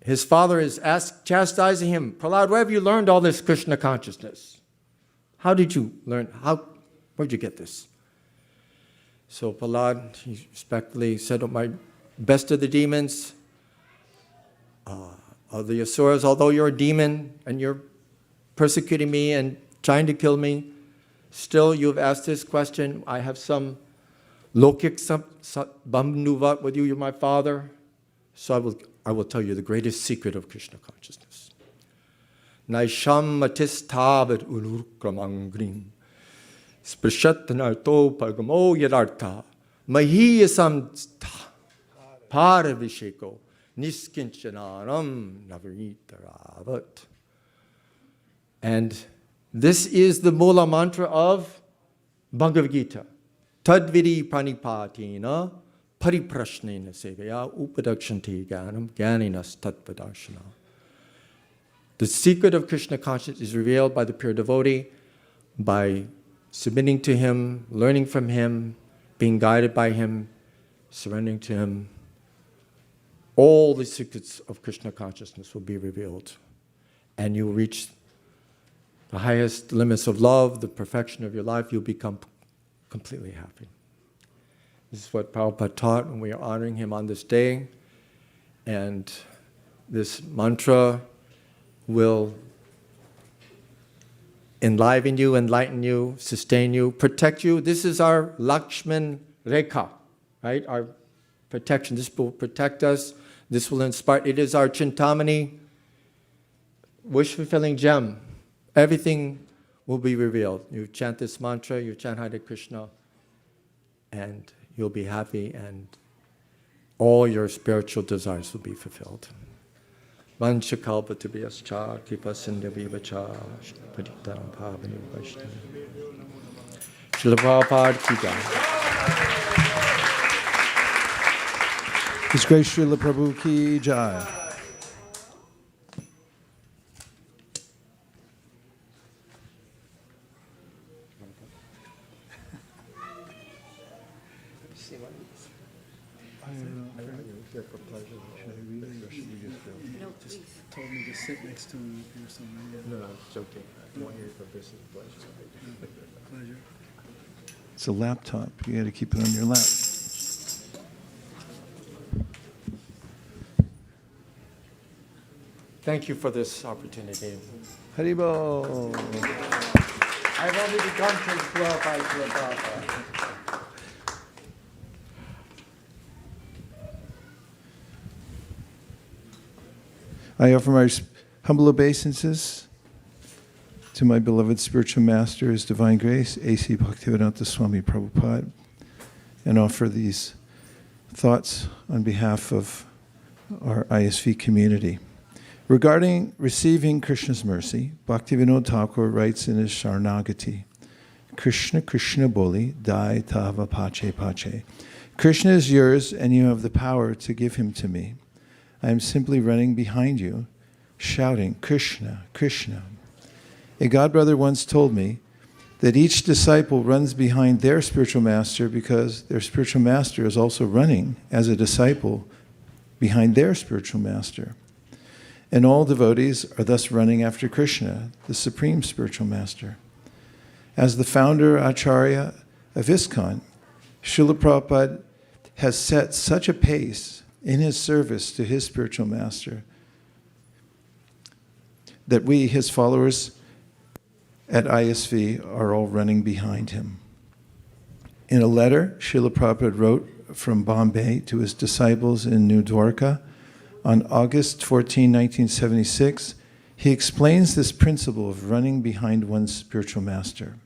[SPEAKER 5] his father is chastising him. Prahlad, where have you learned all this Krishna consciousness? How did you learn? Where'd you get this? So Prahlad, he respectfully said, my best of the demons, of the Asuras, although you're a demon and you're persecuting me and trying to kill me, still you've asked this question. I have some lokik bamnuvat with you, you're my father. So I will tell you the greatest secret of Krishna consciousness. Naisham Matistavat Ulurkramangrim. Sprishatanarto Pargamo Yadarta. Mahiyasam Paravisheko. Niskinchanaram Navaritaravat. And this is the Mula mantra of Bhagavad Gita. Tadvidi pranipatina pariprashnena sevaya upadakshanti ganam ganinas tatpadarshana. The secret of Krishna consciousness is revealed by the pure devotee, by submitting to him, learning from him, being guided by him, surrendering to him. All the secrets of Krishna consciousness will be revealed, and you will reach the highest limits of love, the perfection of your life. You'll become completely happy. This is what Prabhupada taught when we are honoring him on this day. And this mantra will enliven you, enlighten you, sustain you, protect you. This is our Lakshman Rekha, right? Our protection. This will protect us. This will inspire. It is our Chintamani, wish-fulfilling gem. Everything will be revealed. You chant this mantra, you chant Hare Krishna, and you'll be happy, and all your spiritual desires will be fulfilled. Vancha kalpa tibhyascha kripa sindhavivacha patitanam pavani vaishnavi. Srila Prabhupada ki jai.
[SPEAKER 1] His Grace Srila Prabhu ki jai.
[SPEAKER 10] Told me to sit next to him or something.
[SPEAKER 5] No, I'm joking. I want you for business pleasure.
[SPEAKER 10] Pleasure.
[SPEAKER 1] It's a laptop. You got to keep it on your lap.
[SPEAKER 5] Thank you for this opportunity.
[SPEAKER 1] Haribo.
[SPEAKER 5] I've only begun to glorify Srila Prabhupada.
[SPEAKER 1] I offer my humble obeisances to my beloved spiritual master, His Divine Grace, A.C. Bhaktivedanta Swami Prabhupada, and offer these thoughts on behalf of our ISV community. Regarding receiving Krishna's mercy, Bhaktivinoda Thakur writes in his Sharnagati, Krishna, Krishna Boli, Dai Tava Pache Pache. Krishna is yours, and you have the power to give him to me. I am simply running behind you, shouting, Krishna, Krishna. A godbrother once told me that each disciple runs behind their spiritual master because their spiritual master is also running as a disciple behind their spiritual master. And all devotees are thus running after Krishna, the supreme spiritual master. As the founder Acharya of ISKCON, Srila Prabhupada has set such a pace in his service to his spiritual master that we, his followers at ISV, are all running behind him. In a letter Srila Prabhupada wrote from Bombay to his disciples in New Dwarka on August 14, 1976, he explains this principle of running behind one's spiritual master.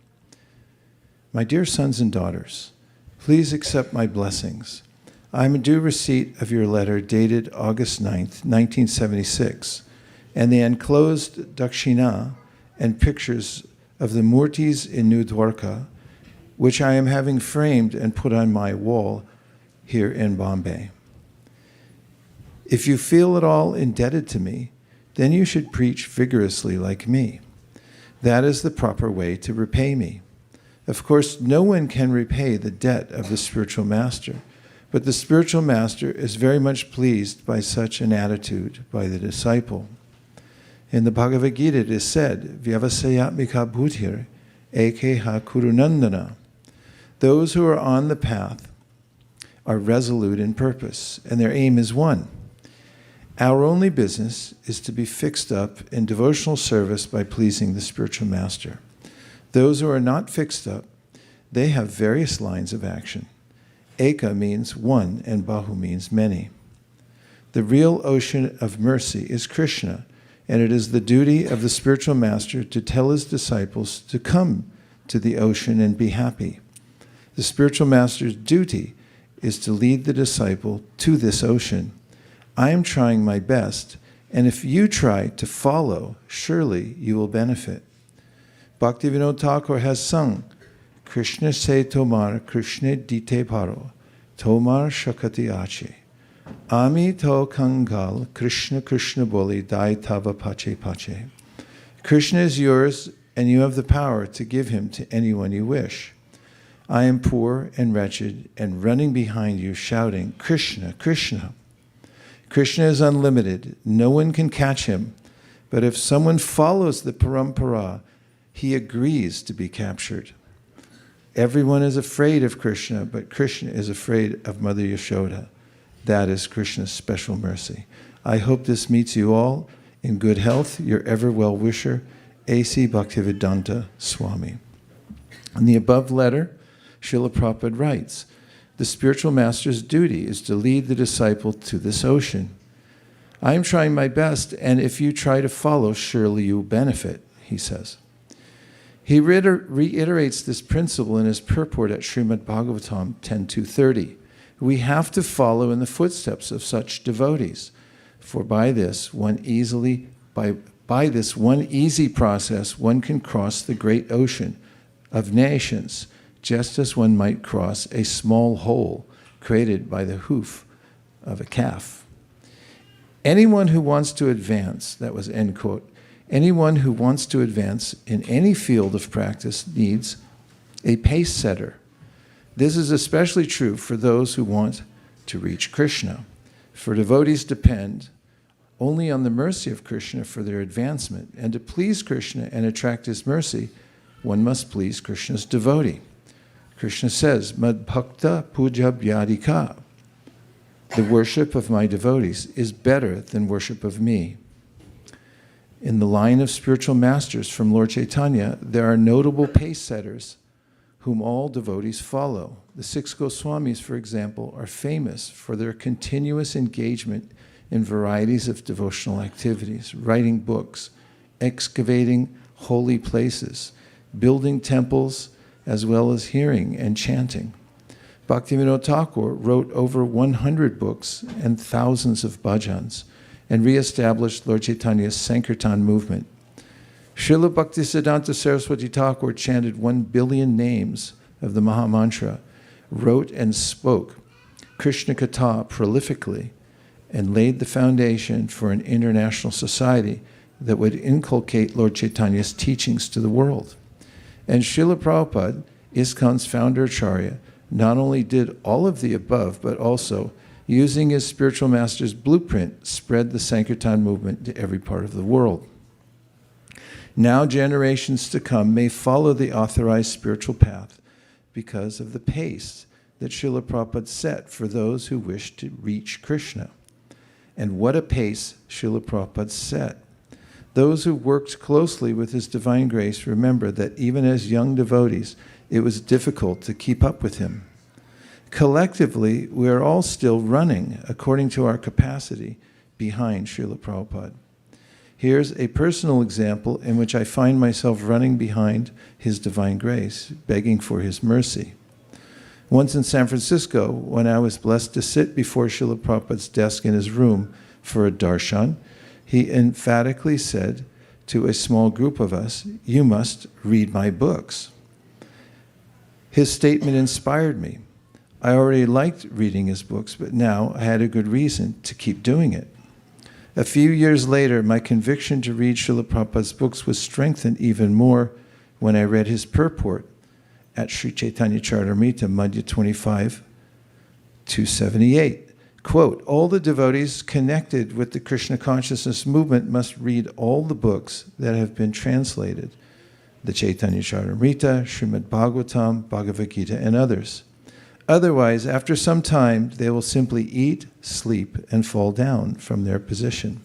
[SPEAKER 1] My dear sons and daughters, please accept my blessings. I am in due receipt of your letter dated August 9th, 1976, and the enclosed dakshina and pictures of the murtis in New Dwarka, which I am having framed and put on my wall here in Bombay. If you feel at all indebted to me, then you should preach vigorously like me. That is the proper way to repay me. Of course, no one can repay the debt of the spiritual master, but the spiritual master is very much pleased by such an attitude by the disciple. In the Bhagavad Gita it is said, Vyavasayatmika bhutir ekeha kurunandana. Those who are on the path are resolute in purpose, and their aim is one. Our only business is to be fixed up in devotional service by pleasing the spiritual master. Those who are not fixed up, they have various lines of action. Eka means one, and Bahu means many. The real ocean of mercy is Krishna, and it is the duty of the spiritual master to tell his disciples to come to the ocean and be happy. The spiritual master's duty is to lead the disciple to this ocean. I am trying my best, and if you try to follow, surely you will benefit. Bhaktivinoda Thakur has sung, Krishna se tomar, Krishna dite paro, tomar shakati ache. Ami to kangal, Krishna Krishna boli, dai tava pache pache. Krishna is yours, and you have the power to give him to anyone you wish. I am poor and wretched, and running behind you, shouting, Krishna, Krishna. Krishna is unlimited. No one can catch him. But if someone follows the parampara, he agrees to be captured. Everyone is afraid of Krishna, but Krishna is afraid of Mother Yashoda. That is Krishna's special mercy. I hope this meets you all in good health. Your ever well-wisher, A.C. Bhaktivedanta Swami. In the above letter, Srila Prabhupada writes, the spiritual master's duty is to lead the disciple to this ocean. I am trying my best, and if you try to follow, surely you will benefit, he says. He reiterates this principle in his purport at Srimad Bhagavatam 10.230. We have to follow in the footsteps of such devotees, for by this one easy process, one can cross the great ocean of nations, just as one might cross a small hole created by the hoof of a calf. Anyone who wants to advance, that was end quote, anyone who wants to advance in any field of practice needs a pace setter. This is especially true for those who want to reach Krishna, for devotees depend only on the mercy of Krishna for their advancement, and to please Krishna and attract his mercy, one must please Krishna's devotee. Krishna says, Mad Bhakta Puja Vyadika. The worship of my devotees is better than worship of me. In the line of spiritual masters from Lord Chaitanya, there are notable pace setters whom all devotees follow. The 6 Goswamis, for example, are famous for their continuous engagement in varieties of devotional activities, writing books, excavating holy places, building temples, as well as hearing and chanting. Bhaktivinoda Thakur wrote over 100 books and thousands of bhajans, and re-established Lord Chaitanya's Sankirtan movement. Srila Bhaktisiddhanta Saraswati Thakur chanted 1 billion names of the Mahamantra, wrote and spoke Krishna Katha prolifically, and laid the foundation for an international society that would inculcate Lord Chaitanya's teachings to the world. And Srila Prabhupada, ISKCON's founder Acharya, not only did all of the above, but also, using his spiritual master's blueprint, spread the Sankirtan movement to every part of the world. Now generations to come may follow the authorized spiritual path because of the pace that Srila Prabhupada set for those who wish to reach Krishna. And what a pace Srila Prabhupada set. Those who worked closely with his divine grace remember that even as young devotees, it was difficult to keep up with him. Collectively, we are all still running, according to our capacity, behind Srila Prabhupada. Here's a personal example in which I find myself running behind his divine grace, begging for his mercy. Once in San Francisco, when I was blessed to sit before Srila Prabhupada's desk in his room for a darshan, he emphatically said to a small group of us, "You must read my books." His statement inspired me. I already liked reading his books, but now I had a good reason to keep doing it. A few years later, my conviction to read Srila Prabhupada's books was strengthened even more when I read his purport at Sri Chaitanya Charitamrita, Madhya 25, 278. Quote, all the devotees connected with the Krishna consciousness movement must read all the books that have been translated, the Chaitanya Charitamrita, Srimad Bhagavatam, Bhagavad Gita, and others. Otherwise, after some time, they will simply eat, sleep, and fall down from their position.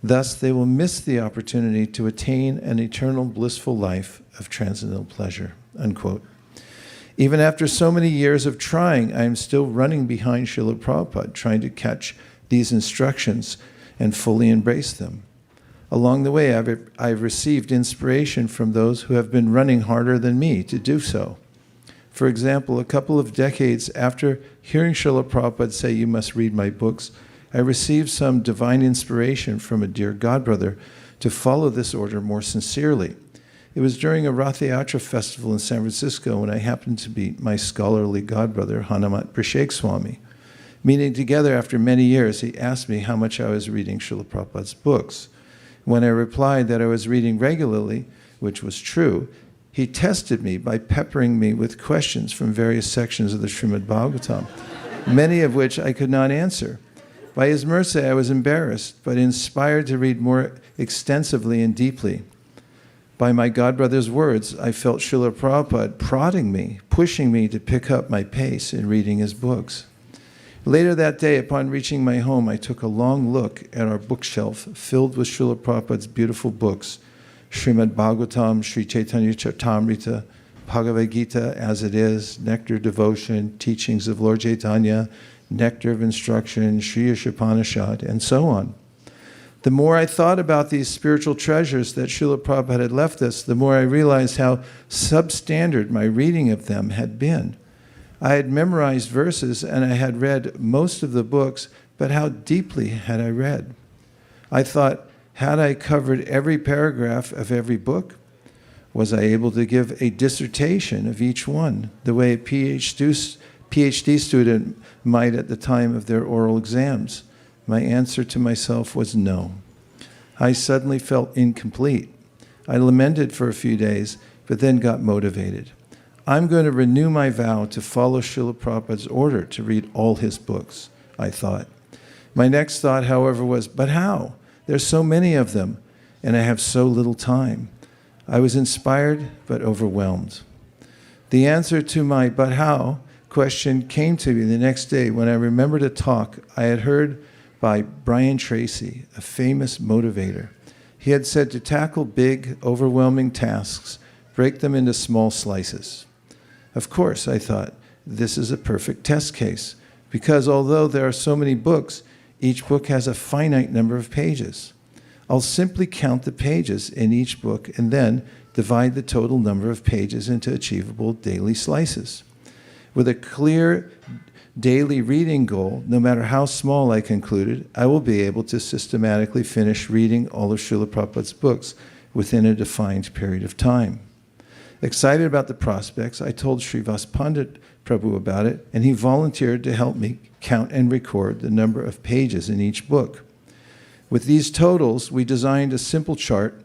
[SPEAKER 1] Thus, they will miss the opportunity to attain an eternal blissful life of transcendental pleasure, unquote. Even after so many years of trying, I am still running behind Srila Prabhupada, trying to catch these instructions and fully embrace them. Along the way, I've received inspiration from those who have been running harder than me to do so. For example, a couple of decades after hearing Srila Prabhupada say, "You must read my books," I received some divine inspiration from a dear godbrother to follow this order more sincerely. It was during a Rath Yatra festival in San Francisco when I happened to meet my scholarly godbrother, Hanumat Prashek Swami. Meeting together after many years, he asked me how much I was reading Srila Prabhupada's books. When I replied that I was reading regularly, which was true, he tested me by peppering me with questions from various sections of the Srimad Bhagavatam, many of which I could not answer. By his mercy, I was embarrassed, but inspired to read more extensively and deeply. By my godbrother's words, I felt Srila Prabhupada prodding me, pushing me to pick up my pace in reading his books. Later that day, upon reaching my home, I took a long look at our bookshelf filled with Srila Prabhupada's beautiful books, Srimad Bhagavatam, Sri Chaitanya Charitamrita, Bhagavad Gita as it is, Nectar Devotion, Teachings of Lord Chaitanya, Nectar of Instruction, Sri Upanishad, and so on. The more I thought about these spiritual treasures that Srila Prabhupada had left us, the more I realized how substandard my reading of them had been. I had memorized verses and I had read most of the books, but how deeply had I read? I thought, had I covered every paragraph of every book? Was I able to give a dissertation of each one, the way a PhD student might at the time of their oral exams? My answer to myself was no. I suddenly felt incomplete. I lamented for a few days, but then got motivated. I'm going to renew my vow to follow Srila Prabhupada's order to read all his books, I thought. My next thought, however, was, but how? There's so many of them, and I have so little time. I was inspired, but overwhelmed. The answer to my "but how" question came to me the next day when I remembered a talk I had heard by Brian Tracy, a famous motivator. He had said to tackle big, overwhelming tasks, break them into small slices. Of course, I thought, this is a perfect test case, because although there are so many books, each book has a finite number of pages. I'll simply count the pages in each book and then divide the total number of pages into achievable daily slices. With a clear daily reading goal, no matter how small I concluded, I will be able to systematically finish reading all of Srila Prabhupada's books within a defined period of time. Excited about the prospects, I told Srivas Pandit Prabhu about it, and he volunteered to help me count and record the number of pages in each book. With these totals, we designed a simple chart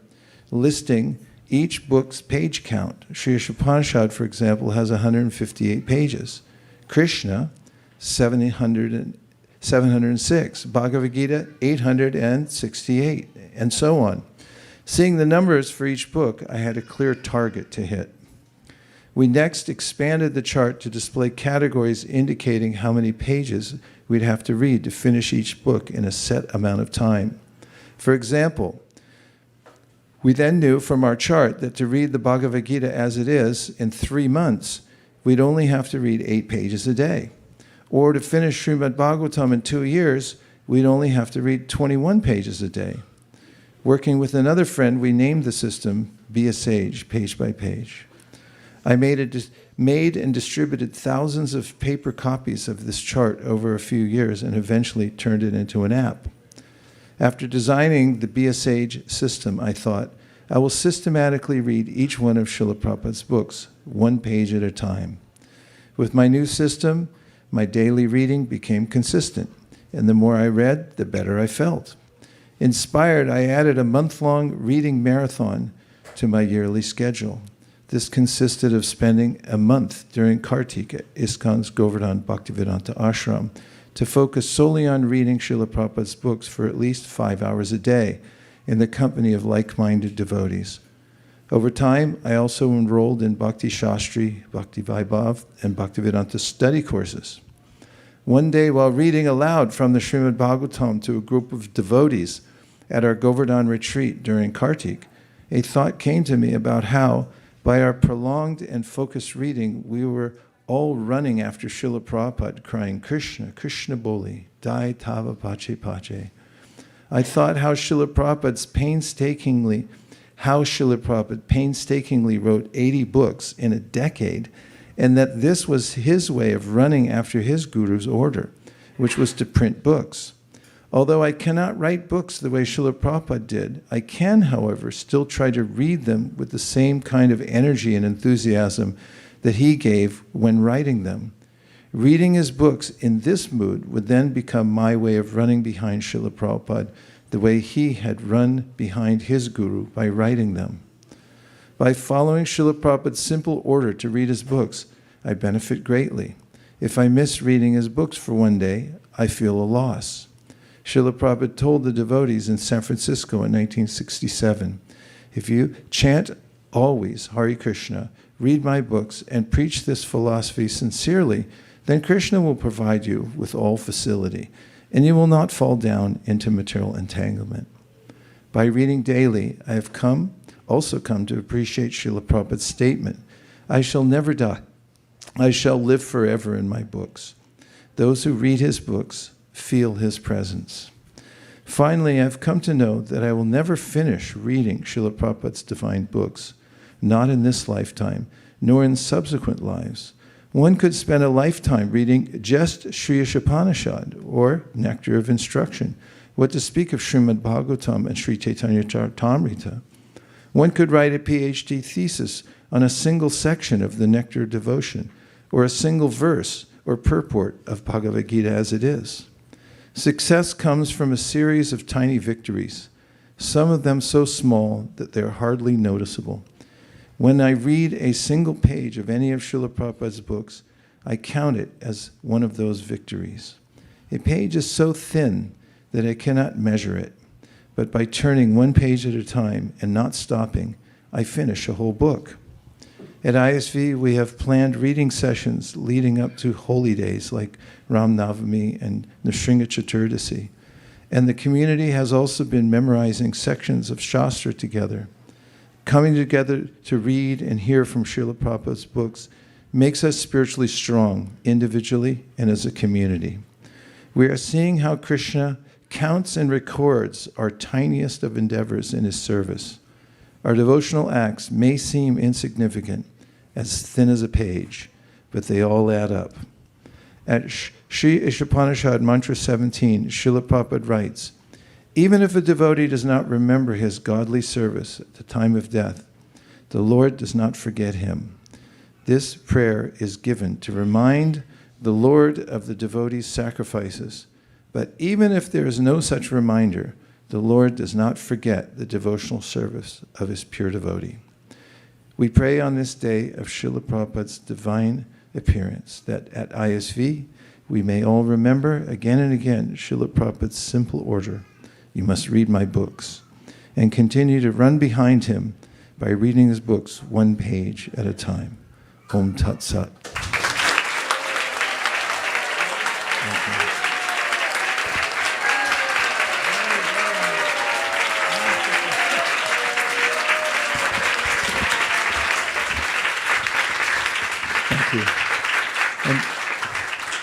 [SPEAKER 1] listing each book's page count. Sri Upanishad, for example, has 158 pages. Krishna, 706. Bhagavad Gita, 868, and so on. Seeing the numbers for each book, I had a clear target to hit. We next expanded the chart to display categories indicating how many pages we'd have to read to finish each book in a set amount of time. For example, we then knew from our chart that to read the Bhagavad Gita as it is in 3 months, we'd only have to read 8 pages a day. Or to finish Srimad Bhagavatam in 2 years, we'd only have to read 21 pages a day. Working with another friend, we named the system Be a Sage, page by page. I made and distributed thousands of paper copies of this chart over a few years and eventually turned it into an app. After designing the Be a Sage system, I thought, I will systematically read each one of Srila Prabhupada's books, 1 page at a time. With my new system, my daily reading became consistent, and the more I read, the better I felt. Inspired, I added a month-long reading marathon to my yearly schedule. This consisted of spending a month during Kartik at ISKCON's Govardhan Bhaktivedanta Ashram to focus solely on reading Srila Prabhupada's books for at least 5 hours a day in the company of like-minded devotees. Over time, I also enrolled in Bhakti Shastri, Bhakti Vaibhav, and Bhaktivedanta study courses. One day, while reading aloud from the Srimad Bhagavatam to a group of devotees at our Govardhan retreat during Kartik, a thought came to me about how, by our prolonged and focused reading, we were all running after Srila Prabhupada, crying, Krishna, Krishna Boli, Dai Tava Pache Pache. I thought how Srila Prabhupada painstakingly wrote 80 books in a decade, and that this was his way of running after his guru's order, which was to print books. Although I cannot write books the way Srila Prabhupada did, I can, however, still try to read them with the same kind of energy and enthusiasm that he gave when writing them. Reading his books in this mood would then become my way of running behind Srila Prabhupada, the way he had run behind his guru by writing them. By following Srila Prabhupada's simple order to read his books, I benefit greatly. If I miss reading his books for one day, I feel a loss. Srila Prabhupada told the devotees in San Francisco in 1967, if you chant always Hare Krishna, read my books, and preach this philosophy sincerely, then Krishna will provide you with all facility, and you will not fall down into material entanglement. By reading daily, I have also come to appreciate Srila Prabhupada's statement, I shall never die. I shall live forever in my books. Those who read his books feel his presence. Finally, I've come to know that I will never finish reading Srila Prabhupada's divine books, not in this lifetime, nor in subsequent lives. One could spend a lifetime reading just Sri Ishopanishad, or Nectar of Instruction, what to speak of Srimad Bhagavatam and Sri Chaitanya Charitamrita. One could write a PhD thesis on a single section of the Nectar devotion, or a single verse or purport of Bhagavad Gita as it is. Success comes from a series of tiny victories, some of them so small that they are hardly noticeable. When I read a single page of any of Srila Prabhupada's books, I count it as one of those victories. A page is so thin that I cannot measure it, but by turning one page at a time and not stopping, I finish a whole book. At ISV, we have planned reading sessions leading up to holy days like Ram Navami and Nrsimha Chaturdasi. And the community has also been memorizing sections of Shastra together. Coming together to read and hear from Srila Prabhupada's books makes us spiritually strong, individually and as a community. We are seeing how Krishna counts and records our tiniest of endeavors in his service. Our devotional acts may seem insignificant, as thin as a page, but they all add up. At Sri Ishopanishad Mantra 17, Srila Prabhupada writes, even if a devotee does not remember his godly service at the time of death, the Lord does not forget him. This prayer is given to remind the Lord of the devotee's sacrifices, but even if there is no such reminder, the Lord does not forget the devotional service of his pure devotee. We pray on this day of Srila Prabhupada's divine appearance that at ISV we may all remember again and again Srila Prabhupada's simple order, you must read my books, and continue to run behind him by reading his books one page at a time. Om Tat Sat. And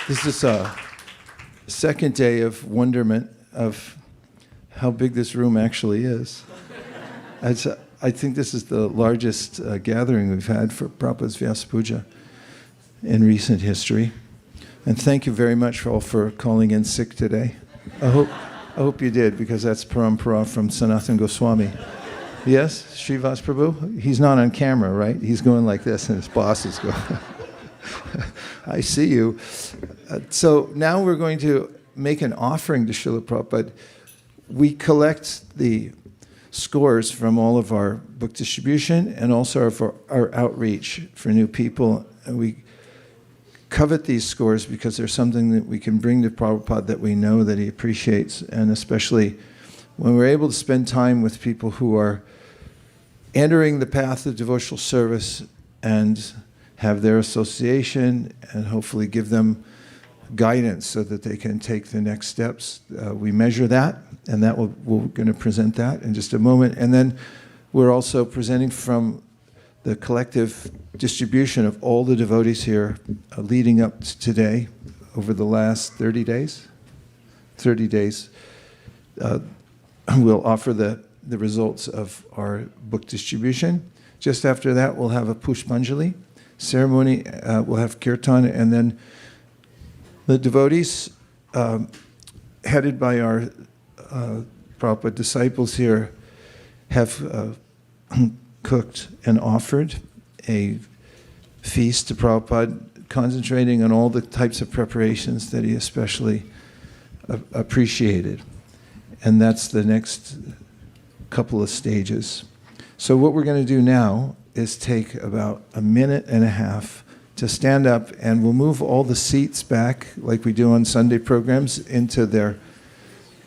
[SPEAKER 1] this is a second day of wonderment of how big this room actually is. I think this is the largest gathering we've had for Prabhupada's Vyasa Puja in recent history. And thank you very much for calling in sick today. I hope you did, because that's parampara from Sanatana Goswami. Yes, Srivas Prabhu? He's not on camera, right? He's going like this and his boss is going... I see you. So now we're going to make an offering to Srila Prabhupada. We collect the scores from all of our book distribution and also for our outreach for new people. And we covet these scores because they're something that we can bring to Prabhupada that we know that he appreciates, and especially when we're able to spend time with people who are entering the path of devotional service and have their association and hopefully give them guidance so that they can take the next steps. We measure that, and we're going to present that in just a moment. And then we're also presenting from the collective distribution of all the devotees here leading up to today over the last 30 days. we'll offer the results of our book distribution. Just after that, we'll have a Pushpanjali ceremony. We'll have kirtan, and then the devotees, headed by our Prabhupada disciples here, have cooked and offered a feast to Prabhupada, concentrating on all the types of preparations that he especially appreciated. And that's the next couple of stages. So what we're going to do now is take about a minute and a half to stand up, and we'll move all the seats back, like we do on Sunday programs, into their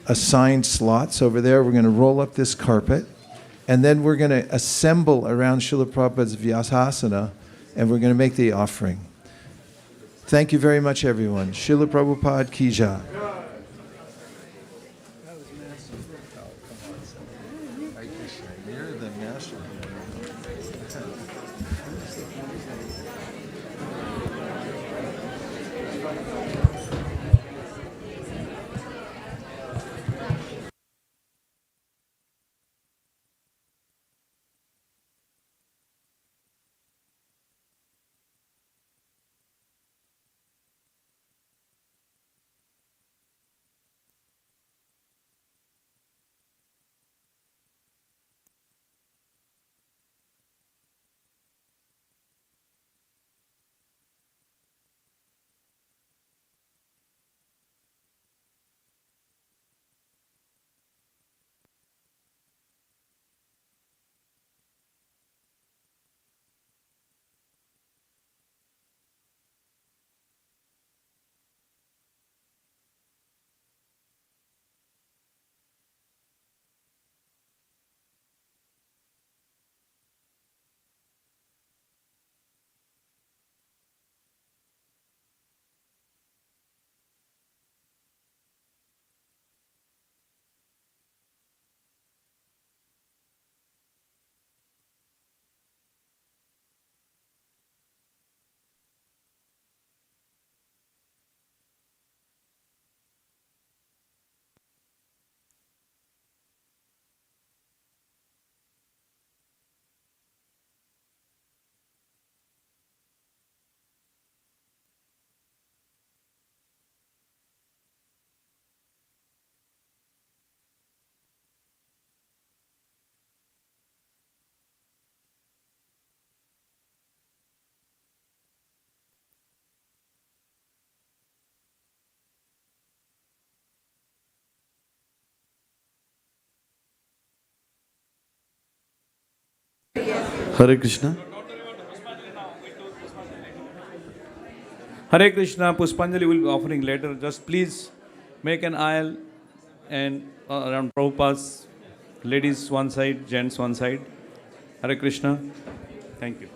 [SPEAKER 1] assigned slots over there. We're going to roll up this carpet, and then we're going to assemble around Srila Prabhupada's Vyasasana, and we're going to make the offering. Thank you very much, everyone. Srila Prabhupada Ki Jai.
[SPEAKER 13] Hare Krishna. Hare Krishna. Pushpanjali will be offering later. Just please make an aisle and around Prabhupada's, ladies one side, gents one side. Hare Krishna. Thank you.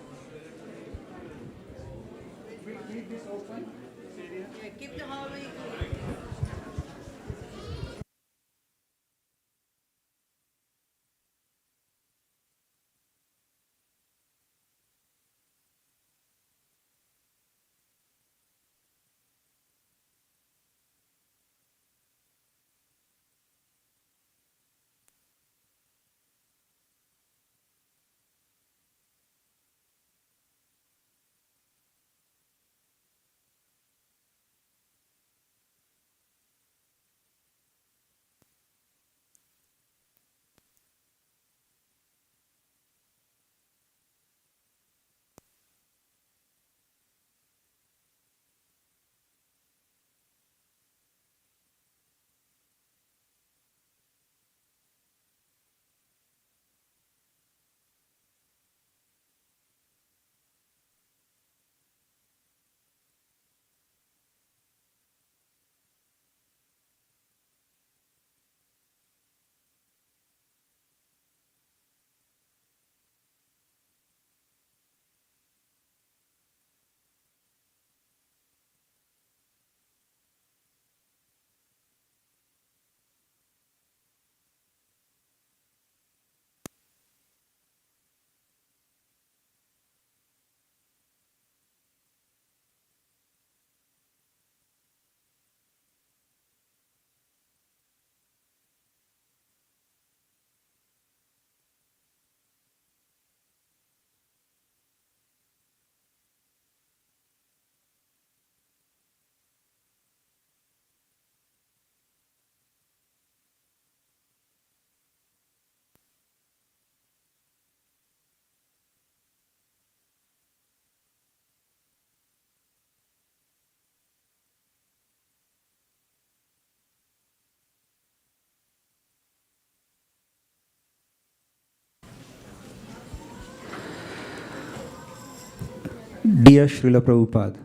[SPEAKER 14] Dear Srila Prabhupada,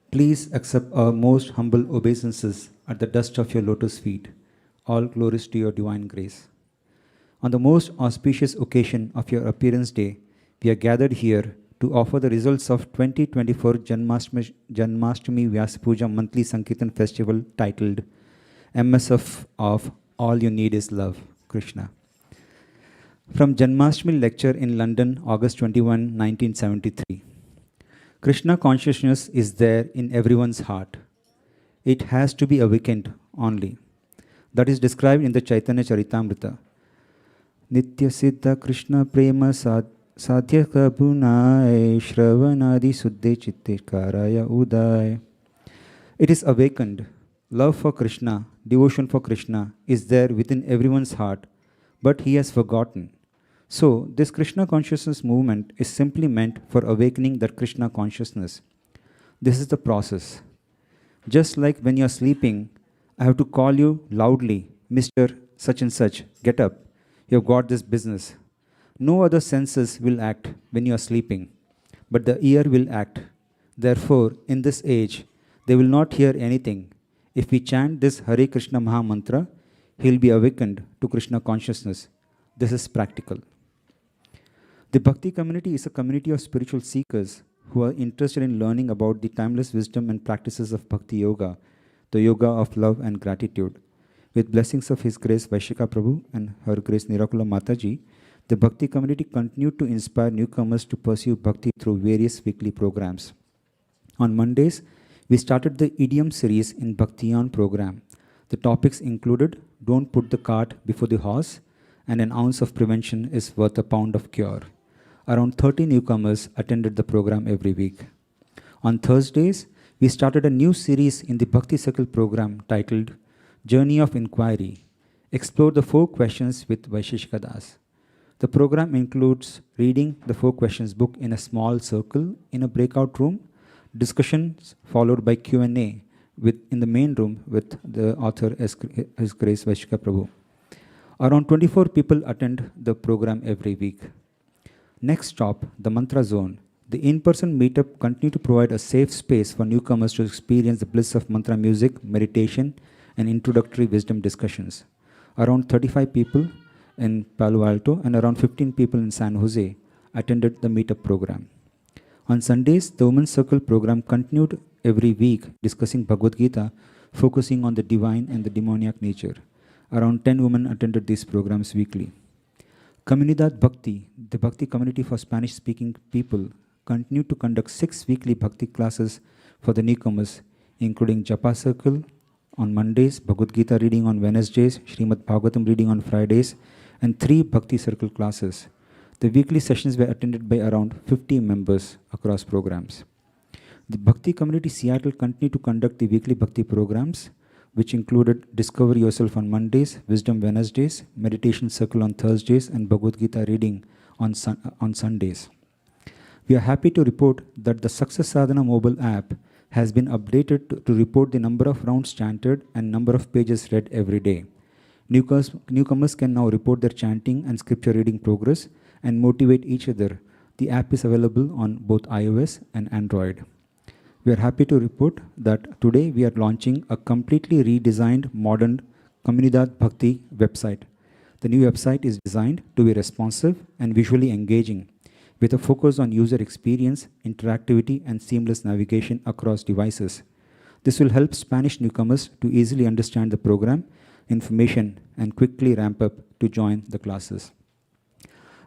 [SPEAKER 14] please accept our most humble obeisances at the dust of your lotus feet. All glories to your divine grace. On the most auspicious occasion of your appearance day, we are gathered here to offer the results of 2024 Janmashtami Vyasa Puja monthly Sankirtan festival titled MSF of All You Need Is Love, Krishna. From Janmashtami lecture in London, August 21, 1973. Krishna consciousness is there in everyone's heart. It has to be awakened only. That is described in the Chaitanya Charitamrita. Nitya Siddha Krishna Prema Sadhya Kabunai Shravanadi Suddhe Chitte Karaya Udai. It is awakened. Love for Krishna, devotion for Krishna is there within everyone's heart, but he has forgotten. So, this Krishna consciousness movement is simply meant for awakening that Krishna consciousness. This is the process. Just like when you are sleeping, I have to call you loudly, Mr. Such and Such, get up. You have got this business. No other senses will act when you are sleeping, but the ear will act. Therefore, in this age, they will not hear anything. If we chant this Hare Krishna Maha Mantra, he will be awakened to Krishna consciousness. This is practical. The Bhakti community is a community of spiritual seekers who are interested in learning about the timeless wisdom and practices of Bhakti Yoga, the yoga of love and gratitude. With blessings of His Grace Vaishika Prabhu and Her Grace Nirakula Mataji, the Bhakti community continued to inspire newcomers to pursue Bhakti through various weekly programs. On Mondays, we started the idiom series in Bhaktiyan program. The topics included Don't Put the Cart Before the Horse and An Ounce of Prevention is Worth a Pound of Cure. Around 30 newcomers attended the program every week. On Thursdays, we started a new series in the Bhakti Circle program titled Journey of Inquiry. Explore the 4 questions with Vaisheshika Das. The program includes reading the 4 questions book in a small circle in a breakout room, discussions followed by Q&A in the main room with the author His Grace Vaishika Prabhu. Around 24 people attend the program every week. Next stop, the Mantra Zone. The in-person meetup continued to provide a safe space for newcomers to experience the bliss of mantra music, meditation, and introductory wisdom discussions. Around 35 people in Palo Alto and around 15 people in San Jose attended the meetup program. On Sundays, the Women's Circle program continued every week discussing Bhagavad Gita, focusing on the divine and the demoniac nature. Around 10 women attended these programs weekly. Comunidad Bhakti, the Bhakti community for Spanish-speaking people, continued to conduct 6 weekly Bhakti classes for the newcomers, including Japa Circle on Mondays, Bhagavad Gita reading on Wednesdays, Srimad Bhagavatam reading on Fridays, and 3 Bhakti Circle classes. The weekly sessions were attended by around 50 members across programs. The Bhakti community Seattle continued to conduct the weekly Bhakti programs, which included Discover Yourself on Mondays, Wisdom Wednesdays, Meditation Circle on Thursdays, and Bhagavad Gita reading on Sundays. We are happy to report that the Success Sadhana mobile app has been updated to report the number of rounds chanted and number of pages read every day. Newcomers can now report their chanting and scripture reading progress and motivate each other. The app is available on both iOS and Android. We are happy to report that today we are launching a completely redesigned modern Comunidad Bhakti website. The new website is designed to be responsive and visually engaging, with a focus on user experience, interactivity, and seamless navigation across devices. This will help Spanish newcomers to easily understand the program, information, and quickly ramp up to join the classes.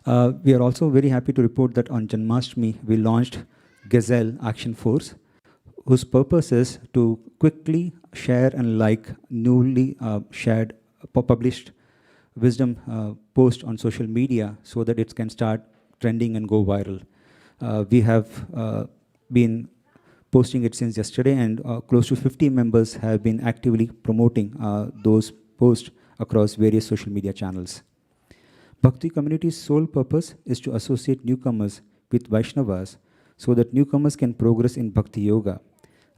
[SPEAKER 14] We are also very happy to report that on Janmashtami, we launched Gazelle Action Force, whose purpose is to quickly share and like newly published wisdom post on social media so that it can start trending and go viral. We have been posting it since yesterday, and close to 50 members have been actively promoting those posts across various social media channels. Bhakti community's sole purpose is to associate newcomers with Vaishnavas so that newcomers can progress in Bhakti Yoga.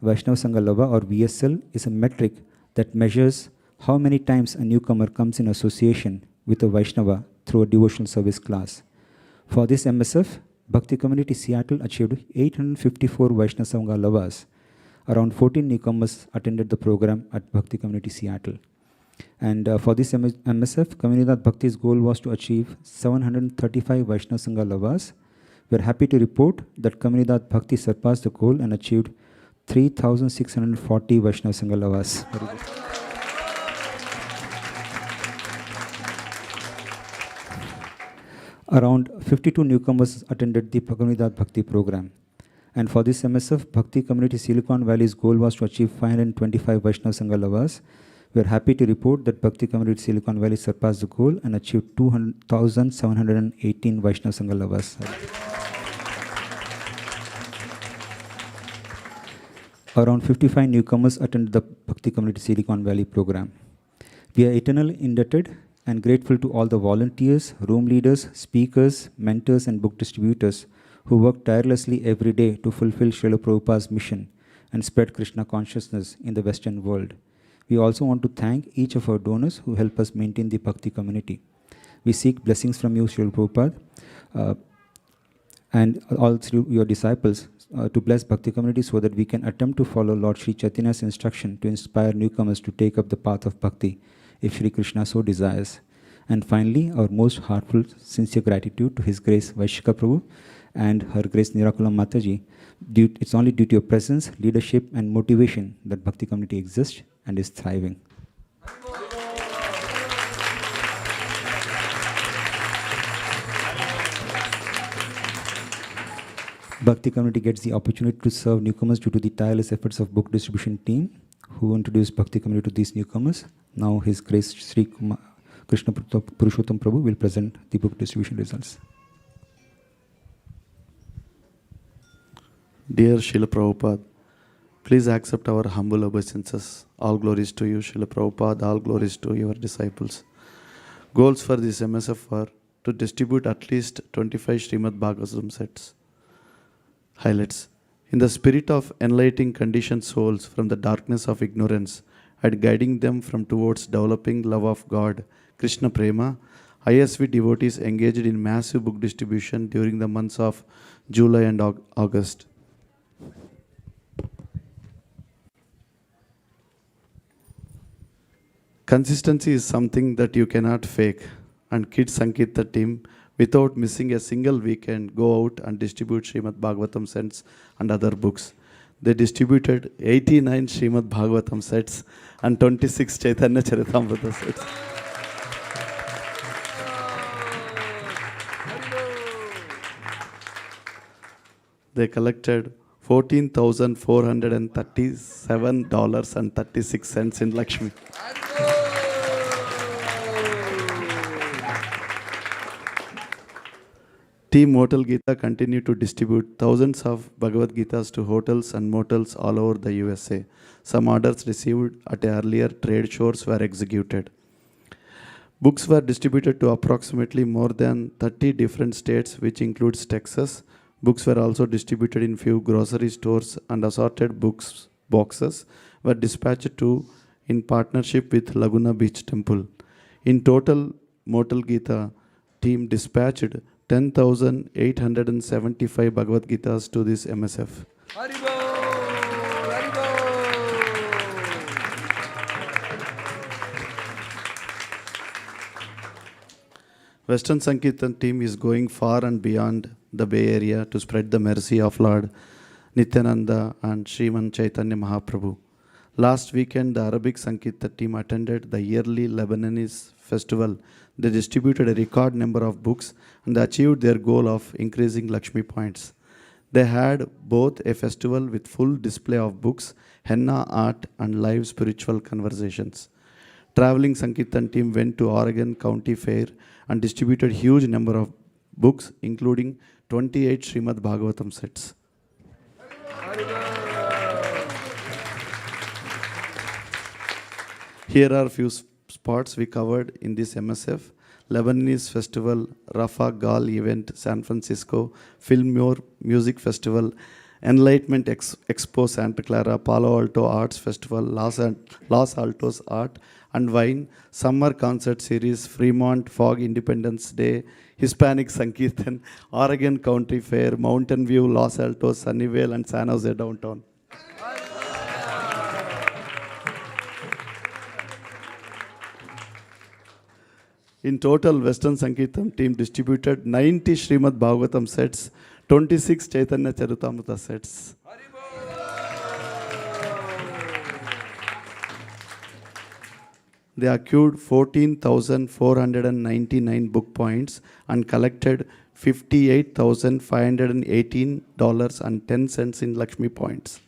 [SPEAKER 14] Vaishnava Sangha Lava, or VSL, is a metric that measures how many times a newcomer comes in association with a Vaishnava through a devotional service class. For this MSF, Bhakti Community Seattle achieved 854 Vaishnava Sangha Lavas. Around 14 newcomers attended the program at Bhakti Community Seattle. And for this MSF, Communidad Bhakti's goal was to achieve 735 Vaishnava Sangha Lavas. We are happy to report that Communidad Bhakti surpassed the goal and achieved 3,640 Vaishnava Sangha Lavas. Around 52 newcomers attended the Communidad Bhakti program. And for this MSF, Bhakti Community Silicon Valley's goal was to achieve 525 Vaishnava Sangha Lavas. We are happy to report that Bhakti Community Silicon Valley surpassed the goal and achieved 2,718 Vaishnava Sangha Lavas. Around 55 newcomers attended the Bhakti Community Silicon Valley program. We are eternally indebted and grateful to all the volunteers, room leaders, speakers, mentors, and book distributors who work tirelessly every day to fulfill Srila Prabhupada's mission and spread Krishna consciousness in the Western world. We also want to thank each of our donors who help us maintain the Bhakti community. We seek blessings from you, Srila Prabhupada, and all through your disciples to bless Bhakti community so that we can attempt to follow Lord Sri Chaitanya's instruction to inspire newcomers to take up the path of Bhakti if Sri Krishna so desires. And finally, our most heartfelt, sincere gratitude to His Grace Vaishika Prabhu and Her Grace Nirakulam Mataji. It's only due to your presence, leadership, and motivation that Bhakti community exists and is thriving. Bhakti community gets the opportunity to serve newcomers due to the tireless efforts of book distribution team who introduced Bhakti community to these newcomers. Now His Grace Sri Krishna Purushottam Prabhu will present the book distribution results.
[SPEAKER 15] Dear Srila Prabhupada, please accept our humble obeisances. All glories to you, Srila Prabhupada. All glories to your disciples. Goals for this MSF are to distribute at least 25 Srimad Bhagavatam sets. Highlights. In the spirit of enlightening conditioned souls from the darkness of ignorance and guiding them towards developing love of God, Krishna Prema, ISV devotees engaged in massive book distribution during the months of July and August. Consistency is something that you cannot fake, and Kids Sankirtan team, without missing a single weekend, go out and distribute Srimad Bhagavatam sets and other books. They distributed 89 Srimad Bhagavatam sets and 26 Chaitanya Charitamrita sets. They collected $14,437.36 in Lakshmi. Team Hotel Gita continued to distribute thousands of Bhagavad Gitas to hotels and motels all over the USA. Some orders received at earlier trade shows were executed. Books were distributed to approximately more than 30 different states, which includes Texas. Books were also distributed in few grocery stores, and assorted boxes were dispatched to in partnership with Laguna Beach Temple. In total, Motel Gita team dispatched 10,875 Bhagavad Gitas to this MSF. Western Sankirtan team is going far and beyond the Bay Area to spread the mercy of Lord Nityananda and Sriman Chaitanya Mahaprabhu. Last weekend, the Arabic Sankirtan team attended the yearly Lebanese festival. They distributed a record number of books and achieved their goal of increasing Lakshmi points. They had both a festival with full display of books, henna art, and live spiritual conversations. Traveling Sankirtan team went to Oregon County Fair and distributed huge number of books, including 28 Srimad Bhagavatam sets. Here are a few spots we covered in this MSF. Lebanese Festival, Rafa Gal event, San Francisco, Fillmore Music Festival, Enlightenment Expo Santa Clara, Palo Alto Arts Festival, Los Altos Art and Wine, Summer Concert Series, Fremont Fog Independence Day, Hispanic Sankirtan, Oregon County Fair, Mountain View, Los Altos, Sunnyvale, and San Jose downtown. In total, Western Sankirtan team distributed 90 Srimad Bhagavatam sets, 26 Chaitanya Charitamrita sets. They accrued 14,499 book points and collected $58,518.10 in Lakshmi points.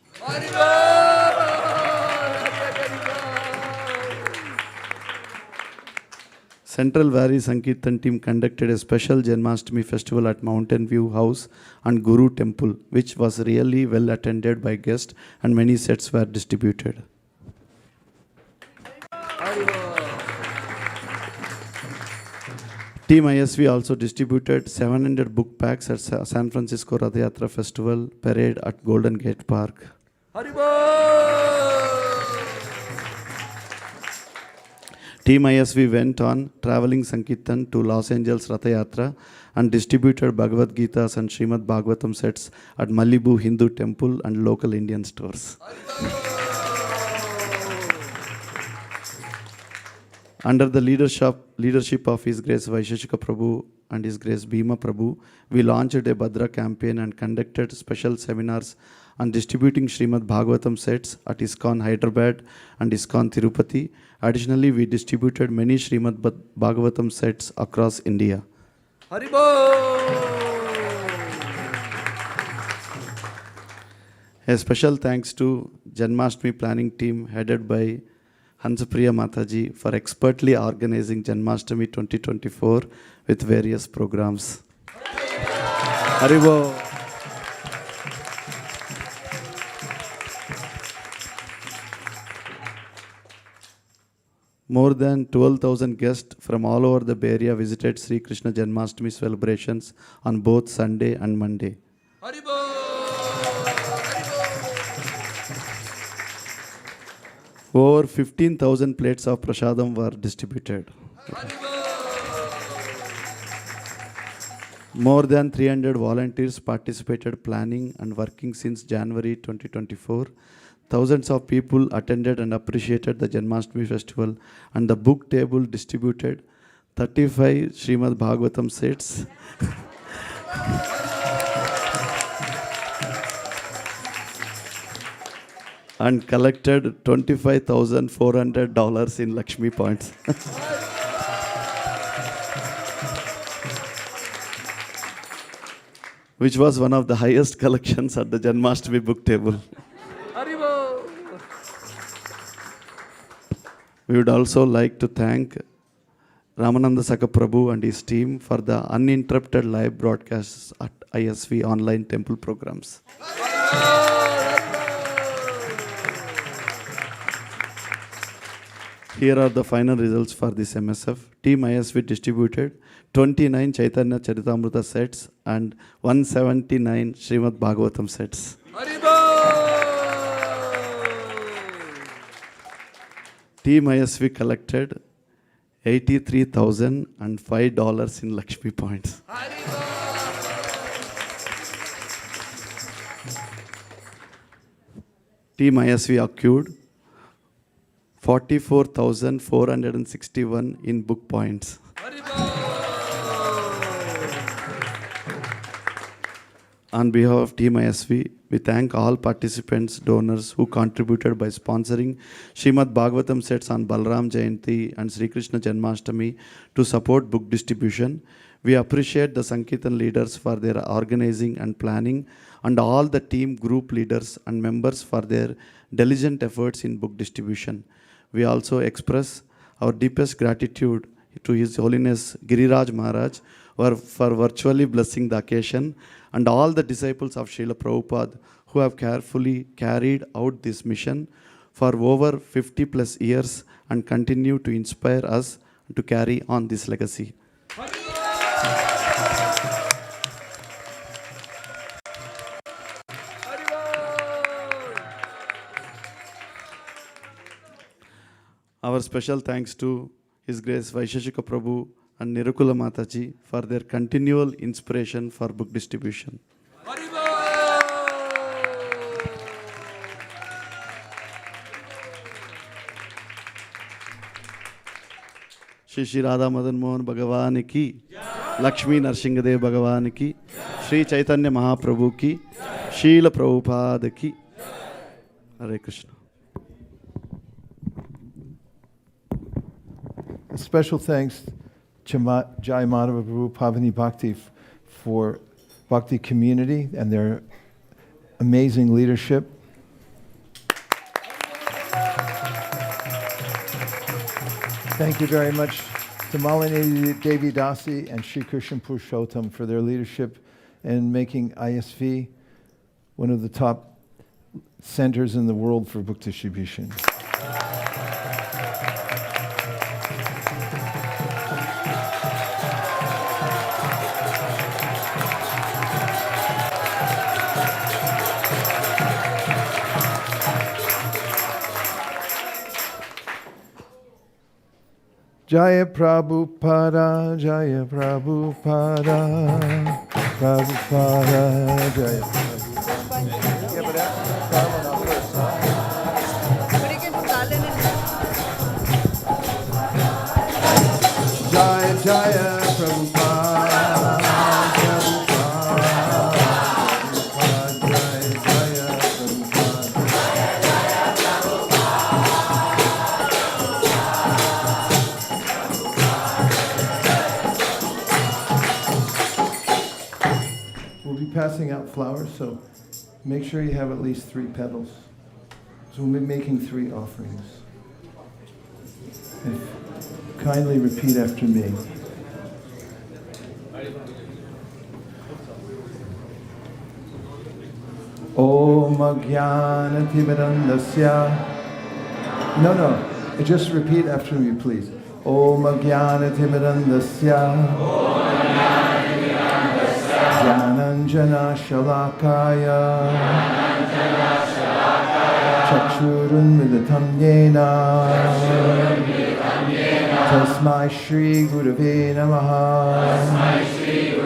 [SPEAKER 15] Central Valley Sankirtan team conducted a special Janmashtami festival at Mountain View House and Guru Temple, which was really well attended by guests and many sets were distributed. Team ISV also distributed 700 book packs at San Francisco Rath Yatra Festival Parade at Golden Gate Park. Team ISV went on traveling Sankirtan to Los Angeles Rath Yatra and distributed Bhagavad Gitas and Srimad Bhagavatam sets at Malibu Hindu Temple and local Indian stores. Under the leadership of His Grace Vaisheshika Prabhu and His Grace Bhima Prabhu, we launched a Bhadra campaign and conducted special seminars on distributing Srimad Bhagavatam sets at ISKCON Hyderabad and ISKCON Tirupati. Additionally, we distributed many Srimad Bhagavatam sets across India. A special thanks to Janmashtami planning team headed by Hansapriya Mataji for expertly organizing Janmashtami 2024 with various programs. Haribo. More than 12,000 guests from all over the Bay Area visited Sri Krishna Janmashtami celebrations on both Sunday and Monday. Over 15,000 plates of prasadam were distributed. More than 300 volunteers participated planning and working since January 2024. Thousands of people attended and appreciated the Janmashtami festival, and the book table distributed 35 Srimad Bhagavatam sets. And collected $25,400 in Lakshmi points. Which was one of the highest collections at the Janmashtami book table. We would also like to thank Ramananda Saka Prabhu and his team for the uninterrupted live broadcasts at ISV online temple programs. Here are the final results for this MSF. Team ISV distributed 29 Chaitanya Charitamrita sets and 179 Srimad Bhagavatam sets. Team ISV collected $83,005 in Lakshmi points. Team ISV accrued 44,461 in book points. On behalf of Team ISV, we thank all participants, donors who contributed by sponsoring Srimad Bhagavatam sets on Balram Jayanti and Sri Krishna Janmashtami to support book distribution. We appreciate the Sankirtan leaders for their organizing and planning, and all the team group leaders and members for their diligent efforts in book distribution. We also express our deepest gratitude to His Holiness Giriraj Maharaj for virtually blessing the occasion, and all the disciples of Srila Prabhupada who have carefully carried out this mission for over 50 plus years and continue to inspire us to carry on this legacy. Our special thanks to His Grace Vaisheshika Prabhu and Nirukula Mataji for their continual inspiration for book distribution. Shri Shri Radha Madan Mohan Bhagavan ki, Lakshmi Narsingadev Bhagavan ki, Shri Chaitanya Mahaprabhu ki, Srila Prabhupada ki. Hare Krishna.
[SPEAKER 1] A special thanks to Jai Madhava Prabhu Pavani Bhakti for Bhakti community and their amazing leadership. Thank you very much to Malini Devi Dasi and Sri Krishna Purushottam for their leadership in making ISV one of the top centers in the world for book distribution. Jaya Prabhupada, Jaya Prabhupada, Prabhupada, Jaya Prabhupada. Yeah, but that's that one first. Jaya Jaya Prabhupada, Prabhupada, Jaya Jaya Prabhupada. We'll be passing out flowers, so make sure you have at least 3 petals. So we'll be making 3 offerings. And kindly repeat after me. Om Ajnana Timirandasya. No. Just repeat after me, please. Om Ajnana Timirandasya. Jnananjana Shalakaya Chakshurun Militam Yena Tasmai Shri Gurave Namaha Shri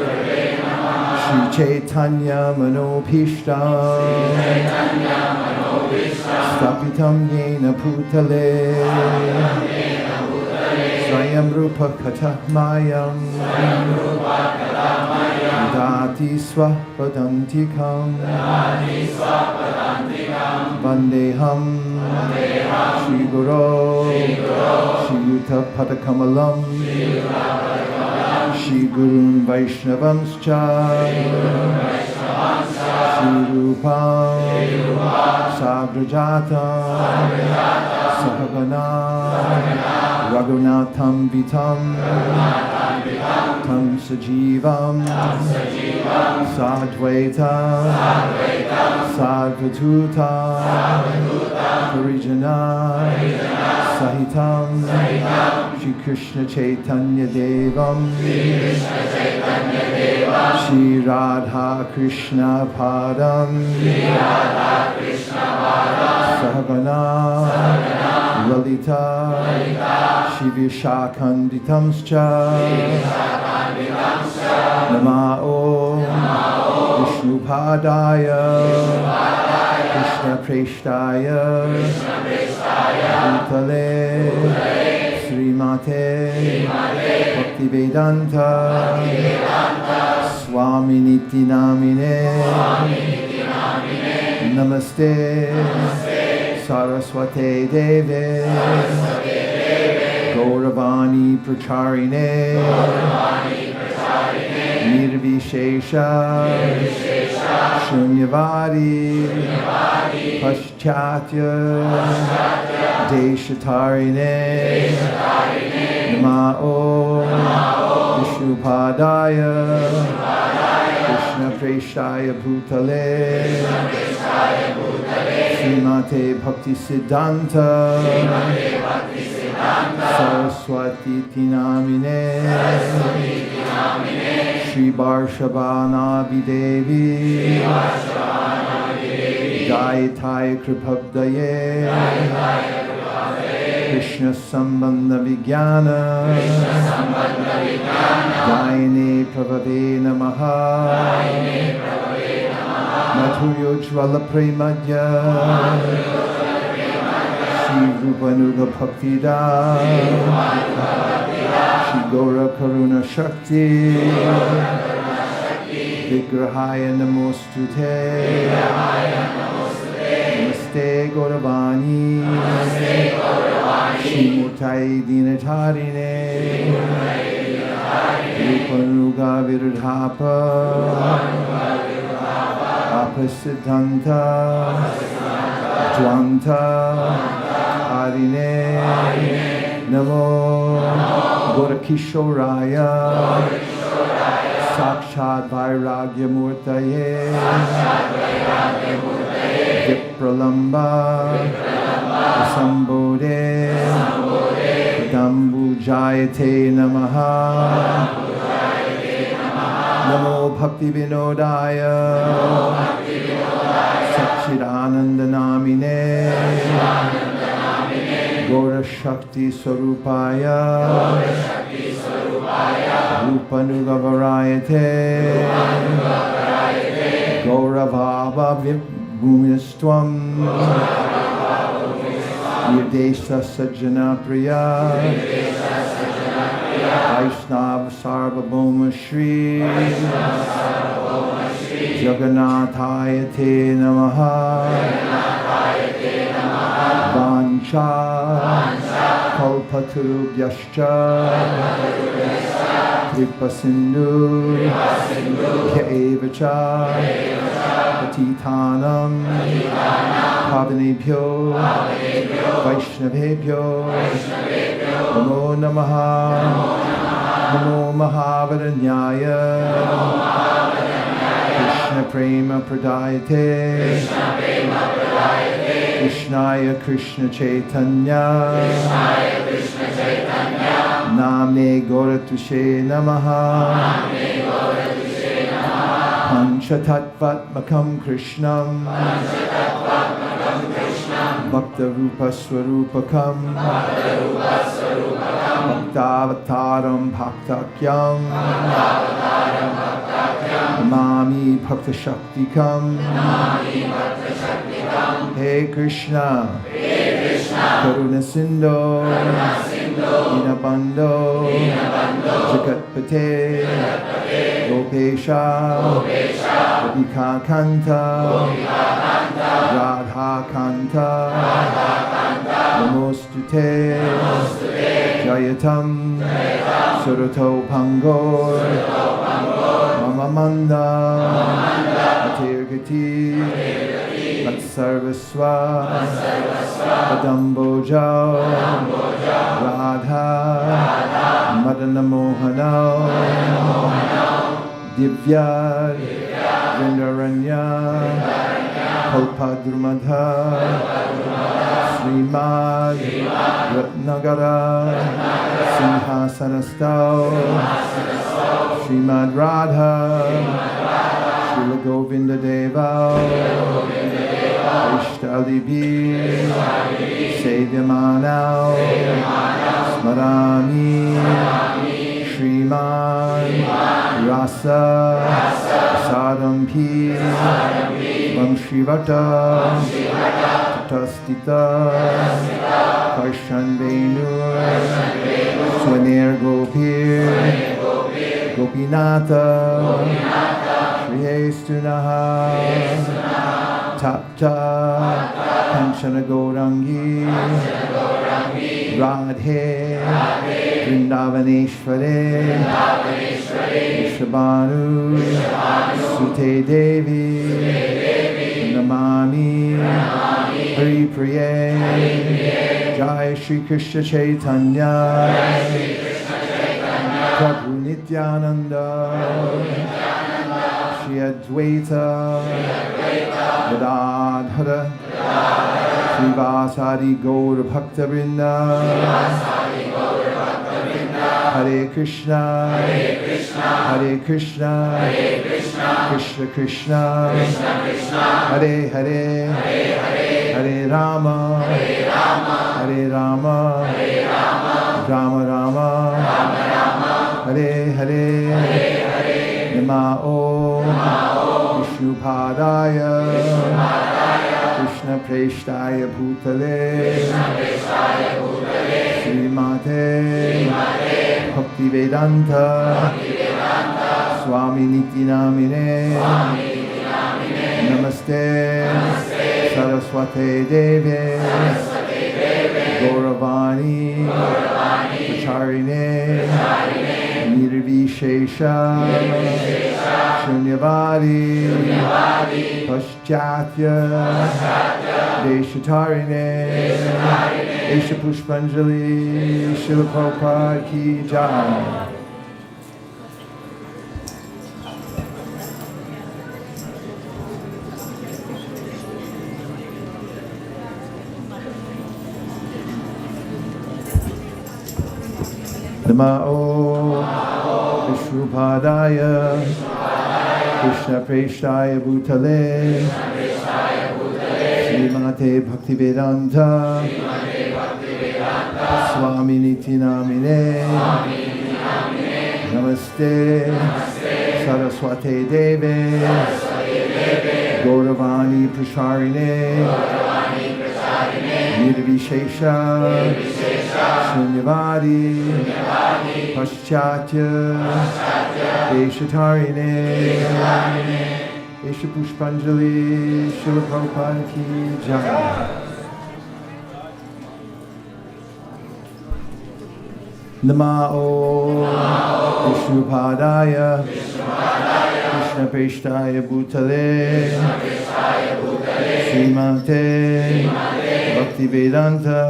[SPEAKER 1] Chaitanya Manopishta Stapitam Yena Putale Swayam Rupa Katamayam Dati Swapadantikam Vandeham Shri Guru Shri Yuta Padakamalam Shri Gurun Vaishnavamscha Shri Rupam Sagrajatam Sahagana Raghunatham Vitam Tam Sajivam Sadvaita Sadvatuta Parijana Sahitam Shri Krishna Chaitanya Devam Shri Radha Krishna Padam Sahagana Lalita Shri Vishakanditamscha Namao Vishnu Padaya Krishna Preshtaya Bhutale Srimate Bhaktivedanta Swami Niti Namine Namaste Saraswate Deve Gauravani Pracharine Nirvishesha Shunyavadi Paschatya Deshatarine Namao Vishnupadaya Krishna Preshaya Bhutale Srimate Bhakti Siddhanta Saraswati Tinamine Shri Barshabana Videvi Gaitai Kripabdaye Krishna Sambandha Vijnana Daine Pravave Namaha Madhuryo Jvala Premadya Shri Rupanuga Bhaktida Shri Gaura Karuna Shakti Vigrahaya Namostute Namaste Gauravani Shri Murtai Dinatarine Rupanuga Viradhapa Apasiddhanta Dvanta Harine Namo Gaurakishoraya Sakshat Vairagya Murtaye Vipralamba Sambodhe Dambujayate Namaha Namo Bhakti Vinodaya Satchidananda Namine Gaura Shakti Swarupaya Rupanuga Varayate Gauravava Vibhumishtvam Yadesha Sajjana Priya Vaishnava Sarvabhauma Shri Jagannathaya Te Namaha Vancha Kalpatarubhyascha Kripa Sindhu Kyevacha Patitanam Pavanebhyo Vaishnavebhyo Namo Namaha Namo Mahavaranyaya Krishna Prema Pradayate Krishnaya Krishna Chaitanya Namne Gauratushe Namaha Panchatattvatmakam Krishnam Bhakta Rupa Swarupakam Bhaktavataram Bhaktakyam Namami Bhakta Shaktikam Hey Krishna Karuna Sindho Dinabandho Jagatpate Gopesha Gopika Kanta Radha Kanta Namostute Jayatam Surato Pangor Mamamanda Atirgati Vatsarvaswa Padamboja Radha Madana Mohana Divya Vrindaranya Kalpadrumadha Srimad Ratnagara Simhasanastau Srimad Radha Srila Govinda Deva Ishtalibi Sevyamanau Smarami Srimad Rasa Sadampi Vamshivata Tatastita Karshan Venur Swaner Gopir Gopinata Shrihestunaha Tapta Kanchana Gaurangi Radhe Vrindavaneshware Shabanu Sute Devi Namami Hari Priye Jai Shri Krishna Chaitanya Prabhu Nityananda Shri Advaita Gadadhara Srivasari Gaur Bhakta Vrinda Hare Krishna Hare Krishna Krishna Krishna Hare Hare Hare Rama Hare Rama, Rama Rama, Hare Hare, Namah Vishnupadaya, Krishna Preshtaya Bhutale, Srimate Bhaktivedanta Swami Niti Namine, Namaste Saraswate Deve, Gauravani Pracharine, Nirvishesha Shunyavadi Paschatya Deshatarine Esha Pushpanjali Srila Prabhupada Ki Jai. Namah Vishnupadaya Krishna Preshtaya Bhutale Srimate Bhaktivedanta Swami Niti Namine Namaste Saraswate Deve Gauravani Pracharine Nirvishesha Shunyavadi Paschatya Deshatarine Esha Pushpanjali Srila Prabhupada Ki Jai. Namah Vishnupadaya Krishna Preshtaya Bhutale Srimate Bhaktivedanta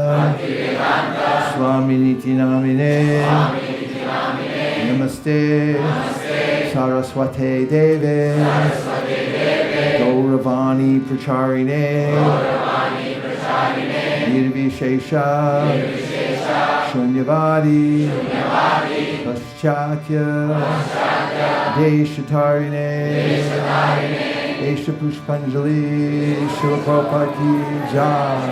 [SPEAKER 1] Swami Niti Namine Namaste Saraswate Deve Gauravani Pracharine Nirvishesha Shunyavadi Paschatya Deshatarine Esha Pushpanjali Srila Prabhupada Ki Jai.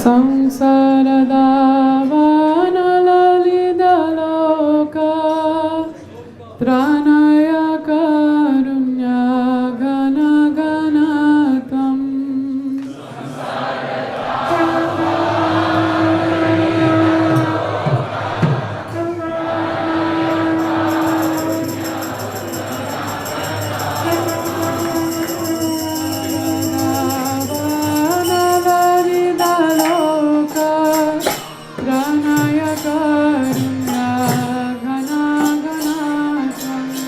[SPEAKER 18] Samsaradavanalalidaloka Tranaya karunya gana ganatam Pranaya karunya gana ganatam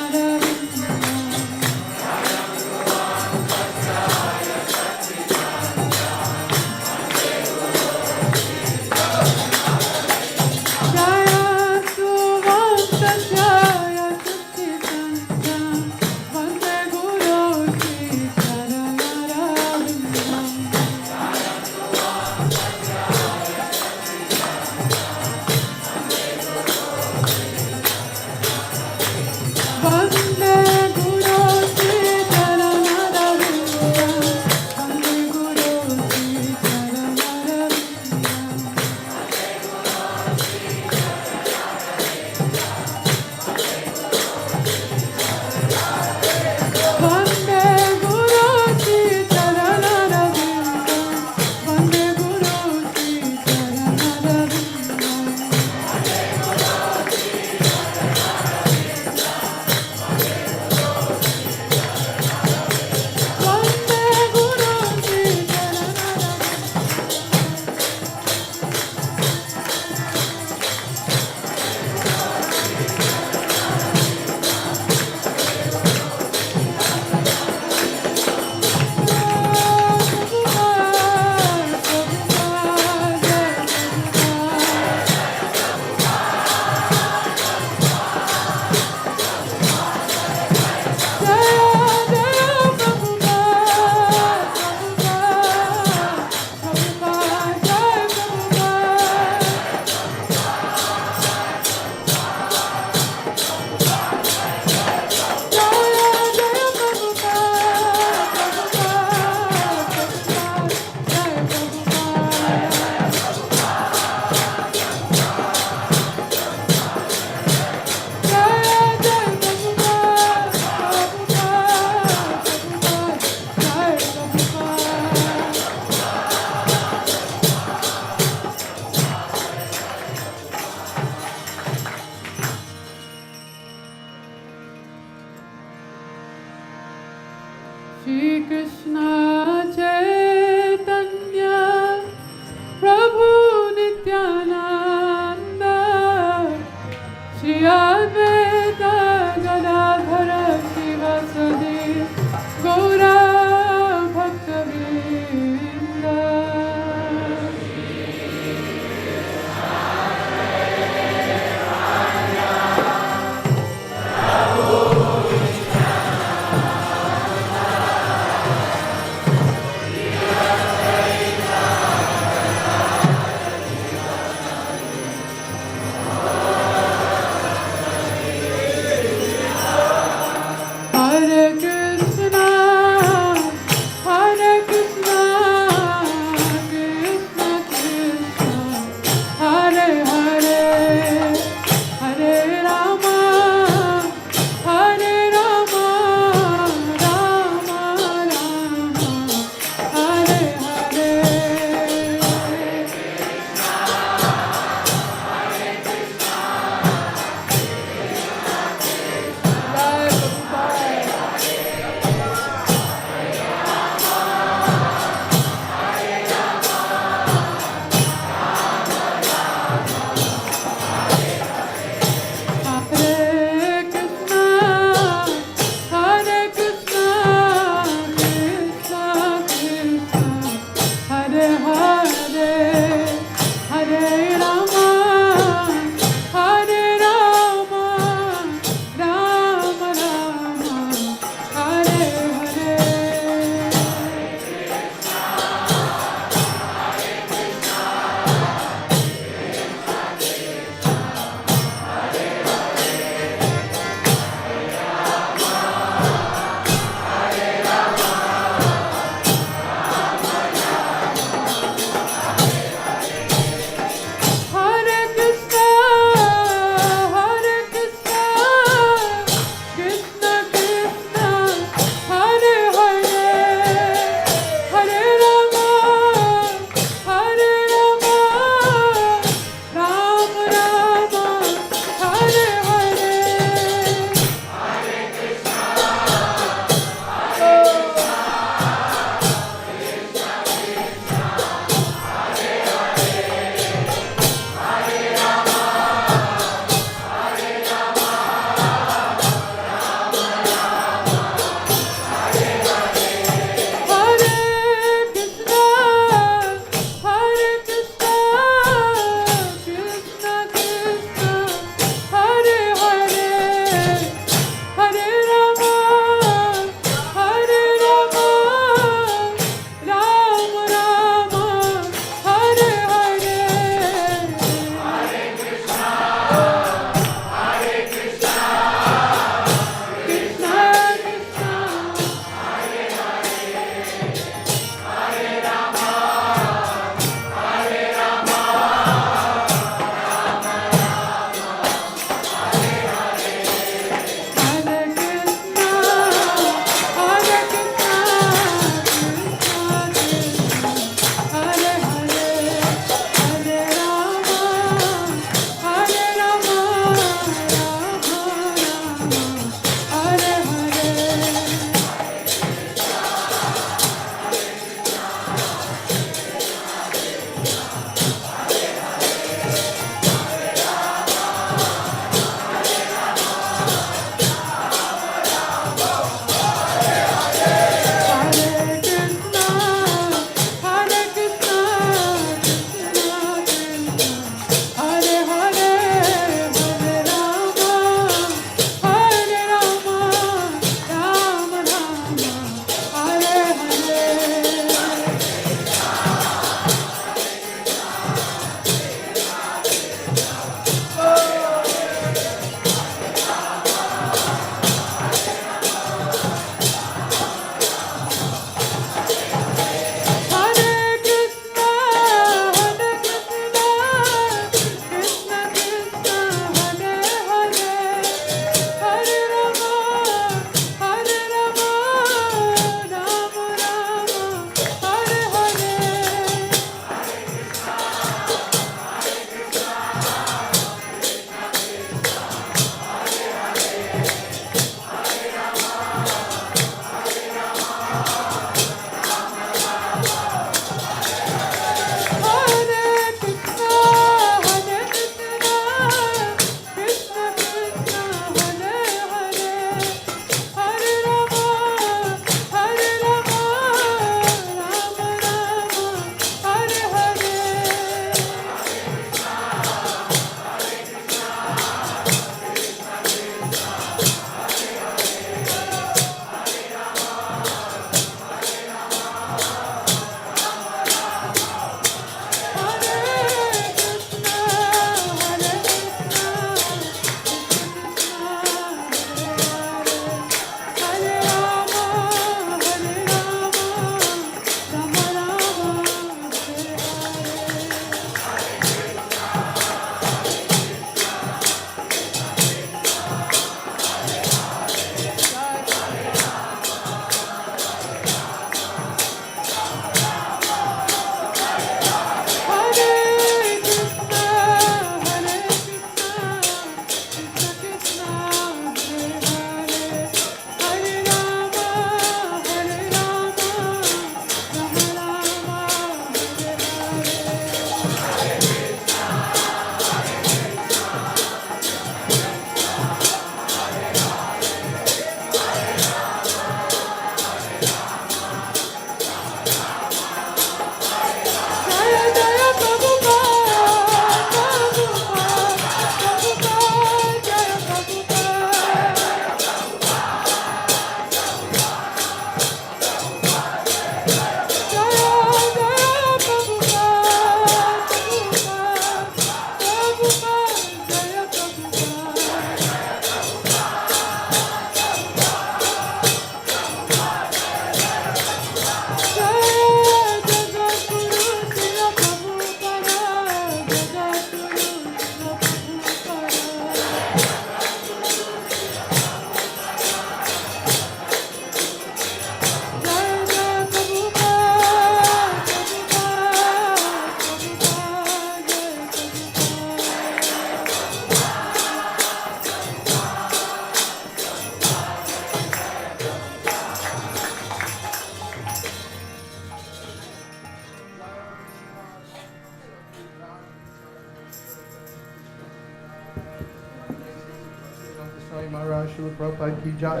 [SPEAKER 1] Maharaj Srila Prabhupada ki jai.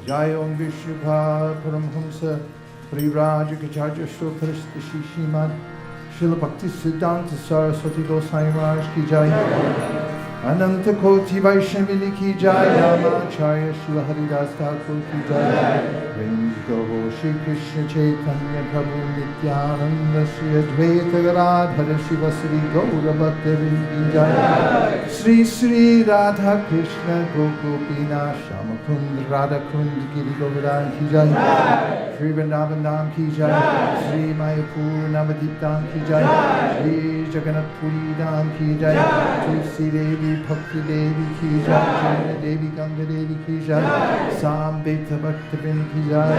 [SPEAKER 1] Jai Om Vishnupada Paramhamsa Parivrajakacharya Shri Srimad Srila Bhakti Siddhanta Saraswati Goswami Maharaj ki jai. Ananta Koti Vaishnavini ki jai. Ramacharya Srila Haridas Thakur ki jai. Go Shri Krishna Chaitanya Prabhu Nityananda Shri Advaita Gadadhara Shivasari Gaura Bhaktavrinda ki jai. Sri Sri Radha Krishna Gopina Shamakund Radha Kund Giri Govardhan ki jai. Sri Vrindavan Dham ki jai. Sri Mayapur Navadip Dham ki jai. Sri Jagannath Puri Dham ki jai. Tulsi Devi Bhakti Devi ki jai. Jaina Devi Ganga Devi ki jai. Sambeta Bhaktavrinda ki jai.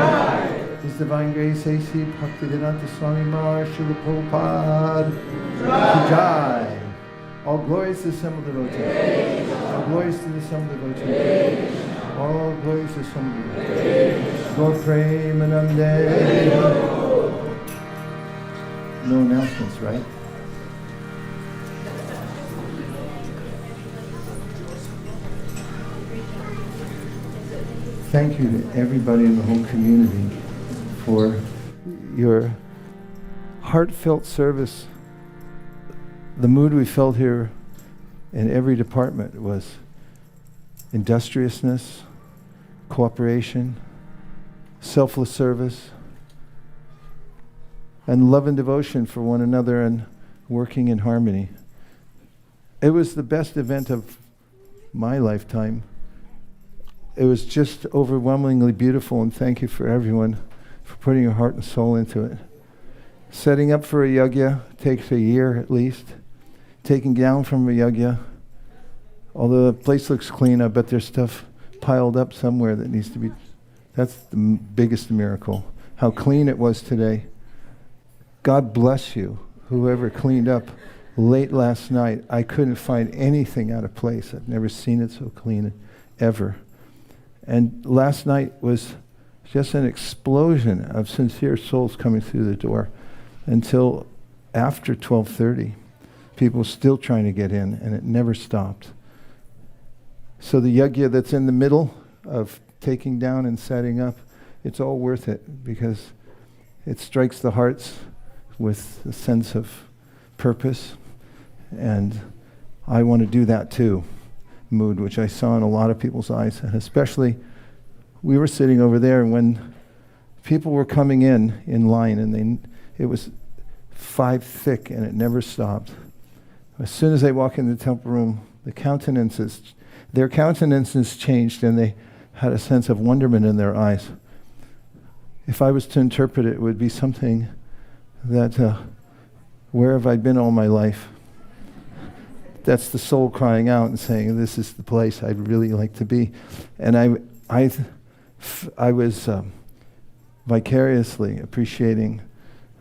[SPEAKER 1] His Divine Grace A.C. Bhaktivedanta Swami Maharaj Srila Prabhupada ki jai. All glories to the assembled devotees. All glories to the assembled devotees. All glories to the assembled devotees. Lord Premanande. No announcements, right? Thank you to everybody in the whole community for your heartfelt service. The mood we felt here in every department was industriousness, cooperation, selfless service, and love and devotion for one another and working in harmony. It was the best event of my lifetime. It was just overwhelmingly beautiful, and thank you for everyone for putting your heart and soul into it. Setting up for a yajna takes a year at least. Taking down from a yajna, although the place looks clean, I bet there's stuff piled up somewhere that needs to be, that's the biggest miracle. How clean it was today. God bless you, whoever cleaned up late last night. I couldn't find anything out of place. I've never seen it so clean ever. And last night was just an explosion of sincere souls coming through the door until after 12:30. People still trying to get in, and it never stopped. So the yajna that's in the middle of taking down and setting up, it's all worth it because it strikes the hearts with a sense of purpose. And I want to do that too. Mood, which I saw in a lot of people's eyes, and especially we were sitting over there, and when people were coming in line, and it was 5 thick, and it never stopped. As soon as they walk in the temple room, their countenances changed, and they had a sense of wonderment in their eyes. If I was to interpret it, it would be something that, where have I been all my life? That's the soul crying out and saying, this is the place I'd really like to be. And I was vicariously appreciating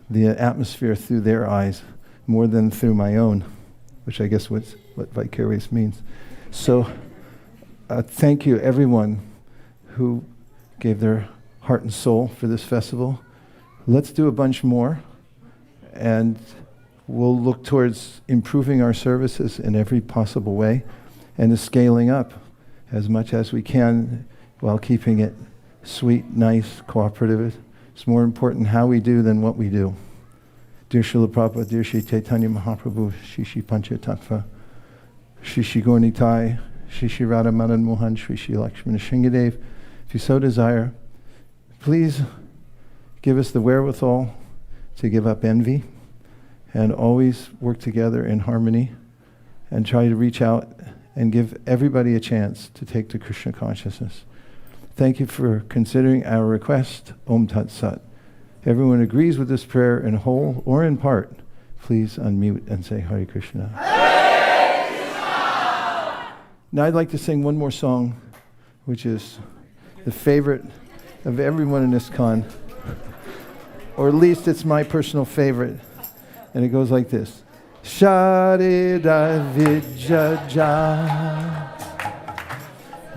[SPEAKER 1] the atmosphere through their eyes more than through my own, which I guess what vicarious means. So thank you everyone who gave their heart and soul for this festival. Let's do a bunch more, and we'll look towards improving our services in every possible way and to scaling up as much as we can while keeping it sweet, nice, cooperative. It's more important how we do than what we do. Dear Srila Prabhupada, dear Shri Chaitanya Mahaprabhu, Shri Shri Panchatattva, Shri Shri Gaurnitai, Shri Shri Radha Madan Mohan, Shri Shri Lakshmana Shringadev, if you so desire, please give us the wherewithal to give up envy and always work together in harmony and try to reach out and give everybody a chance to take to Krishna consciousness. Thank you for considering our request. Om Tat Sat. Everyone agrees with this prayer in whole or in part. Please unmute and say Hare Krishna. Hare Krishna! Now I'd like to sing one more song, which is the favorite of everyone in ISKCON, or at least it's my personal favorite. And it goes like this. Sharida Vijaja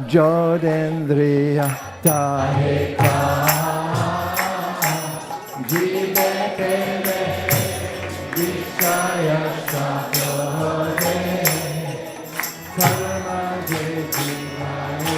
[SPEAKER 1] Jodendriya Taheka Jivekele Vishaya Sakode Karma Jivaya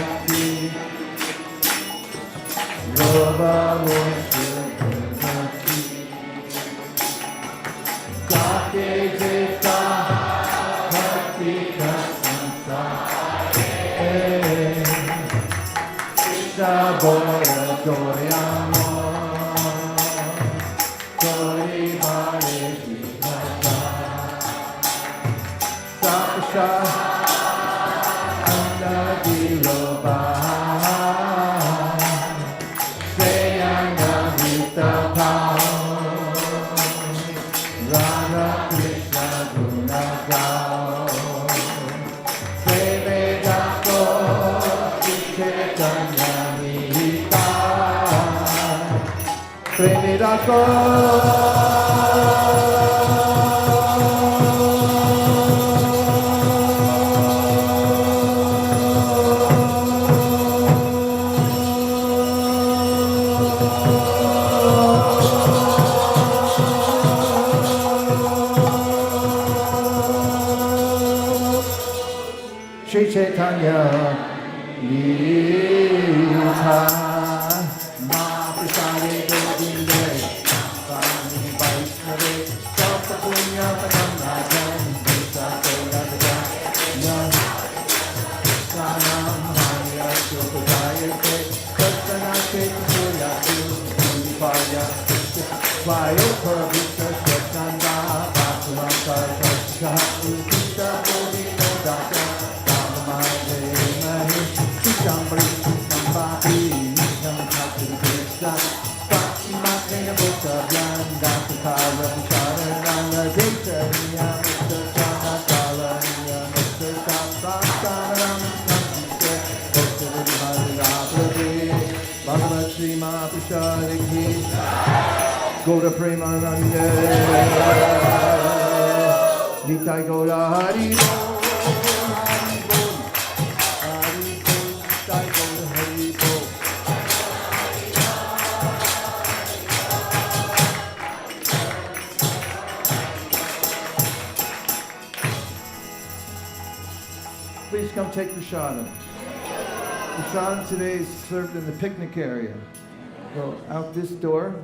[SPEAKER 1] Shri Chaitanya Lita Mahaprasade Govinde Vani Vaishnave Sapa Punya Padam Visa Koyadaya Sanam Hanya Sopajayate Satsana Chaitanya Puripaya Vayo Purvita Shatanda Bhaktivanta Shatsa Ukita Bodhi Nodata Goda Premanande Nitai Goda Hari Please come take prasadam. Prasadam today is served in the picnic area. Go out this door,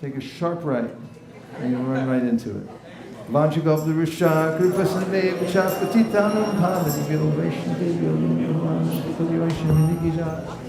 [SPEAKER 1] take a sharp right, and you'll run right into it. Vanchagopta Risha, Kripa Sande, Vichaspatitanam, Pamani, Vilvation, Vilvation, Vilvation,